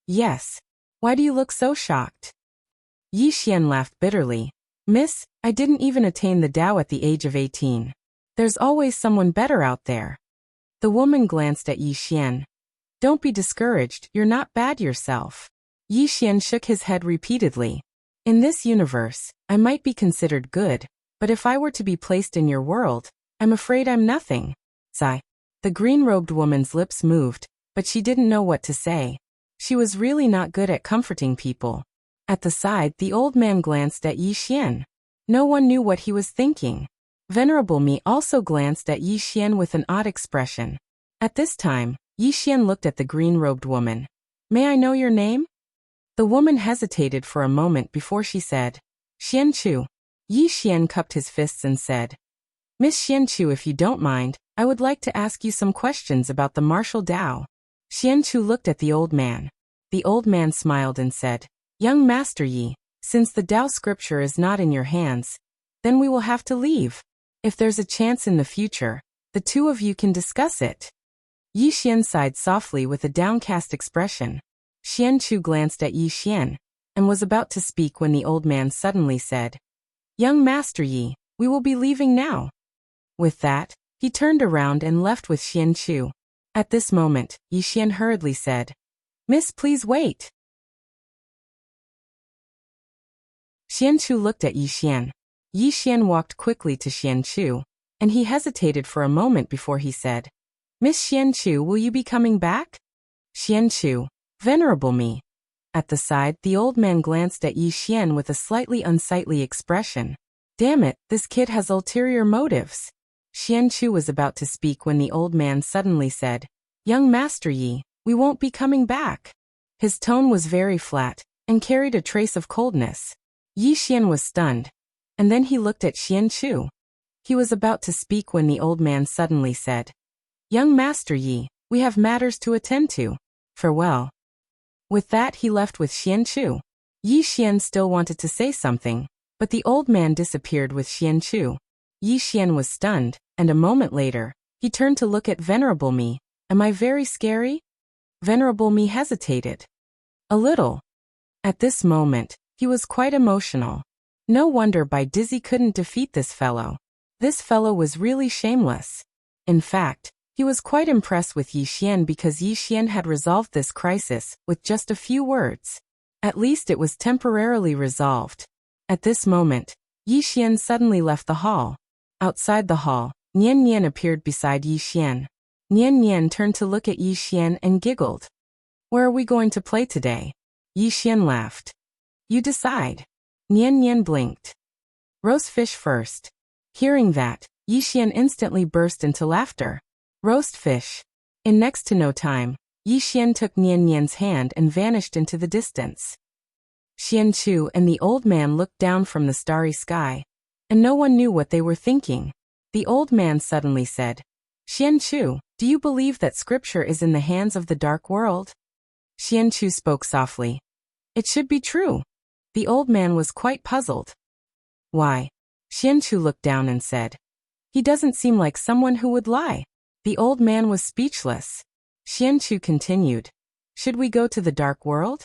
"Yes. Why do you look so shocked?" Yi Xian laughed bitterly. "Miss, I didn't even attain the Dao at the age of 18. There's always someone better out there." The woman glanced at Yi Xian. "Don't be discouraged, you're not bad yourself." Yi Xian shook his head repeatedly. "In this universe, I might be considered good, but if I were to be placed in your world, I'm afraid I'm nothing." Sigh. The green-robed woman's lips moved, but she didn't know what to say. She was really not good at comforting people. At the side, the old man glanced at Yi Xian. No one knew what he was thinking. Venerable Me also glanced at Yi Xian with an odd expression. At this time, Yi Xian looked at the green-robed woman. "May I know your name?" The woman hesitated for a moment before she said, "Xian Chu." Yi Xian cupped his fists and said, "Miss Xian Chu, if you don't mind, I would like to ask you some questions about the martial Dao." Xian Chu looked at the old man. The old man smiled and said, "Young Master Yi, since the Dao scripture is not in your hands, then we will have to leave. If there's a chance in the future, the two of you can discuss it." Yi Xian sighed softly with a downcast expression. Xian Chu glanced at Yi Xian, and was about to speak when the old man suddenly said, "Young Master Yi, we will be leaving now." With that, he turned around and left with Xian Chu. At this moment, Yi Xian hurriedly said, "Miss, please wait." Xian Chu looked at Yi Xian. Yi Xian walked quickly to Xian Chu, and he hesitated for a moment before he said, "Miss Xian Chu, will you be coming back?" Xian Chu, "Venerable Me." At the side, the old man glanced at Yi Xian with a slightly unsightly expression. "Damn it, this kid has ulterior motives." Xian Chu was about to speak when the old man suddenly said, "Young Master Yi, we won't be coming back." His tone was very flat, and carried a trace of coldness. Yi Xian was stunned, and then he looked at Xian Chu. He was about to speak when the old man suddenly said, "Young Master Yi, we have matters to attend to. Farewell." With that he left with Xian Chu. Yi Xian still wanted to say something, but the old man disappeared with Xian Chu. Yi Xian was stunned, and a moment later, he turned to look at Venerable Me. "Am I very scary?" Venerable Me hesitated. "A little." At this moment, he was quite emotional. No wonder Bai Dizzy couldn't defeat this fellow. This fellow was really shameless. In fact, he was quite impressed with Yi Xian because Yi Xian had resolved this crisis with just a few words. At least it was temporarily resolved. At this moment, Yi Xian suddenly left the hall. Outside the hall, Nian Nian appeared beside Yi Xian. Nian Nian turned to look at Yi Xian and giggled. "Where are we going to play today?" Yi Xian laughed. "You decide." Nian Nian blinked. "Roast fish first." Hearing that, Yi Xian instantly burst into laughter. Roast fish. In next to no time, Yi Xian took Nian Nian's hand and vanished into the distance. Xian Chu and the old man looked down from the starry sky, and no one knew what they were thinking. The old man suddenly said, "Xian Chu, do you believe that scripture is in the hands of the dark world?" Xian Chu spoke softly. "It should be true." The old man was quite puzzled. "Why?" Xian Chu looked down and said, "He doesn't seem like someone who would lie." The old man was speechless. Xian Chu continued, "Should we go to the dark world?"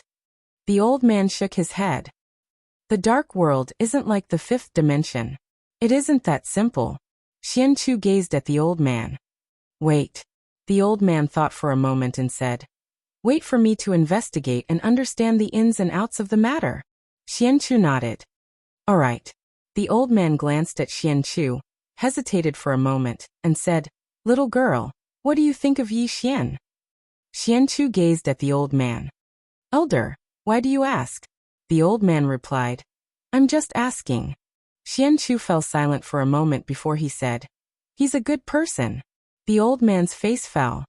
The old man shook his head. "The dark world isn't like the fifth dimension. It isn't that simple." Xian Chu gazed at the old man. "Wait." The old man thought for a moment and said, "Wait for me to investigate and understand the ins and outs of the matter." Xian Chu nodded. "All right." The old man glanced at Xian Chu, hesitated for a moment, and said, "Little girl, what do you think of Yi Xian?" Xian Chu gazed at the old man. "Elder, why do you ask?" The old man replied, I'm just asking. Xianchu fell silent for a moment before he said, He's a good person. The old man's face fell.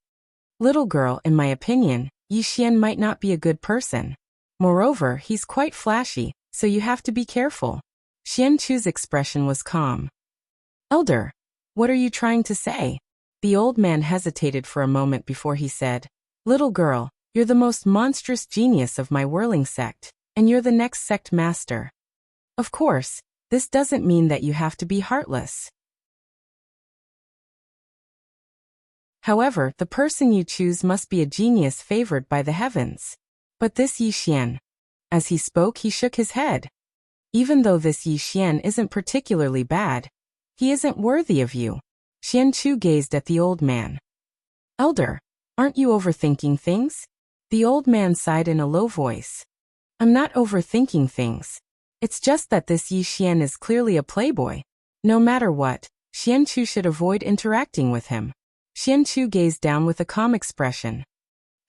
Little girl, in my opinion, Yi Xian might not be a good person. Moreover, he's quite flashy, so you have to be careful. Xianchu's expression was calm. Elder, what are you trying to say? The old man hesitated for a moment before he said, Little girl, you're the most monstrous genius of my whirling sect, and you're the next sect master. Of course, this doesn't mean that you have to be heartless. However, the person you choose must be a genius favored by the heavens. But this Yi Xian. As he spoke, he shook his head. Even though this Yi Xian isn't particularly bad, he isn't worthy of you. Xianchu gazed at the old man. Elder, aren't you overthinking things? The old man sighed in a low voice. I'm not overthinking things. It's just that this Yi Xian is clearly a playboy. No matter what, Xianchu should avoid interacting with him. Xianchu gazed down with a calm expression.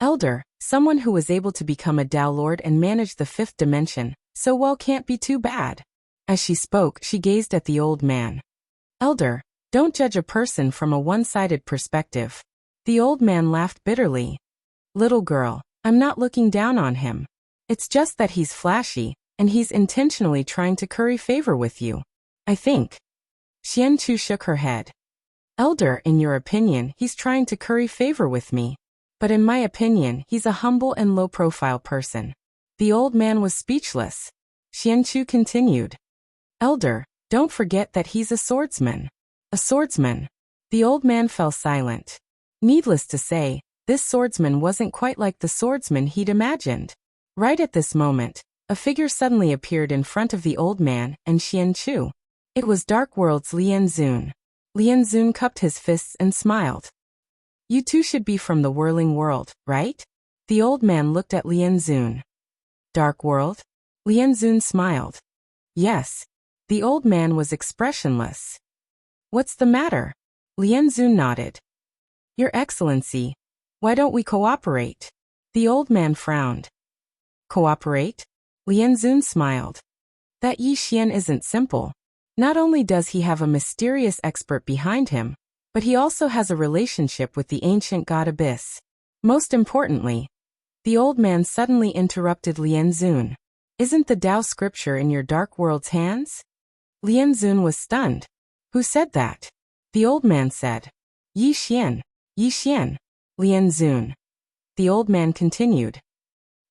Elder, someone who was able to become a Tao Lord and manage the fifth dimension, so well can't be too bad. As she spoke, she gazed at the old man. Elder, don't judge a person from a one-sided perspective. The old man laughed bitterly. Little girl, I'm not looking down on him. It's just that he's flashy, and he's intentionally trying to curry favor with you. I think. Xianchu shook her head. Elder, in your opinion, he's trying to curry favor with me. But in my opinion, he's a humble and low-profile person. The old man was speechless. Xianchu continued. Elder, don't forget that he's a swordsman. A swordsman. The old man fell silent. Needless to say, this swordsman wasn't quite like the swordsman he'd imagined. Right at this moment, a figure suddenly appeared in front of the old man and Xianchu. It was Dark World's Lian Zun. Lian Zun cupped his fists and smiled. You two should be from the whirling world, right? The old man looked at Lian Zun. Dark World? Lian Zun smiled. Yes. The old man was expressionless. What's the matter? Lian Zun nodded. Your Excellency, why don't we cooperate? The old man frowned. Cooperate? Lian Zun smiled. That Yi Xian isn't simple. Not only does he have a mysterious expert behind him, but he also has a relationship with the ancient god Abyss. Most importantly, the old man suddenly interrupted Lian Zun. Isn't the Tao scripture in your Dark World's hands? Lian Zun was stunned. Who said that? The old man said. Yi Xian. Yi Xian. Lian Zun. The old man continued.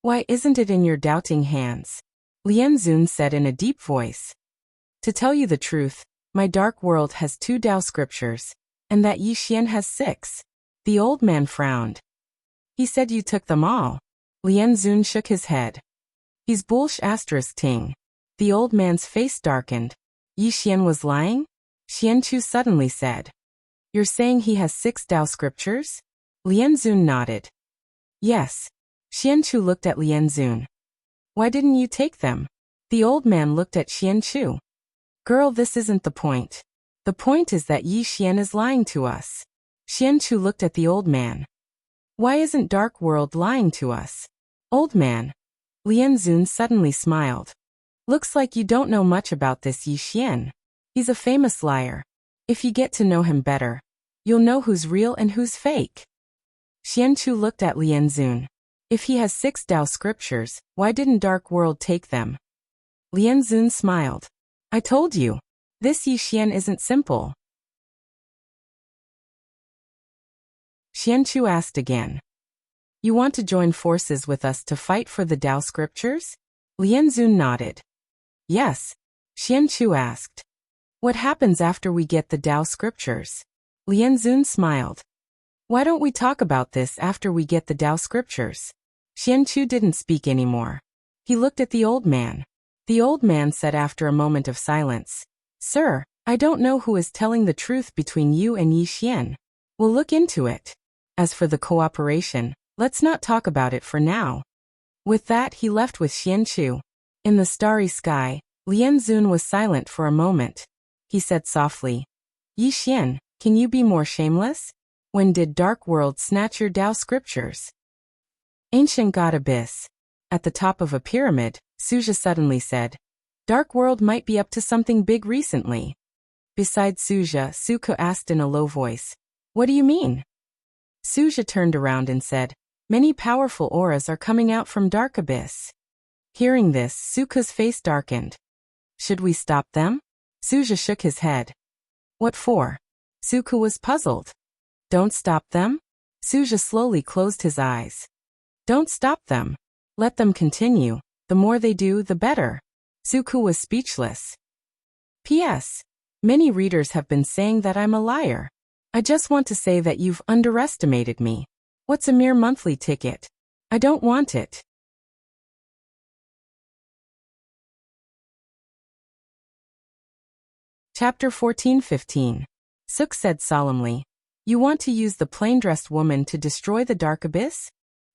Why isn't it in your doubting hands? Lian Zun said in a deep voice. To tell you the truth, my Dark World has 2 Tao scriptures, and that Yi Xian has 6. The old man frowned. He said you took them all. Lian Zun shook his head. He's bullsh asterisk ting. The old man's face darkened. Yi Xian was lying? Xianchu suddenly said. You're saying he has 6 Tao scriptures? Lian Zun nodded. Yes. Xianchu looked at Lian Zun. Why didn't you take them? The old man looked at Xianchu. Girl, this isn't the point. The point is that Yi Xian is lying to us. Xianchu looked at the old man. Why isn't Dark World lying to us? Old man. Lian Zun suddenly smiled. Looks like you don't know much about this Yi Xian. He's a famous liar. If you get to know him better, you'll know who's real and who's fake. Xianchu looked at Lian Zun. If he has 6 Tao scriptures, why didn't Dark World take them? Lian Zun smiled. I told you. This Yi Xian isn't simple. Xianchu asked again. You want to join forces with us to fight for the Tao scriptures? Lian Zun nodded. Yes. Xianchu asked. What happens after we get the Tao scriptures? Lian Zun smiled. Why don't we talk about this after we get the Tao scriptures? Xianchu didn't speak anymore. He looked at the old man. The old man said after a moment of silence, Sir, I don't know who is telling the truth between you and Yi Xian. We'll look into it. As for the cooperation, let's not talk about it for now. With that, he left with Xianchu. In the starry sky, Lian Zun was silent for a moment. He said softly, Yi Xian, can you be more shameless? When did Dark World snatch your Tao scriptures? Ancient God Abyss. At the top of a pyramid, Suja suddenly said, Dark World might be up to something big recently. Beside Suja, Suko asked in a low voice, What do you mean? Suja turned around and said, Many powerful auras are coming out from Dark Abyss. Hearing this, Suko's face darkened. Should we stop them? Suja shook his head. What for? Suko was puzzled. Don't stop them? Suja slowly closed his eyes. Don't stop them. Let them continue. The more they do, the better. Suko was speechless. P.S. Many readers have been saying that I'm a liar. I just want to say that you've underestimated me. What's a mere monthly ticket? I don't want it. Chapter 14-15. Suk said solemnly, You want to use the plain-dressed woman to destroy the Dark Abyss?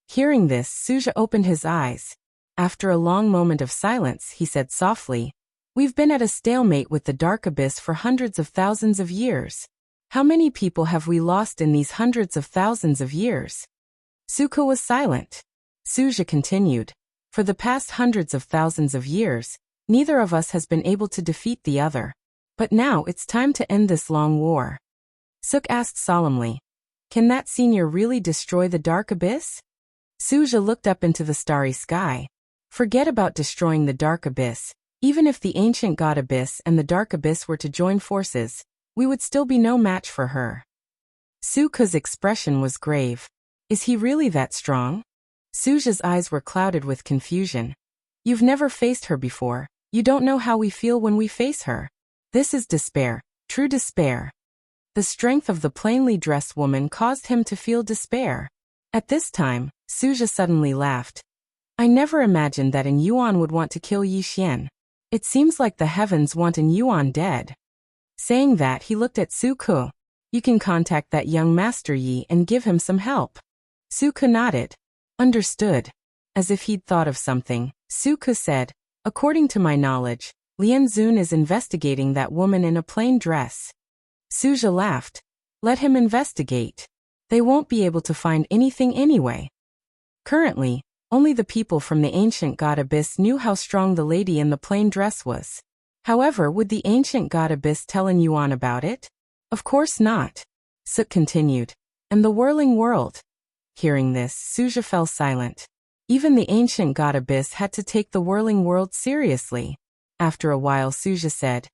Hearing this, Suja opened his eyes. After a long moment of silence, he said softly, We've been at a stalemate with the Dark Abyss for hundreds of thousands of years. How many people have we lost in these hundreds of thousands of years? Suko was silent. Suja continued, For the past hundreds of thousands of years, neither of us has been able to defeat the other. But now it's time to end this long war. Suk asked solemnly, Can that senior really destroy the Dark Abyss? Suja looked up into the starry sky. Forget about destroying the Dark Abyss. Even if the ancient God Abyss and the Dark Abyss were to join forces, we would still be no match for her. Suko's expression was grave. Is he really that strong? Suja's eyes were clouded with confusion. You've never faced her before. You don't know how we feel when we face her. This is despair, true despair. The strength of the plainly dressed woman caused him to feel despair. At this time, Suja suddenly laughed. I never imagined that an Yuan would want to kill Yi Xian. It seems like the heavens want an Yuan dead. Saying that, he looked at Suko. You can contact that young Master Yi and give him some help. Suko nodded. Understood. As if he'd thought of something, Suko said, According to my knowledge, Lian Zun is investigating that woman in a plain dress. Suja laughed. Let him investigate. They won't be able to find anything anyway. Currently, only the people from the ancient God Abyss knew how strong the lady in the plain dress was. However, would the ancient God Abyss tell an Yuan about it? Of course not. Suk continued. And the whirling world. Hearing this, Suja fell silent. Even the ancient God Abyss had to take the whirling world seriously. After a while, Suja said,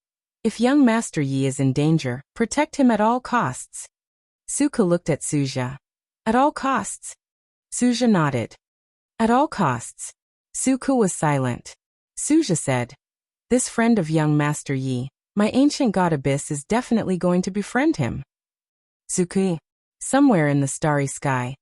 If young Master Yi is in danger, protect him at all costs. Suko looked at Suja. At all costs? Suja nodded. At all costs. Suko was silent. Suja said, This friend of young Master Yi, my ancient God Abyss is definitely going to befriend him. Suko. Somewhere in the starry sky,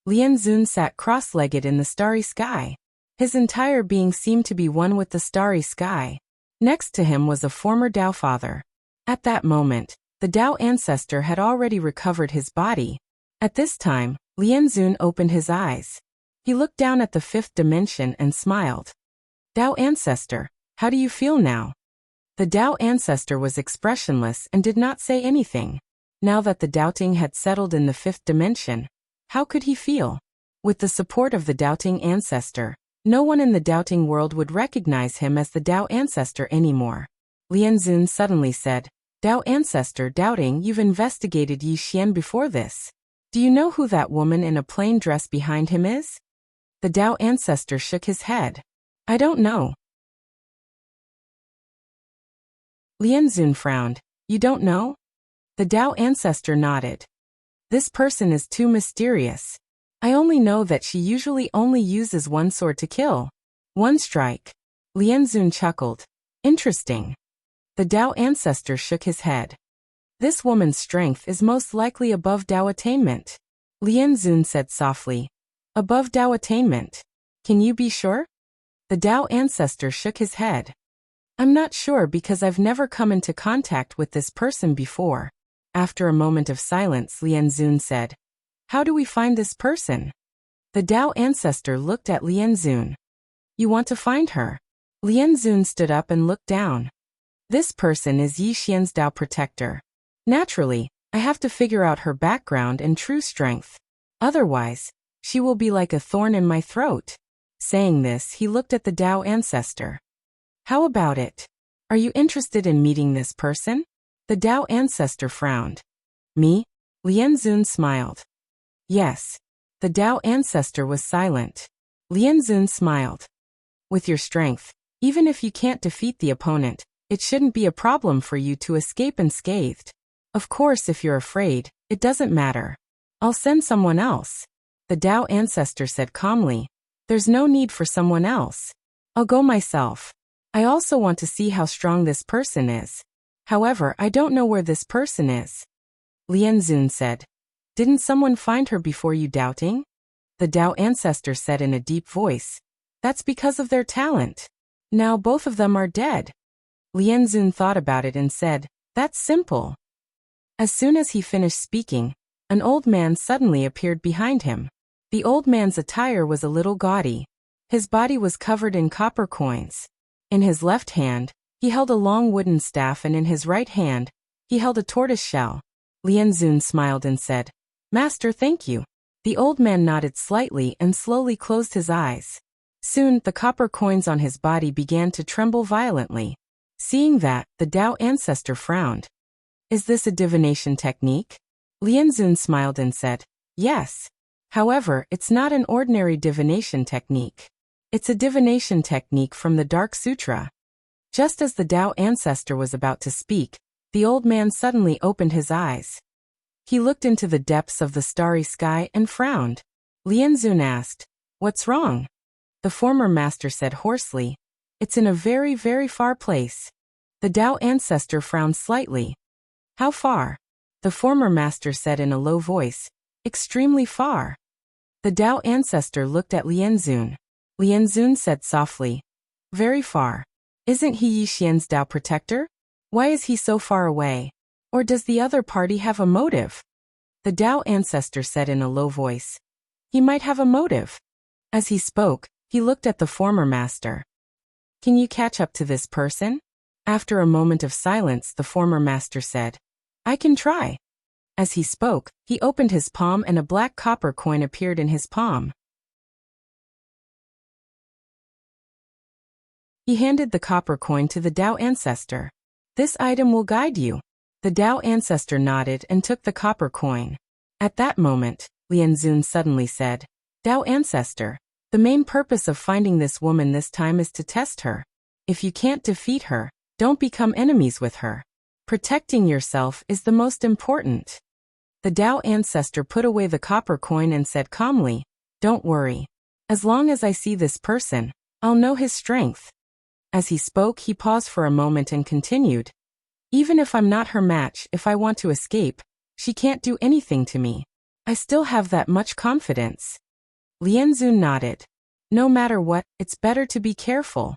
Lian Zun sat cross-legged in the starry sky. His entire being seemed to be one with the starry sky. Next to him was a former Dao father. At that moment, the Dao ancestor had already recovered his body. At this time, Lian Zun opened his eyes. He looked down at the fifth dimension and smiled. Dao ancestor, how do you feel now? The Dao ancestor was expressionless and did not say anything. Now that the doubting had settled in the fifth dimension, how could he feel? With the support of the doubting ancestor, no one in the doubting world would recognize him as the Dao ancestor anymore. Lian Zun suddenly said, Dao ancestor, doubting, you've investigated Yi Xian before this. Do you know who that woman in a plain dress behind him is? The Dao ancestor shook his head. I don't know. Lian Zun frowned. You don't know? The Dao ancestor nodded. This person is too mysterious. I only know that she usually only uses one sword to kill. One strike. Lian Zun chuckled. Interesting. The Dao ancestor shook his head. This woman's strength is most likely above Dao attainment. Lian Zun said softly. Above Dao attainment. Can you be sure? The Dao ancestor shook his head. I'm not sure because I've never come into contact with this person before. After a moment of silence, Lian Zun said, How do we find this person? The Dao ancestor looked at Lian Zun. You want to find her? Lian Zun stood up and looked down. This person is Yi Xian's Dao protector. Naturally, I have to figure out her background and true strength. Otherwise, she will be like a thorn in my throat. Saying this, he looked at the Tao ancestor. How about it? Are you interested in meeting this person? The Tao ancestor frowned. Me? Lian Zun smiled. Yes. The Tao ancestor was silent. Lian Zun smiled. With your strength, even if you can't defeat the opponent, it shouldn't be a problem for you to escape unscathed. Of course, if you're afraid, it doesn't matter. I'll send someone else. The Tao ancestor said calmly. There's no need for someone else. I'll go myself. I also want to see how strong this person is. However, I don't know where this person is. Lian Zun said. Didn't someone find her before you, doubting? The Tao ancestor said in a deep voice. That's because of their talent. Now both of them are dead. Lian Zun thought about it and said, that's simple. As soon as he finished speaking, an old man suddenly appeared behind him. The old man's attire was a little gaudy. His body was covered in copper coins. In his left hand, he held a long wooden staff, and in his right hand, he held a tortoise shell. Lian Zun smiled and said, Master, thank you. The old man nodded slightly and slowly closed his eyes. Soon, the copper coins on his body began to tremble violently. Seeing that, the Tao ancestor frowned. Is this a divination technique? Lian Zun smiled and said, yes. However, it's not an ordinary divination technique. It's a divination technique from the Dark Sutra. Just as the Tao ancestor was about to speak, the old man suddenly opened his eyes. He looked into the depths of the starry sky and frowned. Lian Zun asked, what's wrong? The former master said hoarsely, it's in a very, very far place. The Tao ancestor frowned slightly. How far? The former master said in a low voice, extremely far. The Tao ancestor looked at Lian Zun. Lian Zun said softly, very far. Isn't he Yixian's Tao protector? Why is he so far away? Or does the other party have a motive? The Tao ancestor said in a low voice, he might have a motive. As he spoke, he looked at the former master. Can you catch up to this person? After a moment of silence, the former master said, I can try. As he spoke, he opened his palm and a black copper coin appeared in his palm. He handed the copper coin to the Tao ancestor. This item will guide you. The Tao ancestor nodded and took the copper coin. At that moment, Lian Zun suddenly said, Tao ancestor, the main purpose of finding this woman this time is to test her. If you can't defeat her, don't become enemies with her. Protecting yourself is the most important. The Tao ancestor put away the copper coin and said calmly, don't worry. As long as I see this person, I'll know his strength. As he spoke, he paused for a moment and continued, even if I'm not her match, if I want to escape, she can't do anything to me. I still have that much confidence. Lian Zun nodded. No matter what, it's better to be careful.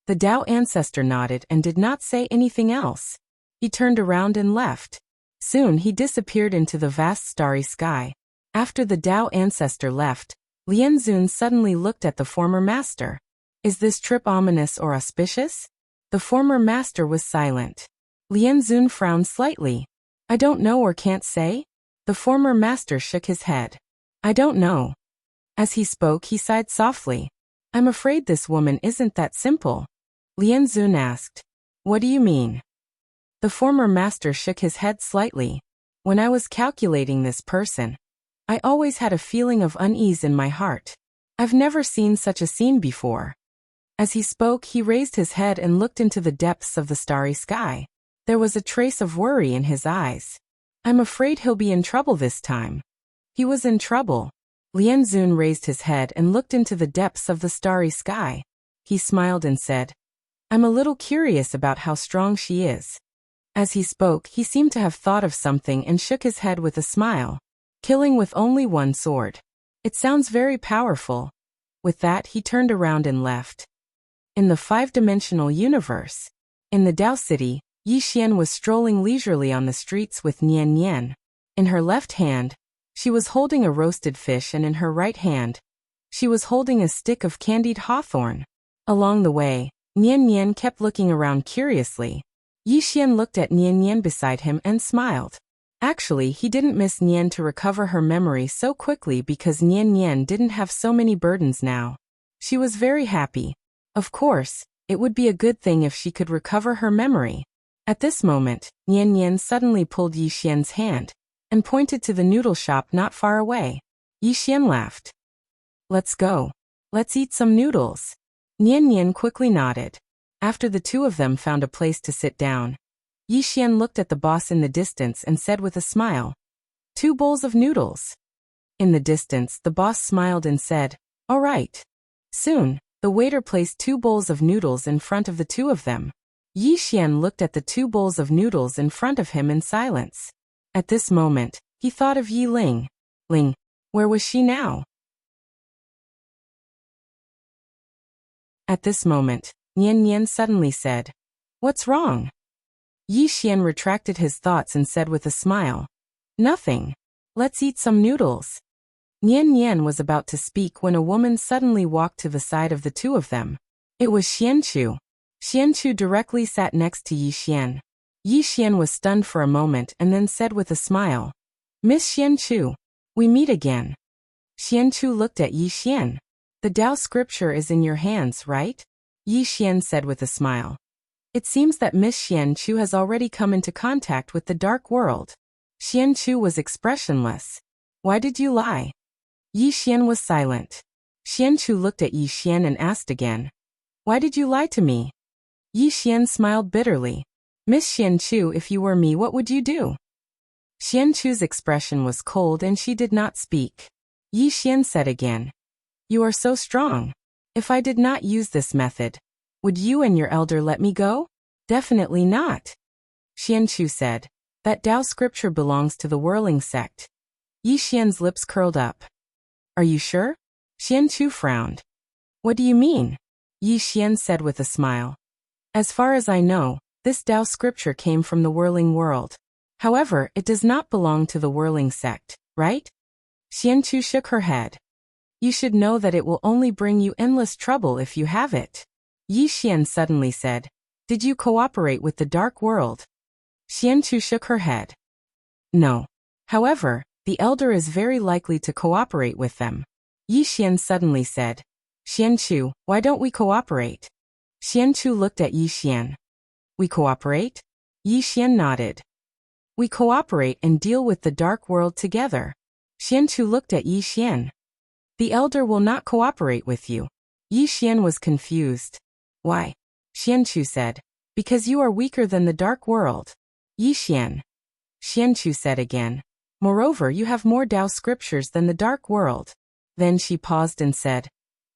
The Tao ancestor nodded and did not say anything else. He turned around and left. Soon he disappeared into the vast starry sky. After the Tao ancestor left, Lian Zun suddenly looked at the former master. Is this trip ominous or auspicious? The former master was silent. Lian Zun frowned slightly. I don't know or can't say? The former master shook his head. I don't know. As he spoke, he sighed softly. I'm afraid this woman isn't that simple. Lian Zun asked, what do you mean? The former master shook his head slightly. When I was calculating this person, I always had a feeling of unease in my heart. I've never seen such a scene before. As he spoke, he raised his head and looked into the depths of the starry sky. There was a trace of worry in his eyes. I'm afraid he'll be in trouble this time. He was in trouble. Lian Zun raised his head and looked into the depths of the starry sky. He smiled and said, I'm a little curious about how strong she is. As he spoke, he seemed to have thought of something and shook his head with a smile. Killing with only one sword. It sounds very powerful. With that, he turned around and left. In the five-dimensional universe. In the Tao City, Yixian was strolling leisurely on the streets with Nian Nian. In her left hand, she was holding a roasted fish, and in her right hand, she was holding a stick of candied hawthorn. Along the way, Nian Nian kept looking around curiously. Yixian looked at Nian Nian beside him and smiled. Actually, he didn't miss Nian to recover her memory so quickly because Nian Nian didn't have so many burdens now. She was very happy. Of course, it would be a good thing if she could recover her memory. At this moment, Nian Nian suddenly pulled Yi Xian's hand and pointed to the noodle shop not far away. Yi Xian laughed. Let's go. Let's eat some noodles. Nian Nian quickly nodded. After the two of them found a place to sit down, Yi Xian looked at the boss in the distance and said with a smile, 2 bowls of noodles. In the distance, the boss smiled and said, all right. Soon, the waiter placed 2 bowls of noodles in front of the two of them. Yi Xian looked at the 2 bowls of noodles in front of him in silence. At this moment, he thought of Yi Ling. Ling, where was she now? At this moment, Nian Nian suddenly said, what's wrong? Yi Xian retracted his thoughts and said with a smile, nothing. Let's eat some noodles. Nian Nian was about to speak when a woman suddenly walked to the side of the two of them. It was Xianchu. Xianchu directly sat next to Yi Xian. Yi Xian was stunned for a moment and then said with a smile, Miss Xianchu, we meet again. Xianchu looked at Yi Xian. The Tao scripture is in your hands, right? Yi Xian said with a smile. It seems that Miss Xianchu has already come into contact with the dark world. Xianchu was expressionless. Why did you lie? Yi Xian was silent. Xianchu looked at Yi Xian and asked again, why did you lie to me? Yi Xian smiled bitterly. Miss Xianchu, if you were me, what would you do? Xianchu's expression was cold and she did not speak. Yi Xian said again, you are so strong. If I did not use this method, would you and your elder let me go? Definitely not. Xianchu said, that Tao scripture belongs to the whirling sect. Yi Xian's lips curled up. Are you sure? Xianchu frowned. What do you mean? Yi Xian said with a smile. As far as I know, this Tao scripture came from the whirling world. However, it does not belong to the whirling sect, right? Xianchu shook her head. You should know that it will only bring you endless trouble if you have it. Yi Xian suddenly said, did you cooperate with the dark world? Xianchu shook her head. No. However, the elder is very likely to cooperate with them. Yi Xian suddenly said, Xianchu, why don't we cooperate? Xianchu looked at Yi Xian. We cooperate? Yi Xian nodded. We cooperate and deal with the dark world together. Xianchu looked at Yi Xian. The elder will not cooperate with you. Yi Xian was confused. Why? Xianchu said, because you are weaker than the dark world. Yi Xian. Xianchu said again. Moreover, you have more Tao scriptures than the dark world. Then she paused and said,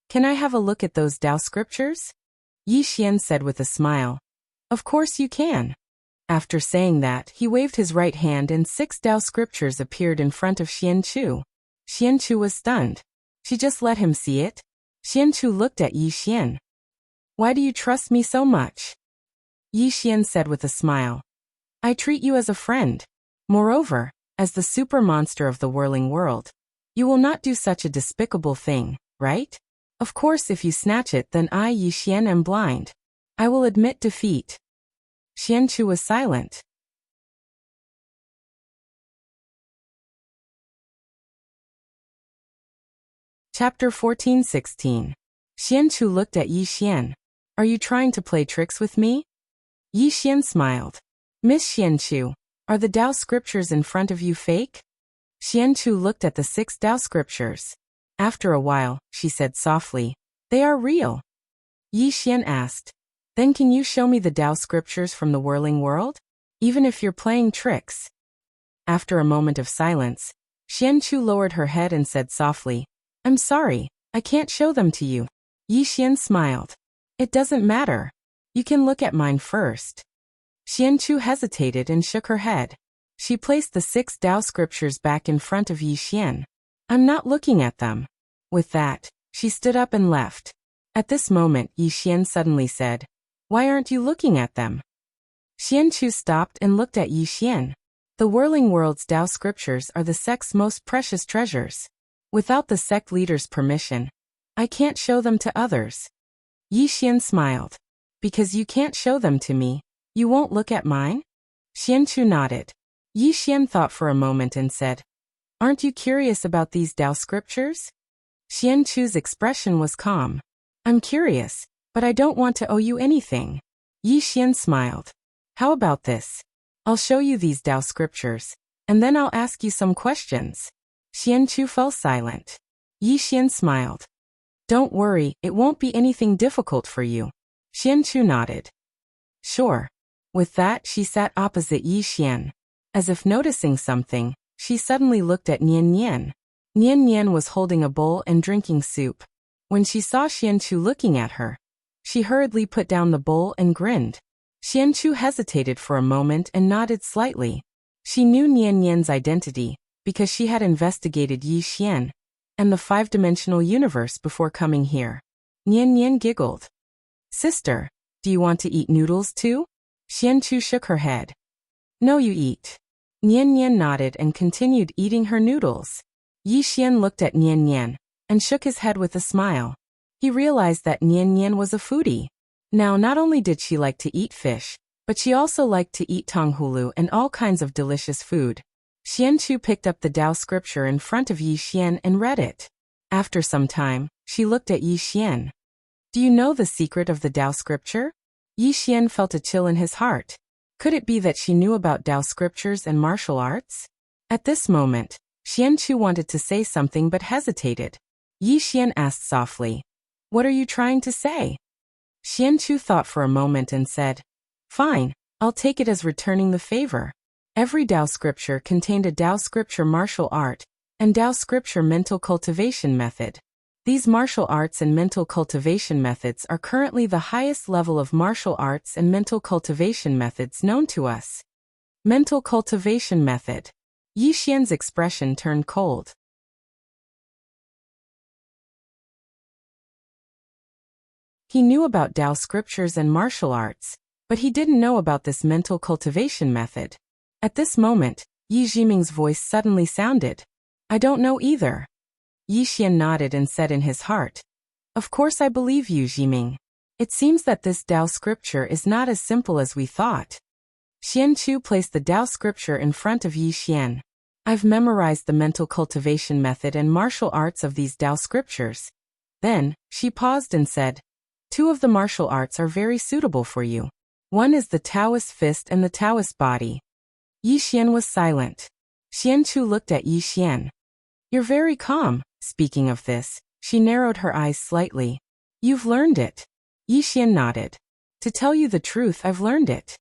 can I have a look at those Tao scriptures? Yi Xian said with a smile. Of course you can. After saying that, he waved his right hand and 6 Tao scriptures appeared in front of Xianchu. Xianchu was stunned. She just let him see it? Xianchu looked at Yi Xian. Why do you trust me so much? Yi Xian said with a smile. I treat you as a friend. Moreover, as the super monster of the whirling world, you will not do such a despicable thing, right? Of course, if you snatch it, then I, Yi Xian, am blind. I will admit defeat. Xianchu was silent. Chapter 14-16. Xianchu looked at Yi Xian. Are you trying to play tricks with me? Yi Xian smiled. Miss Xianchu, are the Tao scriptures in front of you fake? Xianchu looked at the 6 Tao scriptures. After a while, she said softly, they are real. Yi Xian asked, then can you show me the Tao scriptures from the whirling world? Even if you're playing tricks. After a moment of silence, Xianchu lowered her head and said softly, I'm sorry, I can't show them to you. Yi Xian smiled. It doesn't matter. You can look at mine first. Xianchu hesitated and shook her head. She placed the 6 Tao scriptures back in front of Yi Xian. I'm not looking at them. With that, she stood up and left. At this moment, Yi Xian suddenly said, why aren't you looking at them? Xianchu stopped and looked at Yi Xian. The whirling world's Tao scriptures are the sect's most precious treasures. Without the sect leader's permission, I can't show them to others. Yi Xian smiled. Because you can't show them to me, you won't look at mine? Xianchu nodded. Yi Xian thought for a moment and said, aren't you curious about these Tao scriptures? Xianchu's expression was calm. I'm curious, but I don't want to owe you anything. Yi Xian smiled. How about this? I'll show you these Tao scriptures, and then I'll ask you some questions. Xianchu fell silent. Yi Xian smiled. Don't worry, it won't be anything difficult for you. Xianchu nodded. Sure. With that, she sat opposite Yi Xian. As if noticing something, she suddenly looked at Nian Nian. Nian Nian was holding a bowl and drinking soup. When she saw Xianchu looking at her, she hurriedly put down the bowl and grinned. Xianchu hesitated for a moment and nodded slightly. She knew Nian Nian's identity, because she had investigated Yi Xian and the five-dimensional universe before coming here. Nian Nian giggled. Sister, do you want to eat noodles too? Xianchu shook her head. No, you eat. Nian Nian nodded and continued eating her noodles. Yi Xian looked at Nian Nian and shook his head with a smile. He realized that Nian Nian was a foodie. Now, not only did she like to eat fish, but she also liked to eat tonghulu and all kinds of delicious food. Xianchu picked up the Tao scripture in front of Yi Xian and read it. After some time, she looked at Yi Xian. Do you know the secret of the Tao scripture? Yi Xian felt a chill in his heart. Could it be that she knew about Tao scriptures and martial arts? At this moment, Xianchu wanted to say something but hesitated. Yi Xian asked softly, What are you trying to say? Xianchu thought for a moment and said, Fine, I'll take it as returning the favor. Every Tao scripture contained a Tao scripture martial art and Tao scripture mental cultivation method. These martial arts and mental cultivation methods are currently the highest level of martial arts and mental cultivation methods known to us. Mental cultivation method. Yi Xian's expression turned cold. He knew about Tao scriptures and martial arts, but he didn't know about this mental cultivation method. At this moment, Yi Jiming's voice suddenly sounded. I don't know either. Yi Xian nodded and said in his heart, Of course I believe you, Jiming. It seems that this Tao scripture is not as simple as we thought. Xianchu placed the Tao scripture in front of Yi Xian. I've memorized the mental cultivation method and martial arts of these Tao scriptures. Then, she paused and said, Two of the martial arts are very suitable for you. One is the Taoist fist and the Taoist body. Yi Xian was silent. Xianchu looked at Yi Xian. You're very calm. Speaking of this, she narrowed her eyes slightly. You've learned it. Yi Xian nodded. To tell you the truth, I've learned it.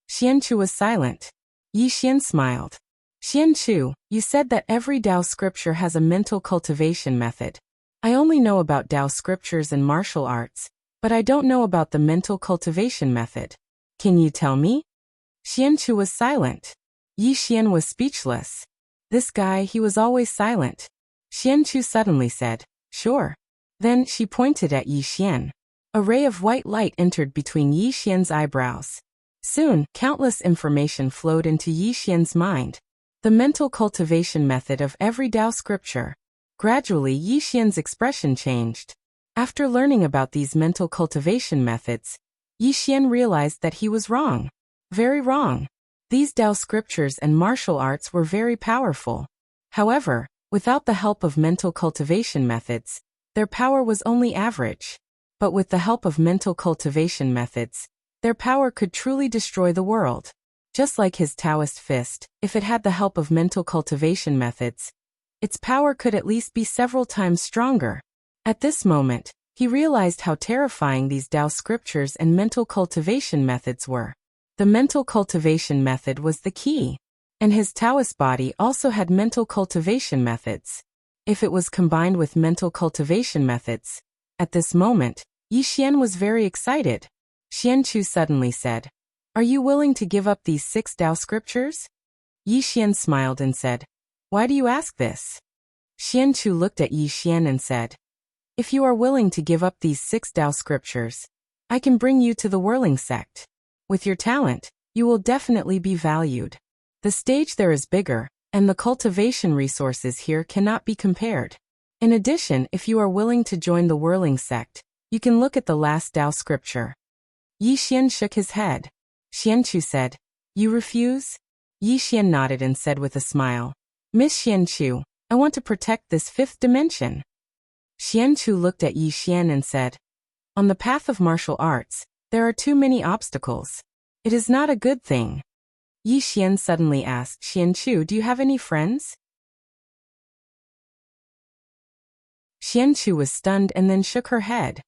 Xianchu was silent. Yi Xian smiled. Xianchu, you said that every Tao scripture has a mental cultivation method. I only know about Tao scriptures and martial arts, but I don't know about the mental cultivation method. Can you tell me? Xianchu was silent. Yi Xian was speechless. This guy, he was always silent. Xianchu suddenly said, Sure. Then she pointed at Yi Xian. A ray of white light entered between Yi Xian's eyebrows. Soon, countless information flowed into Yi Xian's mind. The mental cultivation method of every Tao scripture. Gradually, Yi Xian's expression changed. After learning about these mental cultivation methods, Yi Xian realized that he was wrong. Very wrong. These Tao scriptures and martial arts were very powerful. However, without the help of mental cultivation methods, their power was only average. But with the help of mental cultivation methods, their power could truly destroy the world. Just like his Taoist fist, if it had the help of mental cultivation methods, its power could at least be several times stronger. At this moment, he realized how terrifying these Tao scriptures and mental cultivation methods were. The mental cultivation method was the key. And his Taoist body also had mental cultivation methods. If it was combined with mental cultivation methods, at this moment, Yi Xian was very excited. Xianchu suddenly said, Are you willing to give up these 6 Tao scriptures? Yi Xian smiled and said, Why do you ask this? Xianchu looked at Yi Xian and said, If you are willing to give up these 6 Tao scriptures, I can bring you to the Whirling sect. With your talent, you will definitely be valued. The stage there is bigger, and the cultivation resources here cannot be compared. In addition, if you are willing to join the Whirling sect, you can look at the last Tao scripture. Yi Xian shook his head. Xianchu said, You refuse? Yi Xian nodded and said with a smile, Miss Xianchu, I want to protect this 5th dimension. Xianchu looked at Yi Xian and said, On the path of martial arts, there are too many obstacles. It is not a good thing. Yi Xian suddenly asked Xianchu, do you have any friends? Xianchu was stunned and then shook her head.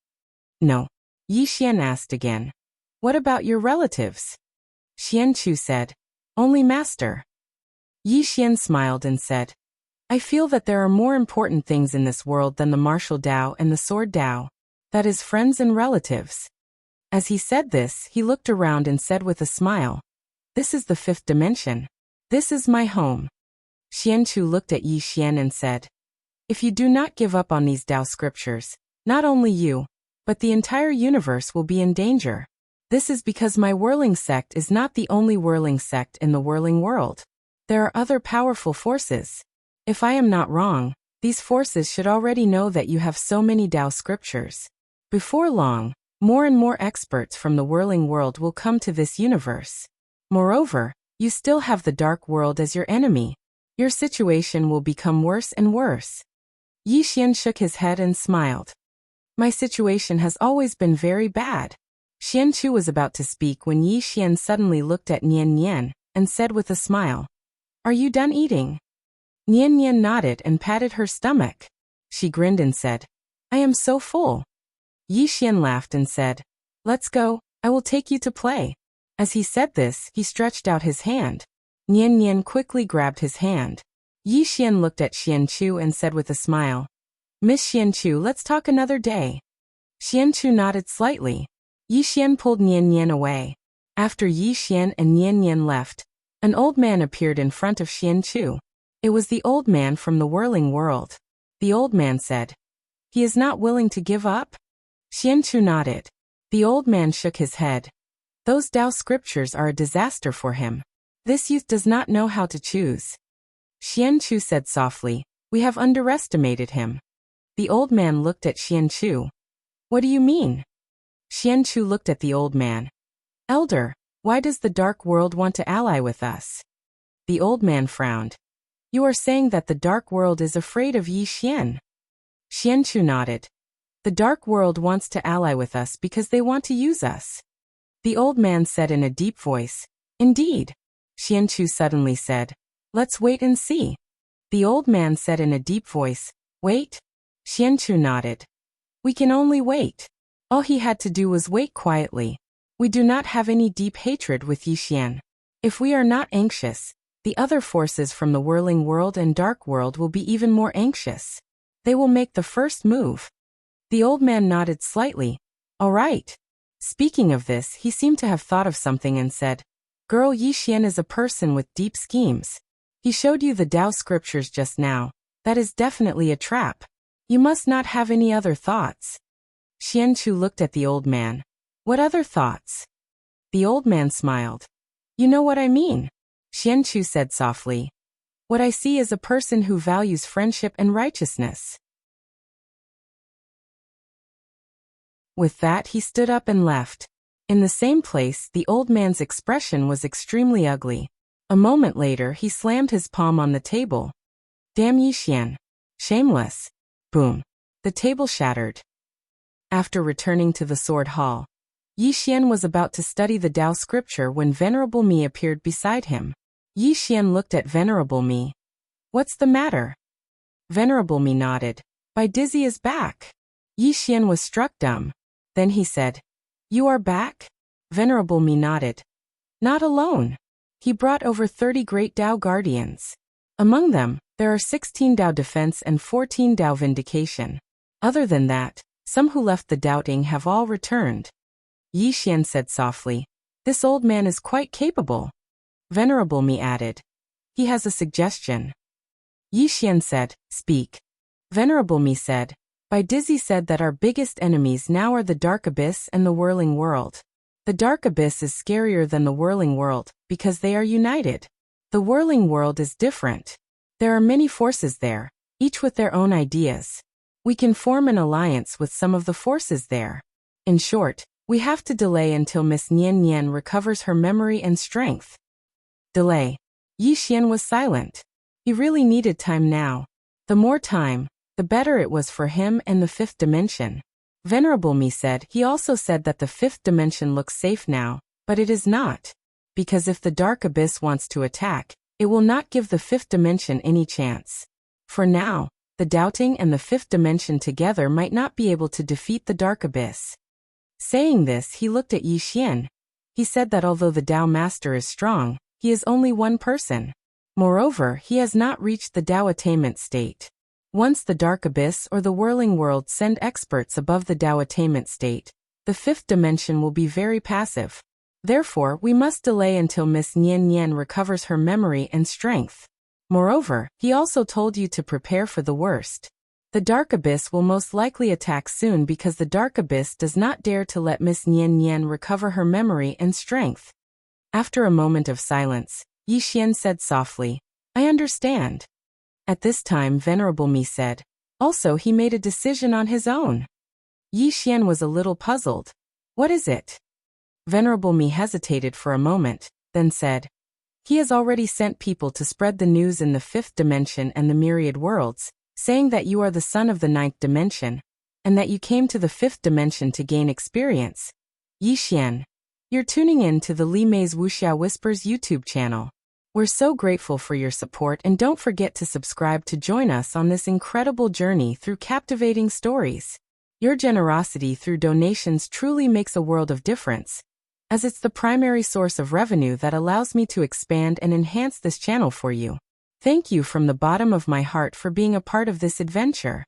No. Yi Xian asked again. What about your relatives? Xianchu said. Only master. Yi Xian smiled and said, I feel that there are more important things in this world than the martial Dao and the sword Dao. That is friends and relatives. As he said this, he looked around and said with a smile, This is the fifth dimension. This is my home. Xianchu looked at Yi Xian and said, If you do not give up on these Dao scriptures, not only you, but the entire universe will be in danger. This is because my whirling sect is not the only whirling sect in the whirling world. There are other powerful forces. If I am not wrong, these forces should already know that you have so many Dao scriptures. Before long, more and more experts from the whirling world will come to this universe. Moreover, you still have the dark world as your enemy. Your situation will become worse and worse. Yi Xian shook his head and smiled. My situation has always been very bad. Xianchu was about to speak when Yi Xian suddenly looked at Nian Nian and said with a smile, Are you done eating? Nian Nian nodded and patted her stomach. She grinned and said, I am so full. Yi Xian laughed and said, Let's go, I will take you to play. As he said this, he stretched out his hand. Nian Nian quickly grabbed his hand. Yi Xian looked at Xianchu and said with a smile, Miss Xianchu, let's talk another day. Xianchu nodded slightly. Yi Xian pulled Nian Nian away. After Yi Xian and Nian Nian left, an old man appeared in front of Xianchu. It was the old man from the whirling world. The old man said, He is not willing to give up? Xianchu nodded. The old man shook his head. Those Dao scriptures are a disaster for him. This youth does not know how to choose. Xianchu said softly, We have underestimated him. The old man looked at Xianchu. What do you mean? Xianchu looked at the old man. Elder, why does the dark world want to ally with us? The old man frowned. You are saying that the dark world is afraid of Yi Xian. Xianchu nodded. The dark world wants to ally with us because they want to use us. The old man said in a deep voice, Indeed. Xianchu suddenly said, Let's wait and see. The old man said in a deep voice, Wait? Xianchu nodded. We can only wait. All he had to do was wait quietly. We do not have any deep hatred with Yi Xian. If we are not anxious, the other forces from the whirling world and dark world will be even more anxious. They will make the first move. The old man nodded slightly. All right. Speaking of this, he seemed to have thought of something and said, Girl, Yi Xian is a person with deep schemes. He showed you the Dao scriptures just now. That is definitely a trap. You must not have any other thoughts. Xianchu looked at the old man. What other thoughts? The old man smiled. You know what I mean. Xianchu said softly. What I see is a person who values friendship and righteousness. With that, he stood up and left. In the same place, the old man's expression was extremely ugly. A moment later, he slammed his palm on the table. Damn Yi Xian. Shameless. Boom. The table shattered. After returning to the sword hall, Yi Xian was about to study the Dao scripture when Venerable Mi appeared beside him. Yi Xian looked at Venerable Mi. What's the matter? Venerable Mi nodded. Bai Dizzy is back. Yi Xian was struck dumb. Then he said, You are back? Venerable Mi nodded. Not alone. He brought over 30 great Dao guardians. Among them, there are 16 Dao defense and 14 Dao vindication. Other than that, some who left the doubting have all returned. Yi Xian said softly, This old man is quite capable. Venerable Mi added, He has a suggestion. Yi Xian said, Speak. Venerable Mi said, Bai Dizzy said that our biggest enemies now are the Dark Abyss and the Whirling World. The Dark Abyss is scarier than the Whirling World because they are united. The Whirling World is different. There are many forces there, each with their own ideas. We can form an alliance with some of the forces there. In short, we have to delay until Miss Nian Nian recovers her memory and strength. Delay. Yi Xian was silent. He really needed time now. The more time, the better it was for him and the fifth dimension. Venerable Me said, he also said that the fifth dimension looks safe now, but it is not. Because if the dark abyss wants to attack, it will not give the fifth dimension any chance. For now, the doubting and the fifth dimension together might not be able to defeat the dark abyss. Saying this, he looked at Yi Xian. He said that although the Tao Master is strong, he is only one person. Moreover, he has not reached the Tao attainment state. Once the dark abyss or the whirling world send experts above the Tao attainment state, the fifth dimension will be very passive. Therefore, we must delay until Miss Nian Nian recovers her memory and strength. Moreover, he also told you to prepare for the worst. The dark abyss will most likely attack soon because the dark abyss does not dare to let Miss Nian Nian recover her memory and strength. After a moment of silence, Yi Xian said softly, I understand. At this time Venerable Me said, also he made a decision on his own. Yi Xian was a little puzzled. What is it? Venerable Me hesitated for a moment, then said, he has already sent people to spread the news in the fifth dimension and the myriad worlds, saying that you are the son of the ninth dimension, and that you came to the fifth dimension to gain experience. Yi Xian, you're tuning in to the Li Mei's Wuxia Whispers YouTube channel. We're so grateful for your support, and don't forget to subscribe to join us on this incredible journey through captivating stories. Your generosity through donations truly makes a world of difference, as it's the primary source of revenue that allows me to expand and enhance this channel for you. Thank you from the bottom of my heart for being a part of this adventure.